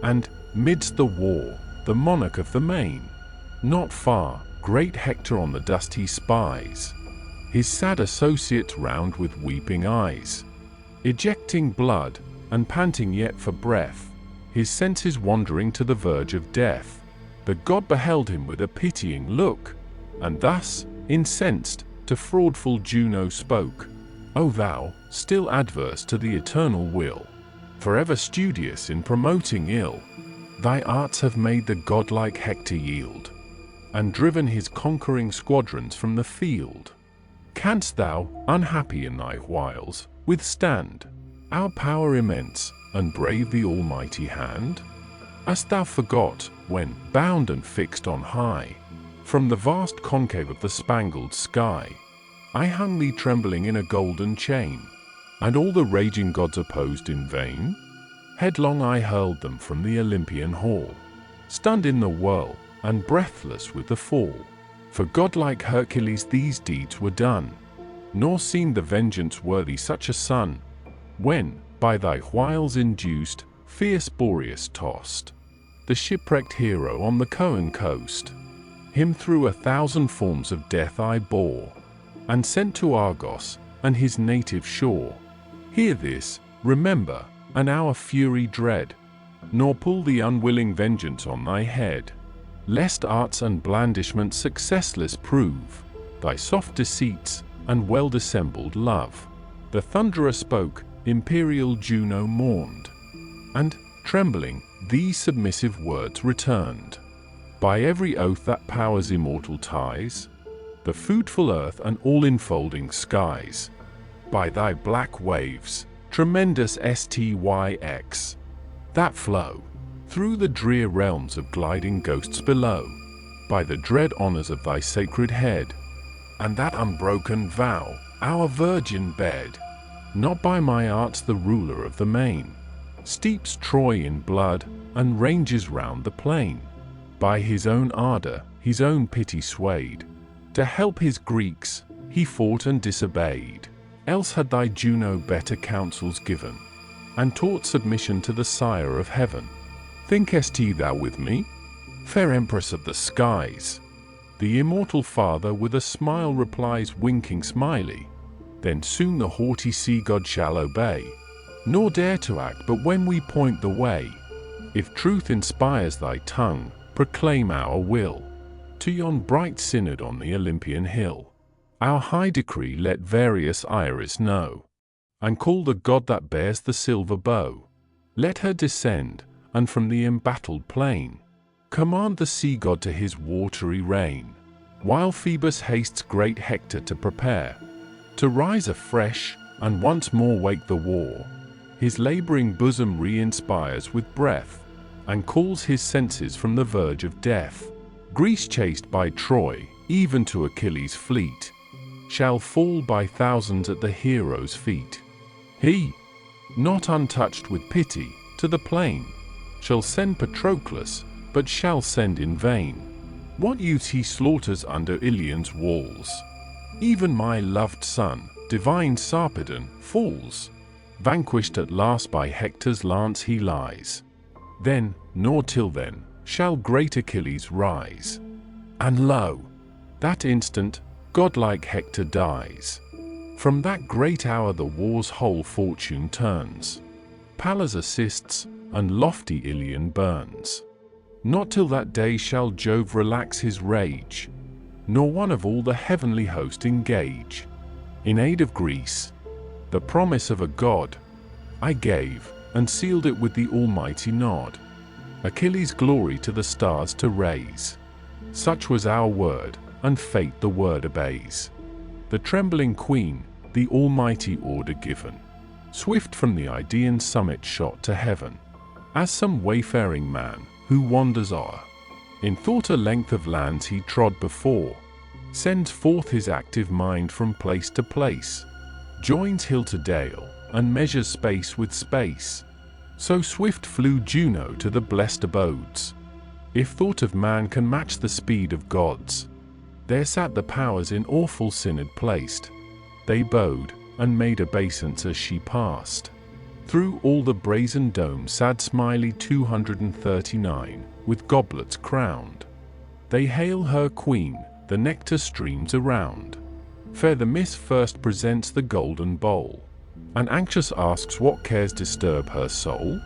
And, midst the war, the monarch of the main, not far, great Hector on the dust he spies, his sad associate round with weeping eyes, ejecting blood, and panting yet for breath, his senses wandering to the verge of death. The god beheld him with a pitying look, and thus, incensed, to fraudful Juno spoke: "O thou, still adverse to the eternal will, forever studious in promoting ill, thy arts have made the godlike Hector yield, and driven his conquering squadrons from the field. Canst thou, unhappy in thy wiles, withstand our power immense, and brave the almighty hand? Hast thou forgot, when, bound and fixed on high, from the vast concave of the spangled sky, I hung thee trembling in a golden chain, and all the raging gods opposed in vain? Headlong I hurled them from the Olympian hall, stunned in the whirl, and breathless with the fall. For godlike Hercules these deeds were done, nor seemed the vengeance worthy such a son, when, by thy wiles induced, fierce Boreas tossed the shipwrecked hero on the Coan coast. Him through 1,000 forms of death I bore, and sent to Argos, and his native shore. Hear this, remember, and our fury dread, nor pull the unwilling vengeance on thy head, lest arts and blandishments successless prove thy soft deceits and well-dissembled love." The Thunderer spoke, imperial Juno mourned, and, trembling, these submissive words returned: "By every oath that powers immortal ties, the fruitful earth and all-enfolding skies, by thy black waves, tremendous Styx, that flow through the drear realms of gliding ghosts below, by the dread honors of thy sacred head, and that unbroken vow, our virgin bed, not by my arts the ruler of the main steeps Troy in blood, and ranges round the plain, by his own ardor, his own pity swayed, to help his Greeks, he fought and disobeyed. Else had thy Juno better counsels given, and taught submission to the sire of heaven. Thinkest thou with me, fair empress of the skies?" The immortal father with a smile replies, winking smiley, "Then soon the haughty sea god shall obey, nor dare to act but when we point the way. If truth inspires thy tongue, proclaim our will to yon bright synod on the Olympian hill. Our high decree let various Iris know, and call the god that bears the silver bow. Let her descend, and from the embattled plain command the sea god to his watery reign, while Phoebus hastes great Hector to prepare to rise afresh, and once more wake the war. His laboring bosom re-inspires with breath, and calls his senses from the verge of death. Greece chased by Troy, even to Achilles' fleet, shall fall by thousands at the hero's feet. He, not untouched with pity, to the plain shall send Patroclus, but shall send in vain. What youths he slaughters under Ilion's walls. Even my loved son, divine Sarpedon, falls. Vanquished at last by Hector's lance he lies. Then, nor till then, shall great Achilles rise. And lo, that instant, godlike Hector dies. From that great hour the war's whole fortune turns. Pallas assists, and lofty Ilion burns. Not till that day shall Jove relax his rage, nor one of all the heavenly host engage. In aid of Greece, the promise of a god, I gave, and sealed it with the almighty nod. Achilles' glory to the stars to raise. Such was our word, and fate the word obeys. The trembling queen, the almighty order given, swift from the Idaean summit shot to heaven, as some wayfaring man, who wanders o'er, in thought a length of lands he trod before, sends forth his active mind from place to place, joins hill to dale, and measures space with space. So swift flew Juno to the blessed abodes. If thought of man can match the speed of gods, there sat the powers in awful synod placed. They bowed, and made obeisance as she passed. Through all the brazen dome sad smiley 239, with goblets crowned. They hail her queen, the nectar streams around. Fair Themis first presents the golden bowl, and anxious asks what cares disturb her soul?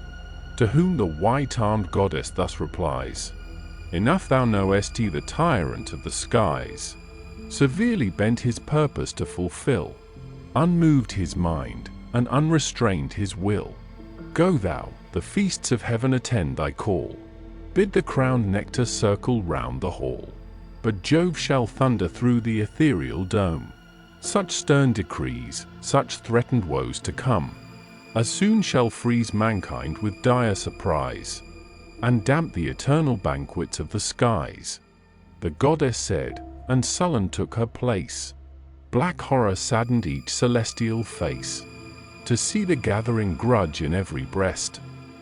To whom the white-armed goddess thus replies, Enough thou knowest he the tyrant of the skies, severely bent his purpose to fulfill, unmoved his mind, and unrestrained his will. Go thou, the feasts of heaven attend thy call, bid the crowned nectar circle round the hall. But Jove shall thunder through the ethereal dome, such stern decrees, such threatened woes to come, as soon shall freeze mankind with dire surprise, and damp the eternal banquets of the skies. The goddess said, and sullen took her place. Black horror saddened each celestial face, to see the gathering grudge in every breast.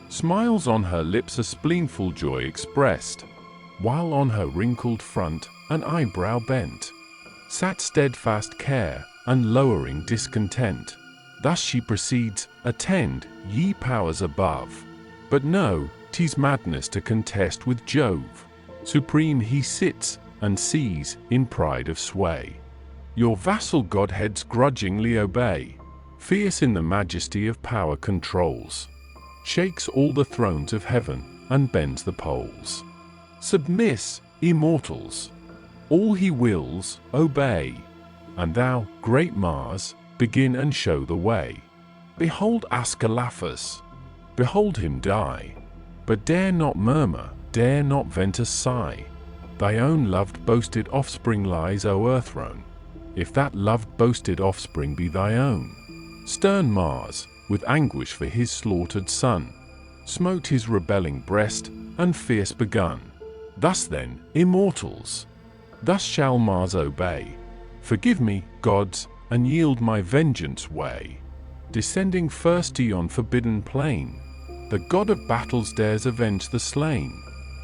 Smiles on her lips a spleenful joy expressed, while on her wrinkled front, an eyebrow bent, sat steadfast care, and lowering discontent. Thus she proceeds, Attend, ye powers above. But no, 'tis madness to contest with Jove. Supreme he sits, and sees, in pride of sway, your vassal godheads grudgingly obey. Fierce in the majesty of power controls, shakes all the thrones of heaven, and bends the poles. Submiss, immortals, all he wills, obey. And thou, great Mars, begin and show the way. Behold Ascalaphus, behold him die, but dare not murmur, dare not vent a sigh. Thy own loved boasted offspring lies, O Earthrone, if that loved boasted offspring be thy own. Stern Mars, with anguish for his slaughtered son, smote his rebelling breast, and fierce begun. Thus then, immortals, thus shall Mars obey. Forgive me, gods, and yield my vengeance way. Descending first to yon forbidden plain, the god of battles dares avenge the slain.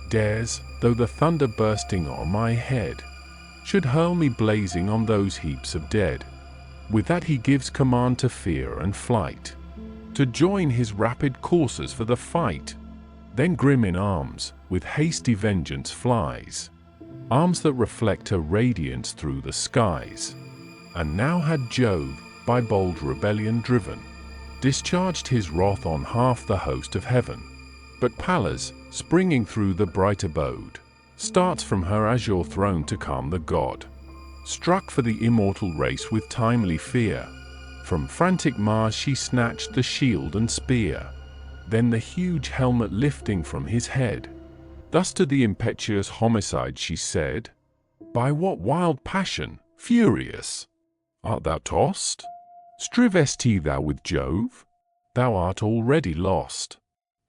Dares, though the thunder bursting o'er my head should hurl me blazing on those heaps of dead. With that he gives command to fear and flight, to join his rapid coursers for the fight. Then grim in arms, with hasty vengeance flies, arms that reflect her radiance through the skies. And now had Jove, by bold rebellion driven, discharged his wrath on half the host of heaven. But Pallas, springing through the bright abode, starts from her azure throne to calm the god. Struck for the immortal race with timely fear, from frantic Mars she snatched the shield and spear. Then the huge helmet lifting from his head, thus to the impetuous homicide she said, By what wild passion, furious, art thou tossed? Strivest thou with Jove? Thou art already lost.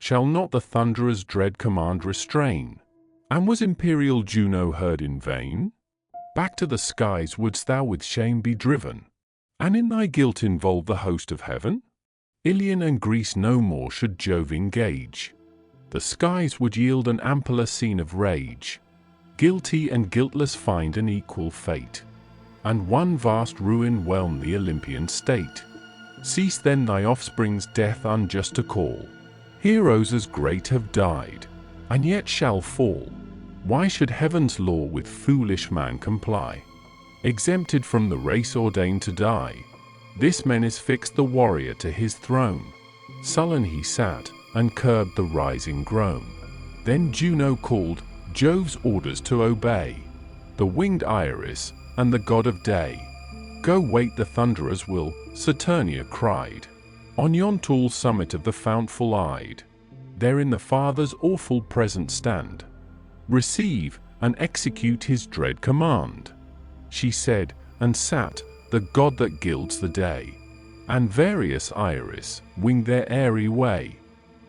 Shall not the thunderer's dread command restrain? And was imperial Juno heard in vain? Back to the skies wouldst thou with shame be driven, and in thy guilt involve the host of heaven? Ilion and Greece no more should Jove engage. The skies would yield an ampler scene of rage. Guilty and guiltless find an equal fate, and one vast ruin whelm the Olympian state. Cease then thy offspring's death unjust to call. Heroes as great have died, and yet shall fall. Why should heaven's law with foolish man comply? Exempted from the race ordained to die, This menace fixed the warrior to his throne. Sullen he sat, and curbed the rising groan. Then Juno called, Jove's orders to obey, the winged Iris, and the god of day. Go wait the thunderer's will, Saturnia cried, on yon tall summit of the fount-full-eyed. There in the Father's awful presence stand. Receive, and execute his dread command. She said, and sat, the god that gilds the day, and various Iris winged their airy way.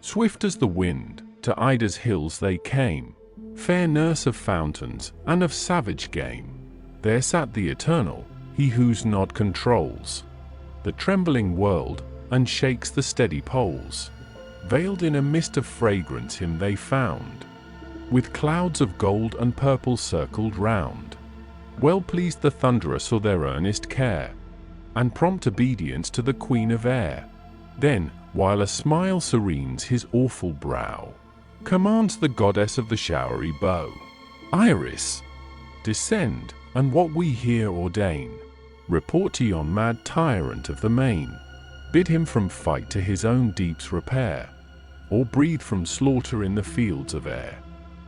Swift as the wind, to Ida's hills they came, fair nurse of fountains and of savage game. There sat the Eternal, he whose nod controls the trembling world, and shakes the steady poles. Veiled in a mist of fragrance him they found, with clouds of gold and purple circled round. Well pleased the Thunderer saw their earnest care, and prompt obedience to the Queen of Air. Then, while a smile serenes his awful brow, commands the goddess of the showery bow, Iris, descend, and what we here ordain, report to yon mad tyrant of the main. Bid him from fight to his own deeps repair, or breathe from slaughter in the fields of air.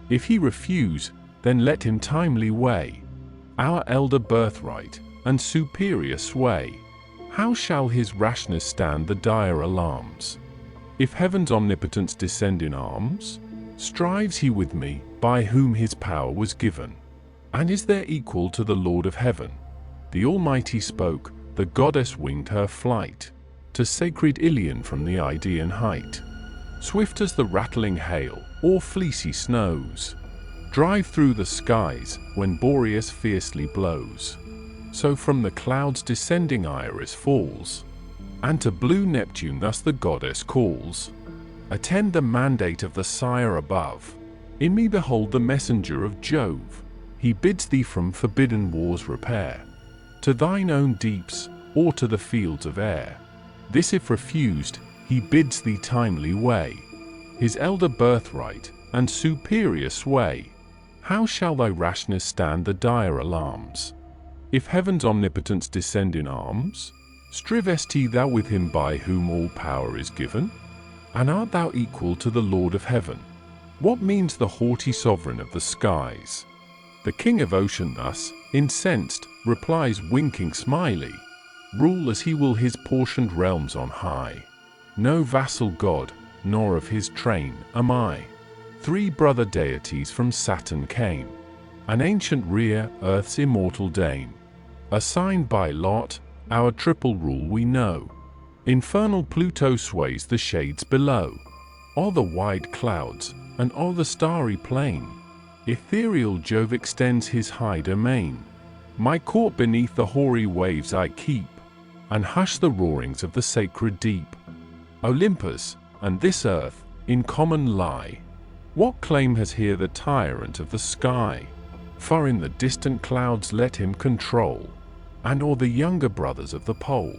If he refuse, then let him timely weigh our elder birthright and superior sway. How shall his rashness stand the dire alarms? If heaven's omnipotence descend in arms, strives he with me, by whom his power was given? And is there equal to the Lord of heaven? The Almighty spoke, the goddess winged her flight to sacred Iliad from the Idaean height. Swift as the rattling hail, or fleecy snows, drive through the skies when Boreas fiercely blows. So from the clouds descending Iris falls, and to blue Neptune thus the goddess calls. Attend the mandate of the sire above. In me behold the messenger of Jove. He bids thee from forbidden wars repair, to thine own deeps, or to the fields of air. This if refused, he bids thee timely weigh his elder birthright and superior sway. How shall thy rashness stand the dire alarms? If heaven's omnipotence descend in arms, strivest thou with him by whom all power is given? And art thou equal to the Lord of heaven? What means the haughty sovereign of the skies? The king of ocean thus, incensed, replies winking smiley, rule as he will his portioned realms on high. No vassal god, nor of his train, am I. 3 brother deities from Saturn came, an ancient Rhea, earth's immortal dame. Assigned by lot, our triple rule we know. Infernal Pluto sways the shades below, o'er the wide clouds, and o'er the starry plain. Ethereal Jove extends his high domain. My court beneath the hoary waves I keep, and hush the roarings of the sacred deep. Olympus, and this earth, in common lie. What claim has here the tyrant of the sky? Far in the distant clouds let him control, and o'er the younger brothers of the pole.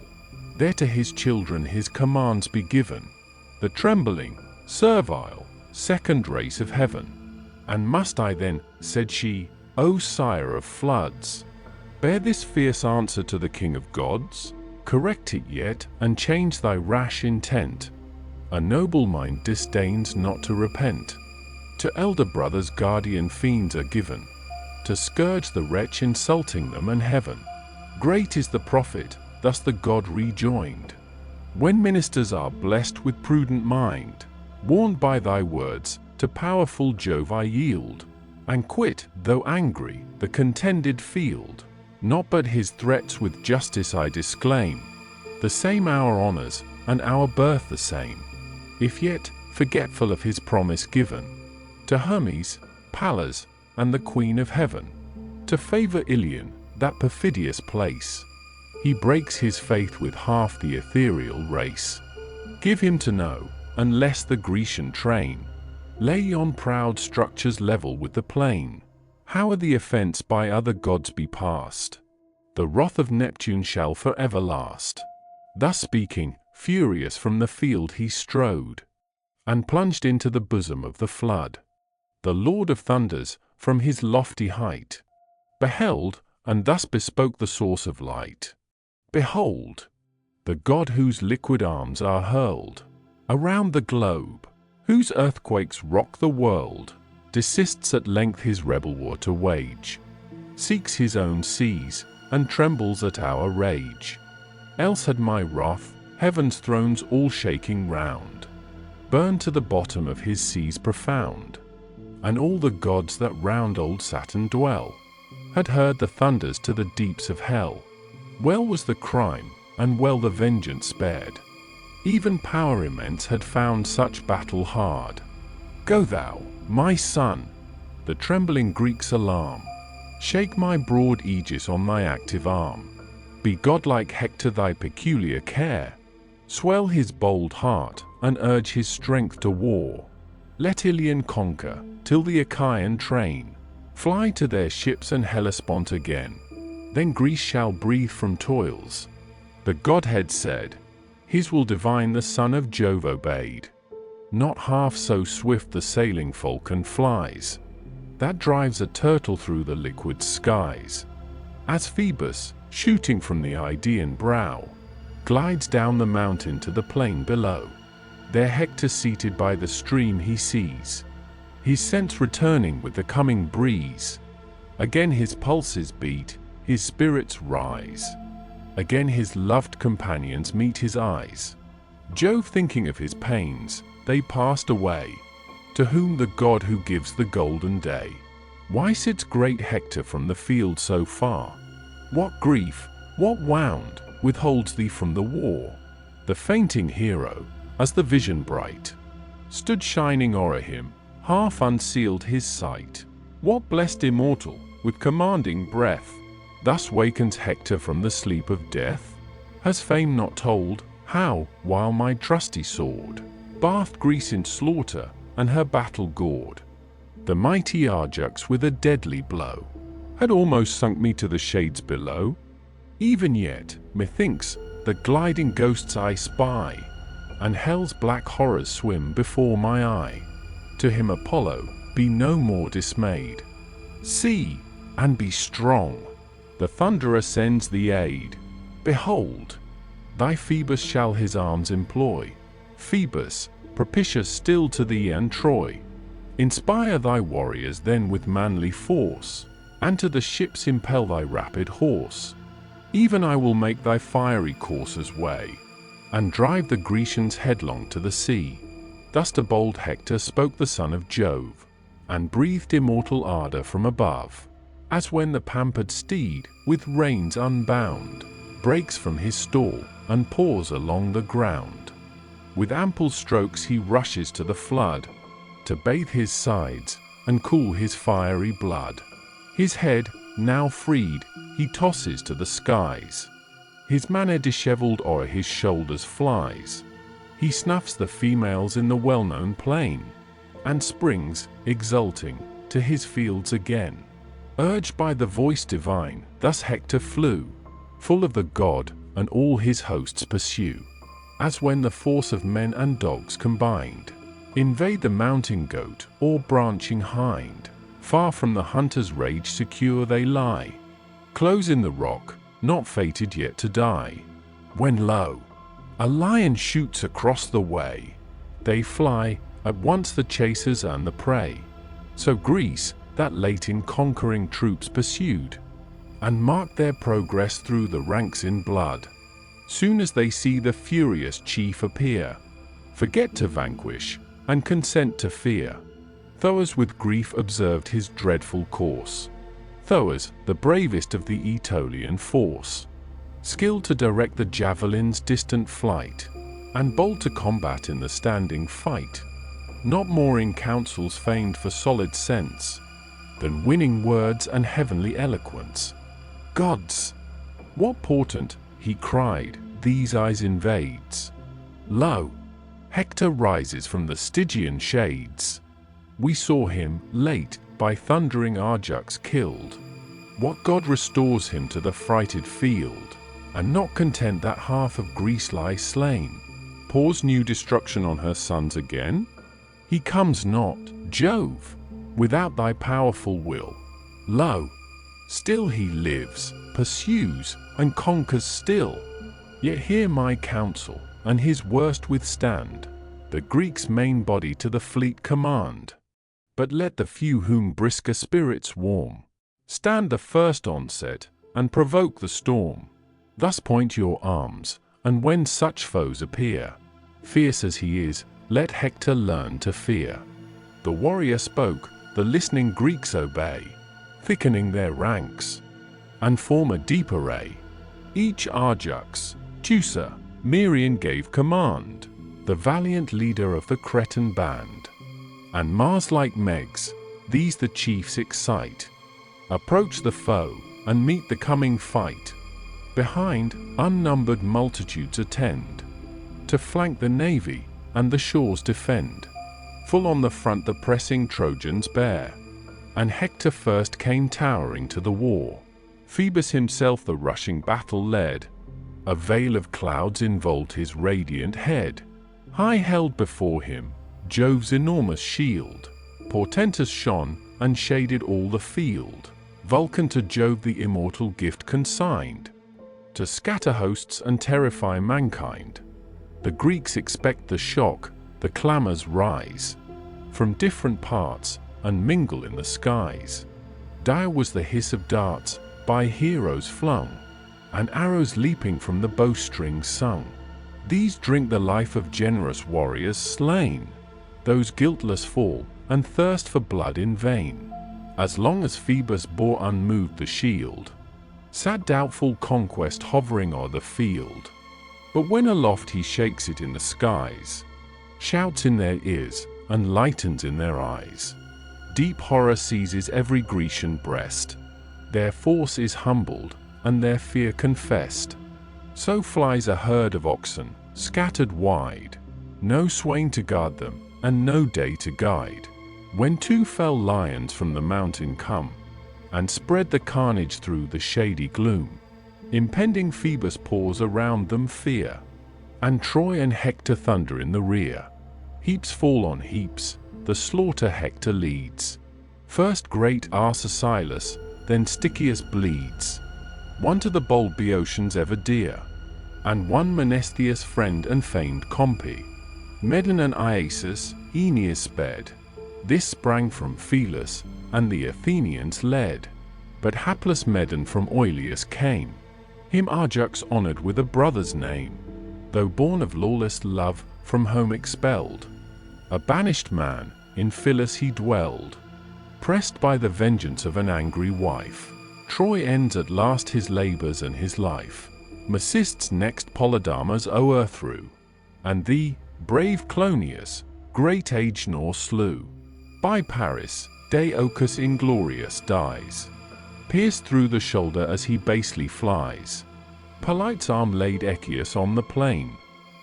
There to his children his commands be given, the trembling, servile, second race of heaven. And must I then, said she, O sire of floods, bear this fierce answer to the king of gods? Correct it yet, and change thy rash intent. A noble mind disdains not to repent. To elder brothers guardian fiends are given, to scourge the wretch insulting them and heaven. Great is the profit, thus the god rejoined, when ministers are blessed with prudent mind. Warned by thy words, to powerful Jove I yield, and quit, though angry, the contended field. Not but his threats with justice I disclaim, the same our honours, and our birth the same. If yet, forgetful of his promise given, to Hermes, Pallas, and the Queen of Heaven, to favour Ilion, that perfidious place, he breaks his faith with half the ethereal race. Give him to know, unless the Grecian train lay yon proud structures level with the plain. How the offence by other gods be past, the wrath of Neptune shall forever last. Thus speaking, furious from the field he strode, and plunged into the bosom of the flood. The Lord of Thunders, from his lofty height, beheld, and thus bespoke the source of light. Behold, the god whose liquid arms are hurled around the globe, whose earthquakes rock the world, desists at length his rebel war to wage, seeks his own seas, and trembles at our rage. Else had my wrath, heaven's thrones all shaking round, burned to the bottom of his seas profound, and all the gods that round old Saturn dwell had heard the thunders to the deeps of hell. Well was the crime, and well the vengeance spared. Even power immense had found such battle hard. Go thou, my son, the trembling Greeks alarm, shake my broad aegis on thy active arm. Be godlike Hector thy peculiar care, swell his bold heart, and urge his strength to war. Let Ilion conquer, till the Achaean train fly to their ships and Hellespont again. Then Greece shall breathe from toils. The Godhead said, his will divine the son of Jove obeyed. Not half so swift the sailing falcon flies, that drives a turtle through the liquid skies, as Phoebus, shooting from the Idaean brow, glides down the mountain to the plain below. There Hector seated by the stream he sees, his sense returning with the coming breeze. Again his pulses beat, his spirits rise. Again his loved companions meet his eyes. Jove thinking of his pains, they passed away. To whom the god who gives the golden day, why sits great Hector from the field so far? What grief, what wound, withholds thee from the war? The fainting hero, as the vision bright, stood shining o'er him, half unsealed his sight. What blessed immortal, with commanding breath, thus wakens Hector from the sleep of death? Has fame not told, how, while my trusty sword bathed Greece in slaughter, and her battle gored, the mighty Ajax with a deadly blow had almost sunk me to the shades below? Even yet, methinks, the gliding ghosts I spy, and hell's black horrors swim before my eye. To him Apollo, be no more dismayed. See, and be strong. The thunderer sends thee aid. Behold, thy Phoebus shall his arms employ. Phoebus, propitious still to thee and Troy. Inspire thy warriors then with manly force, and to the ships impel thy rapid horse. Even I will make thy fiery coursers way, and drive the Grecians headlong to the sea. Thus to bold Hector spoke the son of Jove, and breathed immortal ardor from above, as when the pampered steed, with reins unbound, breaks from his stall, and paws along the ground. With ample strokes he rushes to the flood, to bathe his sides, and cool his fiery blood. His head, now freed, he tosses to the skies. His manner dishevelled o'er his shoulders flies. He snuffs the females in the well-known plain, and springs, exulting, to his fields again. Urged by the voice divine, thus Hector flew, full of the god, and all his hosts pursue. As when the force of men and dogs combined invade the mountain goat or branching hind, far from the hunter's rage secure they lie, close in the rock, not fated yet to die. When lo, a lion shoots across the way, they fly, at once the chasers and the prey. So Greece, that late in conquering troops pursued, and marked their progress through the ranks in blood. Soon as they see the furious chief appear, forget to vanquish, and consent to fear. Thoas with grief observed his dreadful course. Thoas, the bravest of the Aetolian force, skilled to direct the javelin's distant flight, and bold to combat in the standing fight. Not more in counsels famed for solid sense, than winning words and heavenly eloquence. Gods! What portent, he cried, these eyes invades? Lo! Hector rises from the Stygian shades. We saw him, late, by thundering Ajax killed. What god restores him to the frighted field, and not content that half of Greece lie slain, pours new destruction on her sons again? He comes not, Jove, without thy powerful will. Lo! Still he lives, pursues, and conquers still. Yet hear my counsel, and his worst withstand, the Greeks' main body to the fleet command. But let the few whom brisker spirits warm, stand the first onset, and provoke the storm. Thus point your arms, and when such foes appear, fierce as he is, let Hector learn to fear. The warrior spoke, the listening Greeks obey, thickening their ranks, and form a deep array. Each Ajax, Teucer, Merion gave command, the valiant leader of the Cretan band. And Mars-like Megs, these the chiefs excite. Approach the foe, and meet the coming fight. Behind, unnumbered multitudes attend, to flank the navy, and the shores defend. Full on the front the pressing Trojans bear, and Hector first came towering to the war. Phoebus himself the rushing battle led, a veil of clouds involved his radiant head. High held before him, Jove's enormous shield, portentous shone, and shaded all the field. Vulcan to Jove the immortal gift consigned, to scatter hosts and terrify mankind. The Greeks expect the shock, the clamors rise from different parts, and mingle in the skies. Dire was the hiss of darts, by heroes flung, and arrows leaping from the bowstrings sung. These drink the life of generous warriors slain. Those guiltless fall, and thirst for blood in vain. As long as Phoebus bore unmoved the shield, sat doubtful conquest hovering o'er the field. But when aloft he shakes it in the skies, shouts in their ears, and lightens in their eyes. Deep horror seizes every Grecian breast. Their force is humbled, and their fear confessed. So flies a herd of oxen, scattered wide, no swain to guard them, and no day to guide. When two fell lions from the mountain come, and spread the carnage through the shady gloom, impending Phoebus pours around them fear, and Troy and Hector thunder in the rear. Heaps fall on heaps, the slaughter Hector leads. First great Arcesilas, then Stichius bleeds. One to the bold Boeotians ever dear, and one Menesthius' friend and famed Pompey. Medon and Iasus, Aeneas sped. This sprang from Phelus, and the Athenians led. But hapless Medon from Oileus came, him Ajax honored with a brother's name. Though born of lawless love, from home expelled, a banished man, in Phyllis he dwelled. Pressed by the vengeance of an angry wife, Troy ends at last his labors and his life. Macist's next Polydamas o'erthrew, and the brave Clonius, great age nor slew. By Paris, Deiochus inglorious dies, pierced through the shoulder as he basely flies. Polite's arm laid Echius on the plain.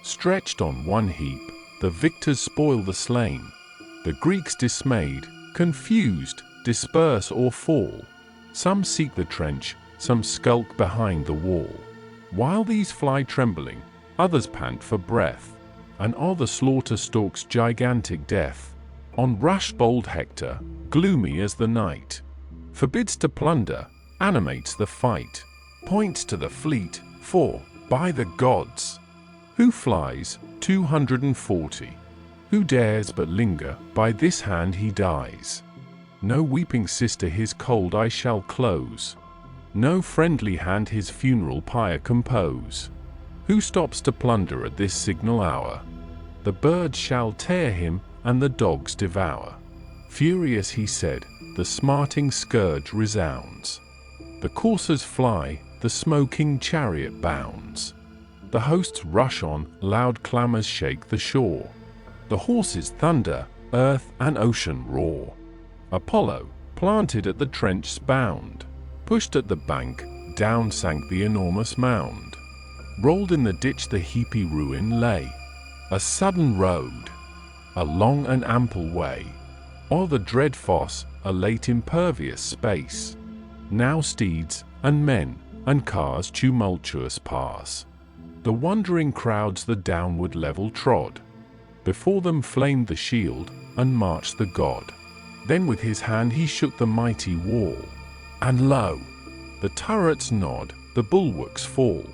Stretched on one heap, the victors spoil the slain. The Greeks dismayed, confused, disperse or fall. Some seek the trench, some skulk behind the wall. While these fly trembling, others pant for breath, and o'er the slaughter stalks gigantic death. On rushed bold Hector, gloomy as the night, forbids to plunder, animates the fight, points to the fleet, for, by the gods, who flies, 240, who dares but linger, by this hand he dies. No weeping sister his cold eye shall close, no friendly hand his funeral pyre compose. Who stops to plunder at this signal hour, the birds shall tear him, and the dogs devour. Furious he said, the smarting scourge resounds. The coursers fly, the smoking chariot bounds. The hosts rush on, loud clamors shake the shore. The horses thunder, earth and ocean roar. Apollo, planted at the trench's bound, pushed at the bank, down sank the enormous mound. Rolled in the ditch the heapy ruin lay. A sudden road, a long and ample way, o'er the dread fosse, a late impervious space. Now steeds, and men, and cars tumultuous pass. The wondering crowds the downward level trod. Before them flamed the shield, and marched the god. Then with his hand he shook the mighty wall, and lo! the turrets nod, the bulwarks fall.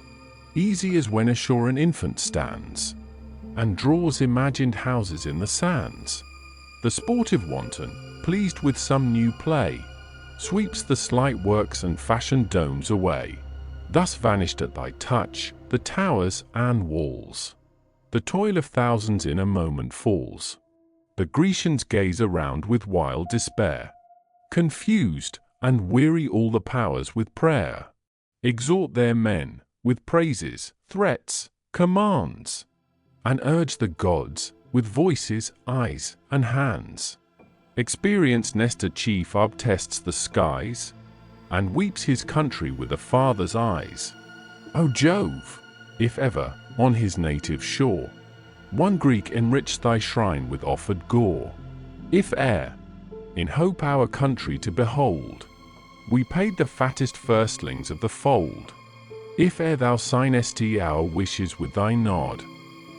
easy as when ashore an infant stands, and draws imagined houses in the sands. The sportive wanton, pleased with some new play, sweeps the slight works and fashioned domes away. Thus vanished at thy touch the towers and walls. The toil of thousands in a moment falls. The Grecians gaze around with wild despair. Confused and weary all the powers with prayer exhort their men with praises, threats, commands, and urge the gods with voices, eyes, and hands. Experienced Nestor chief obtests the skies, and weeps his country with a father's eyes. O Jove, if ever, on his native shore, one Greek enriched thy shrine with offered gore, if e'er, in hope our country to behold, we paid the fattest firstlings of the fold, if e'er thou signest our wishes with thy nod,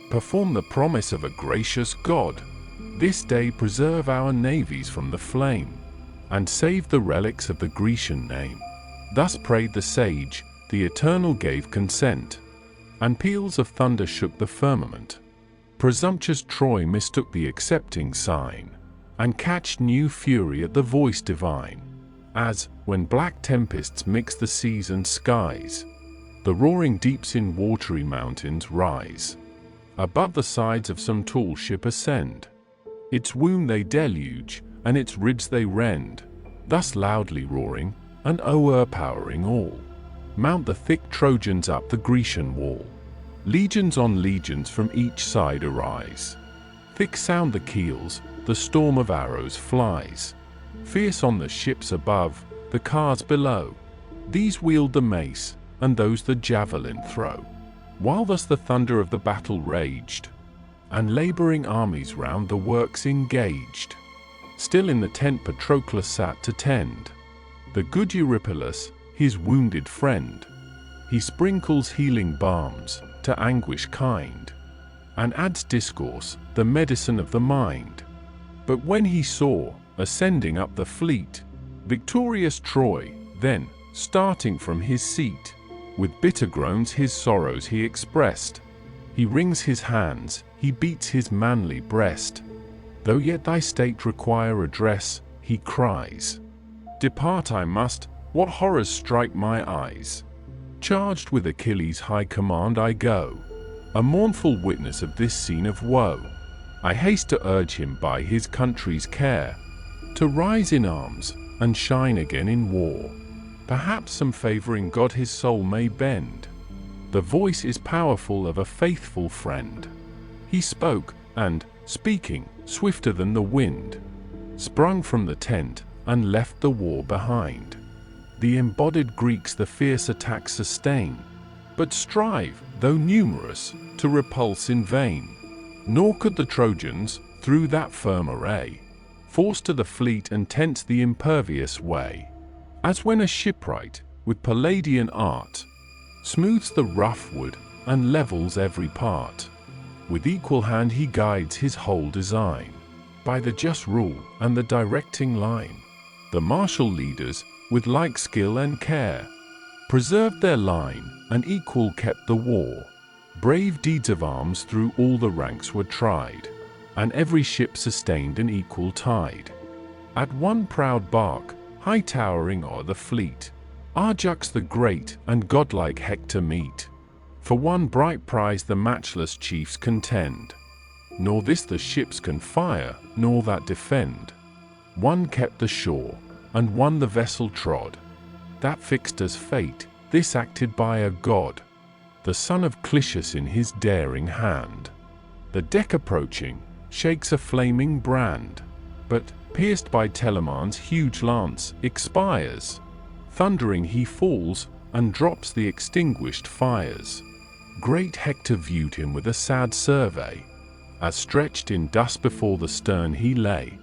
perform the promise of a gracious God, this day preserve our navies from the flame, and save the relics of the Grecian name. Thus prayed the sage, the Eternal gave consent, and peals of thunder shook the firmament. Presumptuous Troy mistook the accepting sign, and catched new fury at the voice divine, as, when black tempests mix the seas and skies, the roaring deeps in watery mountains rise. Above the sides of some tall ship ascend, its womb they deluge, and its ribs they rend, thus loudly roaring, and o'erpowering all, mount the thick Trojans up the Grecian wall. Legions on legions from each side arise. Thick sound the keels, the storm of arrows flies. Fierce on the ships above, the cars below. These wield the mace, and those the javelin throw. While thus the thunder of the battle raged, and laboring armies round the works engaged, still in the tent Patroclus sat to tend the good Eurypylus, his wounded friend. He sprinkles healing balms to anguish kind, and adds discourse, the medicine of the mind. But when he saw, ascending up the fleet, victorious Troy, then, starting from his seat, with bitter groans his sorrows he expressed. He wrings his hands, he beats his manly breast. Though yet thy state require redress, he cries, depart I must, what horrors strike my eyes. Charged with Achilles' high command I go, a mournful witness of this scene of woe. I haste to urge him by his country's care, to rise in arms, and shine again in war. Perhaps some favoring god his soul may bend. The voice is powerful of a faithful friend. He spoke, and, speaking, swifter than the wind, sprung from the tent, and left the war behind. The embodied Greeks the fierce attack sustain, but strive, though numerous, to repulse in vain. Nor could the Trojans, through that firm array, force to the fleet and tents the impervious way. As when a shipwright, with Palladian art, smooths the rough wood, and levels every part, with equal hand he guides his whole design, by the just rule and the directing line. The martial leaders, with like skill and care, preserved their line, and equal kept the war. Brave deeds of arms through all the ranks were tried, and every ship sustained an equal tide. At one proud bark, high towering o'er the fleet, Ajax the great and godlike Hector meet. For one bright prize the matchless chiefs contend, nor this the ships can fire, nor that defend. One kept the shore, and one the vessel trod, that fixed as fate, this acted by a god, the son of Clitius in his daring hand. The deck approaching, shakes a flaming brand, but, pierced by Telemon's huge lance, expires. Thundering he falls, and drops the extinguished fires. Great Hector viewed him with a sad survey, as stretched in dust before the stern he lay.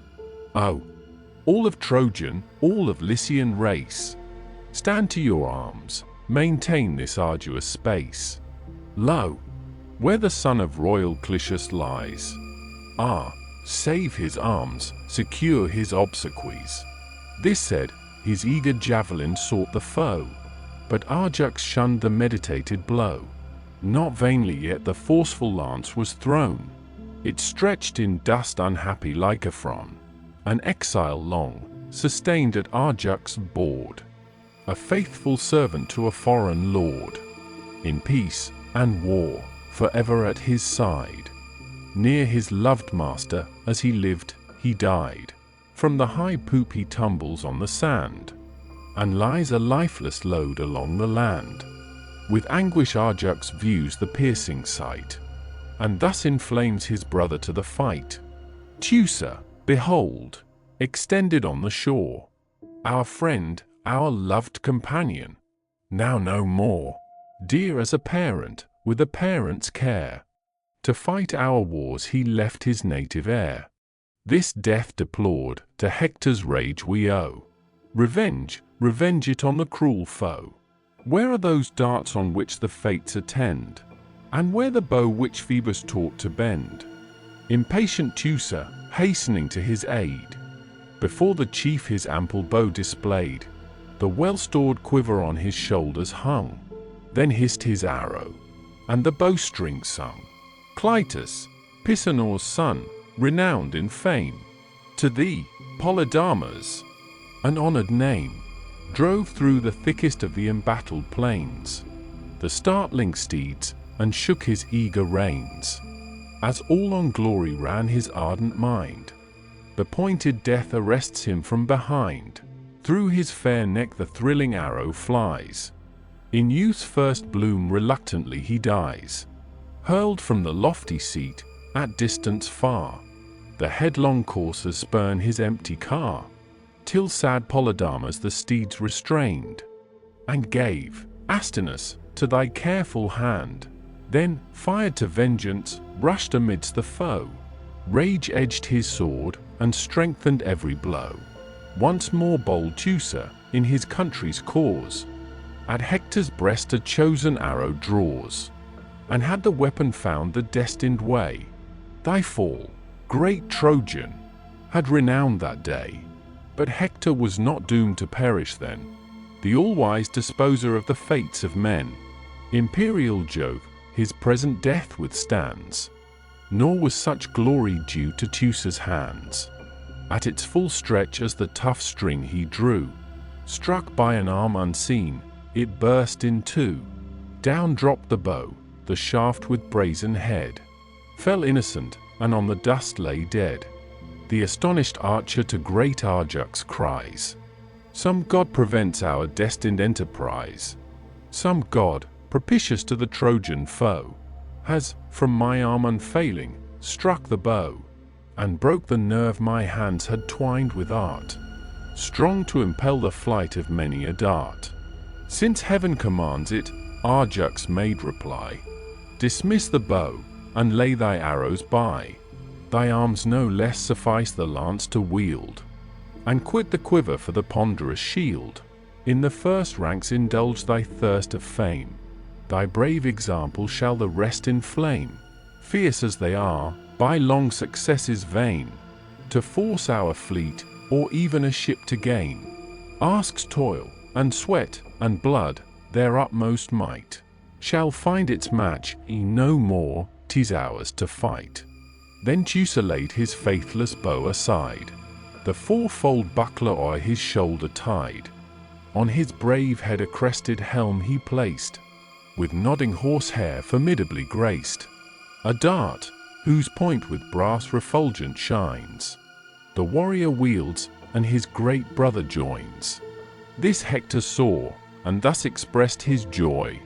Oh, all of Trojan, all of Lycian race, stand to your arms, maintain this arduous space. Lo, where the son of royal Clitius lies, save his arms, secure his obsequies. This said, his eager javelin sought the foe, but Ajax shunned the meditated blow. Not vainly yet the forceful lance was thrown. It stretched in dust unhappy Lycophron, an exile long, sustained at Arjux' board, a faithful servant to a foreign lord, in peace and war, forever at his side. Near his loved master, as he lived, he died. From the high poop he tumbles on the sand, and lies a lifeless load along the land. With anguish Arjux views the piercing sight, and thus inflames his brother to the fight. Teucer, behold, extended on the shore, our friend, our loved companion, now no more, dear as a parent, with a parent's care. To fight our wars he left his native air. This death deplored, to Hector's rage we owe. Revenge, revenge it on the cruel foe. Where are those darts on which the fates attend? And where the bow which Phoebus taught to bend? Impatient Teucer, hastening to his aid, before the chief his ample bow displayed, the well-stored quiver on his shoulders hung. Then hissed his arrow, and the bowstring sung. Clytus, Pisanor's son, renowned in fame, to thee, Polydamas, an honored name, drove through the thickest of the embattled plains, the startling steeds, and shook his eager reins. As all on glory ran his ardent mind, the pointed death arrests him from behind. Through his fair neck the thrilling arrow flies. In youth's first bloom reluctantly he dies. Hurled from the lofty seat, at distance far, the headlong coursers spurn his empty car, till sad Polydamas the steeds restrained, and gave, Astinus, to thy careful hand. Then, fired to vengeance, rushed amidst the foe. Rage edged his sword, and strengthened every blow. Once more bold Teucer, in his country's cause, at Hector's breast a chosen arrow draws. And had the weapon found the destined way, thy fall, great Trojan, had renowned that day. But Hector was not doomed to perish then, the all-wise disposer of the fates of men. Imperial Jove his present death withstands, nor was such glory due to Teucer's hands. At its full stretch as the tough string he drew, struck by an arm unseen, it burst in two. Down dropped the bow, the shaft with brazen head fell innocent, and on the dust lay dead. The astonished archer to great Arjux cries, some god prevents our destined enterprise. Some god, propitious to the Trojan foe, has, from my arm unfailing, struck the bow, and broke the nerve my hands had twined with art, strong to impel the flight of many a dart. Since heaven commands it, Arjux made reply, dismiss the bow, and lay thy arrows by. Thy arms no less suffice the lance to wield, and quit the quiver for the ponderous shield. In the first ranks indulge thy thirst of fame, thy brave example shall the rest inflame. Fierce as they are, by long successes vain, to force our fleet, or even a ship to gain, asks toil, and sweat, and blood, their utmost might shall find its match, no more, 'tis ours to fight. Then Teucer laid his faithless bow aside, the fourfold buckler o'er his shoulder tied. On his brave head a crested helm he placed, with nodding horsehair formidably graced. A dart, whose point with brass refulgent shines, the warrior wields, and his great brother joins. This Hector saw, and thus expressed his joy: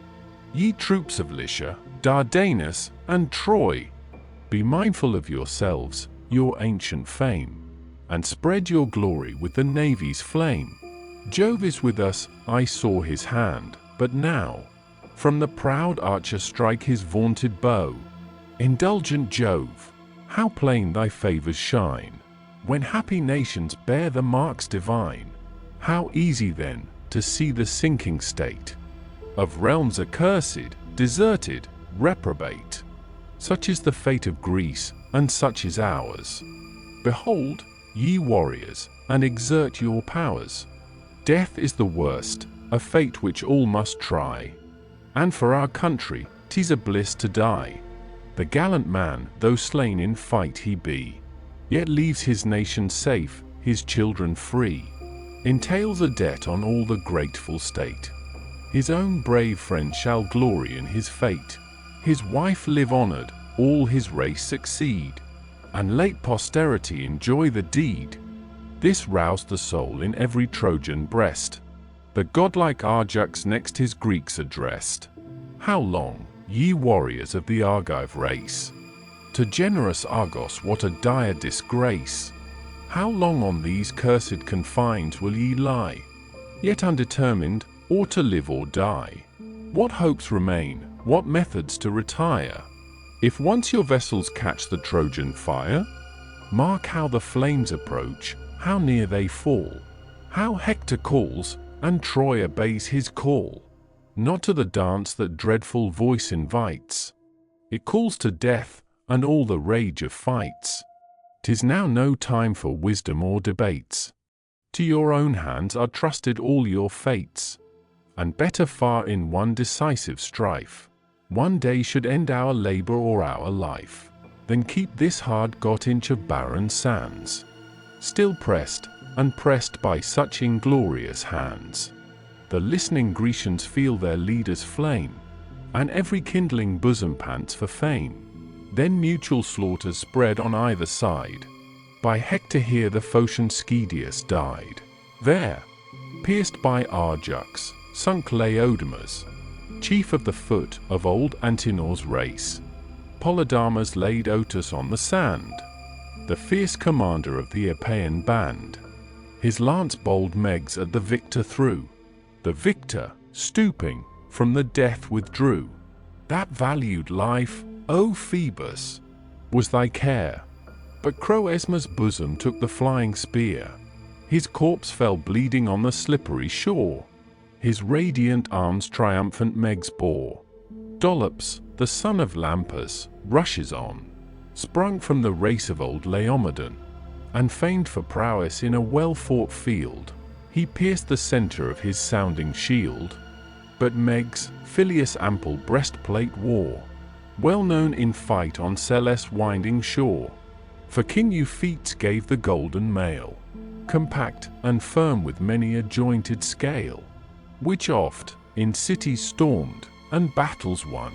Ye troops of Lycia, Dardanus, and Troy, be mindful of yourselves, your ancient fame, and spread your glory with the navy's flame. Jove is with us, I saw his hand, but now, from the proud archer strike his vaunted bow. Indulgent Jove, how plain thy favors shine, when happy nations bear the marks divine. How easy then, to see the sinking state of realms accursed, deserted, reprobate. Such is the fate of Greece, and such is ours. Behold, ye warriors, and exert your powers. Death is the worst, a fate which all must try, and for our country, 'tis a bliss to die. The gallant man, though slain in fight he be, yet leaves his nation safe, his children free, entails a debt on all the grateful state. His own brave friend shall glory in his fate, his wife live honored, all his race succeed, and late posterity enjoy the deed. This roused the soul in every Trojan breast. The godlike Ajax next his Greeks addressed. How long, ye warriors of the Argive race? To generous Argos what a dire disgrace! How long on these cursed confines will ye lie, yet undetermined, or to live or die? What hopes remain, what methods to retire? If once your vessels catch the Trojan fire, mark how the flames approach, how near they fall, how Hector calls, and Troy obeys his call. Not to the dance that dreadful voice invites, it calls to death, and all the rage of fights. 'Tis now no time for wisdom or debates. To your own hands are trusted all your fates, and better far in one decisive strife, one day should end our labor or our life, than keep this hard-got inch of barren sands, still pressed, and pressed by such inglorious hands. The listening Grecians feel their leaders' flame, and every kindling bosom pants for fame. Then mutual slaughters spread on either side. By Hector here the Phocian Schedius died. There, pierced by Ajax, sunk Laodamas, chief of the foot of old Antenor's race. Polydamas laid Otus on the sand, the fierce commander of the Epean band. His lance bold Meges at the victor threw. The victor, stooping, from the death withdrew. That valued life, O Phoebus, was thy care. But Croesma's bosom took the flying spear. His corpse fell bleeding on the slippery shore. His radiant arms triumphant Meges bore. Dolops, the son of Lampus, rushes on, sprung from the race of old Laomedon, and famed for prowess in a well-fought field. He pierced the center of his sounding shield. But Meges, Phileus' ample breastplate wore, well known in fight on Celes' winding shore. For King Euphetes gave the golden mail, compact and firm with many a jointed scale, which oft, in cities stormed, and battles won,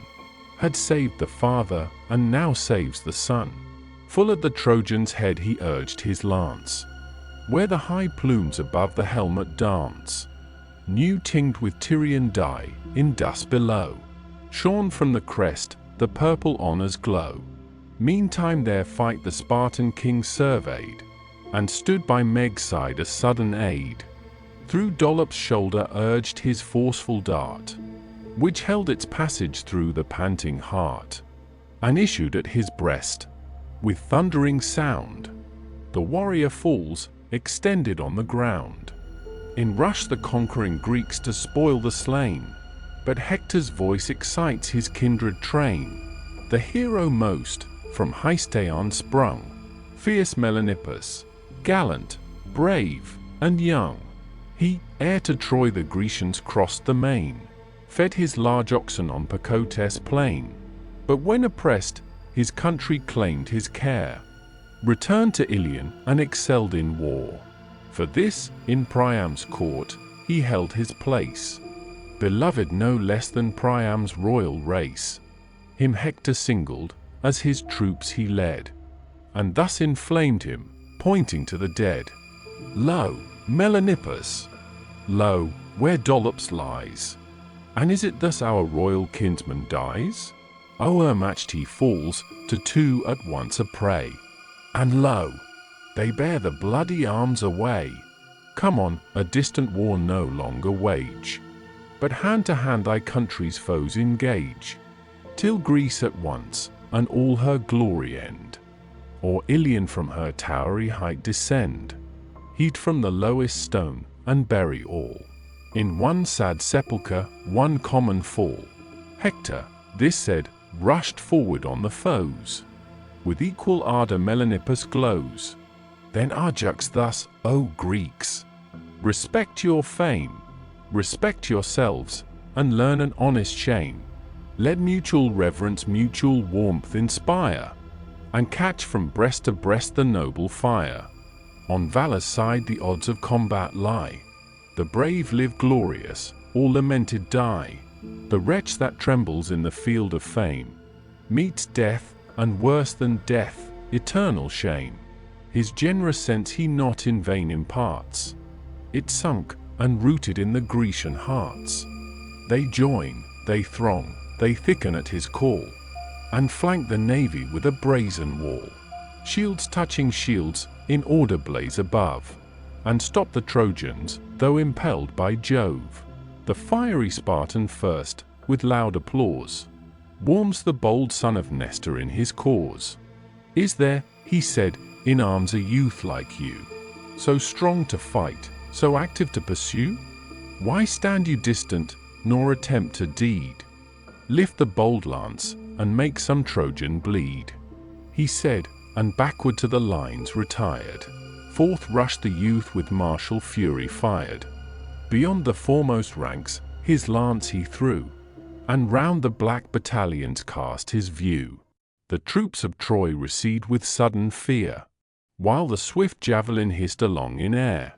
had saved the father, and now saves the son. Full at the Trojan's head he urged his lance, where the high plumes above the helmet dance, new tinged with Tyrian dye, in dust below, shorn from the crest, the purple honors glow. Meantime their fight the Spartan king surveyed, and stood by Meges' side a sudden aid. Through Dolops' shoulder urged his forceful dart, which held its passage through the panting heart, and issued at his breast, with thundering sound. The warrior falls, extended on the ground. In rush the conquering Greeks to spoil the slain, but Hector's voice excites his kindred train. The hero most, from Hysteon sprung, fierce Melanippus, gallant, brave, and young. He, ere to Troy the Grecians crossed the main, fed his large oxen on Pacotes' plain. But when oppressed, his country claimed his care, returned to Ilion and excelled in war. For this, in Priam's court, he held his place, beloved no less than Priam's royal race. Him Hector singled, as his troops he led, and thus inflamed him, pointing to the dead. Lo, Melanippus! Lo, where Dolops lies! And is it thus our royal kinsman dies? O'ermatched he falls, to two at once a prey. And lo, they bear the bloody arms away. Come on, a distant war no longer wage, but hand to hand thy country's foes engage, till Greece at once, and all her glory end, or Ilion from her towery height descend, heat from the lowest stone, and bury all in one sad sepulchre, one common fall. Hector, this said, rushed forward on the foes. With equal ardor Melanippus glows. Then Ajax thus, O Greeks, respect your fame, respect yourselves, and learn an honest shame. Let mutual reverence mutual warmth inspire, and catch from breast to breast the noble fire. On valor's side the odds of combat lie. The brave live glorious, or lamented die. The wretch that trembles in the field of fame meets death, and worse than death, eternal shame. His generous sense he not in vain imparts. It sunk and rooted in the Grecian hearts. They join, they throng, they thicken at his call, and flank the navy with a brazen wall. Shields touching shields in order blaze above, and stop the Trojans, though impelled by Jove. The fiery Spartan first, with loud applause, warms the bold son of Nestor in his cause. Is there, he said, in arms a youth like you, so strong to fight, so active to pursue? Why stand you distant, nor attempt a deed? Lift the bold lance, and make some Trojan bleed. He said, and backward to the lines retired. Forth rushed the youth with martial fury fired. Beyond the foremost ranks his lance he threw, and round the black battalions cast his view. The troops of Troy recede with sudden fear, while the swift javelin hissed along in air.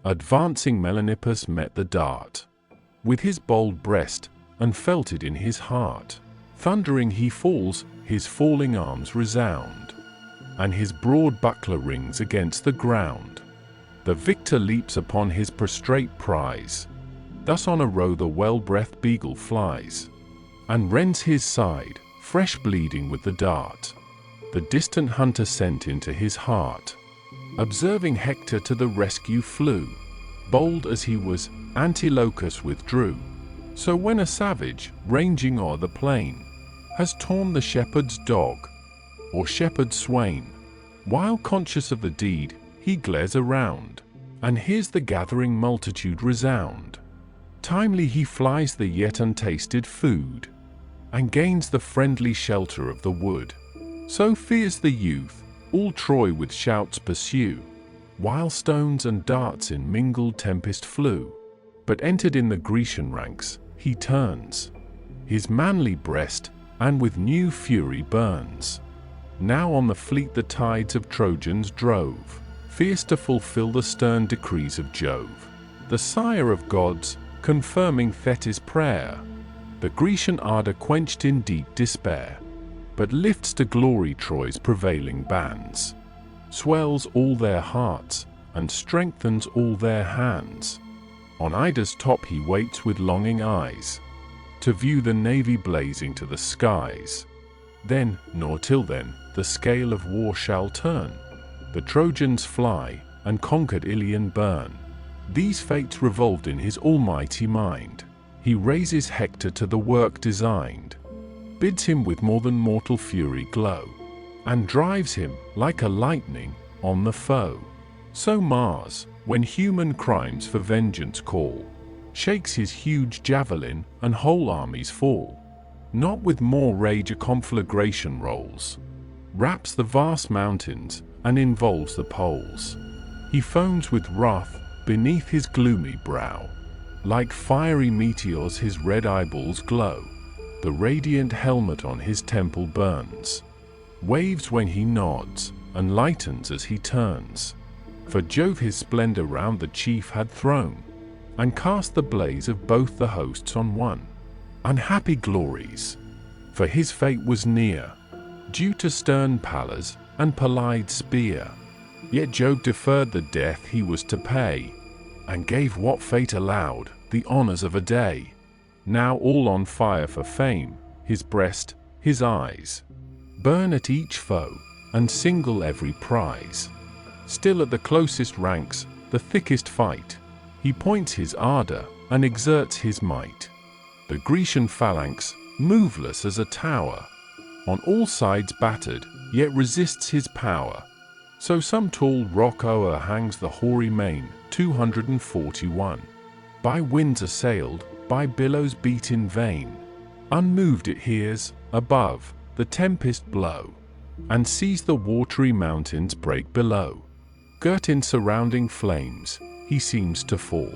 Advancing Melanippus met the dart with his bold breast, and felt it in his heart. Thundering he falls, his falling arms resound, and his broad buckler rings against the ground. The victor leaps upon his prostrate prize. Thus on a roe the well-breathed beagle flies, and rends his side, fresh bleeding with the dart. The distant hunter sent into his heart. Observing Hector to the rescue flew. Bold as he was, Antilochus withdrew. So when a savage, ranging o'er the plain, has torn the shepherd's dog, or shepherd's swain, while conscious of the deed, he glares around, and hears the gathering multitude resound. Timely he flies the yet untasted food, and gains the friendly shelter of the wood. So fears the youth, all Troy with shouts pursue, while stones and darts in mingled tempest flew. But entered in the Grecian ranks, he turns his manly breast, and with new fury burns. Now on the fleet the tides of Trojans drove, fierce to fulfill the stern decrees of Jove, the sire of gods, confirming Thetis' prayer. The Grecian ardor quenched in deep despair, but lifts to glory Troy's prevailing bands, swells all their hearts, and strengthens all their hands. On Ida's top he waits with longing eyes, to view the navy blazing to the skies. Then, nor till then, the scale of war shall turn. The Trojans fly, and conquered Iliad burn. These fates revolved in his almighty mind. He raises Hector to the work designed, bids him with more than mortal fury glow, and drives him, like a lightning, on the foe. So Mars, when human crimes for vengeance call, shakes his huge javelin, and whole armies fall. Not with more rage a conflagration rolls, wraps the vast mountains, and involves the poles. He foams with wrath beneath his gloomy brow. Like fiery meteors his red eyeballs glow. The radiant helmet on his temple burns, waves when he nods, and lightens as he turns. For Jove his splendor round the chief had thrown, and cast the blaze of both the hosts on one. Unhappy glories, for his fate was near, due to stern Pallas and Pelides' spear. Yet Jove deferred the death he was to pay, and gave what fate allowed, the honors of a day. Now all on fire for fame, his breast, his eyes, burn at each foe, and single every prize. Still at the closest ranks, the thickest fight, he points his ardor, and exerts his might. The Grecian phalanx, moveless as a tower, on all sides battered, yet resists his power. So some tall rock o'erhangs the hoary main, 241. By winds assailed, by billows beat in vain. Unmoved it hears, above, the tempest blow, and sees the watery mountains break below. Girt in surrounding flames, he seems to fall,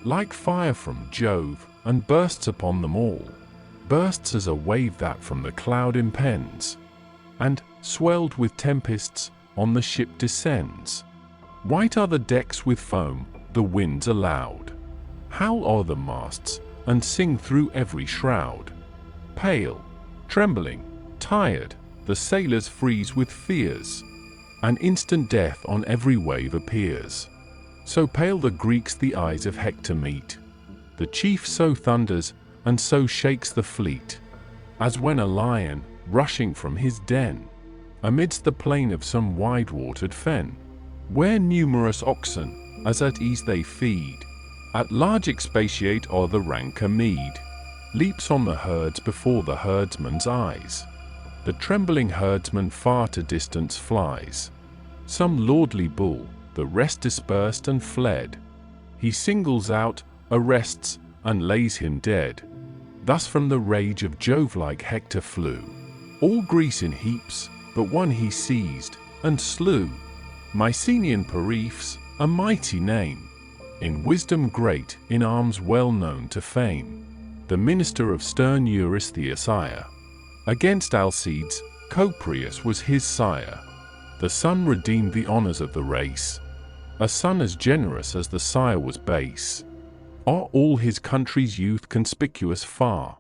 like fire from Jove, and bursts upon them all. bursts as a wave that from the cloud impends, and, swelled with tempests, on the ship descends. White are the decks with foam, the winds are loud, howl o'er the masts, and sing through every shroud. Pale, trembling, tired, the sailors freeze with fears, and instant death on every wave appears. So pale the Greeks the eyes of Hector meet. The chief so thunders, and so shakes the fleet, as when a lion, rushing from his den, amidst the plain of some wide-watered fen, where numerous oxen, as at ease they feed, at large expatiate o'er the ranker mead, leaps on the herds before the herdsman's eyes. The trembling herdsman far to distance flies. Some lordly bull, the rest dispersed and fled, he singles out, arrests, and lays him dead. Thus from the rage of Jove like Hector flew all Greece in heaps, but one he seized, and slew. Mycenaean Periphas, a mighty name, in wisdom great, in arms well known to fame, the minister of stern Eurystheus' ire. Against Alcides, Copreus was his sire. The son redeemed the honors of the race, a son as generous as the sire was base. Are all his country's youth conspicuous far,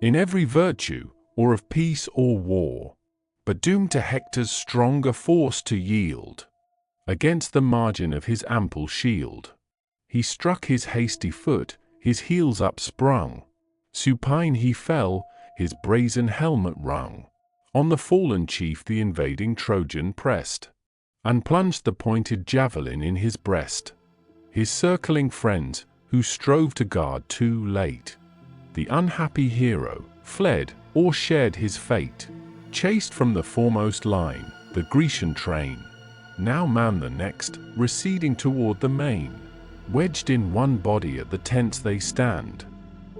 in every virtue, or of peace or war, but doomed to Hector's stronger force to yield, against the margin of his ample shield. He struck his hasty foot, his heels upsprung, supine he fell, his brazen helmet rung. On the fallen chief the invading Trojan pressed, and plunged the pointed javelin in his breast. His circling friends, who strove to guard too late, the unhappy hero, fled, or shared his fate. Chased from the foremost line, the Grecian train, now man the next, receding toward the main. Wedged in one body at the tents they stand,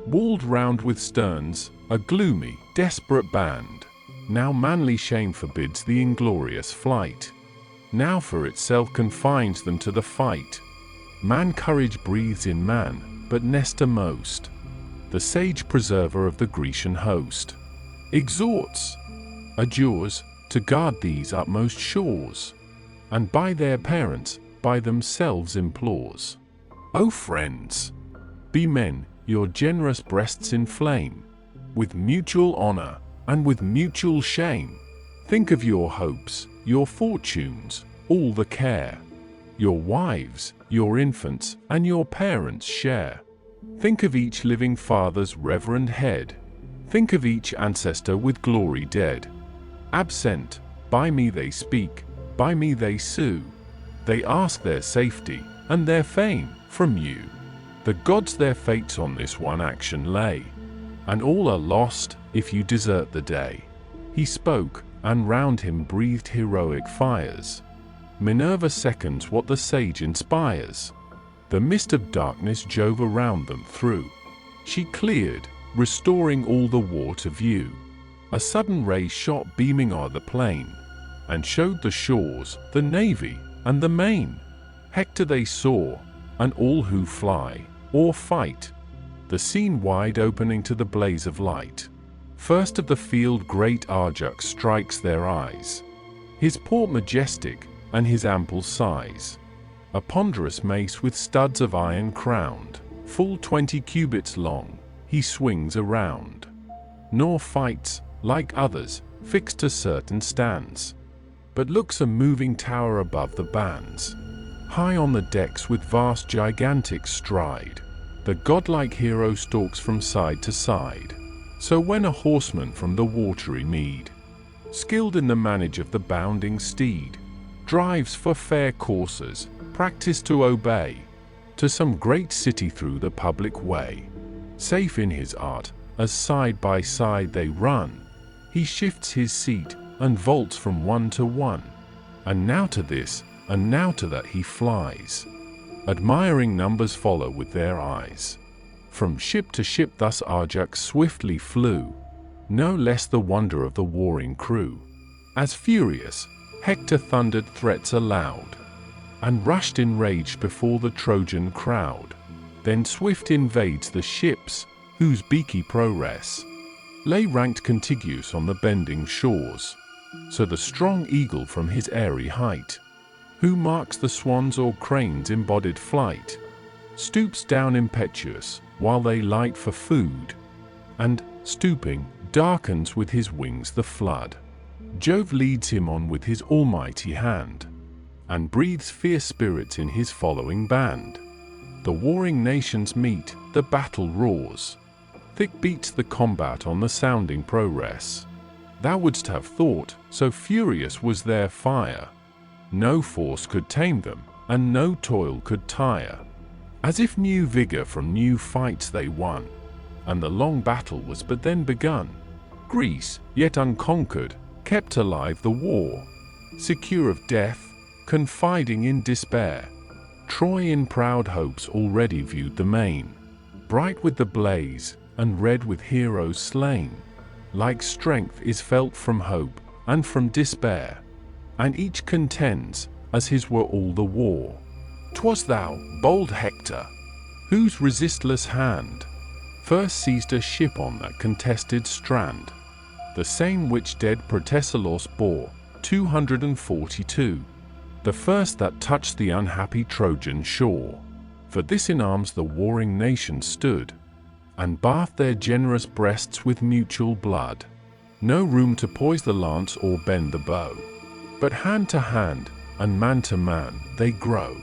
walled round with sterns, a gloomy, desperate band. Now manly shame forbids the inglorious flight, now for itself confines them to the fight. Man courage breathes in man, but Nestor most, the sage preserver of the Grecian host, exhorts, adjures, to guard these utmost shores, and by their parents, by themselves implores. O friends, be men, your generous breasts inflame, with mutual honor, and with mutual shame. Think of your hopes, your fortunes, all the care, your wives, your infants, and your parents' share. Think of each living father's reverend head. Think of each ancestor with glory dead. Absent, by me they speak, by me they sue. They ask their safety, and their fame, from you. The gods their fates on this one action lay, and all are lost, if you desert the day. He spoke, and round him breathed heroic fires. Minerva seconds what the sage inspires. The mist of darkness Jove around them threw. She cleared, restoring all the war to view. A sudden ray shot beaming o'er the plain, and showed the shores, the navy, and the main. Hector they saw, and all who fly, or fight, the scene wide opening to the blaze of light. First of the field great Ajax strikes their eyes, his port majestic, and his ample size. A ponderous mace with studs of iron crowned, full 20 cubits long, he swings around, nor fights, like others, fixed to certain stands, but looks a moving tower above the bands. High on the decks with vast gigantic stride, the godlike hero stalks from side to side. So when a horseman from the watery mead, skilled in the manage of the bounding steed, drives for fair coursers, practised to obey, to some great city through the public way, safe in his art, as side by side they run, he shifts his seat, and vaults from one to one, and now to this, and now to that he flies. Admiring numbers follow with their eyes. From ship to ship thus Ajax swiftly flew, no less the wonder of the warring crew. As furious, Hector thundered threats aloud, and rushed enraged before the Trojan crowd. Then swift invades the ships, whose beaky progress lay ranked contiguous on the bending shores. So the strong eagle from his airy height, who marks the swan's or crane's embodied flight, stoops down impetuous while they light for food, and, stooping, darkens with his wings the flood. Jove leads him on with his almighty hand, and breathes fierce spirits in his following band. The warring nations meet, the battle roars. Thick beats the combat on the sounding progress. Thou wouldst have thought, so furious was their fire, no force could tame them, and no toil could tire. As if new vigor from new fights they won, and the long battle was but then begun. Greece, yet unconquered, kept alive the war, secure of death, confiding in despair. Troy in proud hopes already viewed the main, bright with the blaze, and red with heroes slain. Like strength is felt from hope, and from despair, and each contends, as his were all the war. 'Twas thou, bold Hector, whose resistless hand first seized a ship on that contested strand, the same which dead Patroclus bore, 242, the first that touched the unhappy Trojan shore. For this in arms the warring nations stood, and bathed their generous breasts with mutual blood. No room to poise the lance or bend the bow, but hand to hand, and man to man, they grow.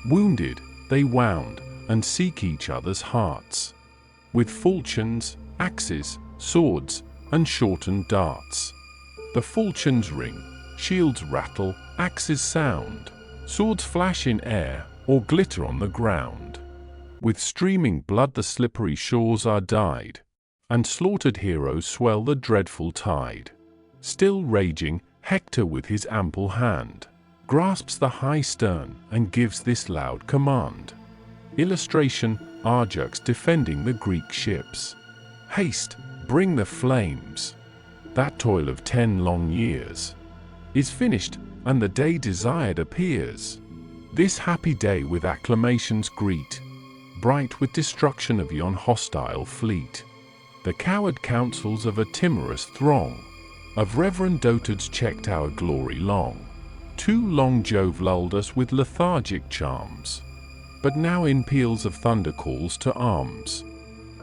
Wounded, they wound, and seek each other's hearts, with falchions, axes, swords, and shortened darts. The falchions ring, shields rattle, axes sound, swords flash in air, or glitter on the ground. With streaming blood the slippery shores are dyed, and slaughtered heroes swell the dreadful tide. Still raging, Hector with his ample hand grasps the high stern and gives this loud command. Illustration: Ajax defending the Greek ships. Haste, bring the flames. That toil of 10 long years is finished, and the day desired appears. This happy day with acclamations greet, bright with destruction of yon hostile fleet. The coward counsels of a timorous throng of reverend dotards checked our glory long. Too long Jove lulled us with lethargic charms, but now in peals of thunder calls to arms.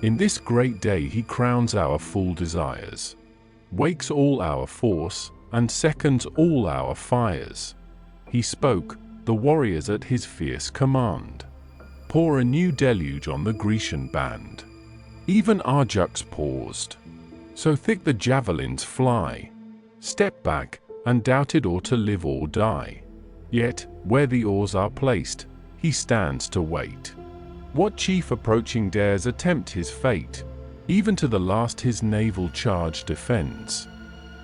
In this great day he crowns our full desires, wakes all our force, and seconds all our fires. He spoke, the warriors at his fierce command pour a new deluge on the Grecian band. Even Ajax paused, so thick the javelins fly, stepped back, and doubted or to live or die. Yet, where the oars are placed, he stands to wait. What chief approaching dares attempt his fate? Even to the last his naval charge defends.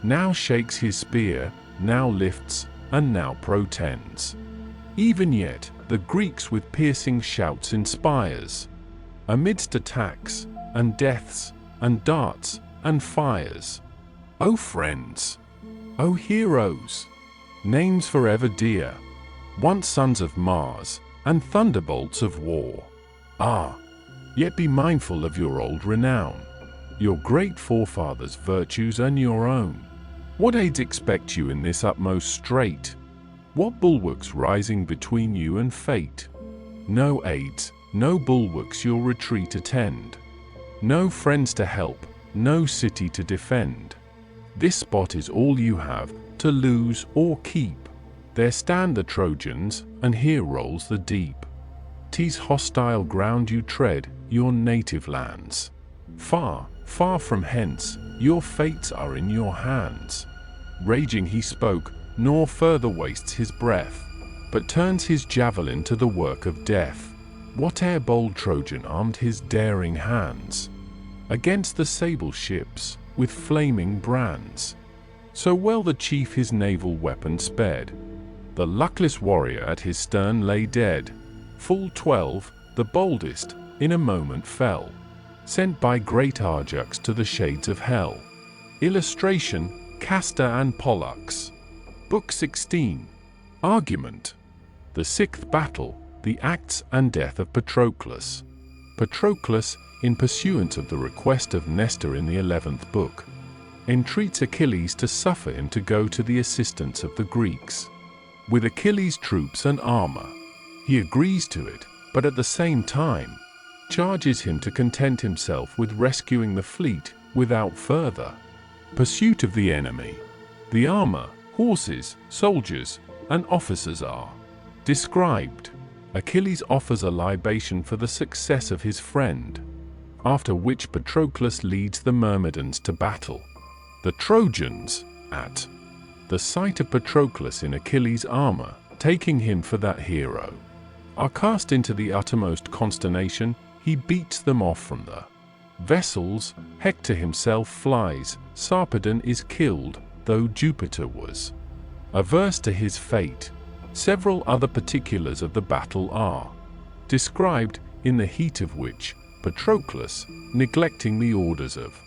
Now shakes his spear, now lifts, and now protends. Even yet, the Greeks with piercing shouts inspires, amidst attacks, and deaths, and darts, and fires. O friends! O heroes! Names forever dear, once sons of Mars, and thunderbolts of war. Ah! Yet be mindful of your old renown, your great forefathers' virtues and your own. What aids expect you in this utmost strait? What bulwarks rising between you and fate? No aids, no bulwarks your retreat attend, no friends to help, no city to defend. This spot is all you have to lose or keep. There stand the Trojans, and here rolls the deep. 'Tis hostile ground you tread, your native lands. Far, far from hence, your fates are in your hands. Raging he spoke, nor further wastes his breath, but turns his javelin to the work of death. Whate'er bold Trojan armed his daring hands against the sable ships with flaming brands. So well the chief his naval weapon sped, the luckless warrior at his stern lay dead. Full 12, the boldest, in a moment fell, sent by great Ajax to the shades of hell. Illustration: Castor and Pollux. Book 16. Argument: The sixth battle, the acts and death of Patroclus. Patroclus, in pursuance of the request of Nestor in the 11th book, entreats Achilles to suffer him to go to the assistance of the Greeks. With Achilles' troops and armor, he agrees to it, but at the same time, charges him to content himself with rescuing the fleet without further pursuit of the enemy. The armor, horses, soldiers, and officers are described. Achilles offers a libation for the success of his friend, after which Patroclus leads the Myrmidons to battle. The Trojans, at the sight of Patroclus in Achilles' armor, taking him for that hero, are cast into the uttermost consternation. He beats them off from the vessels. Hector himself flies. Sarpedon is killed, though Jupiter was averse to his fate. Several other particulars of the battle are described, in the heat of which Patroclus, neglecting the orders of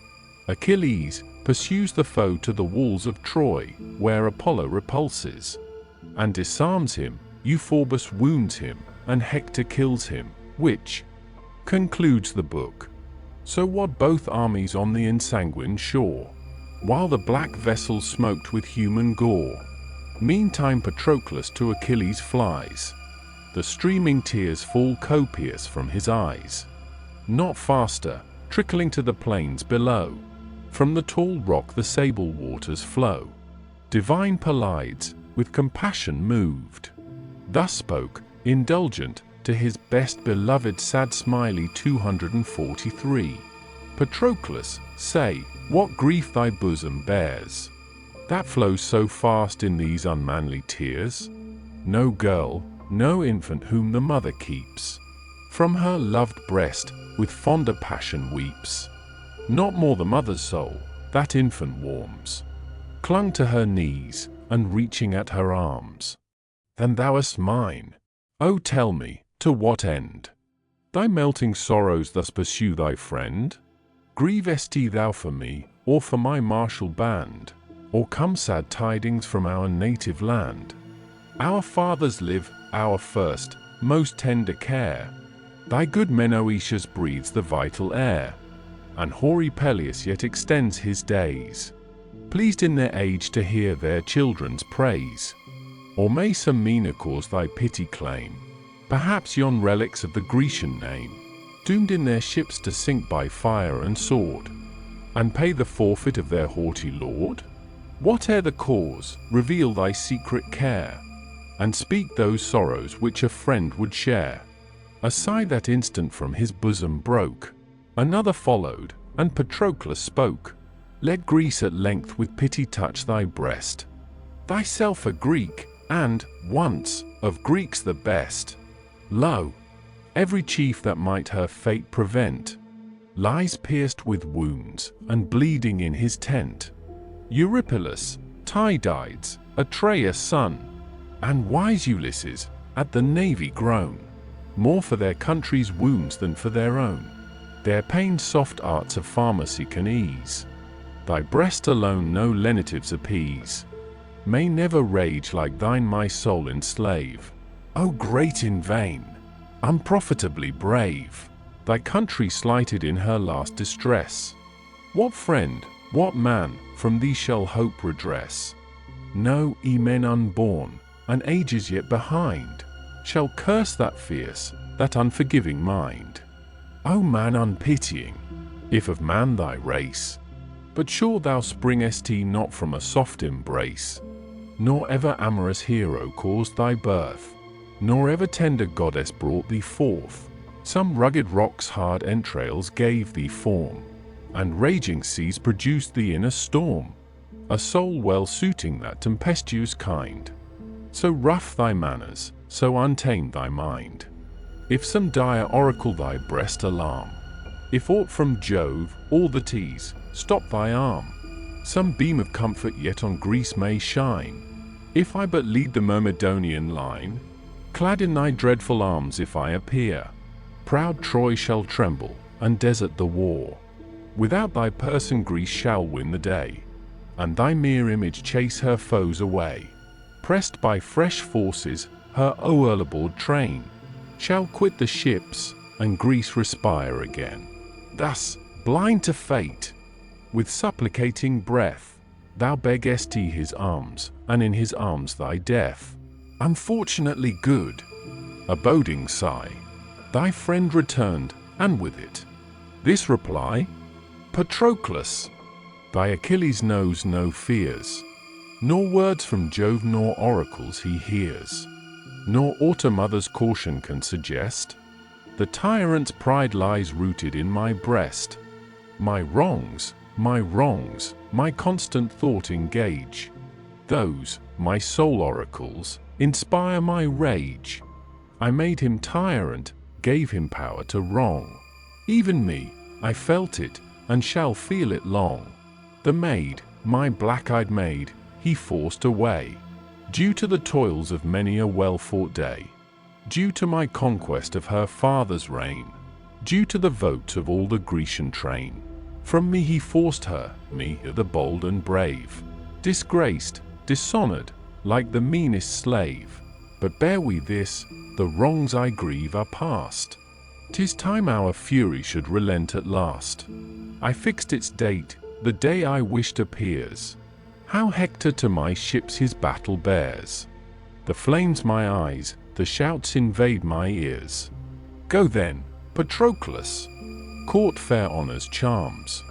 Achilles, pursues the foe to the walls of Troy, where Apollo repulses and disarms him. Euphorbus wounds him, and Hector kills him, which concludes the book. So what both armies on the ensanguined shore, while the black vessels smoked with human gore. Meantime Patroclus to Achilles flies. The streaming tears fall copious from his eyes. Not faster, trickling to the plains below. From the tall rock the sable waters flow. Divine Pelides, with compassion moved, thus spoke, indulgent, to his best beloved sad smiley 243. Patroclus, say, what grief thy bosom bears, that flows so fast in these unmanly tears? No girl, no infant whom the mother keeps, from her loved breast with fonder passion weeps. Not more the mother's soul, that infant warms, clung to her knees, and reaching at her arms, than thou hast mine. Oh, tell me, to what end thy melting sorrows thus pursue thy friend? Grievest thou for me, or for my martial band? Or come sad tidings from our native land? Our fathers live, our first, most tender care. Thy good Menoetius breathes the vital air, and hoary Peleus yet extends his days, pleased in their age to hear their children's praise. Or may some meaner cause thy pity claim? Perhaps yon relics of the Grecian name, doomed in their ships to sink by fire and sword, and pay the forfeit of their haughty lord? Whate'er the cause, reveal thy secret care, and speak those sorrows which a friend would share. A sigh that instant from his bosom broke. Another followed, and Patroclus spoke. Let Greece at length with pity touch thy breast. Thyself a Greek, and, once, of Greeks the best. Lo! Every chief that might her fate prevent lies pierced with wounds, and bleeding in his tent. Eurypylus, Tydides, Atreus' son, and wise Ulysses, at the navy groan, more for their country's wounds than for their own. Their pain's soft arts of pharmacy can ease. Thy breast alone no lenitives appease. May never rage like thine my soul enslave. O great in vain, unprofitably brave, thy country slighted in her last distress. What friend, what man, from thee shall hope redress? No, ye men unborn, and ages yet behind, shall curse that fierce, that unforgiving mind. O man unpitying, if of man thy race, but sure thou springest not from a soft embrace, nor ever amorous hero caused thy birth, nor ever tender goddess brought thee forth. Some rugged rock's hard entrails gave thee form, and raging seas produced thee in a storm, a soul well suiting that tempestuous kind. So rough thy manners, so untamed thy mind. If some dire oracle thy breast alarm, if aught from Jove, or the Tees, stop thy arm, some beam of comfort yet on Greece may shine. If I but lead the Myrmidonian line, clad in thy dreadful arms if I appear, proud Troy shall tremble, and desert the war. Without thy person Greece shall win the day, and thy mere image chase her foes away. Pressed by fresh forces, her o'erboard train shall quit the ships, and Greece respire again. Thus, blind to fate, with supplicating breath, thou beggest he his arms, and in his arms thy death. Unfortunately good, a boding sigh, thy friend returned, and with it this reply: Patroclus, thy Achilles knows no fears, nor words from Jove nor oracles he hears, nor aught a mother's caution can suggest. The tyrant's pride lies rooted in my breast. My wrongs, my constant thought engage. Those, my sole oracles, inspire my rage. I made him tyrant, gave him power to wrong. Even me, I felt it, and shall feel it long. The maid, my black-eyed maid, he forced away, due to the toils of many a well-fought day, due to my conquest of her father's reign, due to the vote of all the Grecian train. From me he forced her, me, the bold and brave, disgraced, dishonored, like the meanest slave. But bear we this, the wrongs I grieve are past. 'Tis time our fury should relent at last. I fixed its date, the day I wished appears. How Hector to my ships his battle bears. The flames my eyes, the shouts invade my ears. Go then, Patroclus, court fair honor's charms,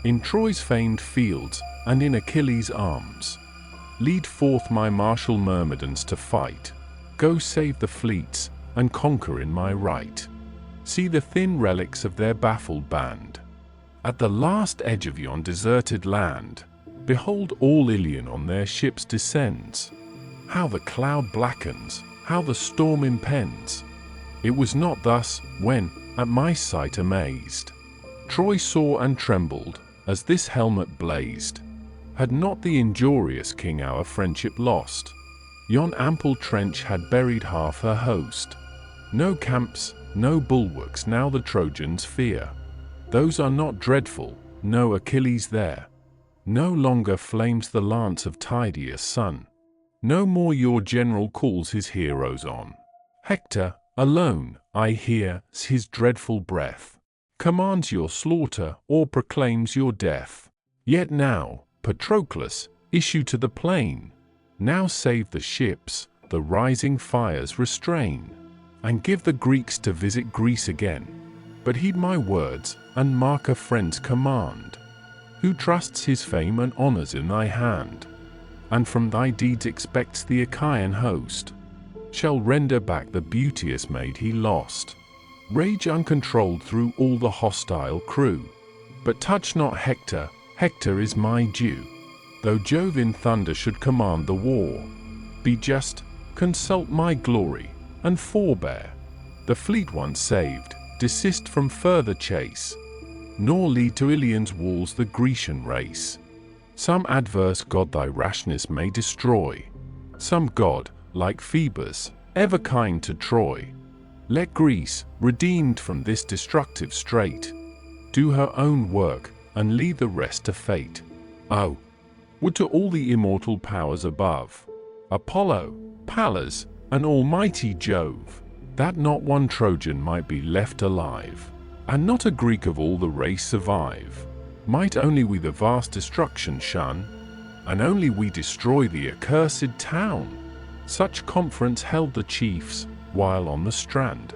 in Troy's famed fields, and in Achilles' arms. Lead forth my martial myrmidons to fight. Go save the fleets, and conquer in my right. See the thin relics of their baffled band. At the last edge of yon deserted land, behold all Iliad on their ships descends. How the cloud blackens, how the storm impends. It was not thus, when, at my sight amazed, Troy saw and trembled, as this helmet blazed. Had not the injurious king our friendship lost, yon ample trench had buried half her host. No camps, no bulwarks now the Trojans fear. Those are not dreadful, no Achilles there. No longer flames the lance of Tydeus' son. No more your general calls his heroes on. Hector, alone, I hear his dreadful breath, commands your slaughter or proclaims your death. Yet now, Patroclus, issue to the plain. Now save the ships, the rising fires restrain, and give the Greeks to visit Greece again. But heed my words, and mark a friend's command, who trusts his fame and honors in thy hand, and from thy deeds expects the Achaean host, shall render back the beauteous maid he lost. Rage uncontrolled through all the hostile crew. But touch not Hector, Hector is my due. Though Jove in thunder should command the war, be just, consult my glory, and forbear. The fleet once saved, desist from further chase, nor lead to Iliad's walls the Grecian race. Some adverse god thy rashness may destroy, some god, like Phoebus, ever kind to Troy. Let Greece, redeemed from this destructive strait, do her own work, and leave the rest to fate. Oh, would to all the immortal powers above, Apollo, Pallas, and almighty Jove, that not one Trojan might be left alive, and not a Greek of all the race survive. Might only we the vast destruction shun, and only we destroy the accursed town. Such conference held the chiefs, while on the strand.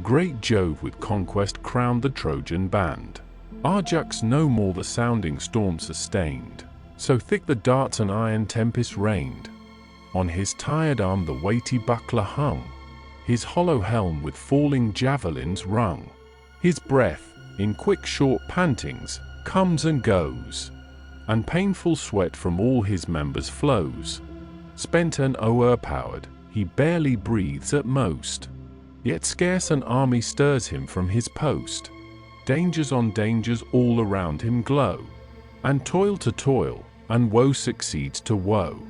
Great Jove with conquest crowned the Trojan band. Ajax no more the sounding storm sustained, so thick the darts and iron tempest rained. On his tired arm the weighty buckler hung, his hollow helm with falling javelins rung. His breath, in quick short pantings, comes and goes, and painful sweat from all his members flows. Spent and o'erpowered, he barely breathes at most, yet scarce an army stirs him from his post. Dangers on dangers all around him glow, and toil to toil, and woe succeeds to woe.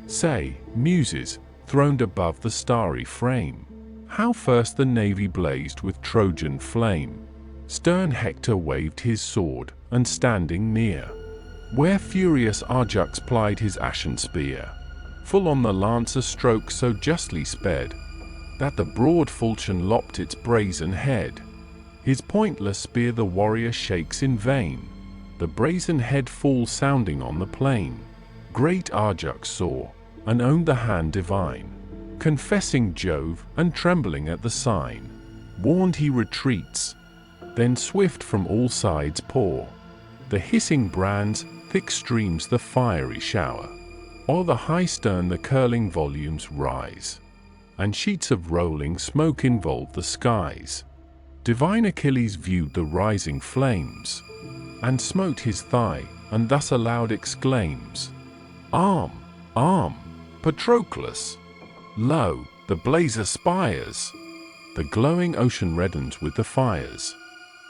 Say, muses, throned above the starry frame, how first the navy blazed with Trojan flame. Stern Hector waved his sword, and standing near, where furious Ajax plied his ashen spear, full on the lance a stroke so justly sped, that the broad falchion lopped its brazen head. His pointless spear the warrior shakes in vain. The brazen head falls sounding on the plain. Great Ajax saw, and owned the hand divine. Confessing Jove, and trembling at the sign, warned he retreats. Then swift from all sides pour the hissing brands, thick streams the fiery shower. O'er the high stern the curling volumes rise, and sheets of rolling smoke involve the skies. Divine Achilles viewed the rising flames, and smote his thigh, and thus aloud exclaims, "Arm, arm, Patroclus! Lo, the blaze aspires! The glowing ocean reddens with the fires.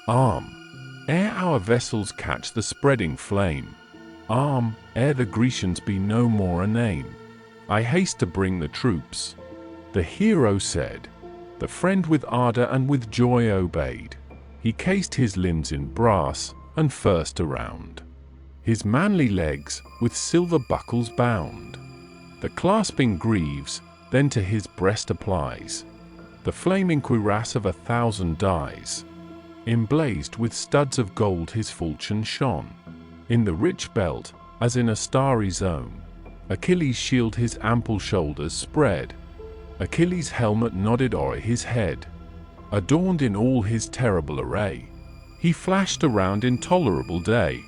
Arm, ere our vessels catch the spreading flame. Arm, ere the Grecians be no more a name. I haste to bring the troops." The hero said. The friend with ardor and with joy obeyed. He cased his limbs in brass, and first around his manly legs with silver buckles bound. The clasping greaves then to his breast applies. The flaming cuirass of 1,000 dyes. Emblazed with studs of gold his falchion shone. In the rich belt, as in a starry zone, Achilles' shield his ample shoulders spread. Achilles' helmet nodded o'er his head. Adorned in all his terrible array, he flashed around in tolerable day.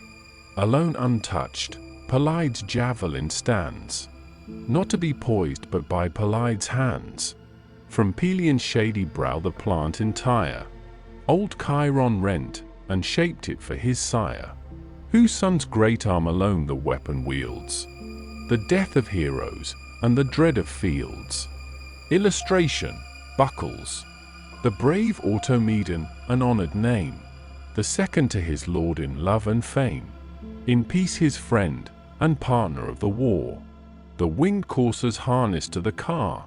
Alone untouched, Pelides' javelin stands, not to be poised but by Pelides' hands. From Pelion's shady brow the plant entire, old Chiron rent, and shaped it for his sire, whose son's great arm alone the weapon wields. The death of heroes, and the dread of fields. Illustration, buckles. The brave Automedon, an honored name, the second to his lord in love and fame. In peace his friend, and partner of the war. The winged coursers harnessed to the car.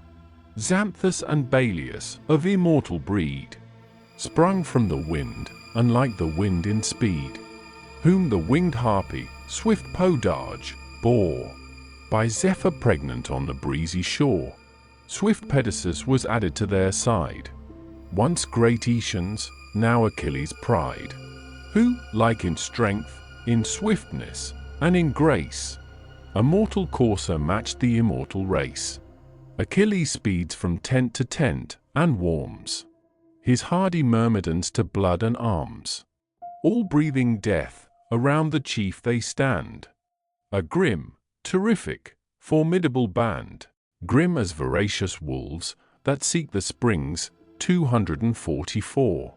Xanthus and Balius, of immortal breed, sprung from the wind, and like the wind in speed. Whom the winged harpy, swift Podarge, bore. By Zephyr pregnant on the breezy shore. Swift Pedasus was added to their side. Once great Aeacians, now Achilles' pride. Who, like in strength, in swiftness, and in grace, a mortal courser matched the immortal race. Achilles speeds from tent to tent, and warms his hardy Myrmidons to blood and arms. All breathing death, around the chief they stand. A grim, terrific, formidable band. Grim as voracious wolves, that seek the springs, 244.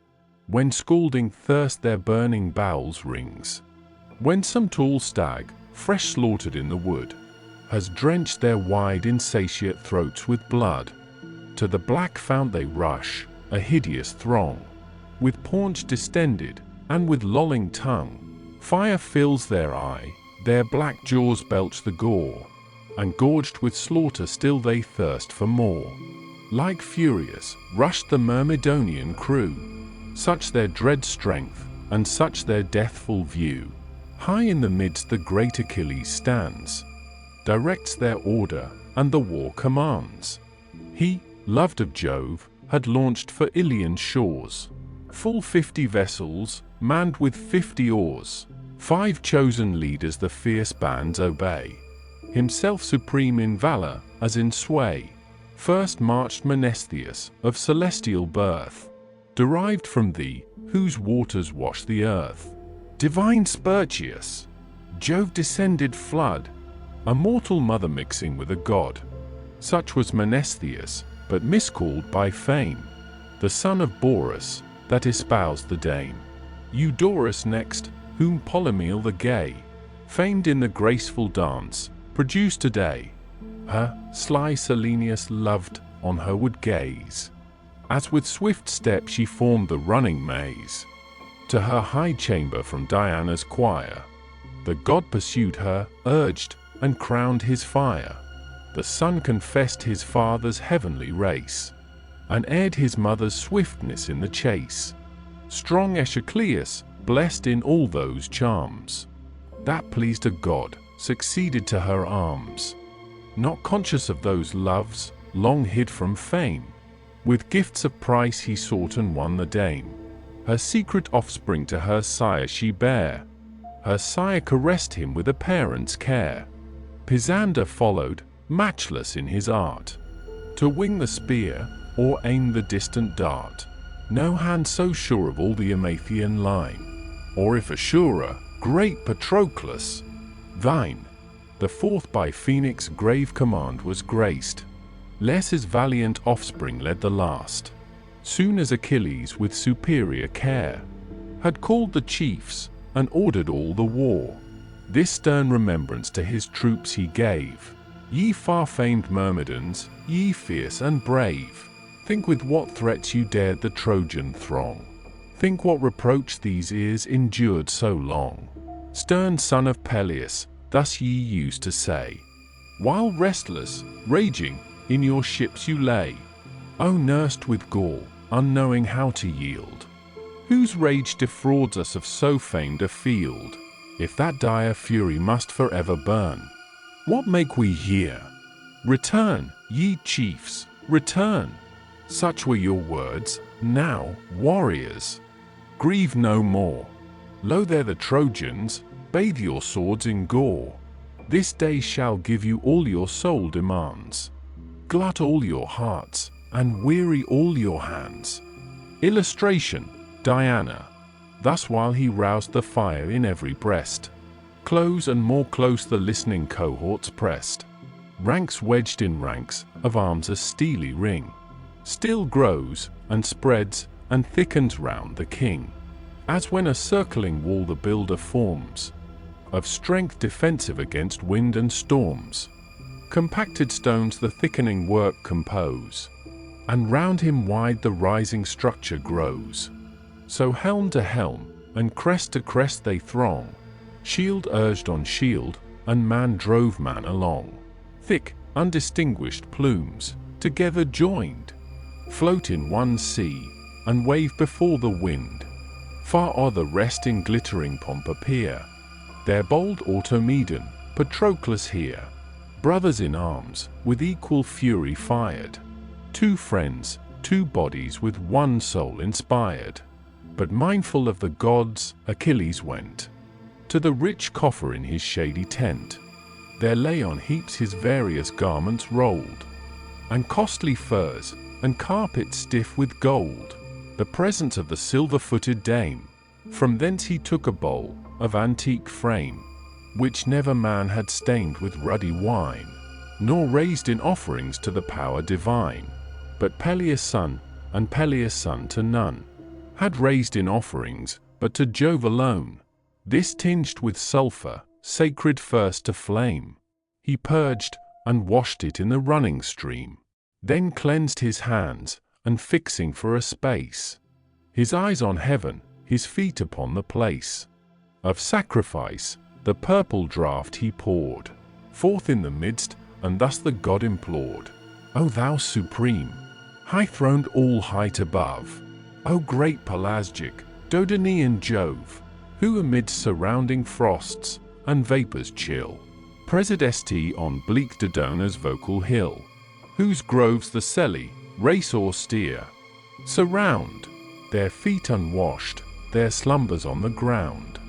When scalding thirst their burning bowels wrings. When some tall stag, fresh slaughtered in the wood, has drenched their wide insatiate throats with blood. To the black fount they rush, a hideous throng, with paunch distended, and with lolling tongue. Fire fills their eye, their black jaws belch the gore, and gorged with slaughter still they thirst for more. Like furious, rushed the Myrmidonian crew, such their dread strength, and such their deathful view. High in the midst the great Achilles stands, directs their order, and the war commands. He, loved of Jove, had launched for Ilian shores, full 50 vessels, manned with 50 oars. 5 chosen leaders the fierce bands obey, himself supreme in valor, as in sway. First marched Menestheus, of celestial birth, derived from thee, whose waters wash the earth. Divine Sperchius, Jove-descended flood, a mortal mother mixing with a god. Such was Menestheus, but miscalled by fame, the son of Borus, that espoused the dame. Eudorus next, whom Polymele the gay, famed in the graceful dance, produced today. Her, sly Selenius loved, on her would gaze, as with swift step she formed the running maze. To her high chamber from Diana's choir, the god pursued her, urged, and crowned his fire. The sun confessed his father's heavenly race, and aired his mother's swiftness in the chase. Strong Echecleus, blessed in all those charms that pleased a god, succeeded to her arms. Not conscious of those loves, long hid from fame, with gifts of price he sought and won the dame. Her secret offspring to her sire she bare. Her sire caressed him with a parent's care. Pisander followed, matchless in his art, to wing the spear, or aim the distant dart. No hand so sure of all the Emathian line, or if a surer, great Patroclus, thine. The fourth by Phoenix' grave command was graced, less his valiant offspring led the last. Soon as Achilles with superior care had called the chiefs, and ordered all the war, this stern remembrance to his troops he gave. Ye far-famed Myrmidons, ye fierce and brave, think with what threats you dared the Trojan throng. Think what reproach these ears endured so long. Stern son of Peleus, thus ye used to say, while restless, raging, in your ships you lay. O nursed with gall, unknowing how to yield, whose rage defrauds us of so famed a field? If that dire fury must forever burn, what make we here? Return, ye chiefs, return. Such were your words. Now, warriors, grieve no more. Lo there the Trojans, bathe your swords in gore. This day shall give you all your soul demands, glut all your hearts, and weary all your hands. Illustration, Diana. Thus while he roused the fire in every breast, close and more close the listening cohorts pressed. Ranks wedged in ranks, of arms a steely ring still grows, and spreads, and thickens round the king, as when a circling wall the builder forms, of strength defensive against wind and storms. Compacted stones the thickening work compose, and round him wide the rising structure grows. So helm to helm, and crest to crest they throng, shield urged on shield, and man drove man along. Thick, undistinguished plumes, together joined, float in one sea, and wave before the wind. Far o'er the rest in glittering pomp appear their bold Automedon, Patroclus here. Brothers in arms, with equal fury fired, two friends, two bodies with one soul inspired. But mindful of the gods, Achilles went to the rich coffer in his shady tent. There lay on heaps his various garments rolled, and costly furs, and carpets stiff with gold, the presence of the silver-footed dame. From thence he took a bowl of antique frame, which never man had stained with ruddy wine, nor raised in offerings to the power divine. But Peleus' son, and Peleus' son to none, had raised in offerings, but to Jove alone. This tinged with sulphur, sacred first to flame, he purged, and washed it in the running stream. Then cleansed his hands, and fixing for a space his eyes on heaven, his feet upon the place of sacrifice, the purple draught he poured forth in the midst, and thus the god implored. O thou supreme, high-throned all height above, O great Pelasgic, Dodonian Jove, who amidst surrounding frosts and vapors chill, presidest on bleak Dodona's vocal hill, whose groves the Selli, race austere, surround, their feet unwashed, their slumbers on the ground.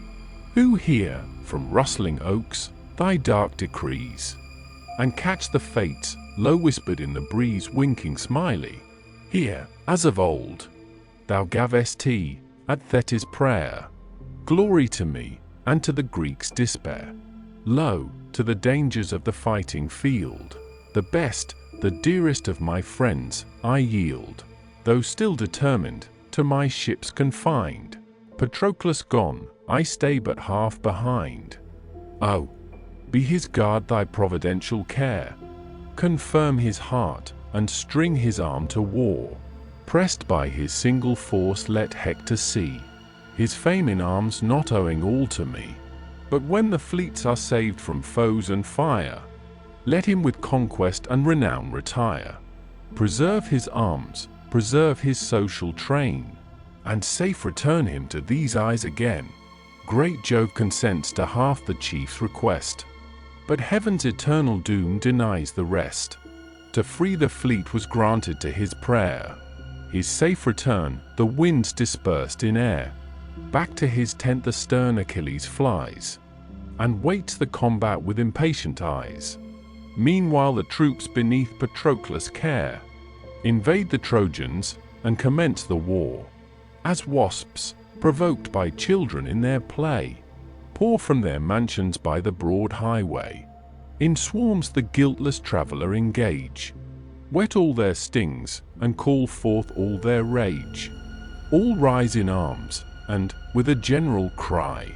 Who hear, from rustling oaks, thy dark decrees, and catch the fates, low whispered in the breeze winking smiley. Here, as of old, thou gavest tea, at Thetis' prayer, glory to me, and to the Greeks' despair. Lo, to the dangers of the fighting field, the best, the dearest of my friends, I yield, though still determined, to my ships confined. Patroclus gone, I stay but half behind. Oh, be his guard thy providential care, confirm his heart, and string his arm to war. Pressed by his single force let Hector see his fame in arms, not owing all to me. But when the fleets are saved from foes and fire, let him with conquest and renown retire. Preserve his arms, preserve his social train, and safe return him to these eyes again. Great Jove consents to half the chief's request, but heaven's eternal doom denies the rest. To free the fleet was granted to his prayer, His safe return, the winds dispersed in air. Back to his tent the stern Achilles flies, and waits the combat with impatient eyes. Meanwhile the troops beneath Patroclus' care invade the Trojans and commence the war. As wasps, provoked by children in their play, pour from their mansions by the broad highway. In swarms the guiltless traveller engage, whet all their stings, and call forth all their rage. All rise in arms, and, with a general cry,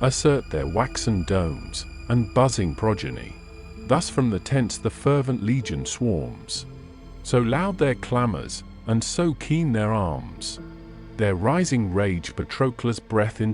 assert their waxen domes and buzzing progeny. Thus from the tents the fervent legion swarms, so loud their clamours, and so keen their arms. Their rising rage Patroclus' breath in